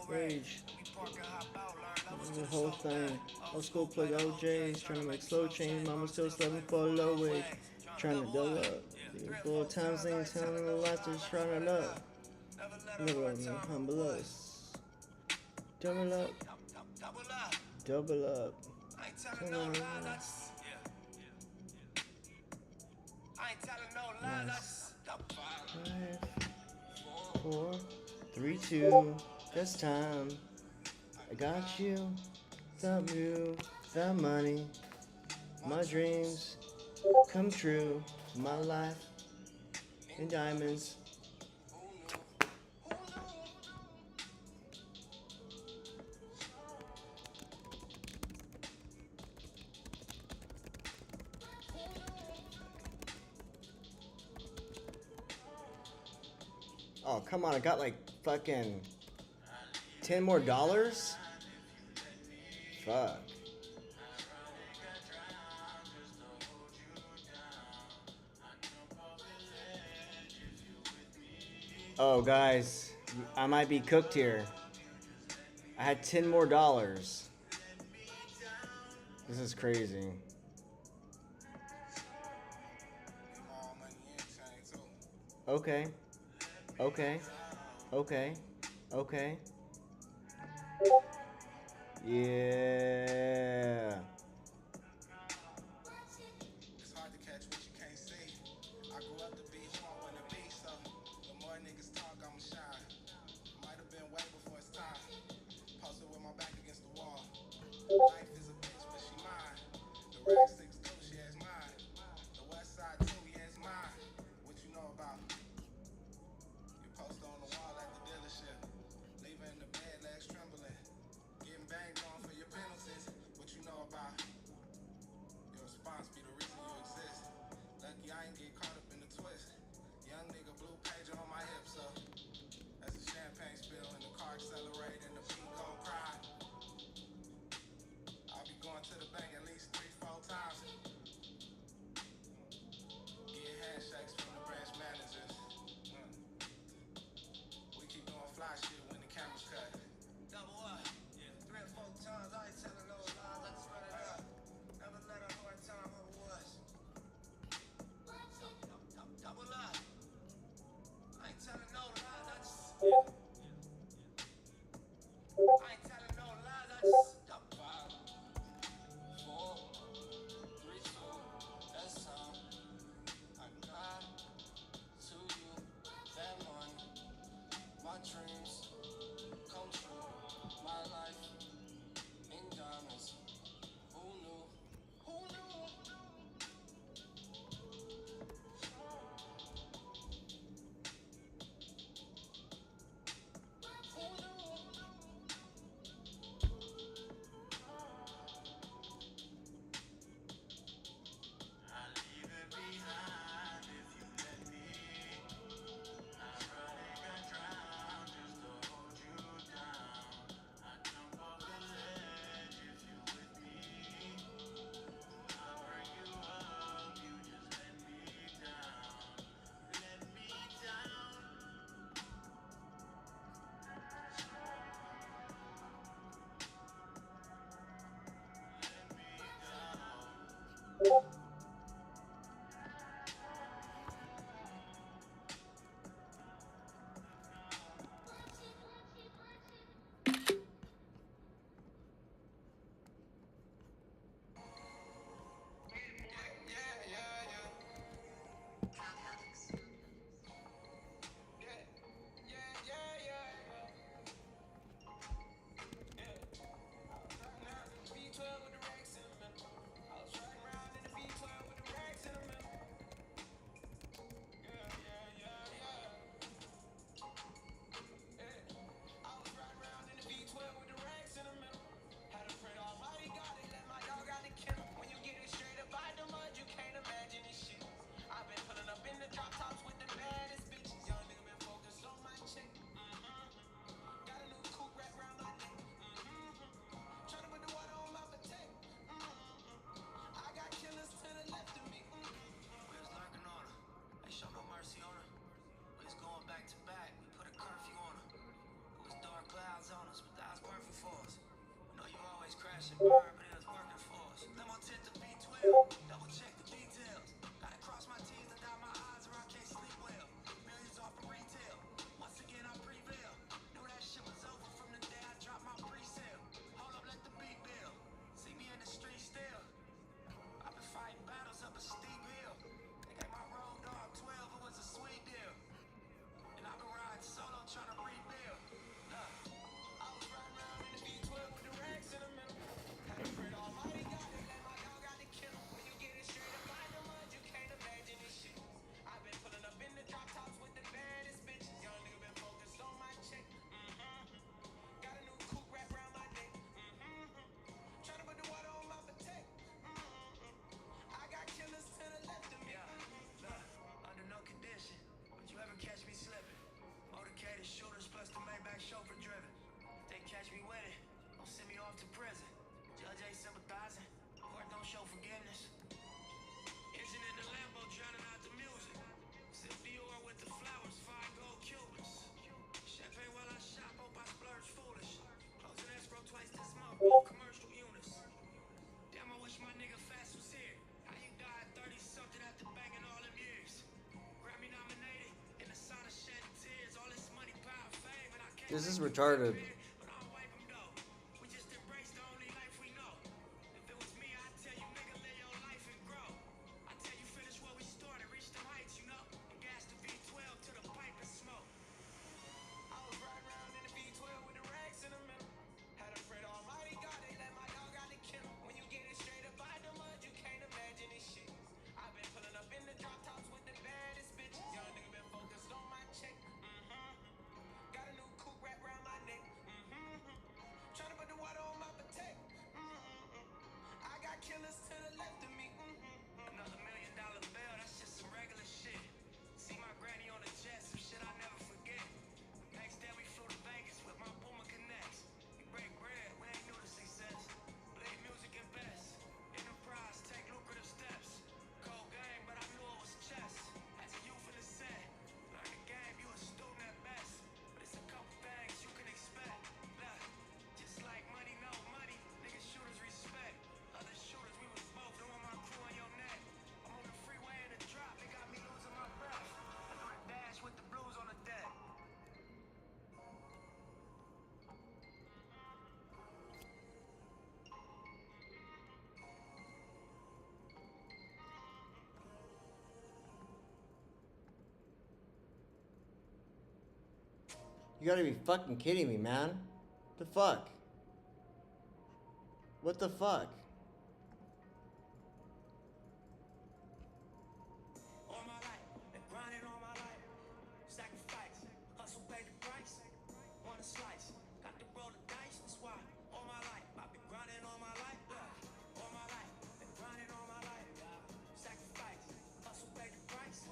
Rage. The whole thing. Old school plug OJs, trying to make slow change. Mama still slapping for a low wage. Trying to double up. 3 or 4 times, ain't telling the lies, just trying it up. Never let me humble us. Double up. Double up. I ain't telling no lies, I ain't telling no lies, 5, 4, 3, 2, that's time. I got you, without you, without money. My dreams come true. My life in diamonds. Oh, come on. I got like fucking $10 more. Fuck. Oh, guys. I might be cooked here. I had $10 more. This is crazy. Okay. Okay. Okay. Okay. Yeah. It's hard to catch what you can't see. I grew up to be who I wanna be, so the more niggas talk, I'm shy. Might have been way before it's time. Posted with my back against the wall. Life is a bitch, but she mine. The rag 6'2", she has mine. The west side too, yeah, it's mine. What you know about? You post on the wall at the dealership. Leaving the bed, legs trembling. Getting banged on for your penalties. What you know about? Your response be the reason you exist. Lucky I ain't get caught up in the twist. Young nigga blue page on my hip, so as the champagne spill and the car accelerate and the beat gon' cry. I'll be going to the bank at least 3-4 times. Get handshakes from the branch managers. We keep doing fly shit when the cameras cut. Double up. 3 or 4 times, I ain't telling no lies, I just run it up. Never let a hard time who it was. Double up. I ain't telling no lies, I just. I ain't telling no lies, I just. 5, 4, 3, 2, that's time. I got to you, that money. My dreams come true. My life in diamonds. Who knew? Who knew? Crashing burn, but it was working for us. Limo tint to B12, double check the details. Gotta cross my T's and dot my I's or I can't sleep well. Millions off of retail, once again I prevail. Knew that shit was over from the day I dropped my pre-sale. Hold up, let the beat build. See me in the street still. I've been fighting battles up a steep hill. They gave my road dog 12, it was a sweet deal. And I've been riding solo trying to rebuild. This is retarded. But I'll wipe 'em though. We just embrace the only life we know. If it was me, I'd tell you, nigga, live your life and grow. I tell you, finish where we started, reach the heights, you know. And gas the V12 to the pipe and smoke. I was riding around in the V12 with the racks in the middle. Had a friend, almighty God, they let my dog out the kennel. When you get it straight up out the mud, you can't imagine this shit. I've been pulling up in the drop tops with the baddest bitches. Young nigga been focused on my check. Got a new coupe wrapped around my neck. Tryna put the water on my potato. I got killers to the left of me. Another $1 million bill, that's just some regular shit. See my granny on the jet, some shit I never forget. Next day we flew to Vegas with my Puma Connects. We break bread, we ain't new to success. Play music and best. Enterprise, take lucrative steps. Cold game, but I knew it was chess. As a youth in the set, learn the game, you a student at best. But it's a couple things you can expect. Look, just like money, no money, niggas shooters respect. Other shooters, we was both doing my crew on your neck. I'm on the freeway in the drop, it got me losing my breath. I do the dash with the blues on the deck. You gotta be fucking kidding me, man. The fuck? What the fuck? All my life, been grinding all my life. Sacrifice, hustle, pay the price. Want a slice, got to roll the dice. That's why all my life, I've been grinding all my life. All my life, been grinding all my life. Sacrifice, hustle, pay the price.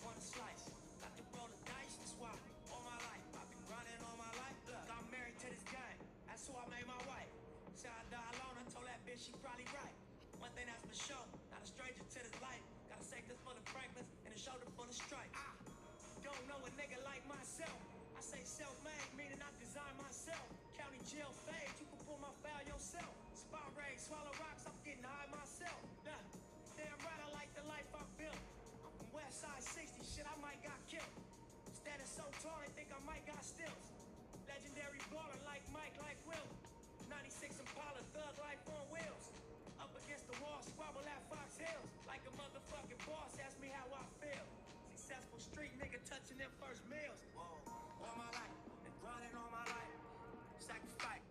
Want a slice, got to roll the dice. That's why all my life, I've been grinding all my life. Look, I'm married to this game. That's who I made my wife. Said I die alone, I told that bitch she probably right. One thing that's for sure, not a stranger to this life. Gotta say this for the Franklins and a shoulder full of stripes. I don't know a nigga like myself. I say self-made, meaning I design myself. County jail fade, you can pull my file yourself. Spot raid, swallow rocks, I'm getting high myself. Nah, damn right I like the life I built. I'm from West Side 60, shit I might got killed. Standing so tall, they think I might got stills. Legendary baller like Mike, like Will. 96 Impala, thug life on wheels. Up against the wall, squabble at Fox Hills. Like a motherfucking boss, ask me how I feel. Successful street nigga touching them first meals. All my life, been grinding all my life. Sacrifice.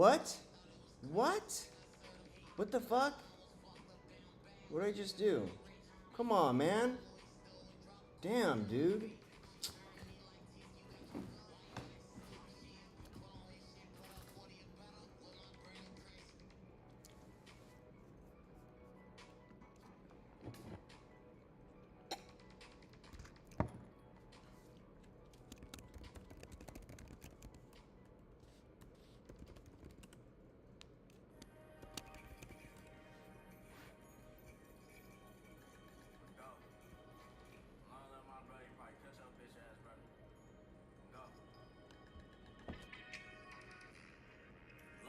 What? What? What the fuck? What did I just do? Come on, man. Damn, dude.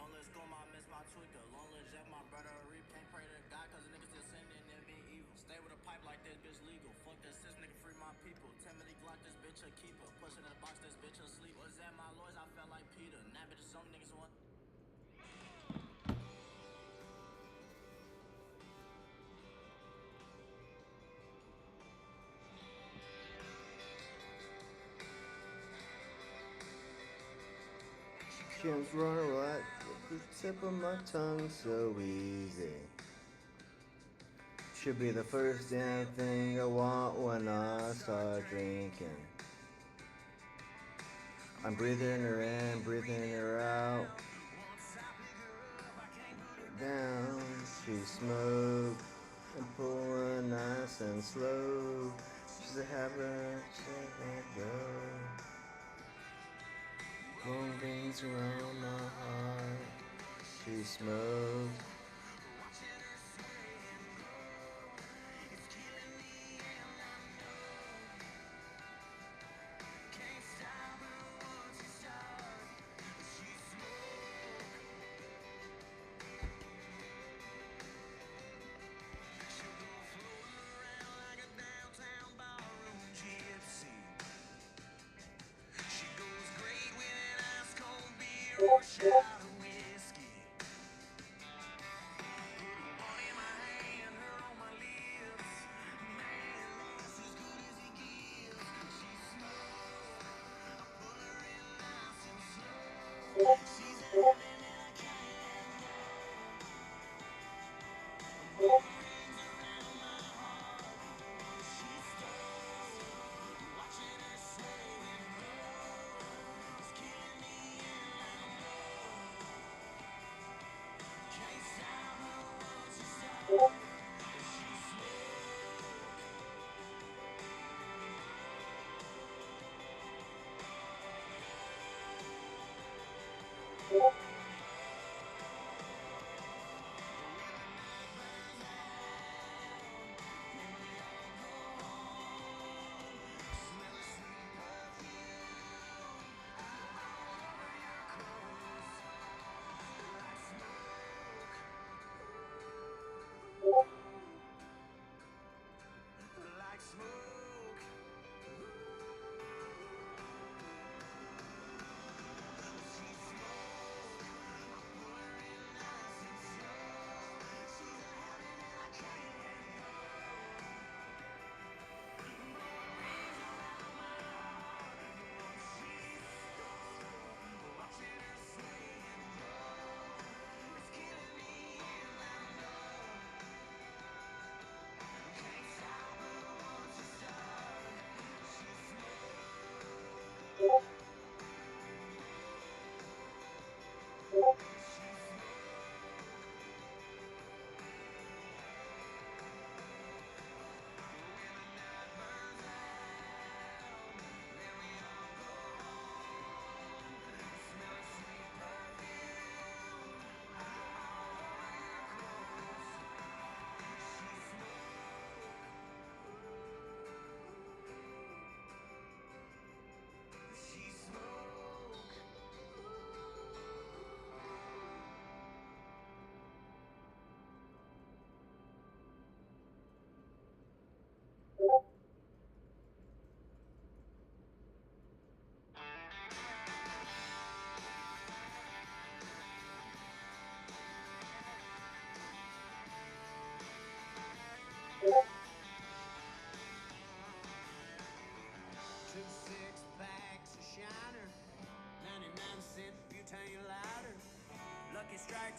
Long live school, I miss my tweaker. Long live Jack, my brother, reap. Can't pray to God, cause the niggas still sinning and being evil. Stay with a pipe like this bitch legal. Fuck this sis, nigga, free my people. 10 milli Glock, this bitch a keeper. Push in the box, this bitch asleep. Was at my lawyers, I felt like Peter. Now bitches, some niggas want. Can't run right with the tip of my tongue so easy. Should be the first damn thing I want when I start drinking. I'm breathing her in, breathing her out. Down, she smoke and pulling nice and slow. She's a habit, she let go. Long rings around my heart. She smokes.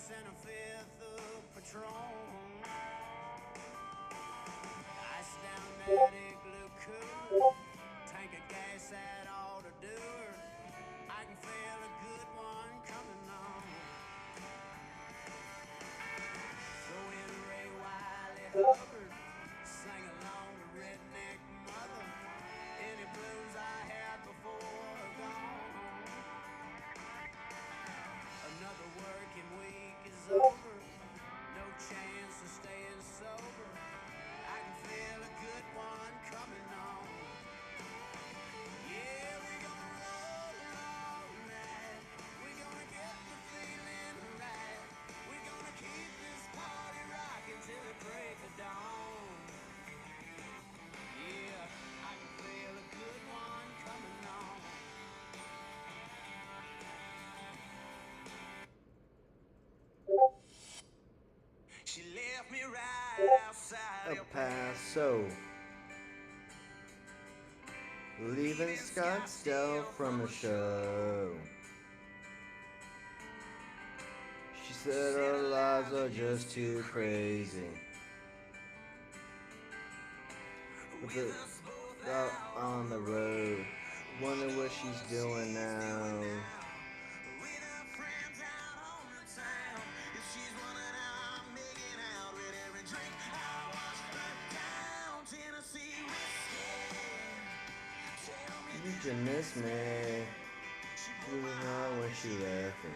glass and a fifth of Patron. Ice down that igloo cooler. Tank of gas that ought to do her. I can feel a good one coming on. Throw in Ray Wiley Hubbard. Sing along to Redneck Mother. Any blues I had before are gone. Another working week is over. No chance of staying sober. I can feel a good one coming on. Yeah, we're gonna roll all night. We're gonna get the feeling right. We're gonna keep this party rocking till the break of dawn. Yeah, I can feel a good one coming on. She left me right outside El Paso. Leaving Scottsdale from a show. She said our lives are just too crazy. With it out on the road. Wonder what she's doing now. with her friends out on the town. If she's running out, I'm making out with every drink. I watch her down Tennessee whiskey. Tell me Did you miss me? You know when she left me.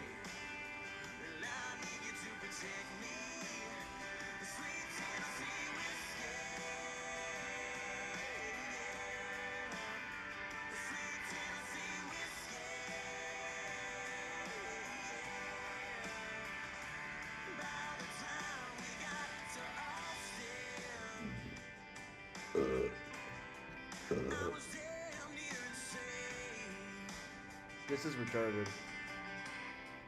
that I need you to protect me. The sweet Tennessee whiskey. The sweet Tennessee whiskey. By the time we got to Austin, I was damn near insane. This is retarded.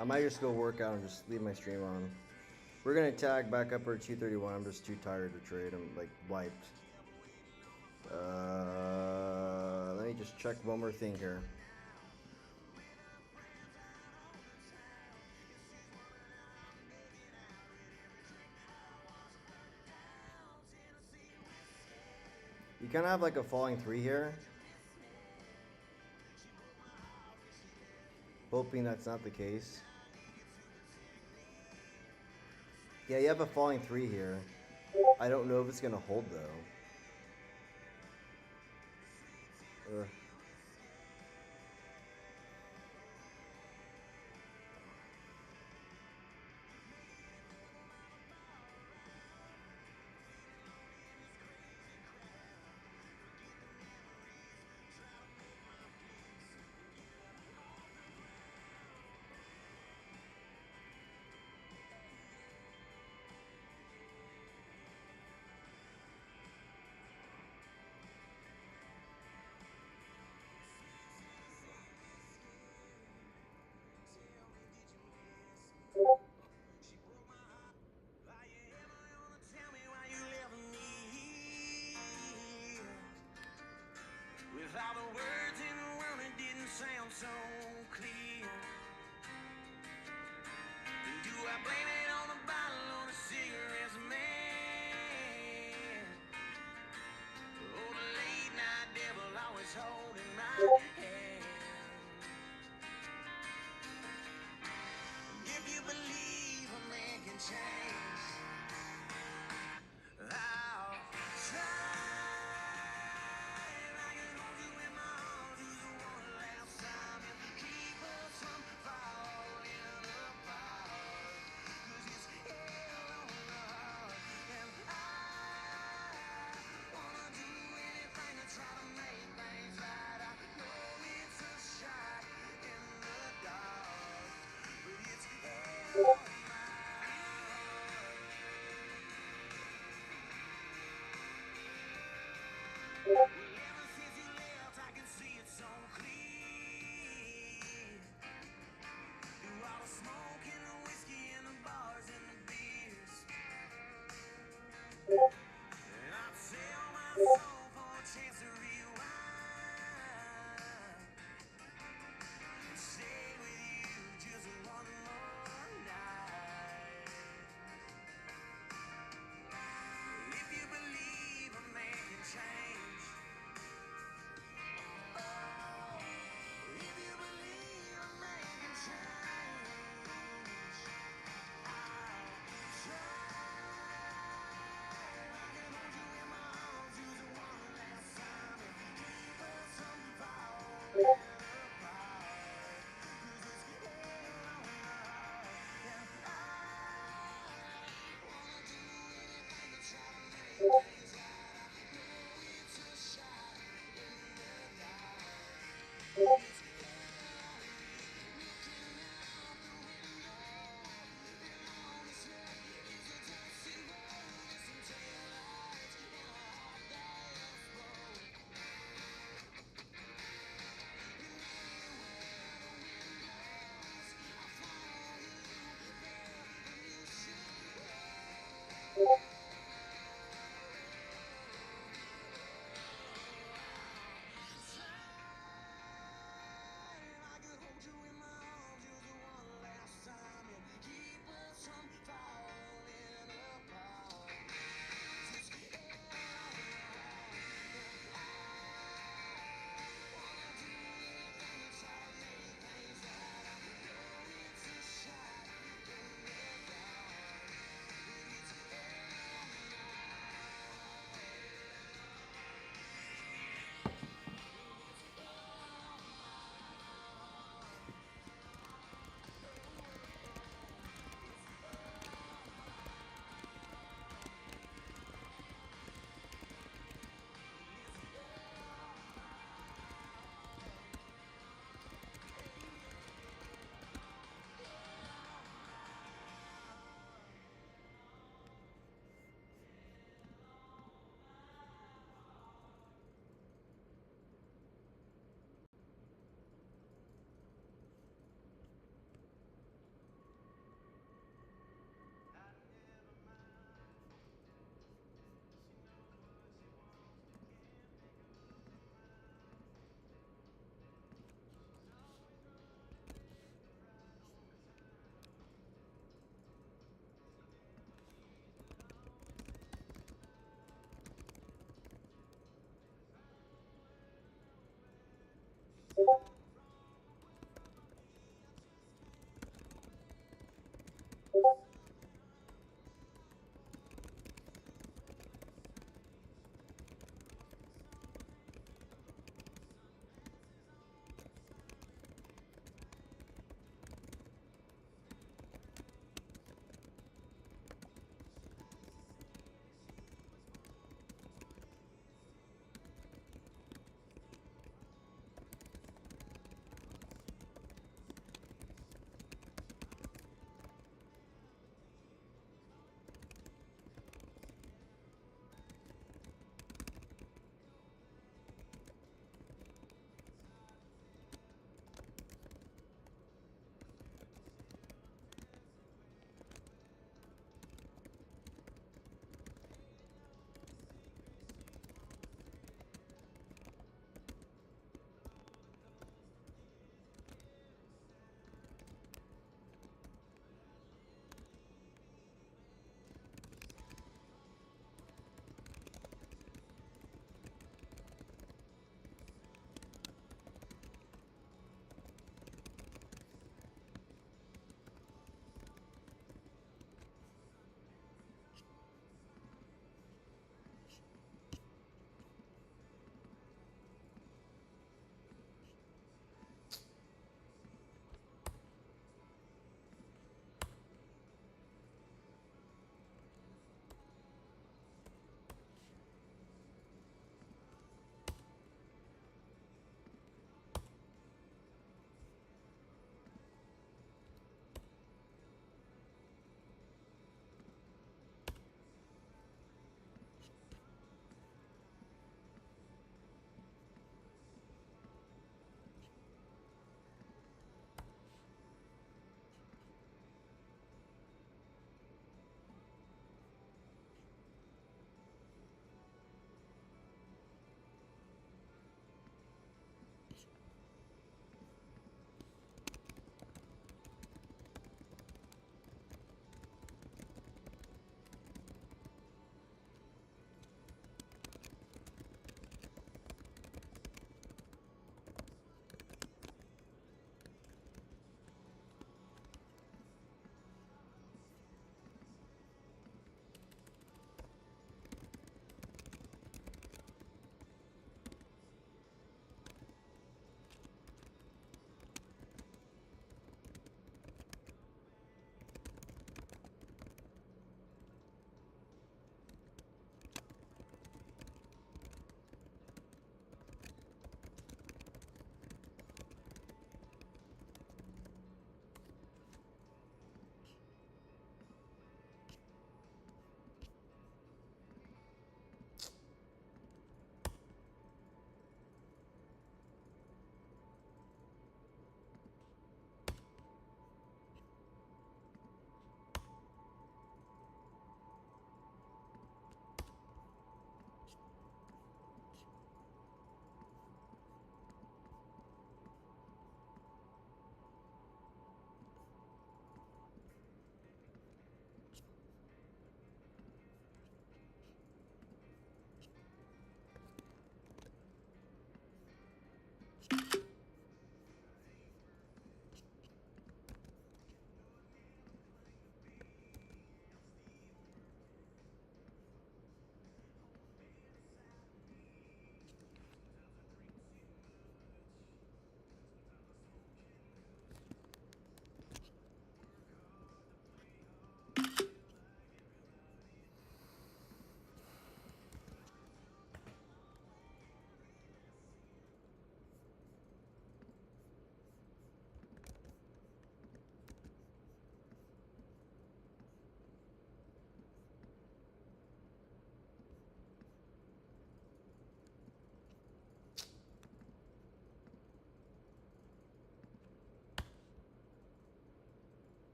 I might just go work out and just leave my stream on. We're gonna tag back up at 2:31. I'm just too tired to trade. I'm like wiped. Let me just check one more thing here. You kind of have like a falling three here. Hoping that's not the case. Yeah, you have a falling three here. I don't know if it's gonna hold though. With all the words in the world, it didn't sound so clear. And do I blame it on the bottle or the cigarettes, man? Oh, the late night devil always holding my hand. If you believe a man can change, I'll try. I can hold you in my arms, do the one last time, and keep us from falling apart. 'Cause it's hell on the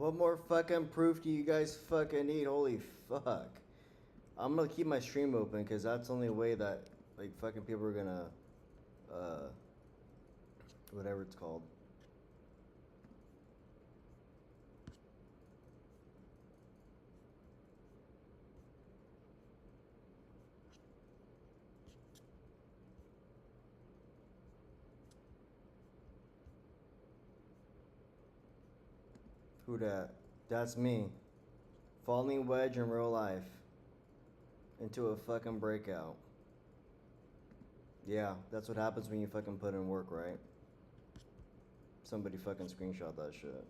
What more fucking proof do you guys fucking need? Holy fuck. I'm gonna keep my stream open because that's the only way that like fucking people are gonna whatever it's called. Who dat? That's me. Falling wedge in real life. Into a fucking breakout. Yeah, that's what happens when you fucking put in work, right? Somebody fucking screenshot that shit.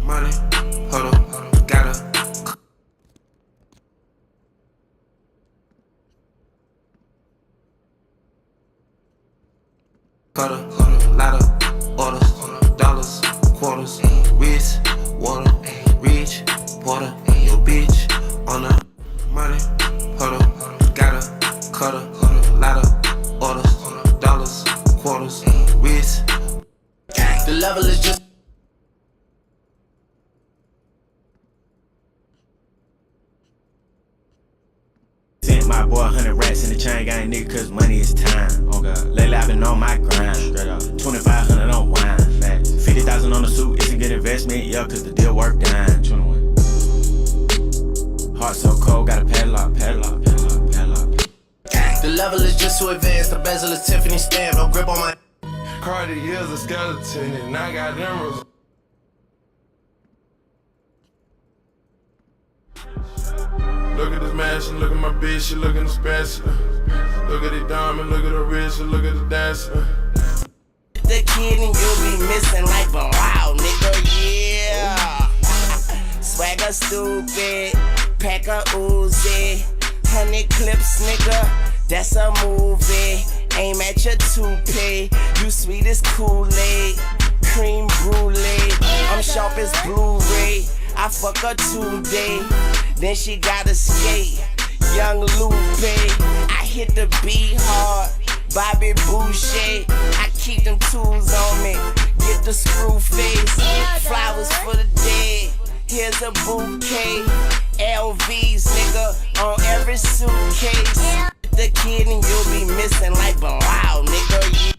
Money, hold up, gotta. Cutter, lot of orders, dollars, quarters, wrist, water, rich, water, your bitch on the money, hold up, gotta, cutter, lot of orders, dollars, quarters, wrist. The level is just. Sent my boy 100 rats in the chain gang, nigga, cause money is time. Oh God. Lately I've been on my grind. 2,500 on wine. 50,000 on the suit, it's a good investment, yeah, cause the deal worked down. 21. Heart so cold, got a padlock. The level is just too advanced, the bezel is Tiffany stamp, no grip on my. Cartier's a skeleton, and I got emeralds. Look at this mansion, look at my bitch, she looking expensive. Look at the diamond, look at the wrist, look at the dancer. The kid and you'll be missing like Bilal, nigga, yeah. Swagger stupid, pack a Uzi, 100 clips, nigga, that's a movie. Aim at your toupee, you sweet as Kool-Aid, cream brulee. I'm sharp as Blu-ray, I fuck her today, then she gotta skate. Young Lupe, I hit the beat hard. Bobby Boucher, I keep them tools on me. Get the screw face, flowers for the dead. Here's a bouquet, LVs, nigga, on every suitcase. The kid and you'll be missing like Bilal, nigga.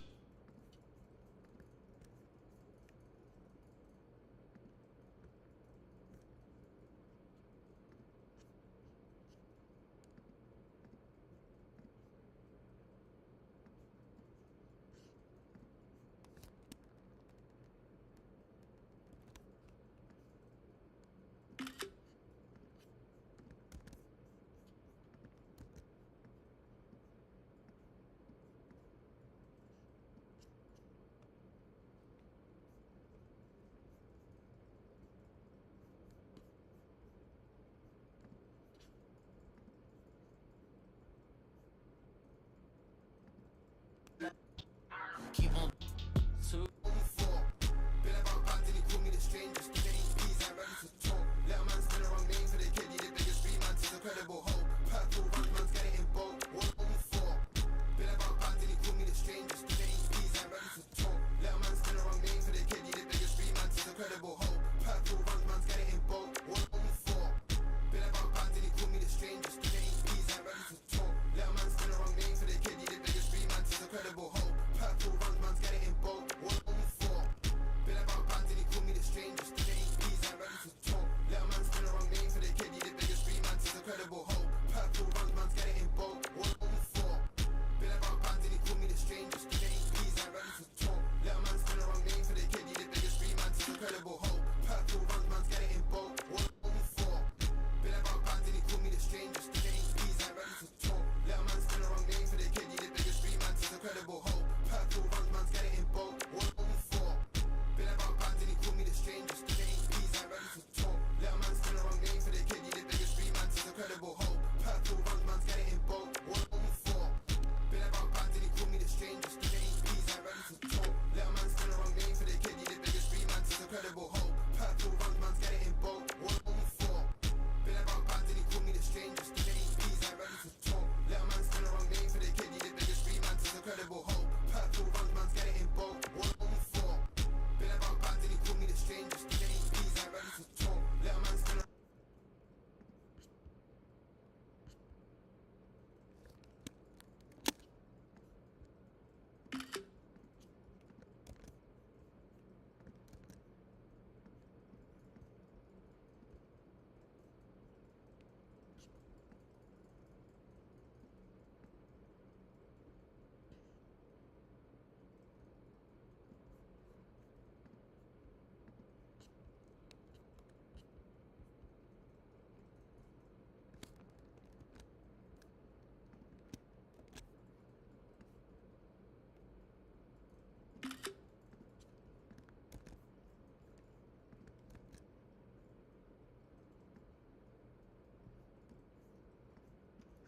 Keep on two. Been about bands and he called me the strangest. Too many P's, I'm ready to talk. Let a man spin the wrong name for the kid. You the biggest street man, she's incredible hope. Purple runs, man's getting in bold. What on for? Been about bands and he called me the strangest. Too many P's, I'm ready to talk. Let a man spin the wrong name for the kid. You the biggest street man, she's incredible hope. Purple runs, man's getting in bold. What on for? Been about bands and he called me the strangest. Too many P's, I'm ready to talk. Let a man spin the wrong name for the kid. You the biggest street man, she's incredible hope. Purple runs, man's getting in bold. What on for? Been about bands and he called me the strangest. Too many P's, I'm ready to talk. Let a man spin the wrong name for the kid. You the biggest street man, she's incredible hope. Purple runs, man's getting in bold. What on for? Been about bands and he called me the strangest. Too many P's, I'm ready to talk. Let a man spin the wrong name for the kid. You the biggest street man, she's incredible hope. Purple runs, man's getting in bold. What on for? Been about bands and he called me the strangest. Too many P's, I'm ready to talk. Let a man spin the wrong name for the kid. You the biggest street man, she's incredible hope. Purple runs, man's getting in bold. What on for? Been about bands and he called me the strangest. Too many P's, I'm ready to talk. Let a man spin the wrong name for the kid. You the biggest street man, she's incredible hope. Purple runs, man's getting in bold. What on for? Been about bands and he called me the strangest. Too many P's, I'm ready to talk. Let a man spin the wrong name for the kid. You the biggest street man, she's incredible hope. Purple runs, man's getting in bold. What on for? Been about bands and he called me the strangest. Too many P's, I'm ready to talk. Let a man spin the wrong name for the kid. You the biggest street man, she's incredible hope. Purple runs, man's getting in bold. What on for? Been about bands and he called me the strangest. Too many P's, I'm ready to talk. Let a man spin the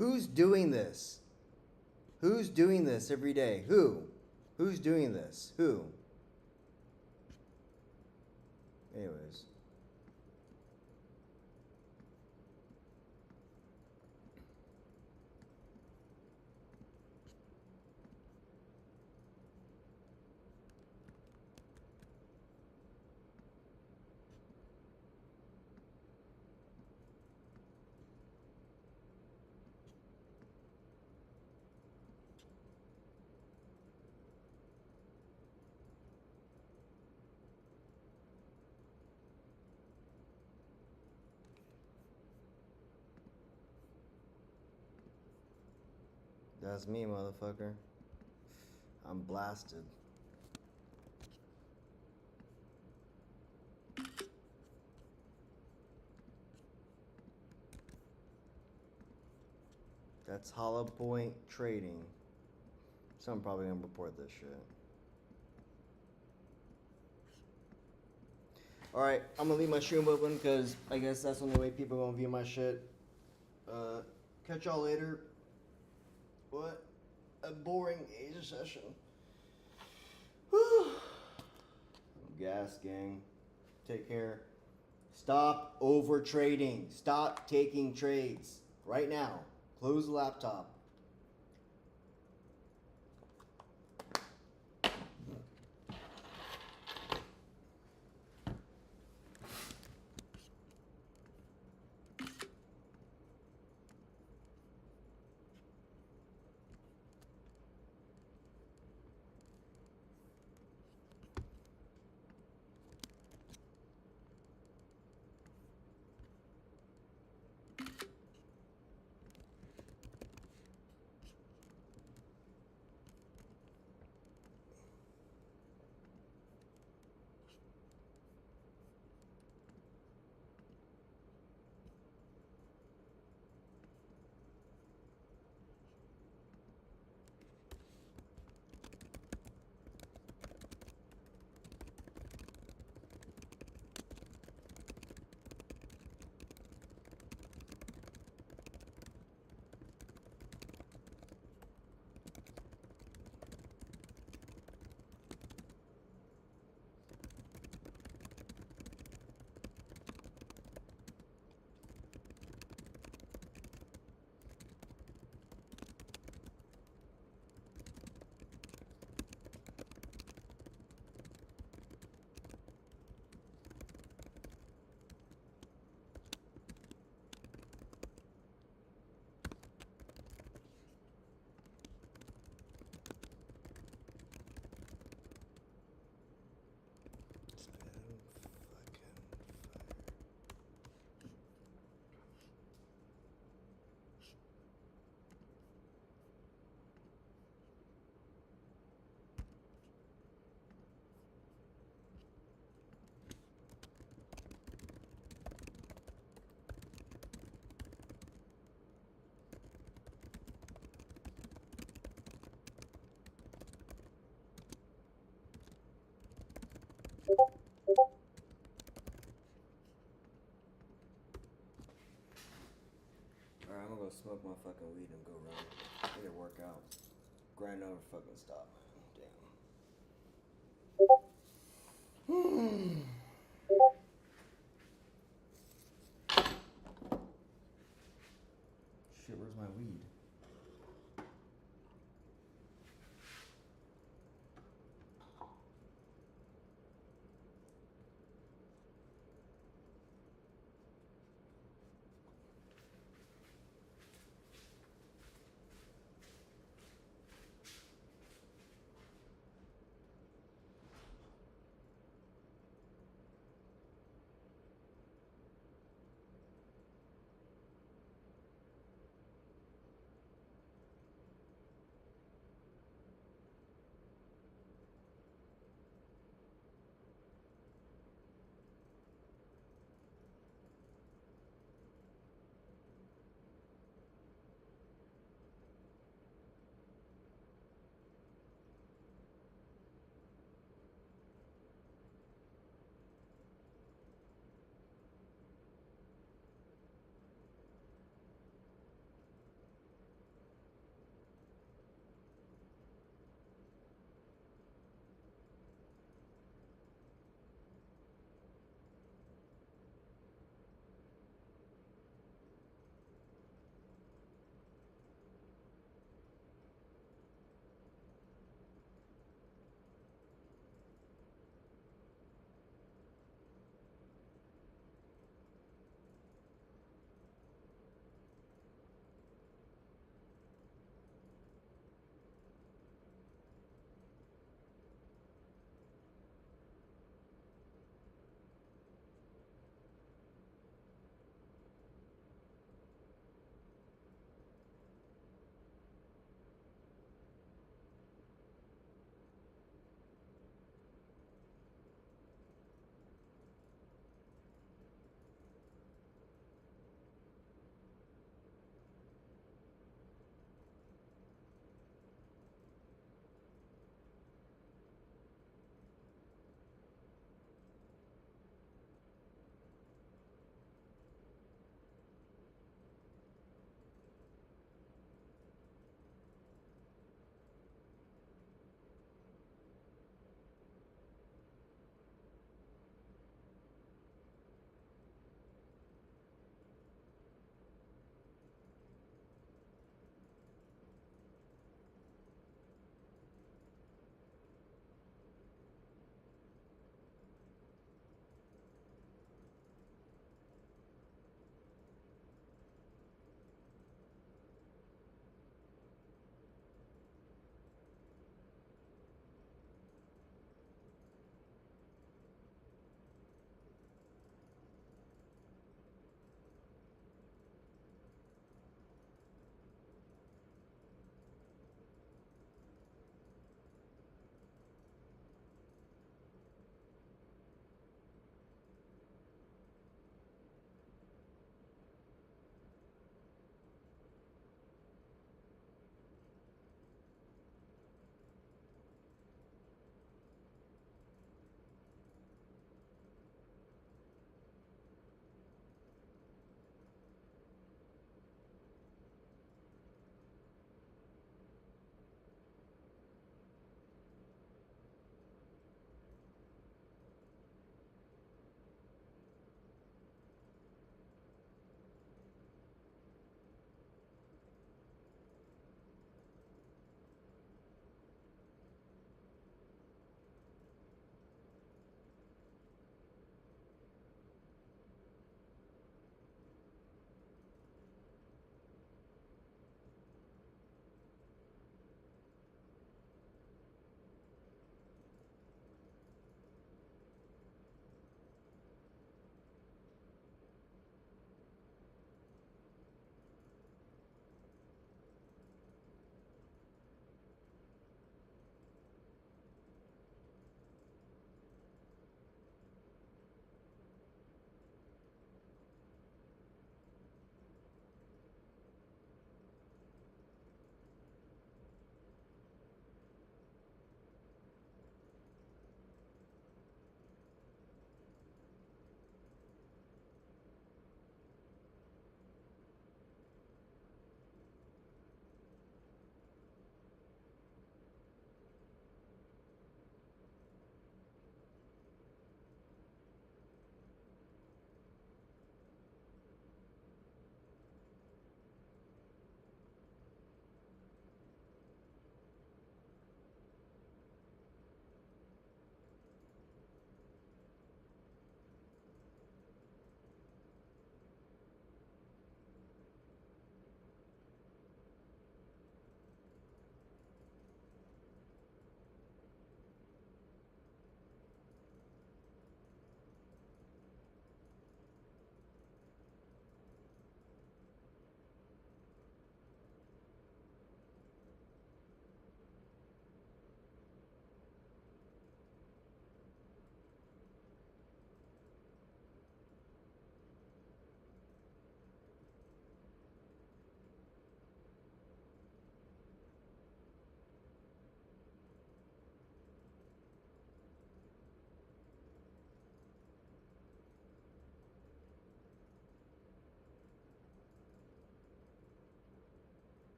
Who's doing this? Who's doing this every day? Who? Who's doing this? Who? Anyways. That's me, motherfucker. I'm blasted. That's Hollow Point Trading. So I'm probably gonna report this shit. Alright, I'm gonna leave my stream open because I guess that's the only way people are gonna view my shit. Catch y'all later. What a boring Asia session. Whew. Gas, gang. Take care. Stop over trading. Stop taking trades right now. Close the laptop. Alright, I'm gonna go smoke my fucking weed and go run. I need to work out. Grind over fucking stop.